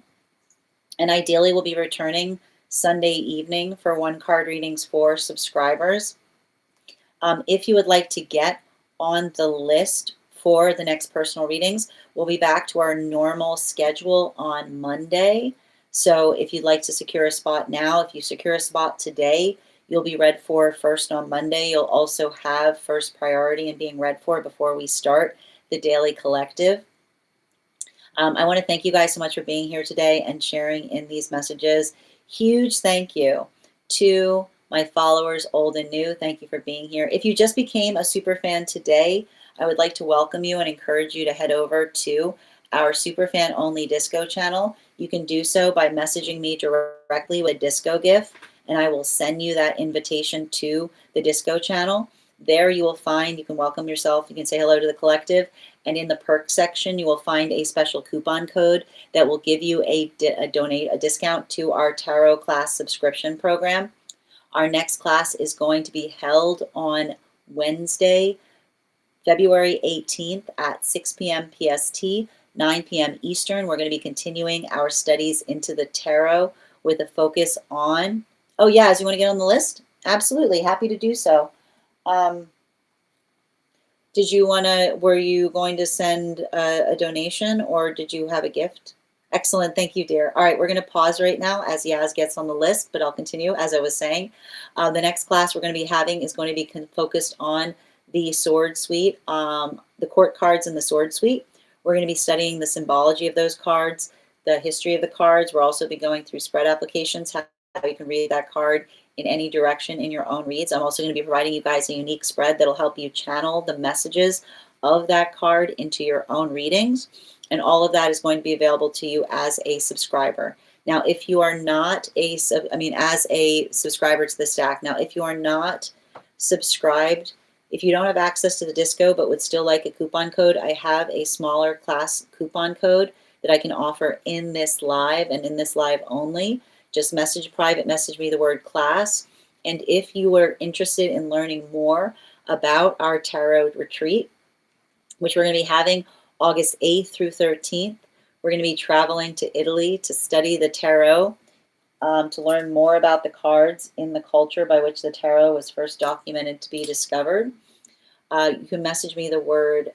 and ideally we'll be returning Sunday evening for one-card readings for subscribers. If you would like to get on the list for the next personal readings, we'll be back to our normal schedule on Monday. So if you'd like to secure a spot now, if you secure a spot today, you'll be read for first on Monday. You'll also have first priority in being read for before we start the daily collective. I want to thank you guys so much for being here today and sharing in these messages. Huge thank you to my followers, old and new. Thank you for being here. If you just became a super fan today, I would like to welcome you and encourage you to head over to our superfan only disco channel. You can do so by messaging me directly with a disco GIF, and I will send you that invitation to the disco channel. There you will find, you can welcome yourself, you can say hello to the collective, and in the perks section you will find a special coupon code that will give you a discount to our tarot class subscription program. Our next class is going to be held on Wednesday, February 18th at 6 p.m. PST, 9 p.m. Eastern. We're going to be continuing our studies into the tarot with a focus on, oh yeah, as you want to get on the list? Absolutely, happy to do so. Did you want to, were you going to send a donation or did you have a gift? Excellent, thank you, dear. All right, we're going to pause right now as Yaz gets on the list, but I'll continue as I was saying. The next class we're going to be having is going to be focused on the sword suite, the court cards in the sword suite. We're going to be studying the symbology of those cards, the history of the cards. We'll also be going through spread applications, how you can read that card in any direction in your own reads. I'm also going to be providing you guys a unique spread that'll help you channel the messages of that card into your own readings. And all of that is going to be available to you as a subscriber. Now, if you are not as a subscriber to the stack, now if you are not subscribed, if you don't have access to the disco but would still like a coupon code, I have a smaller class coupon code that I can offer in this live and in this live only. Just private message me the word class. And if you are interested in learning more about our tarot retreat, which we're going to be having August 8th through 13th, we're going to be traveling to Italy to study the tarot, to learn more about the cards in the culture by which the tarot was first documented to be discovered. You can message me the word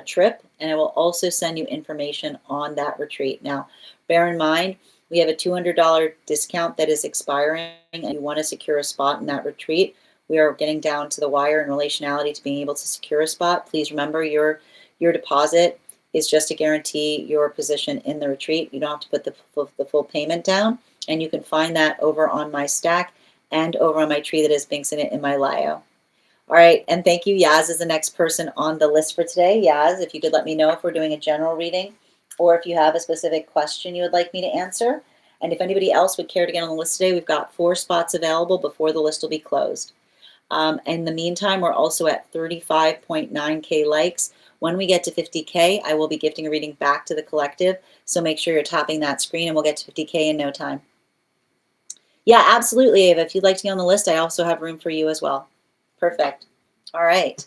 trip, and I will also send you information on that retreat. Now, bear in mind, we have a $200 discount that is expiring, and you want to secure a spot in that retreat. We are getting down to the wire in relationality to being able to secure a spot. Please remember your deposit is just to guarantee your position in the retreat. You don't have to put the full payment down, and you can find that over on my stack and over on my tree that is Binks in it in my Lio. All right, and thank you. Yaz is the next person on the list for today. Yaz, if you could let me know if we're doing a general reading or if you have a specific question you would like me to answer. And if anybody else would care to get on the list today, we've got 4 spots available before the list will be closed. In the meantime, we're also at 35.9K likes. When we get to 50K, I will be gifting a reading back to the collective. So make sure you're tapping that screen and we'll get to 50K in no time. Yeah, absolutely, Ava. If you'd like to get on the list, I also have room for you as well. Perfect. All right.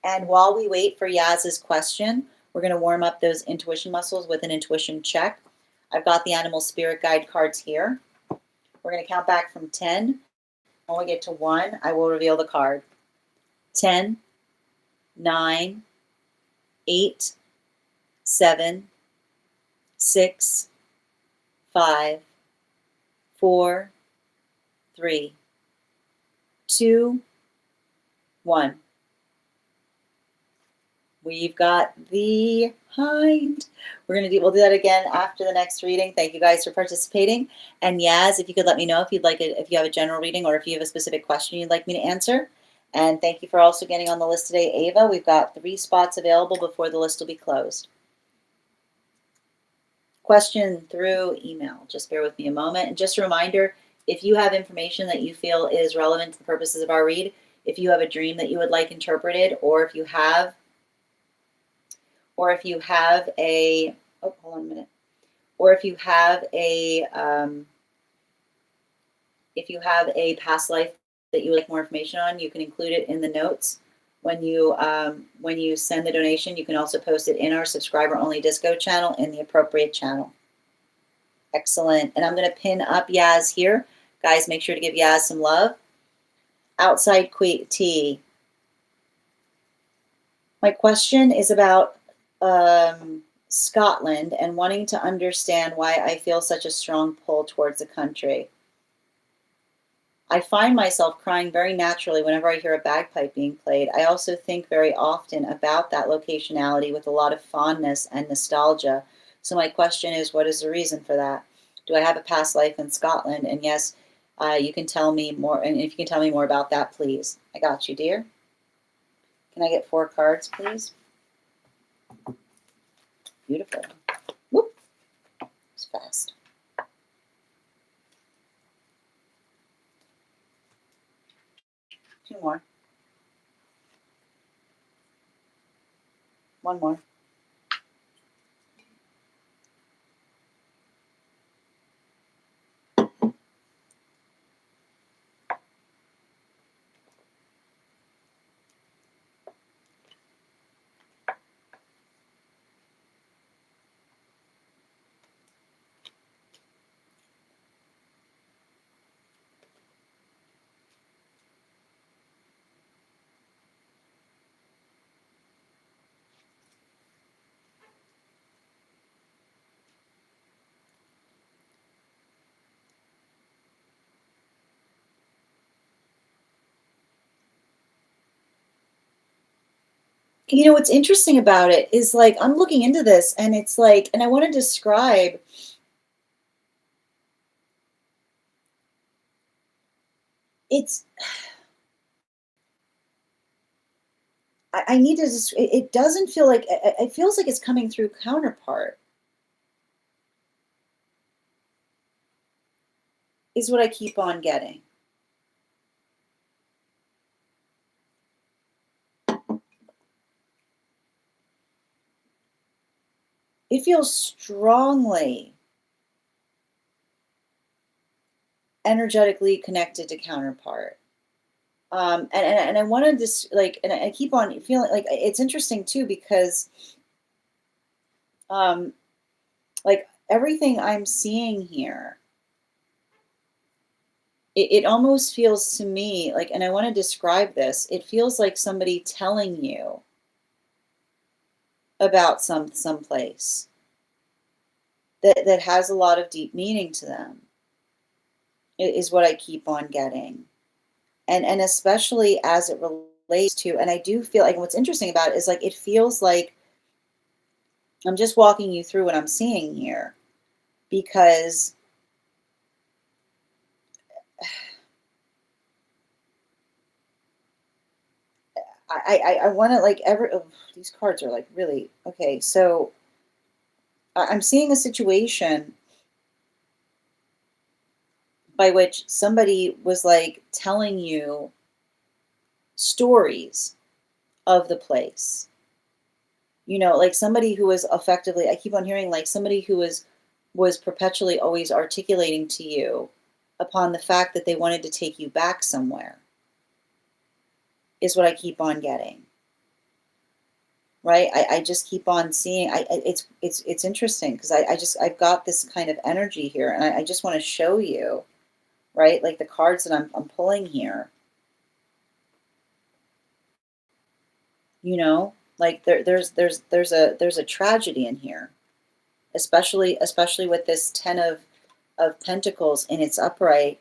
And while we wait for Yaz's question, we're going to warm up those intuition muscles with an intuition check. I've got the animal spirit guide cards here. We're going to count back from 10. When we get to 1, I will reveal the card. 10, 9, 8, 7, 6, 5, 4, 3, 2, 1. We've got the Hind. We'll do that again after the next reading. Thank you guys for participating. And Yaz, if you could let me know if you'd like it, if you have a general reading or if you have a specific question you'd like me to answer. And thank you for also getting on the list today, Ava. We've got 3 spots available before the list will be closed. Question through email. Just bear with me a moment. And just a reminder, if you have information that you feel is relevant to the purposes of our read, if you have a dream that you would like interpreted, or if you have a, oh, hold on a minute. Or if you have a past life that you would like more information on, you can include it in the notes. When you send the donation, you can also post it in our subscriber only disco channel in the appropriate channel. Excellent. And I'm going to pin up Yaz here Guys, make sure to give Yaz some love. Outside tea. My question is about Scotland and wanting to understand why I feel such a strong pull towards the country. I find myself crying very naturally whenever I hear a bagpipe being played. I also think very often about that locationality with a lot of fondness and nostalgia. So my question is, what is the reason for that? Do I have a past life in Scotland? And yes, you can tell me more. And if you can tell me more about that, please. I got you, dear. Can I get 4 cards, please? Beautiful. Whoop. It's fast. Two more. One more. You know, what's interesting about it is like I'm looking into this and it's like, and I want to describe it's I need to just it doesn't feel like it feels like it's coming through counterpart is what I keep on getting. It feels strongly energetically connected to counterpart. And I want to just like, and I keep on feeling like it's interesting too because um, like everything I'm seeing here, it almost feels to me like, and I want to describe this, it feels like somebody telling you about some place that has a lot of deep meaning to them is what I keep on getting. And especially as it relates to, and I do feel like what's interesting about it is like it feels like I'm just walking you through what I'm seeing here because I want to like these cards are like really okay. So I'm seeing a situation by which somebody was like telling you stories of the place. You know, like somebody who was effectively, I keep on hearing like somebody who was perpetually always articulating to you upon the fact that they wanted to take you back somewhere is what I keep on getting. Right? I just keep on seeing it's interesting because I've got this kind of energy here and I just want to show you, right? Like the cards that I'm pulling here, you know, like there's a tragedy in here, especially with this 10 of Pentacles in its upright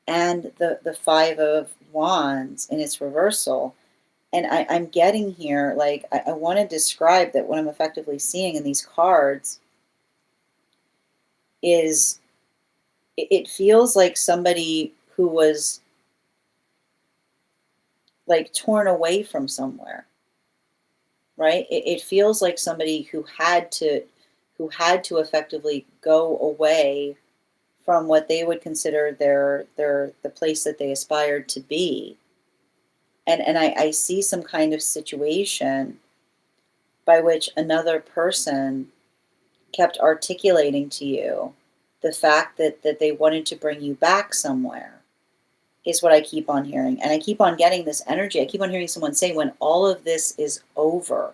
and the 5 of Wands in its reversal. And I'm getting here, like, I want to describe that what I'm effectively seeing in these cards is it feels like somebody who was like torn away from somewhere, right? It feels like somebody who had to effectively go away from what they would consider the place that they aspired to be. And I see some kind of situation by which another person kept articulating to you the fact that they wanted to bring you back somewhere is what I keep on hearing. And I keep on getting this energy. I keep on hearing someone say, when all of this is over,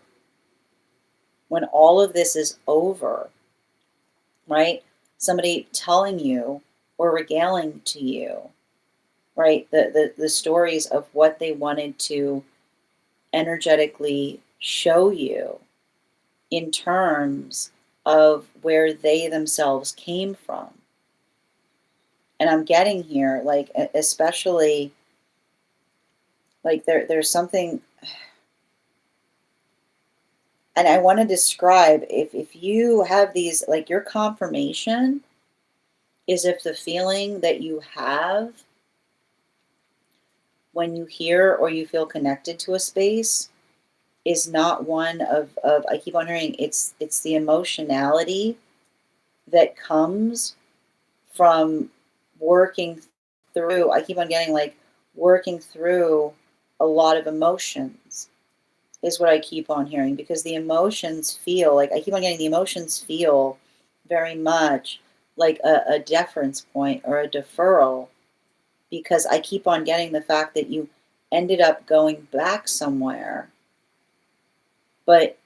when all of this is over, right? Somebody telling you or regaling to you right? The stories of what they wanted to energetically show you in terms of where they themselves came from. And I'm getting here, like, especially, like, there's something, and I want to describe, if you have these, like, your confirmation is if the feeling that you have when you hear or you feel connected to a space is not one of I keep on hearing, it's the emotionality that comes from working through, I keep on getting, like, working through a lot of emotions is what I keep on hearing, because the emotions feel like, I keep on getting, the emotions feel very much like a deference point or a deferral, because I keep on getting the fact that you ended up going back somewhere, but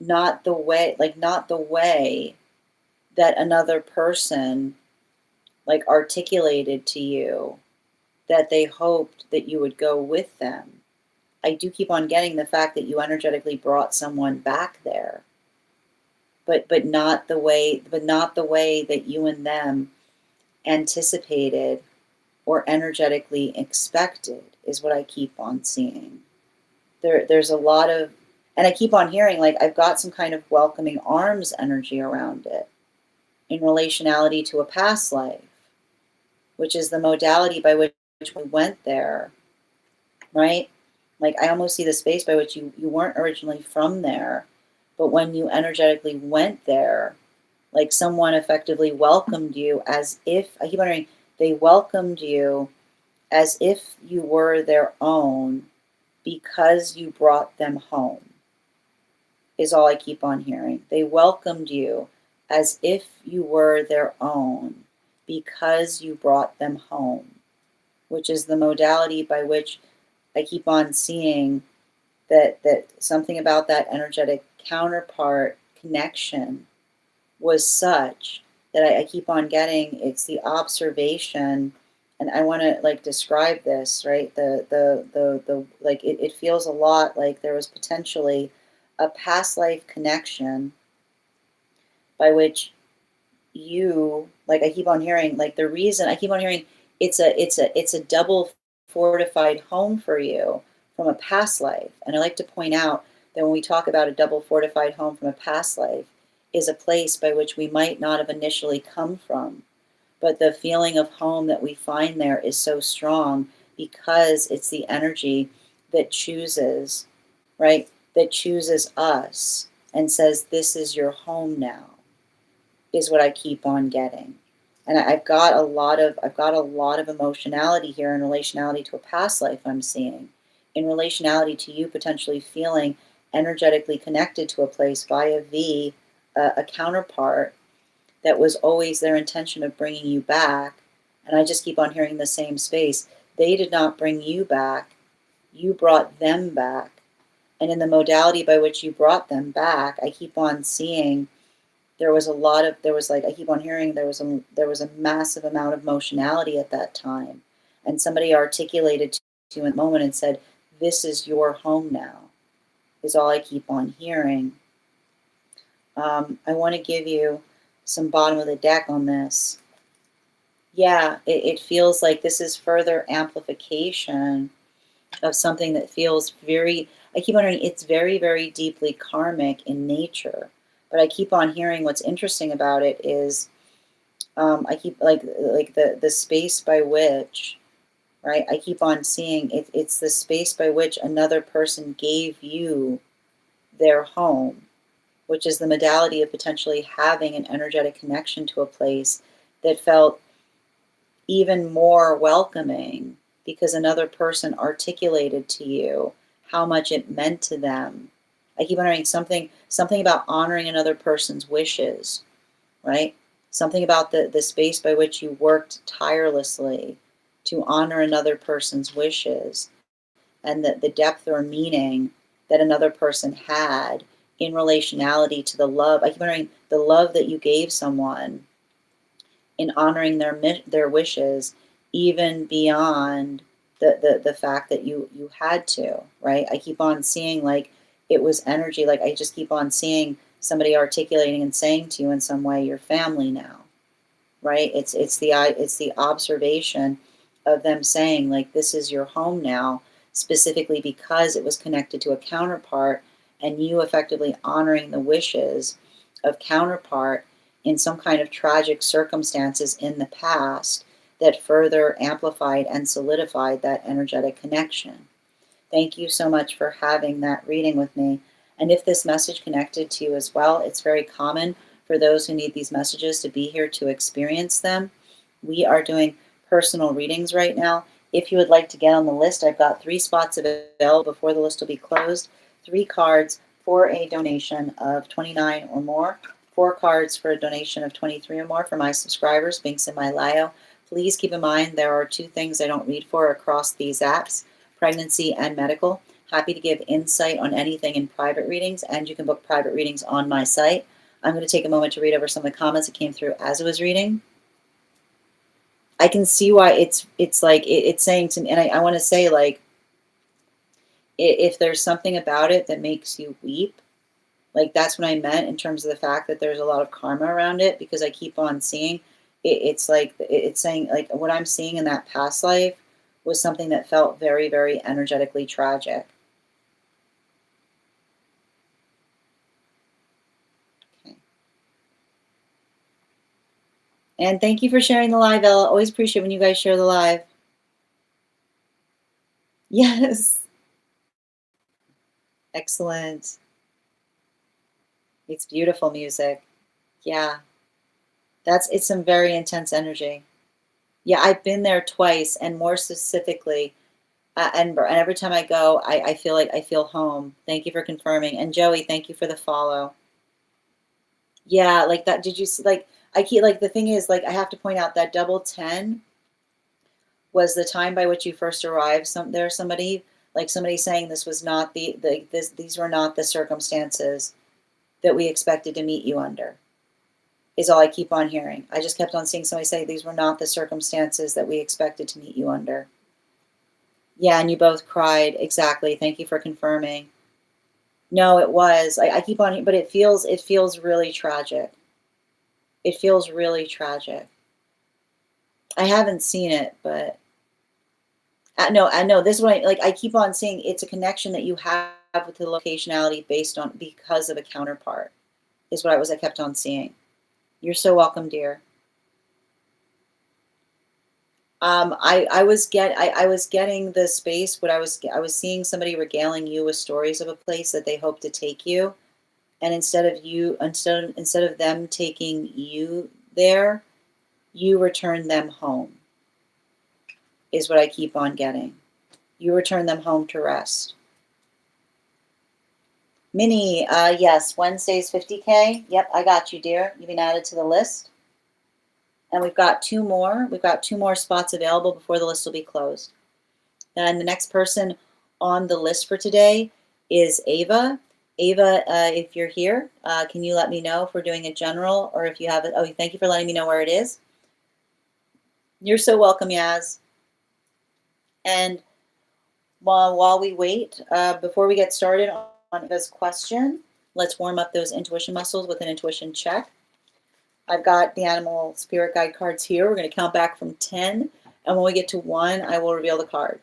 not the way, like, not the way that another person, like, articulated to you that they hoped that you would go with them. I do keep on getting the fact that you energetically brought someone back there, but not the way, that you and them anticipated or energetically expected is what I keep on seeing. There's a lot of, and I keep on hearing, like, I've got some kind of welcoming arms energy around it in relationality to a past life, which is the modality by which we went there, right? Like, I almost see the space by which you weren't originally from there, but when you energetically went there, like, someone effectively welcomed you as if, I keep wondering, they welcomed you as if you were their own because you brought them home, is all I keep on hearing. They welcomed you as if you were their own because you brought them home, which is the modality by which I keep on seeing that something about that energetic counterpart connection was such that I keep on getting, it's the observation, and I want to, like, describe this, right? The like, it feels a lot like there was potentially a past life connection by which you, like, I keep on hearing, like, the reason I keep on hearing, it's a double fortified home for you from a past life. And I like to point out that when we talk about a double fortified home from a past life, is a place by which we might not have initially come from, but the feeling of home that we find there is so strong because it's the energy that chooses, right? That chooses us and says, this is your home now, is what I keep on getting. And I've got a lot of emotionality here in relationality to a past life I'm seeing, in relationality to you potentially feeling energetically connected to a place via a counterpart that was always their intention of bringing you back. And I just keep on hearing the same space. They did not bring you back. You brought them back. And in the modality by which you brought them back, I keep on seeing there was like, I keep on hearing there was a massive amount of emotionality at that time. And somebody articulated to you in the moment and said, this is your home now, is all I keep on hearing. I want to give you some bottom of the deck on this. Yeah, it feels like this is further amplification of something that feels very, I keep on hearing it's very, very deeply karmic in nature. But I keep on hearing what's interesting about it is I keep, like the space by which, right? I keep on seeing it's the space by which another person gave you their home, which is the modality of potentially having an energetic connection to a place that felt even more welcoming because another person articulated to you how much it meant to them. I keep wondering something about honoring another person's wishes, right? Something about the space by which you worked tirelessly to honor another person's wishes, and the depth or meaning that another person had in relationality to the love. I keep wondering the love that you gave someone in honoring their wishes even beyond the fact that you had to, right? I keep on seeing like it was energy. Like I just keep on seeing somebody articulating and saying to you in some way, "You're family now," right? It's the observation of them saying like, "This is your home now," specifically because it was connected to a counterpart, and you effectively honoring the wishes of counterpart in some kind of tragic circumstances in the past that further amplified and solidified that energetic connection. Thank you so much for having that reading with me. And if this message connected to you as well, it's very common for those who need these messages to be here to experience them. We are doing personal readings right now. If you would like to get on the list, I've got 3 spots available before the list will be closed. 3 cards for a donation of $29 or more. 4 cards for a donation of $23 or more for my subscribers, links in my bio. Please keep in mind there are 2 things I don't read for across these apps: pregnancy and medical. Happy to give insight on anything in private readings, and you can book private readings on my site. I'm going to take a moment to read over some of the comments that came through as I was reading. I can see why it's like it's saying to me, and I want to say like if there's something about it that makes you weep, like that's what I meant in terms of the fact that there's a lot of karma around it, because I keep on seeing it's like it's saying like what I'm seeing in that past life was something that felt very, very energetically tragic. Okay. And thank you for sharing the live, Ella. Always appreciate when you guys share the live. Yes. Excellent. It's beautiful music. Yeah. It's some very intense energy. Yeah, I've been there twice, and more specifically, Edinburgh. And every time I go, I feel like I feel home. Thank you for confirming. And Joey, thank you for the follow. Yeah, like that. Did you see? Like, I keep like the thing is like I have to point out that double 10 was the time by which you first arrived. There's somebody like somebody saying this was not these were not the circumstances that we expected to meet you under. Is all I keep on hearing. I just kept on seeing somebody say these were not the circumstances that we expected to meet you under. Yeah, and you both cried. Exactly. Thank you for confirming. No, it was. I keep on, but it feels really tragic. It feels really tragic. I haven't seen it, but I know this is what I keep on saying. It's a connection that you have with the locationality based on because of a counterpart is what I kept on seeing. You're so welcome, dear. I was getting the space. What I was seeing somebody regaling you with stories of a place that they hope to take you, and instead of them taking you there, you return them home. Is what I keep on getting. You return them home to rest. Minnie, yes, Wednesday's 50K. Yep, I got you, dear. You've been added to the list. And we've got 2 more. We've got 2 more spots available before the list will be closed. And the next person on the list for today is Ava. Ava, if you're here, can you let me know if we're doing a general or if you have it? Oh, thank you for letting me know where it is. You're so welcome, Yaz. And while we wait, before we get started on this question, let's warm up those intuition muscles with an intuition check. I've got the animal spirit guide cards here. We're going to count back from 10. And when we get to 1, I will reveal the card.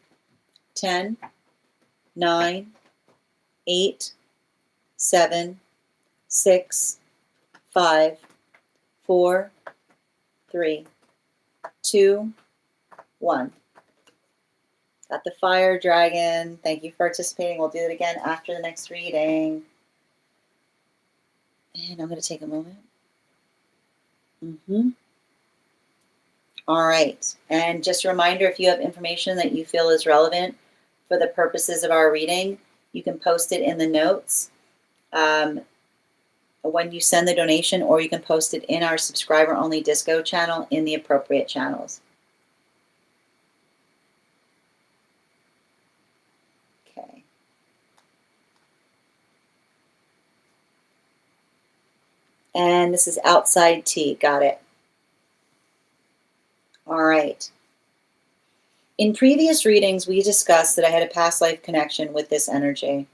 10, 9, 8, 7, 6, 5, 4, 3, 2, 1. Got the fire dragon. Thank you for participating. We'll do it again after the next reading. And I'm going to take a moment. All right. And just a reminder, if you have information that you feel is relevant for the purposes of our reading, you can post it in the notes when you send the donation, or you can post it in our subscriber-only disco channel in the appropriate channels. Okay. And this is outside tea. Got it. All right. In previous readings, we discussed that I had a past life connection with this energy.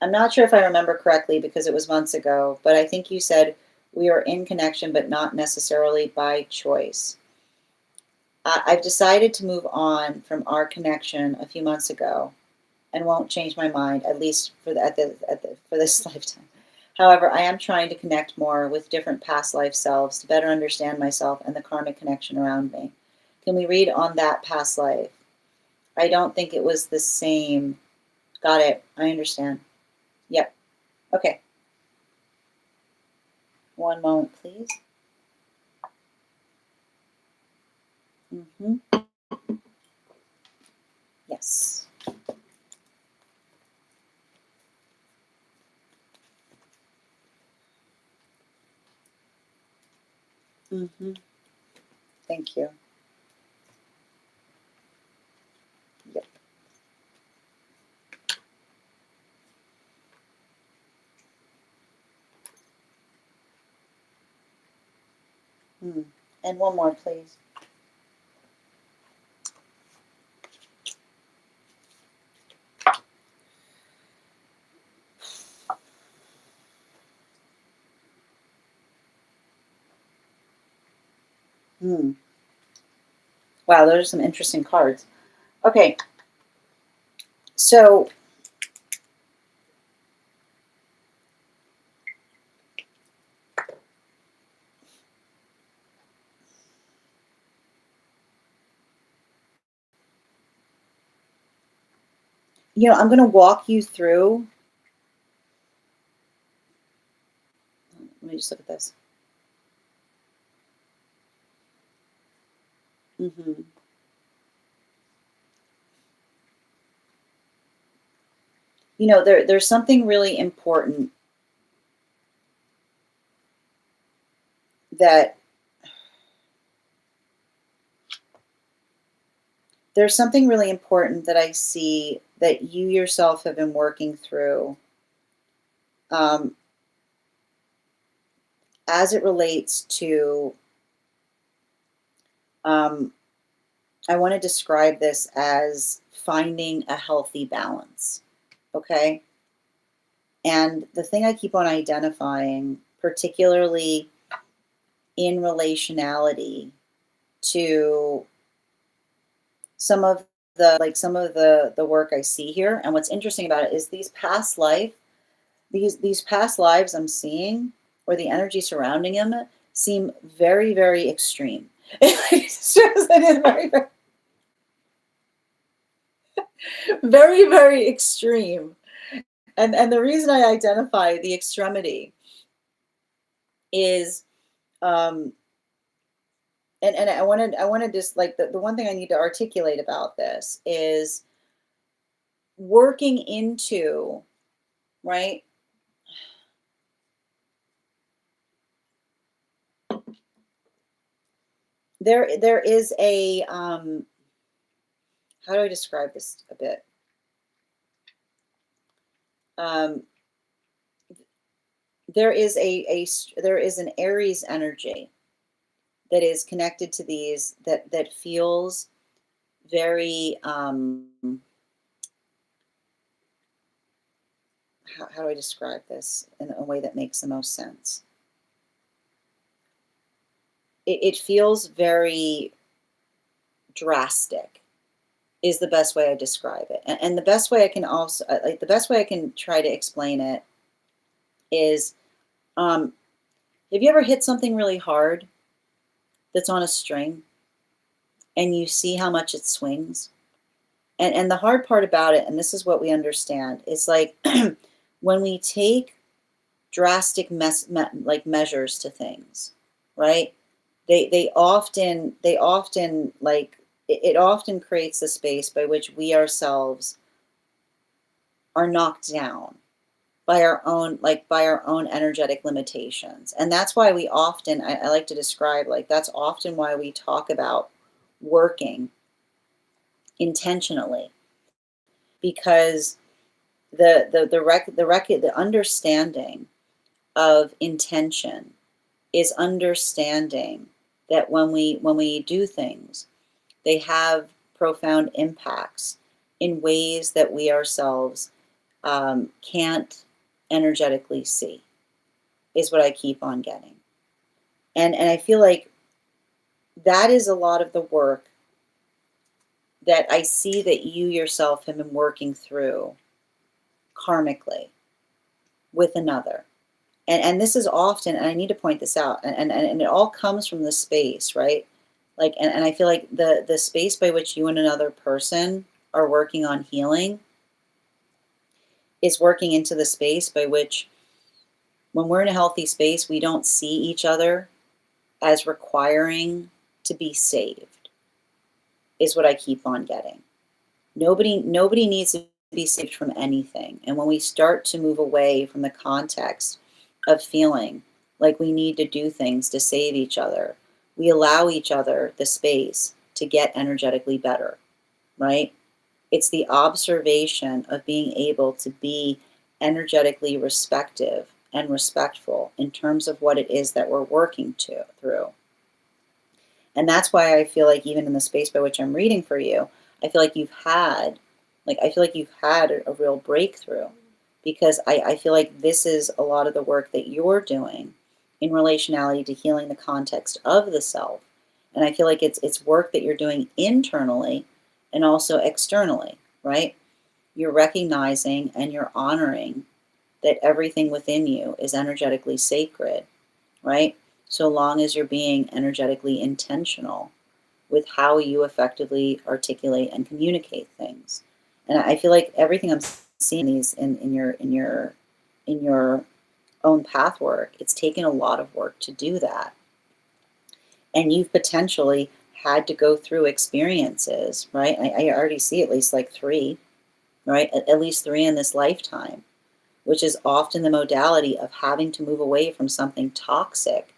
I'm not sure if I remember correctly because it was months ago, but I think you said we are in connection, but not necessarily by choice. I've decided to move on from our connection a few months ago, and won't change my mind, at least for for this lifetime. However, I am trying to connect more with different past life selves to better understand myself and the karmic connection around me. Can we read on that past life? I don't think it was the same. Got it. I understand. Yep. Okay. One moment, please. Yes. Thank you. Yep. And one more, please. Wow, those are some interesting cards. Okay. So, I'm going to walk you through. Let me just look at this. There's something really important that I see that you yourself have been working through as it relates to, I want to describe this as finding a healthy balance. Okay. And the thing I keep on identifying, particularly in relationality to some of the work I see here, and what's interesting about it is these past lives I'm seeing, or the energy surrounding them, seem very, very extreme. It's just, it is very, very, very extreme. And the reason I identify the extremity is, and I wanted just like the one thing I need to articulate about this is working into, right? There is a how do I describe this a bit? There is there is an Aries energy that is connected to these that feels very how do I describe this in a way that makes the most sense? It feels very drastic is the best way I describe it. And the best way I can also, the best way I can try to explain it is, have you ever hit something really hard that's on a string and you see how much it swings? And the hard part about it, and this is what we understand, is like when we take drastic measures to things, right? They often like it often creates a space by which we ourselves are knocked down by our own energetic limitations. And that's why we often, I like to describe, like, that's often why we talk about working intentionally, because the understanding of intention is understanding that when we do things, They have profound impacts in ways that we ourselves can't energetically see, is what I keep on getting. And I feel like that is a lot of the work that I see that you yourself have been working through karmically with another. And this is often, and I need to point this out, and it all comes from the space, right? Like, and I feel like the space by which you and another person are working on healing is working into the space by which, when we're in a healthy space, we don't see each other as requiring to be saved, is what I keep on getting. Nobody needs to be saved from anything. And when we start to move away from the context of feeling like we need to do things to save each other, we allow each other the space to get energetically better, right? It's the observation of being able to be energetically respective and respectful in terms of what it is that we're working through. And that's why I feel like even in the space by which I'm reading for you, I feel like you've had a real breakthrough, because I feel like this is a lot of the work that you're doing in relationality to healing the context of the self. And I feel like it's work that you're doing internally and also externally, right? You're recognizing and you're honoring that everything within you is energetically sacred, right? So long as you're being energetically intentional with how you effectively articulate and communicate things. And I feel like everything I'm seeing in your own path work, it's taken a lot of work to do that. And you've potentially had to go through experiences, right? I already see at least like three, right? At least three in this lifetime, which is often the modality of having to move away from something toxic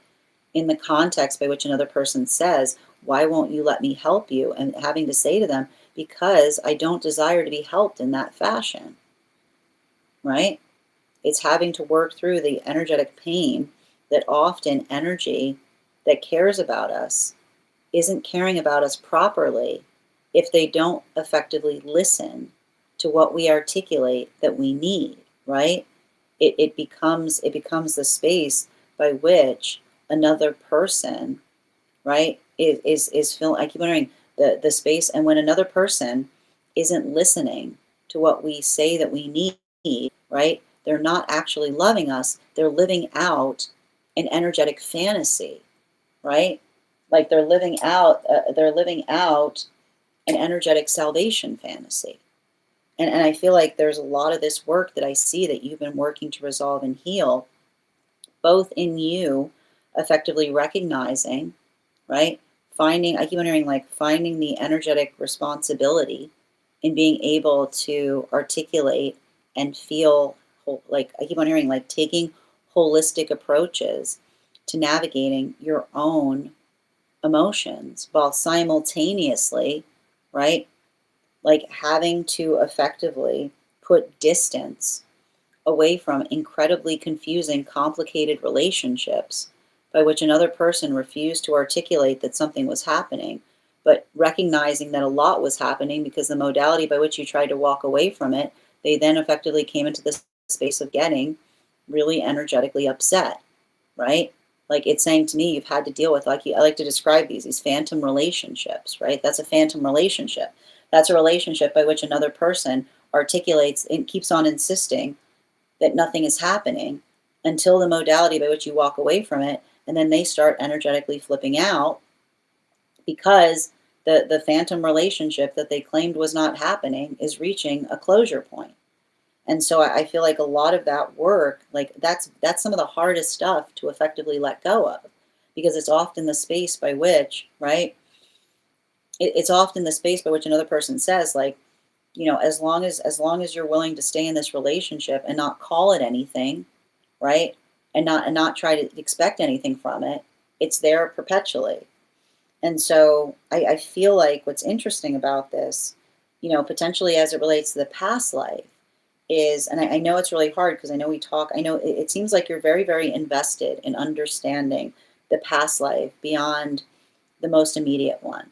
in the context by which another person says, why won't you let me help you? And having to say to them, because I don't desire to be helped in that fashion, right? It's having to work through the energetic pain that often energy that cares about us isn't caring about us properly if they don't effectively listen to what we articulate that we need, right? It becomes the space by which another person, right, is feeling. I keep wondering the space, and when another person isn't listening to what we say that we need, right, they're not actually loving us. They're living out an energetic fantasy, right? Like they're living out an energetic salvation fantasy. And I feel like there's a lot of this work that I see that you've been working to resolve and heal, both in you effectively recognizing, right? I keep wondering, like, finding the energetic responsibility in being able to articulate and feel, like, I keep wondering, like, taking holistic approaches to navigating your own emotions while simultaneously, right? Like having to effectively put distance away from incredibly confusing, complicated relationships by which another person refused to articulate that something was happening, but recognizing that a lot was happening because the modality by which you tried to walk away from it, they then effectively came into this space of getting really energetically upset, right? Like it's saying to me, you've had to deal with, like, I like to describe these phantom relationships, right? That's a phantom relationship. That's a relationship by which another person articulates and keeps on insisting that nothing is happening until the modality by which you walk away from it, and then they start energetically flipping out because the phantom relationship that they claimed was not happening is reaching a closure point. And so I feel like a lot of that work, like that's some of the hardest stuff to effectively let go of, because it's often the space by which, right? It's often the space by which another person says, like, as long as you're willing to stay in this relationship and not call it anything, right? And not try to expect anything from it, it's there perpetually. And so I feel like what's interesting about this, potentially as it relates to the past life, is, and I know it's really hard because I know I know it seems like you're very, very invested in understanding the past life beyond the most immediate one.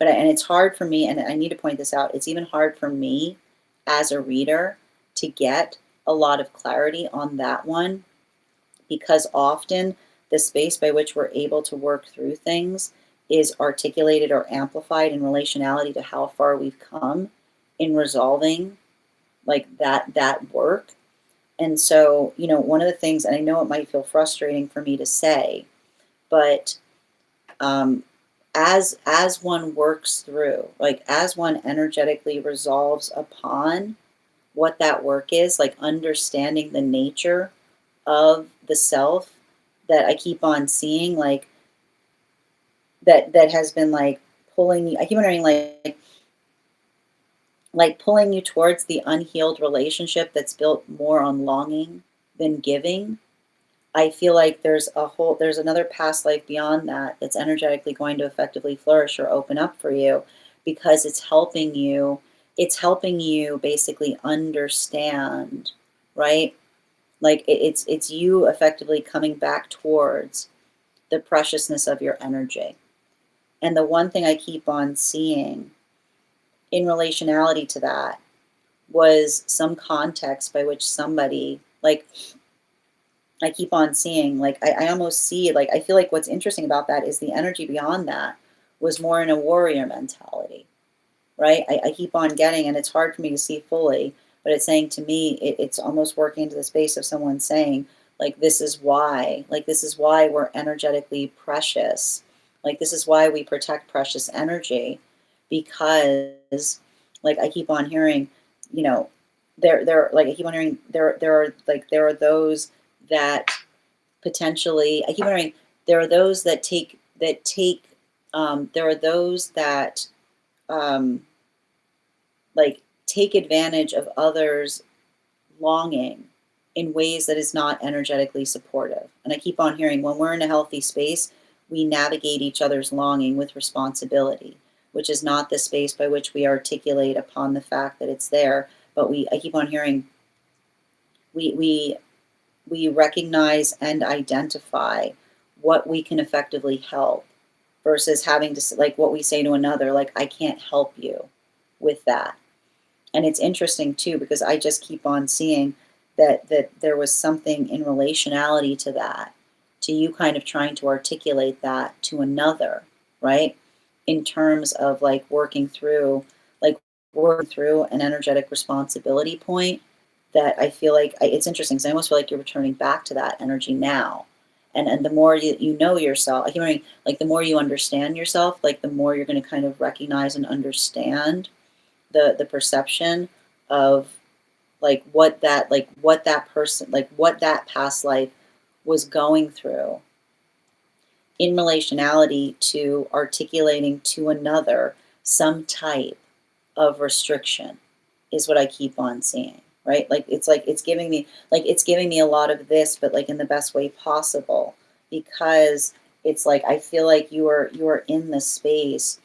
and it's hard for me, and I need to point this out, it's even hard for me as a reader to get a lot of clarity on that one, because often the space by which we're able to work through things is articulated or amplified in relationality to how far we've come in resolving like that work. And so, you know, one of the things, and I know it might feel frustrating for me to say, but as one works through, like as one energetically resolves upon what that work is, like understanding the nature of the self that I keep on seeing, like that has been like pulling you. I keep wondering, like pulling you towards the unhealed relationship that's built more on longing than giving. I feel like there's another past life beyond that that's energetically going to effectively flourish or open up for you, because it's helping you basically understand, right? Like it's you effectively coming back towards the preciousness of your energy. And the one thing I keep on seeing in relationality to that was some context by which somebody, like, I keep on seeing, like, I almost see, like, I feel like what's interesting about that is the energy beyond that was more in a warrior mentality, right? I keep on getting, and it's hard for me to see fully, but it's saying to me, it's almost working into the space of someone saying, this is why we're energetically precious. Like, this is why we protect precious energy, because, like, I keep on hearing, you know, like, I keep on hearing, there are those that potentially, I keep on hearing, there are those there are those that, um, like take advantage of others' longing in ways that is not energetically supportive. And I keep on hearing, when we're in a healthy space, we navigate each other's longing with responsibility, which is not the space by which we articulate upon the fact that it's there. But I keep on hearing, we recognize and identify what we can effectively help, versus having to, like, what we say to another, like, I can't help you with that. And it's interesting too, because I just keep on seeing that there was something in relationality to that, to you kind of trying to articulate that to another, right? In terms of like working through an energetic responsibility point, that I feel like it's interesting, because I almost feel like you're returning back to that energy now. And the more you know yourself, I keep wondering, like, the more you understand yourself, like the more you're going to kind of recognize and understand the perception of what that person, like what that past life was going through in relationality to articulating to another some type of restriction, is what I keep on seeing, right? Like it's giving me a lot of this, but like in the best way possible, because it's like I feel like you are in the space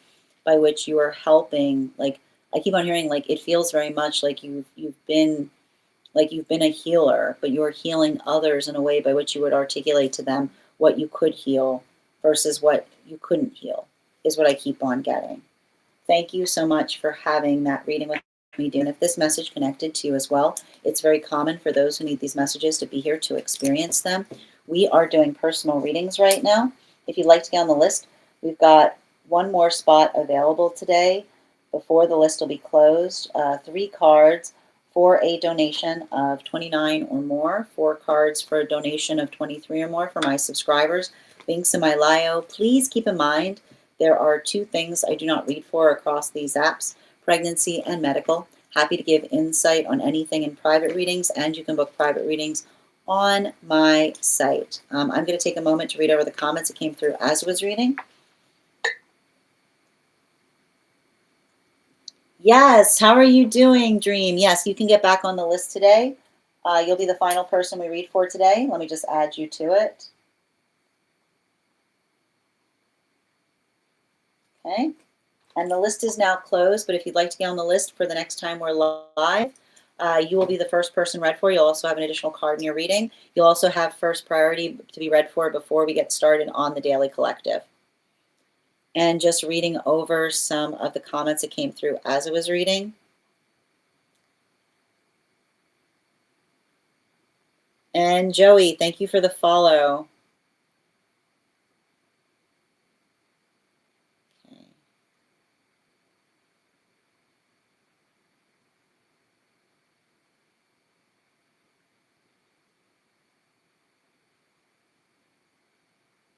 by which you are helping. Like, I keep on hearing, like, it feels very much like you've been a healer, but you're healing others in a way by which you would articulate to them what you could heal versus what you couldn't heal, is what I keep on getting. Thank you so much for having that reading with me, and if this message connected to you as well, it's very common for those who need these messages to be here to experience them. We are doing personal readings right now. If you'd like to get on the list, we've got one more spot available today before the list will be closed. 3 cards for a donation of $29 or more, 4 cards for a donation of $23 or more for my subscribers. Links in my bio. Please keep in mind, there are 2 things I do not read for across these apps: pregnancy and medical. Happy to give insight on anything in private readings, and you can book private readings on my site. I'm going to take a moment to read over the comments that came through as I was reading. Yes, how are you doing, Dream? Yes, you can get back on the list today. You'll be the final person we read for today. Let me just add you to it. Okay. And the list is now closed, but if you'd like to get on the list for the next time we're live, you will be the first person read for. You'll also have an additional card in your reading. You'll also have first priority to be read for before we get started on the Daily Collective. and just reading over some of the comments that came through as I was reading. And Joey, thank you for the follow. Okay.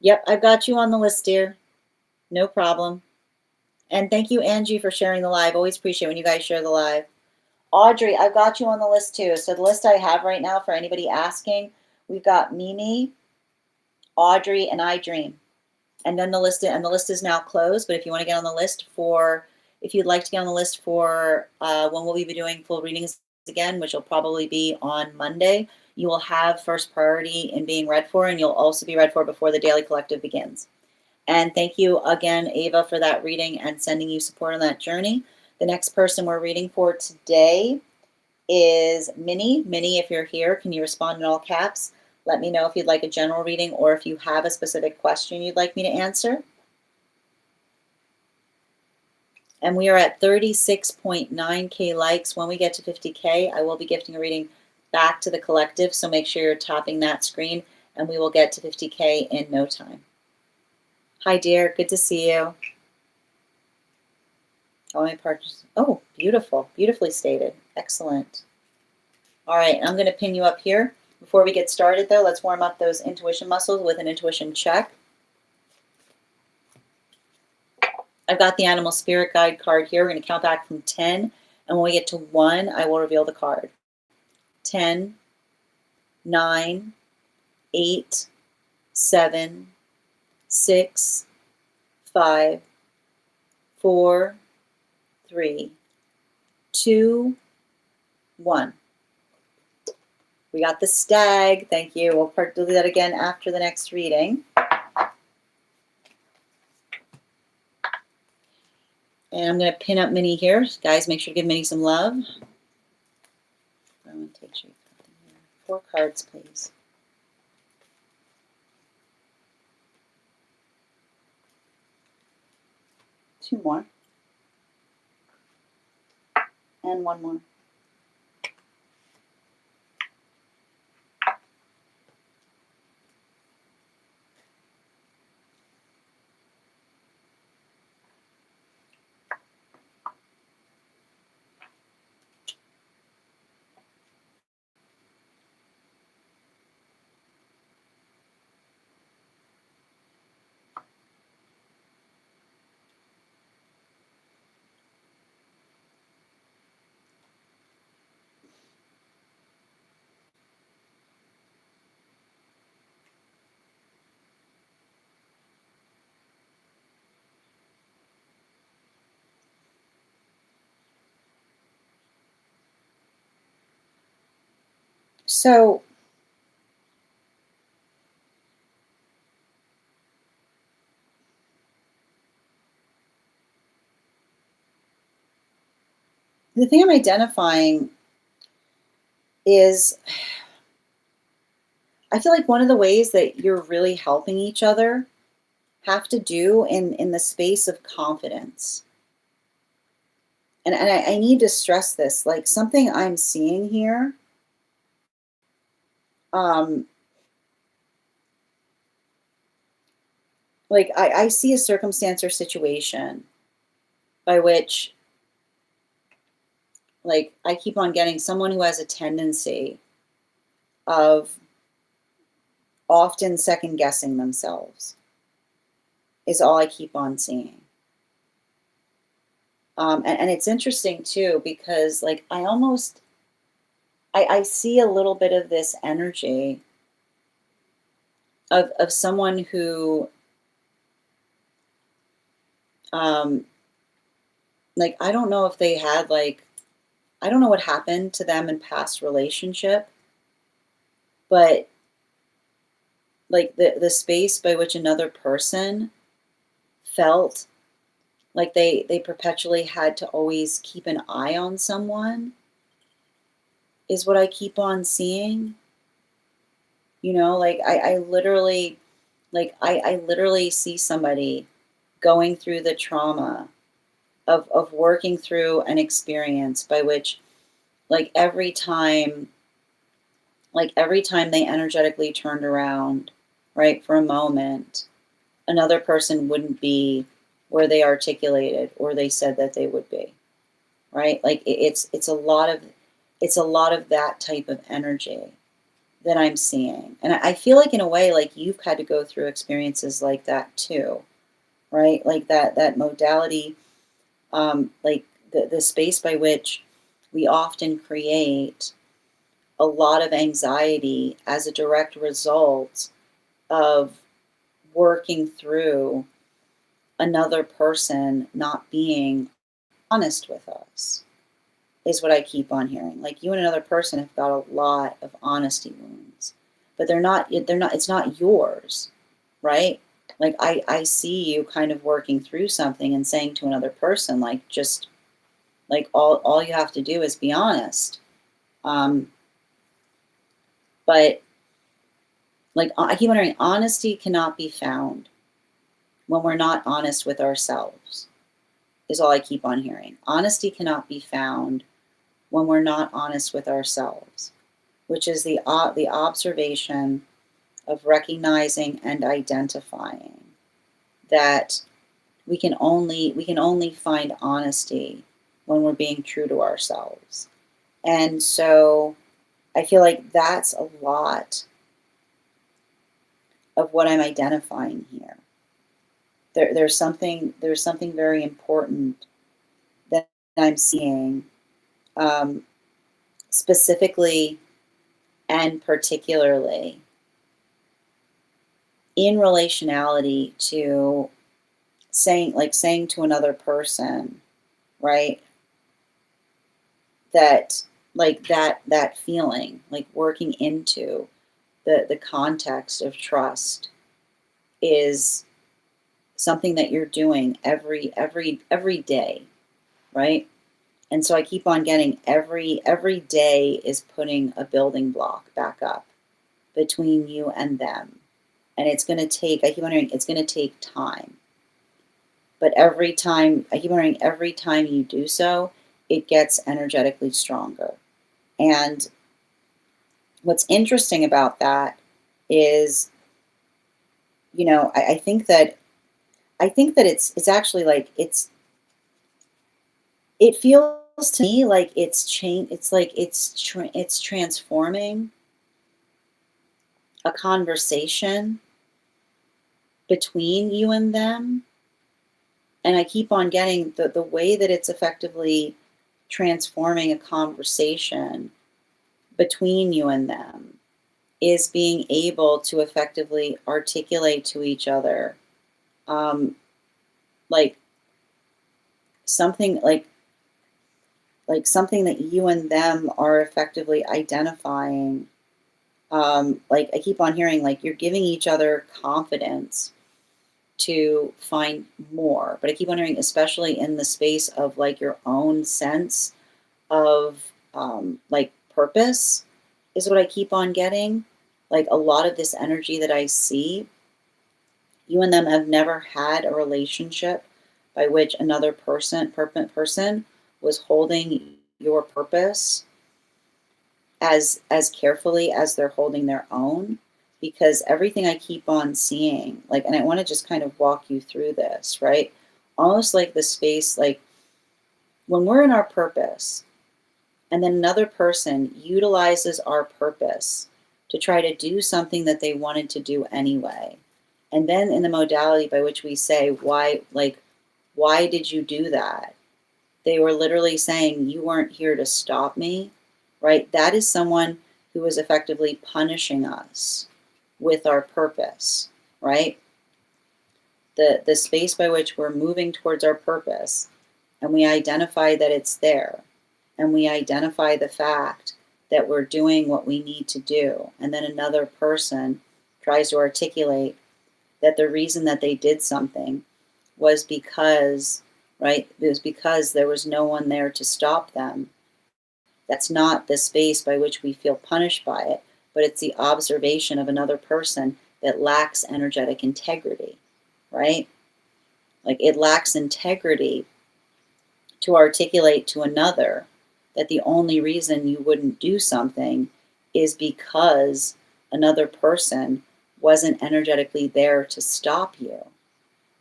Yep, I've got you on the list, dear. No problem. And thank you, Angie, for sharing the live. Always appreciate when you guys share the live. Audrey, I've got you on the list too. So the list I have right now, for anybody asking, we've got Mimi, Audrey, and I Dream. And then the list is now closed. But if you want to get on the list if you'd like to get on the list for when we'll be doing full readings again, which will probably be on Monday, you will have first priority in being read for, and you'll also be read for before the daily collective begins. And thank you again, Ava, for that reading and sending you support on that journey. The next person we're reading for today is Minnie. Minnie, if you're here, can you respond in all caps? Let me know if you'd like a general reading or if you have a specific question you'd like me to answer. And we are at 36.9K likes. When we get to 50K, I will be gifting a reading back to the collective, so make sure you're tapping that screen, and we will get to 50K in no time. Hi, dear. Good to see you. Oh, beautiful. Beautifully stated. Excellent. All right, I'm going to pin you up here. Before we get started, though, let's warm up those intuition muscles with an intuition check. I've got the animal spirit guide card here. We're going to count back from 10, and when we get to 1, I will reveal the card. 10, 9, 8, 7, 6, 5, 4, 3, 2, 1. We got the stag. Thank you. We'll do that again after the next reading. And I'm going to pin up Minnie here. Guys, make sure to give Minnie some love. I'm going to take 4 cards, please. Two more. And one more. So the thing I'm identifying is, I feel like one of the ways that you're really helping each other have to do in the space of confidence. And I need to stress this, like something I'm seeing here, like I see a circumstance or situation by which, like, I keep on getting someone who has a tendency of often second guessing themselves is all I keep on seeing. And it's interesting too, because like I see a little bit of this energy of someone who, like, I don't know if they had, like, I don't know what happened to them in past relationship, but like the space by which another person felt like they perpetually had to always keep an eye on someone is what I keep on seeing. You know, like I literally, like I literally see somebody going through the trauma of working through an experience by which, like every time they energetically turned around, right, for a moment, another person wouldn't be where they articulated or they said that they would be, right? Like it's a lot of that type of energy that I'm seeing. And I feel like in a way, like you've had to go through experiences like that too, right? Like that modality, like the space by which we often create a lot of anxiety as a direct result of working through another person not being honest with us, is what I keep on hearing. Like you and another person have got a lot of honesty wounds, but it's not yours, right? Like I see you kind of working through something and saying to another person, like, just like all you have to do is be honest. Um, but like I keep wondering, honesty cannot be found when we're not honest with ourselves, is all I keep on hearing. Honesty cannot be found when we're not honest with ourselves, which is the observation of recognizing and identifying that we can only find honesty when we're being true to ourselves. And so I feel like that's a lot of what I'm identifying here. There's something very important that I'm seeing, um, specifically and particularly in relationality to saying to another person, right, that that feeling, like working into the context of trust is something that you're doing every day, right? And so I keep on getting every day is putting a building block back up between you and them. And it's going to take, I keep wondering, it's going to take time. But every time, I keep wondering, every time you do so, it gets energetically stronger. And what's interesting about that is, I think that it's actually like it feels to me like it's transforming a conversation between you and them. And I keep on getting the way that it's effectively transforming a conversation between you and them is being able to effectively articulate to each other, um, like something like something that you and them are effectively identifying. Like I keep on hearing, like you're giving each other confidence to find more. But I keep wondering, especially in the space of like your own sense of, like purpose, is what I keep on getting. Like a lot of this energy that I see, you and them have never had a relationship by which another person was holding your purpose as carefully as they're holding their own, because everything I keep on seeing, like, and I want to just kind of walk you through this, right? Almost like the space, like when we're in our purpose and then another person utilizes our purpose to try to do something that they wanted to do anyway. And then in the modality by which we say, why did you do that? They were literally saying, you weren't here to stop me, right? That is someone who is effectively punishing us with our purpose, right? The space by which we're moving towards our purpose, and we identify that it's there, and we identify the fact that we're doing what we need to do, and then another person tries to articulate that the reason that they did something was because, right, it was because there was no one there to stop them. That's not the space by which we feel punished by it, but it's the observation of another person that lacks energetic integrity, right? Like it lacks integrity to articulate to another that the only reason you wouldn't do something is because another person wasn't energetically there to stop you.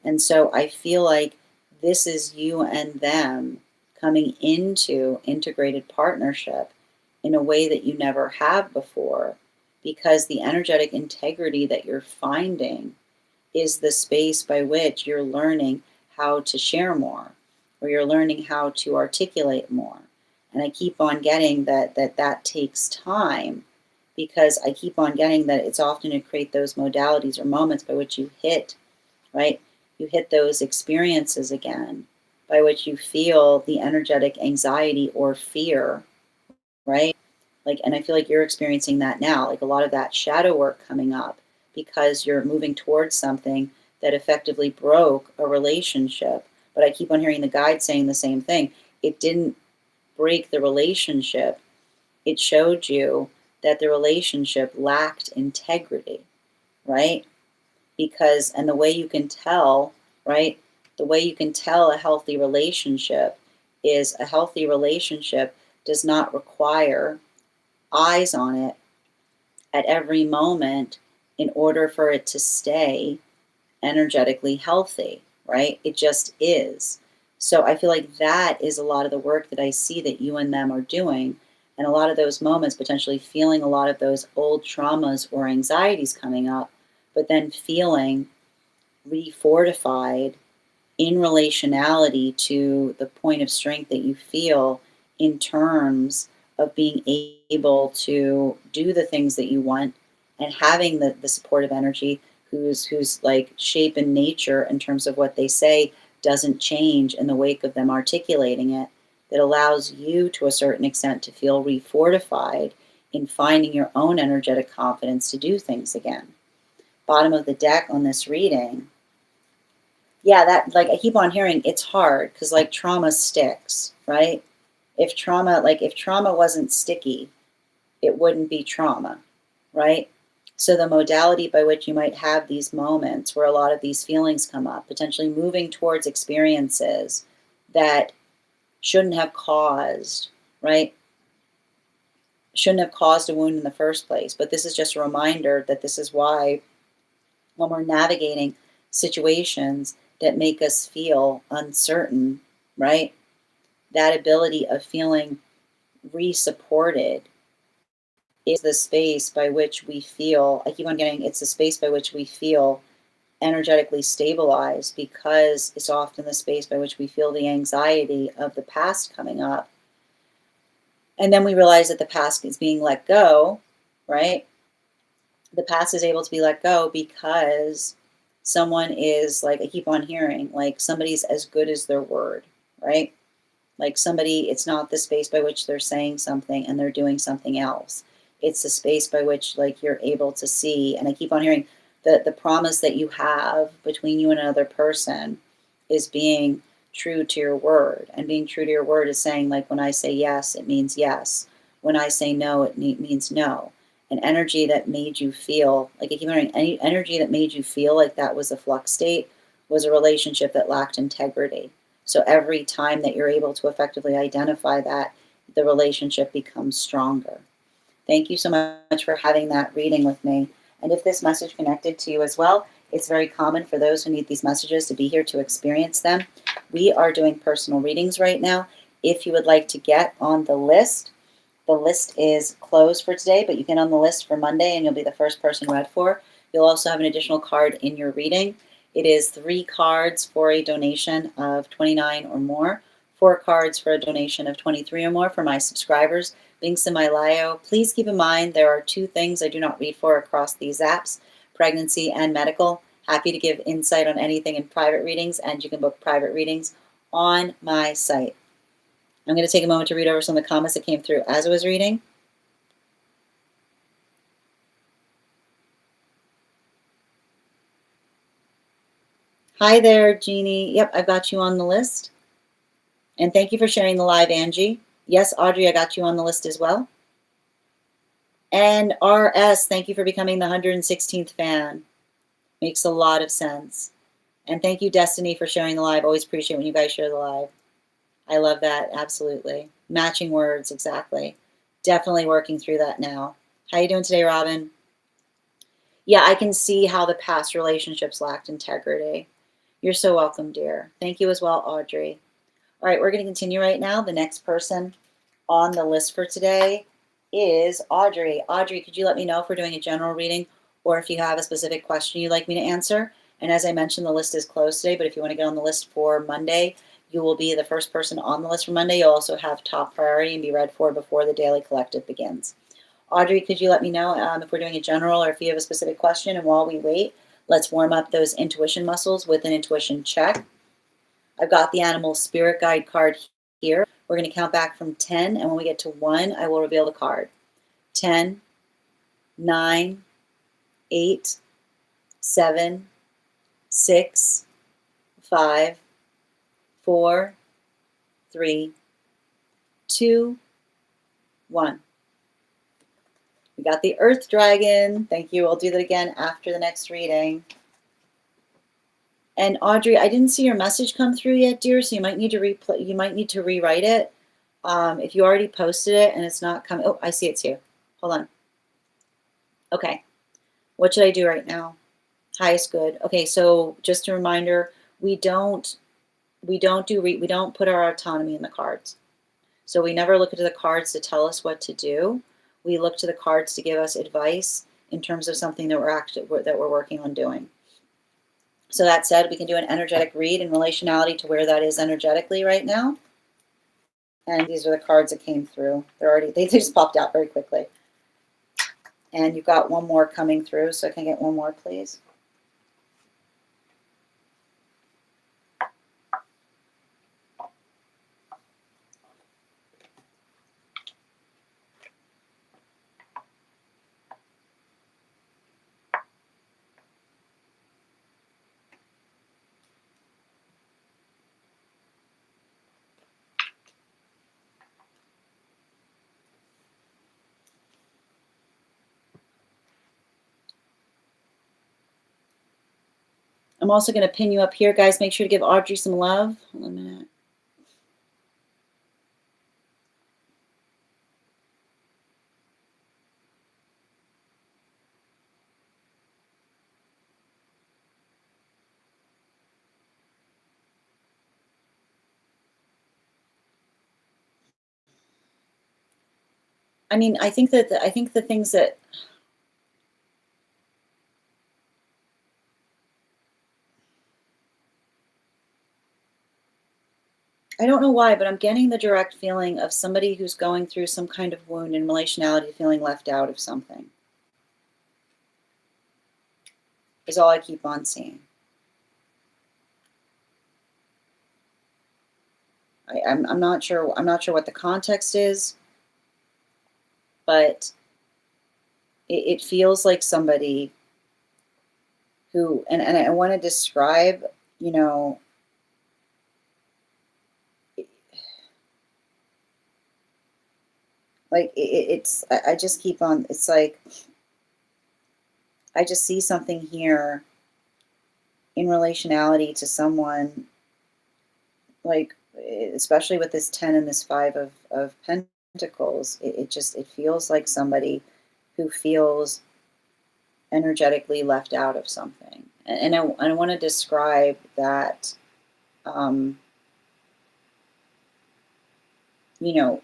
And so I feel like this is you and them coming into integrated partnership in a way that you never have before, because the energetic integrity that you're finding is the space by which you're learning how to share more, or you're learning how to articulate more. And I keep on getting that takes time, because I keep on getting that it's often to create those modalities or moments by which you hit, right? You hit those experiences again, by which you feel the energetic anxiety or fear, right? Like, and I feel like you're experiencing that now, like a lot of that shadow work coming up, because you're moving towards something that effectively broke a relationship. But I keep on hearing the guide saying the same thing. It didn't break the relationship, it showed you that the relationship lacked integrity, right? Because, and the way you can tell, right? The way you can tell a healthy relationship is a healthy relationship does not require eyes on it at every moment in order for it to stay energetically healthy, right? It just is. So I feel like that is a lot of the work that I see that you and them are doing. And a lot of those moments, potentially feeling a lot of those old traumas or anxieties coming up, but then feeling refortified in relationality to the point of strength that you feel in terms of being able to do the things that you want, and having the supportive energy who's like shape and nature in terms of what they say doesn't change in the wake of them articulating it, that allows you to a certain extent to feel refortified in finding your own energetic confidence to do things again. Bottom of the deck on this reading, yeah, that, like, I keep on hearing it's hard because like trauma sticks, right? If trauma wasn't sticky, it wouldn't be trauma, right? So the modality by which you might have these moments where a lot of these feelings come up, potentially moving towards experiences that shouldn't have caused, right? Shouldn't have caused a wound in the first place. But this is just a reminder that this is why when we're navigating situations that make us feel uncertain, right? That ability of feeling re-supported is the space by which we feel, I keep on getting, it's the space by which we feel energetically stabilized, because it's often the space by which we feel the anxiety of the past coming up. And then we realize that the past is being let go, right? The past is able to be let go because someone is, like, I keep on hearing, like somebody's as good as their word, right? Like somebody, it's not the space by which they're saying something and they're doing something else. It's the space by which, like, you're able to see. And I keep on hearing the promise that you have between you and another person is being true to your word. And being true to your word is saying, like, when I say yes, it means yes. When I say no, it means no. An energy that made you feel, like, I keep hearing, any energy that made you feel like that was a flux state was a relationship that lacked integrity. So every time that you're able to effectively identify that, the relationship becomes stronger. Thank you so much for having that reading with me. And if this message connected to you as well, it's very common for those who need these messages to be here to experience them. We are doing personal readings right now. If you would like to get on the list is closed for today, but you get on the list for Monday and you'll be the first person read for. You'll also have an additional card in your reading. It is 3 cards for a donation of $29 or more, 4 cards for a donation of $23 or more for my subscribers. Links in my bio. Please keep in mind there are 2 things I do not read for across these apps, pregnancy and medical. Happy to give insight on anything in private readings, and you can book private readings on my site. I'm going to take a moment to read over some of the comments that came through as I was reading. Hi there, Jeannie. Yep, I've got you on the list. And thank you for sharing the live, Angie. Yes, Audrey, I got you on the list as well. And RS, thank you for becoming the 116th fan. Makes a lot of sense. And thank you, Destiny, for sharing the live. Always appreciate when you guys share the live. I love that. Absolutely. Matching words. Exactly. Definitely working through that now. How you doing today, Robin? Yeah, I can see how the past relationships lacked integrity. You're so welcome, dear. Thank you as well, Audrey. All right, we're going to continue right now. The next person on the list for today is Audrey. Audrey, could you let me know if we're doing a general reading or if you have a specific question you'd like me to answer? And as I mentioned, the list is closed today, but if you want to get on the list for Monday, you will be the first person on the list for Monday. You'll also have top priority and be read for before the daily collective begins. Audrey, could you let me know if we're doing a general or if you have a specific question? And while we wait, let's warm up those intuition muscles with an intuition check. I've got the animal spirit guide card here. We're going to count back from 10, and when we get to 1, I will reveal the card. 10, 9, 8, 7, 6, 5, 4, 3, 2, 1. We got the Earth Dragon. Thank you. I'll do that again after the next reading. And Audrey, I didn't see your message come through yet, dear, so you might need to rewrite it. If you already posted it and it's not coming, oh, I see it's here. Hold on. Okay. What should I do right now? Highest good. Okay, so just a reminder, we don't put our autonomy in the cards. So we never look into the cards to tell us what to do. We look to the cards to give us advice in terms of something that we're working on doing. So that said, we can do an energetic read in relationality to where that is energetically right now. And these are the cards that came through. They just popped out very quickly. And you've got one more coming through, so can I get one more, please? I'm also going to pin you up here. Guys, make sure to give Audrey some love. Hold on a minute. I mean, I think the things that I don't know why, but I'm getting the direct feeling of somebody who's going through some kind of wound in relationality, feeling left out of something. Is all I keep on seeing. I'm not sure. I'm not sure what the context is, but it feels like somebody who, and I want to describe, you know, like it's. I just keep on. It's like I just see something here in relationality to someone, like especially with this 10 and this 5 of Pentacles, it feels like somebody who feels energetically left out of something. And I want to describe that, you know,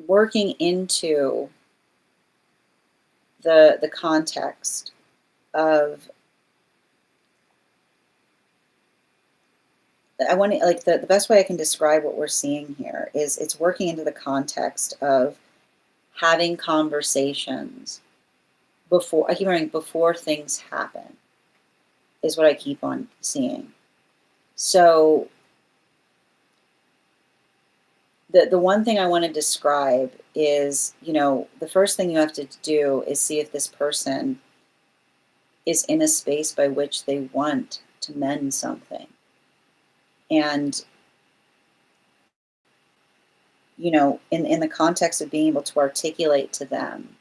working into the context of, I want to, like, the best way I can describe what we're seeing here is it's working into the context of having conversations before, I keep hearing before things happen, is what I keep on seeing. So the one thing I want to describe is, you know, the first thing you have to do is see if this person is in a space by which they want to mend something. And, you know, in the context of being able to articulate to them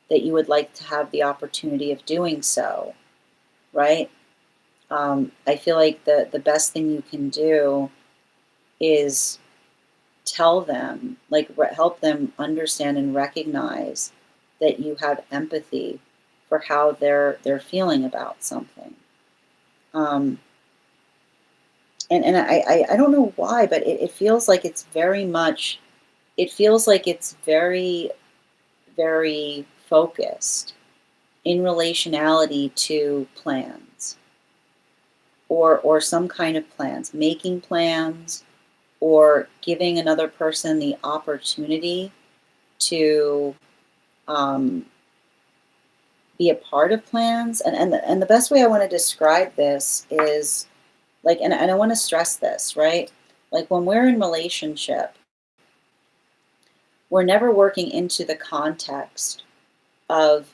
that you would like to have the opportunity of doing so, right? I feel like the best thing you can do is tell them, like help them understand and recognize that you have empathy for how they're feeling about something. Um, and I don't know why, but it feels like it's very much, it feels like it's very, very focused in relationality to plans or some kind of plans, making plans or giving another person the opportunity to um, be a part of plans. And the best way I want to describe this is like, and I want to stress this, right? Like when we're in relationship, we're never working into the context of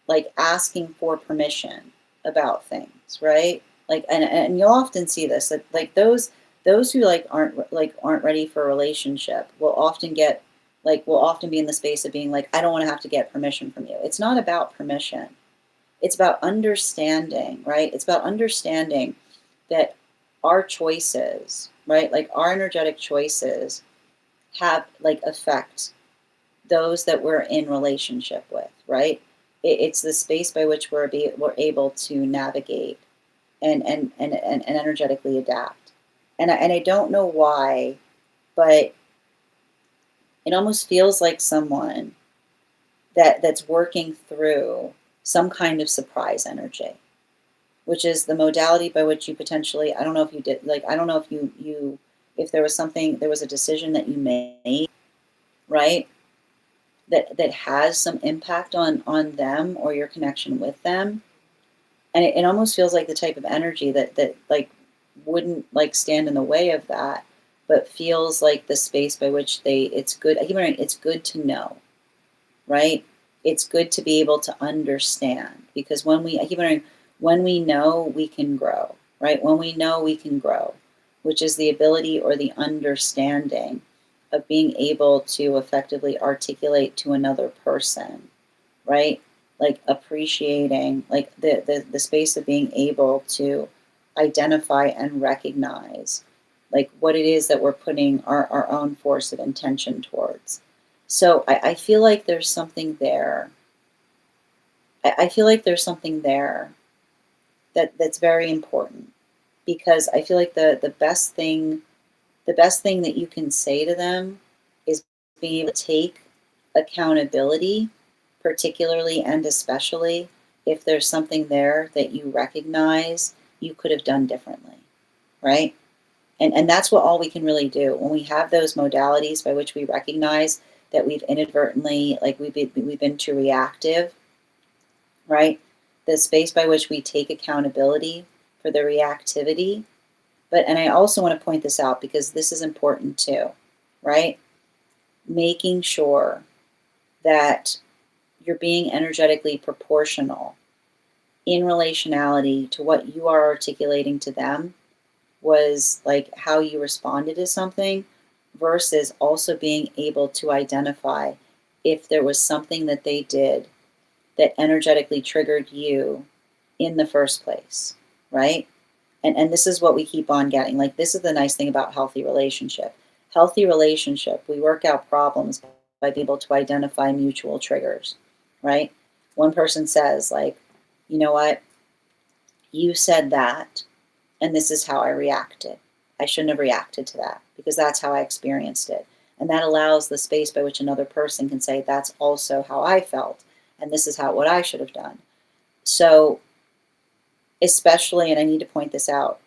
like asking for permission about things, right? Like, and you'll often see this, that like those who aren't ready for a relationship will often get will often be in the space of being like, I don't want to have to get permission from you. It's not about permission. It's about understanding, right? It's about understanding that our choices, right? Like our energetic choices have like affect those that we're in relationship with, right? It's the space by which we're able to navigate and energetically adapt. And I don't know why, but it almost feels like someone that's working through some kind of surprise energy, which is the modality by which you potentially, I don't know if you did, like, I don't know if if there was something, there was a decision that you made, right? That has some impact on them or your connection with them. And it almost feels like the type of energy that like wouldn't like stand in the way of that, but feels like the space by which it's good. I keep wondering, it's good to know, right? It's good to be able to understand, because I keep wondering, when we know, we can grow, right? When we know, we can grow, which is the ability or the understanding of being able to effectively articulate to another person, right? Like appreciating, like the space of being able to identify and recognize like what it is that we're putting our own force of intention towards. So I feel like there's something there. I feel like there's something there that's very important, because I feel like the best thing that you can say to them is being able to take accountability, particularly and especially if there's something there that you recognize you could have done differently, right? And that's what all we can really do when we have those modalities by which we recognize that we've inadvertently, like we've been too reactive, right? The space by which we take accountability for the reactivity. But, and I also want to point this out because this is important too, right? Making sure that you're being energetically proportional in relationality to what you are articulating to them, was like how you responded to something, versus also being able to identify if there was something that they did that energetically triggered you in the first place, right? And this is what we keep on getting. Like, this is the nice thing about healthy relationship. Healthy relationship, we work out problems by being able to identify mutual triggers, right? One person says, like, you know what, you said that, and this is how I reacted. I shouldn't have reacted to that because that's how I experienced it. And that allows the space by which another person can say, that's also how I felt, and this is what I should have done. So, especially, and I need to point this out,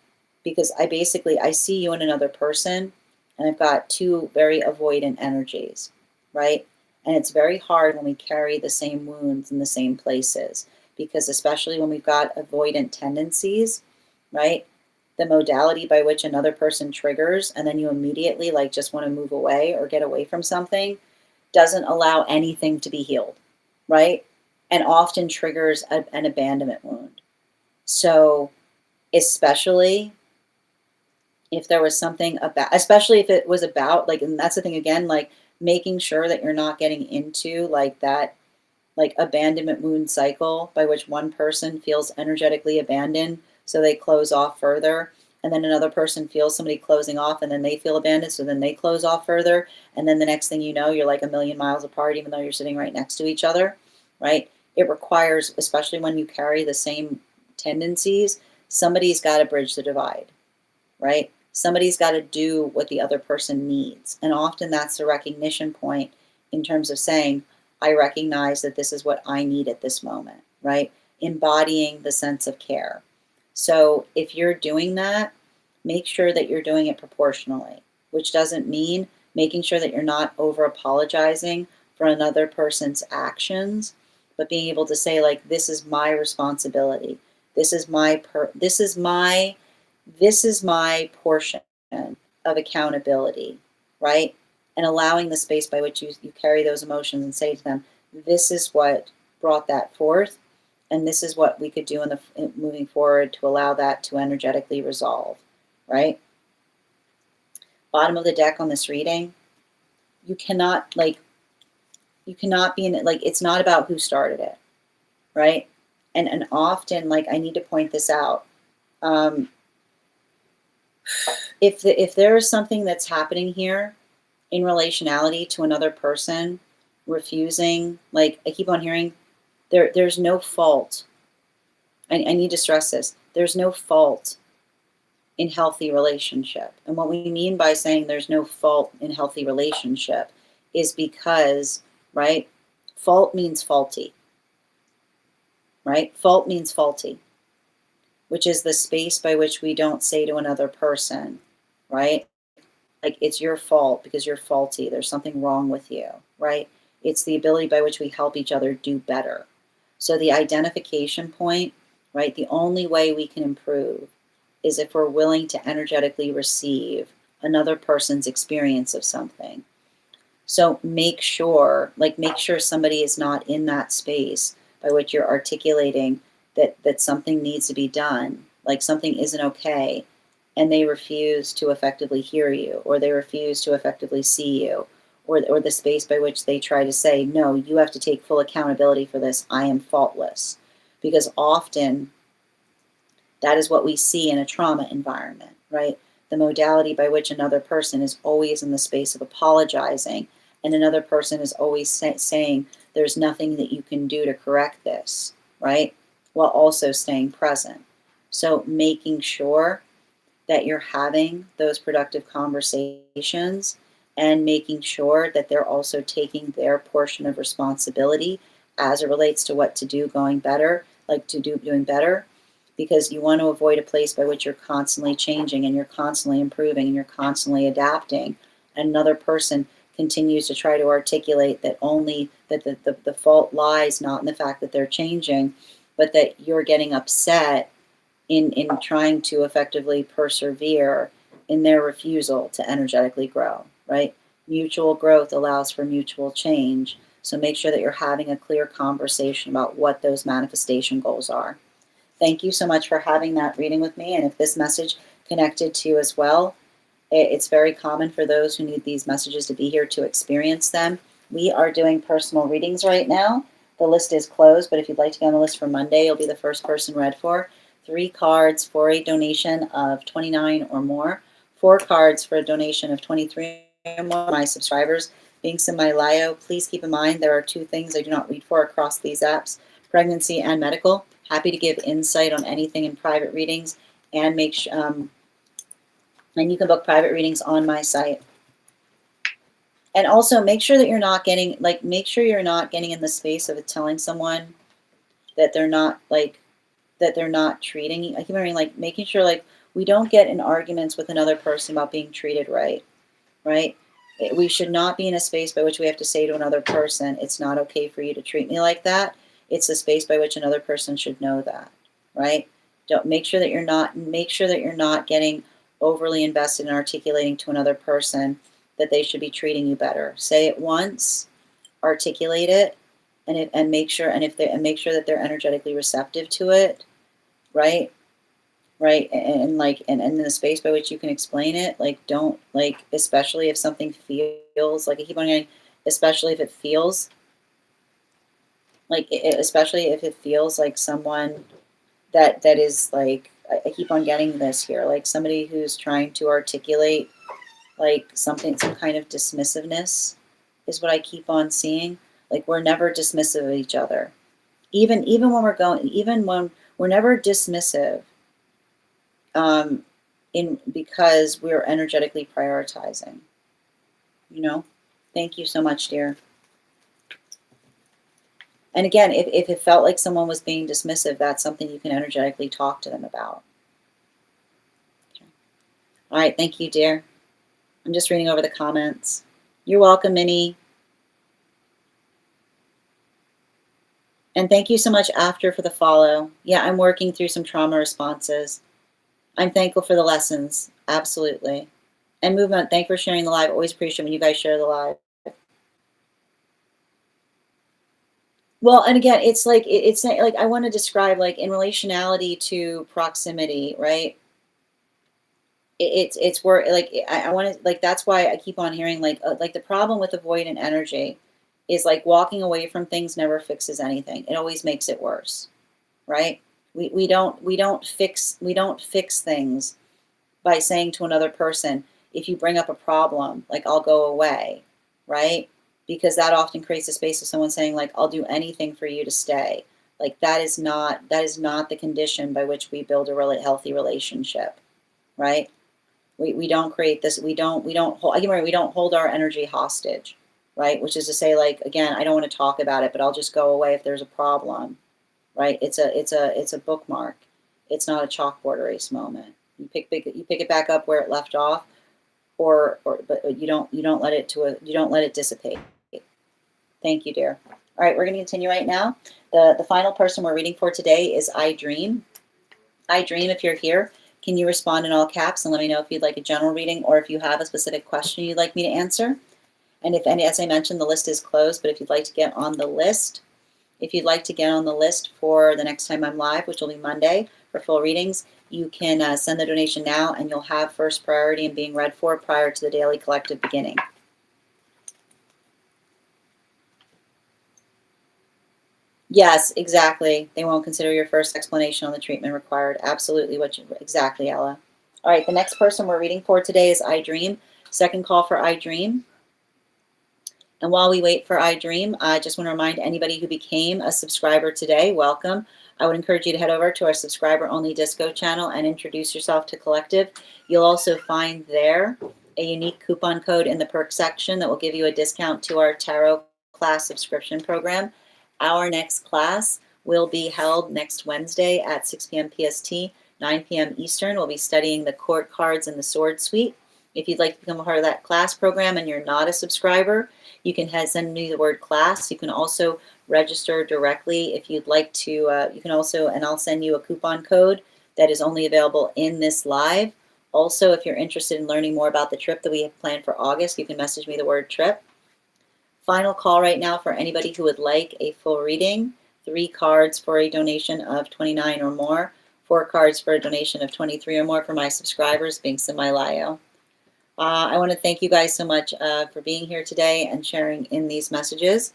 because I see you and another person, and I've got two very avoidant energies, right? And it's very hard when we carry the same wounds in the same places, because especially when we've got avoidant tendencies, right? The modality by which another person triggers, and then you immediately like just want to move away or get away from something, doesn't allow anything to be healed, right? And often triggers an abandonment wound. So, especially if there was something about, especially if it was about, like, and that's the thing again, like making sure that you're not getting into like that, like abandonment wound cycle by which one person feels energetically abandoned, so they close off further, and then another person feels somebody closing off, and then they feel abandoned, so then they close off further, and then the next thing you know, you're like a million miles apart, even though you're sitting right next to each other, right? It requires, especially when you carry the same tendencies, somebody's got to bridge the divide, right? Somebody's got to do what the other person needs. And often that's the recognition point in terms of saying, I recognize that this is what I need at this moment, right? Embodying the sense of care. So if you're doing that, make sure that you're doing it proportionally, which doesn't mean making sure that you're not over apologizing for another person's actions, but being able to say, like, this is my responsibility. This is my portion of accountability, right? And allowing the space by which you carry those emotions and say to them, this is what brought that forth, and this is what we could do in moving forward to allow that to energetically resolve, right? Bottom of the deck on this reading, you cannot be in it, like, it's not about who started it, right? And often, like, I need to point this out. If there is something that's happening here in relationality to another person, refusing, like, I keep on hearing, there's no fault. I need to stress this. There's no fault in healthy relationship. And what we mean by saying there's no fault in healthy relationship is because, right, fault means faulty, right? Fault means faulty, which is the space by which we don't say to another person, right? Like, it's your fault because you're faulty. There's something wrong with you, right? It's the ability by which we help each other do better. So the identification point, right? The only way we can improve is if we're willing to energetically receive another person's experience of something. So make sure somebody is not in that space by which you're articulating that something needs to be done, like something isn't okay, and they refuse to effectively hear you, or they refuse to effectively see you, or the space by which they try to say, no, you have to take full accountability for this, I am faultless. Because often that is what we see in a trauma environment, right? The modality by which another person is always in the space of apologizing, and another person is always saying, there's nothing that you can do to correct this, right? While also staying present. So making sure that you're having those productive conversations and making sure that they're also taking their portion of responsibility as it relates to what to do doing better, because you want to avoid a place by which you're constantly changing and you're constantly improving and you're constantly adapting. Another person continues to try to articulate that the fault lies not in the fact that they're changing, but that you're getting upset in trying to effectively persevere in their refusal to energetically grow, right? Mutual growth allows for mutual change. So make sure that you're having a clear conversation about what those manifestation goals are. Thank you so much for having that reading with me. And if this message connected to you as well, it's very common for those who need these messages to be here to experience them. We are doing personal readings right now. The list is closed, but if you'd like to get on the list for Monday, you'll be the first person read for. 3 cards for a donation of $29 or more. 4 cards for a donation of $23 or more. My subscribers, being Semi-Lio, please keep in mind there are 2 things I do not read for across these apps: pregnancy and medical. Happy to give insight on anything in private readings, and and you can book private readings on my site. And also make sure that you're not getting in the space of telling someone that they're not treating you. I keep remembering, making sure we don't get in arguments with another person about being treated right, right? We should not be in a space by which we have to say to another person, it's not okay for you to treat me like that. It's a space by which another person should know that, right? Make sure that you're not getting overly invested in articulating to another person that they should be treating you better. Say it once, articulate it, and make sure that they're energetically receptive to it, right? Right, and in the space by which you can explain it, don't, especially if something feels, I keep on getting, especially if it feels Like, especially if it feels like someone that is like, I keep on getting this here, like somebody who's trying to articulate like something, some kind of dismissiveness is what I keep on seeing. Like, we're never dismissive of each other. Even when we're going, even when we're never dismissive, in because we're energetically prioritizing. You know? Thank you so much, dear. And again, if it felt like someone was being dismissive, that's something you can energetically talk to them about. Okay. All right, thank you, dear. I'm just reading over the comments. You're welcome, Minnie. And thank you so much, After, for the follow. Yeah, I'm working through some trauma responses. I'm thankful for the lessons. Absolutely. And Movement, thank you for sharing the live. Always appreciate when you guys share the live. Well, and again, it's like I want to describe, like, in relationality to proximity, right? It's where, like, I want to, like, that's why I keep on hearing, like the problem with avoidant energy is like walking away from things never fixes anything. It always makes it worse, right? We don't fix things by saying to another person, if you bring up a problem, like, I'll go away, right? Because that often creates a space of someone saying, like, I'll do anything for you to stay. Like, that is not the condition by which we build a really healthy relationship, right? We don't create this. We don't hold our energy hostage, right? Which is to say, like, again, I don't want to talk about it, but I'll just go away if there's a problem, right? It's a bookmark. It's not a chalkboard erase moment. You pick it back up where it left off, but you don't let it dissipate. Thank you, dear. All right, we're going to continue right now. The final person we're reading for today is I Dream. I Dream, if you're here, can you respond in all caps and let me know if you'd like a general reading or if you have a specific question you'd like me to answer? And as I mentioned, the list is closed, but if you'd like to get on the list, for the next time I'm live, which will be Monday, for full readings, you can send the donation now, and you'll have first priority in being read for prior to the daily collective beginning. Yes, exactly. They won't consider your first explanation on the treatment required. Absolutely, exactly, Ella. All right, the next person we're reading for today is I Dream. Second call for I Dream. And while we wait for I Dream, I just want to remind anybody who became a subscriber today, welcome. I would encourage you to head over to our subscriber-only disco channel and introduce yourself to Collective. You'll also find there a unique coupon code in the perk section that will give you a discount to our tarot class subscription program. Our next class will be held next Wednesday at 6 p.m. PST, 9 p.m. Eastern. We'll be studying the court cards and the sword suite. If you'd like to become a part of that class program and you're not a subscriber, you can send me the word class. You can also register directly if you'd like to. You can also, and I'll send you a coupon code that is only available in this live. Also, if you're interested in learning more about the trip that we have planned for August, you can message me the word trip. Final call right now for anybody who would like a full reading. 3 cards for a donation of $29 or more. 4 cards for a donation of $23 or more for my subscribers, being semi-Lio. I want to thank you guys so much for being here today and sharing in these messages.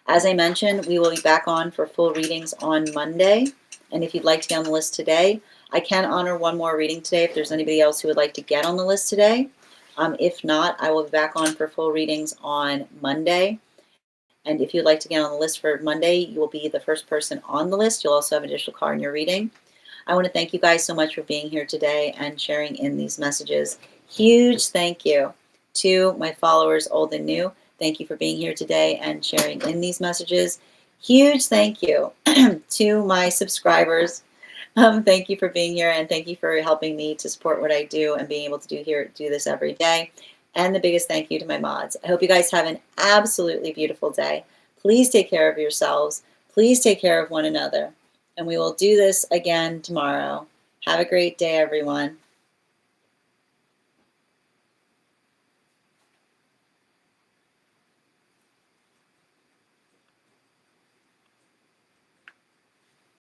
As I mentioned, we will be back on for full readings on Monday. And if you'd like to get on the list today, I can honor one more reading today if there's anybody else who would like to get on the list today. If not, I will be back on for full readings on Monday. And if you'd like to get on the list for Monday, you will be the first person on the list. You'll also have an additional card in your reading. I want to thank you guys so much for being here today and sharing in these messages. Huge thank you to my followers, old and new. Thank you for being here today and sharing in these messages. Huge thank you to my subscribers. Thank you for being here, and thank you for helping me to support what I do and being able to do this every day. And the biggest thank you to my mods. I hope you guys have an absolutely beautiful day. Please take care of yourselves. Please take care of one another. And we will do this again tomorrow. Have a great day, everyone.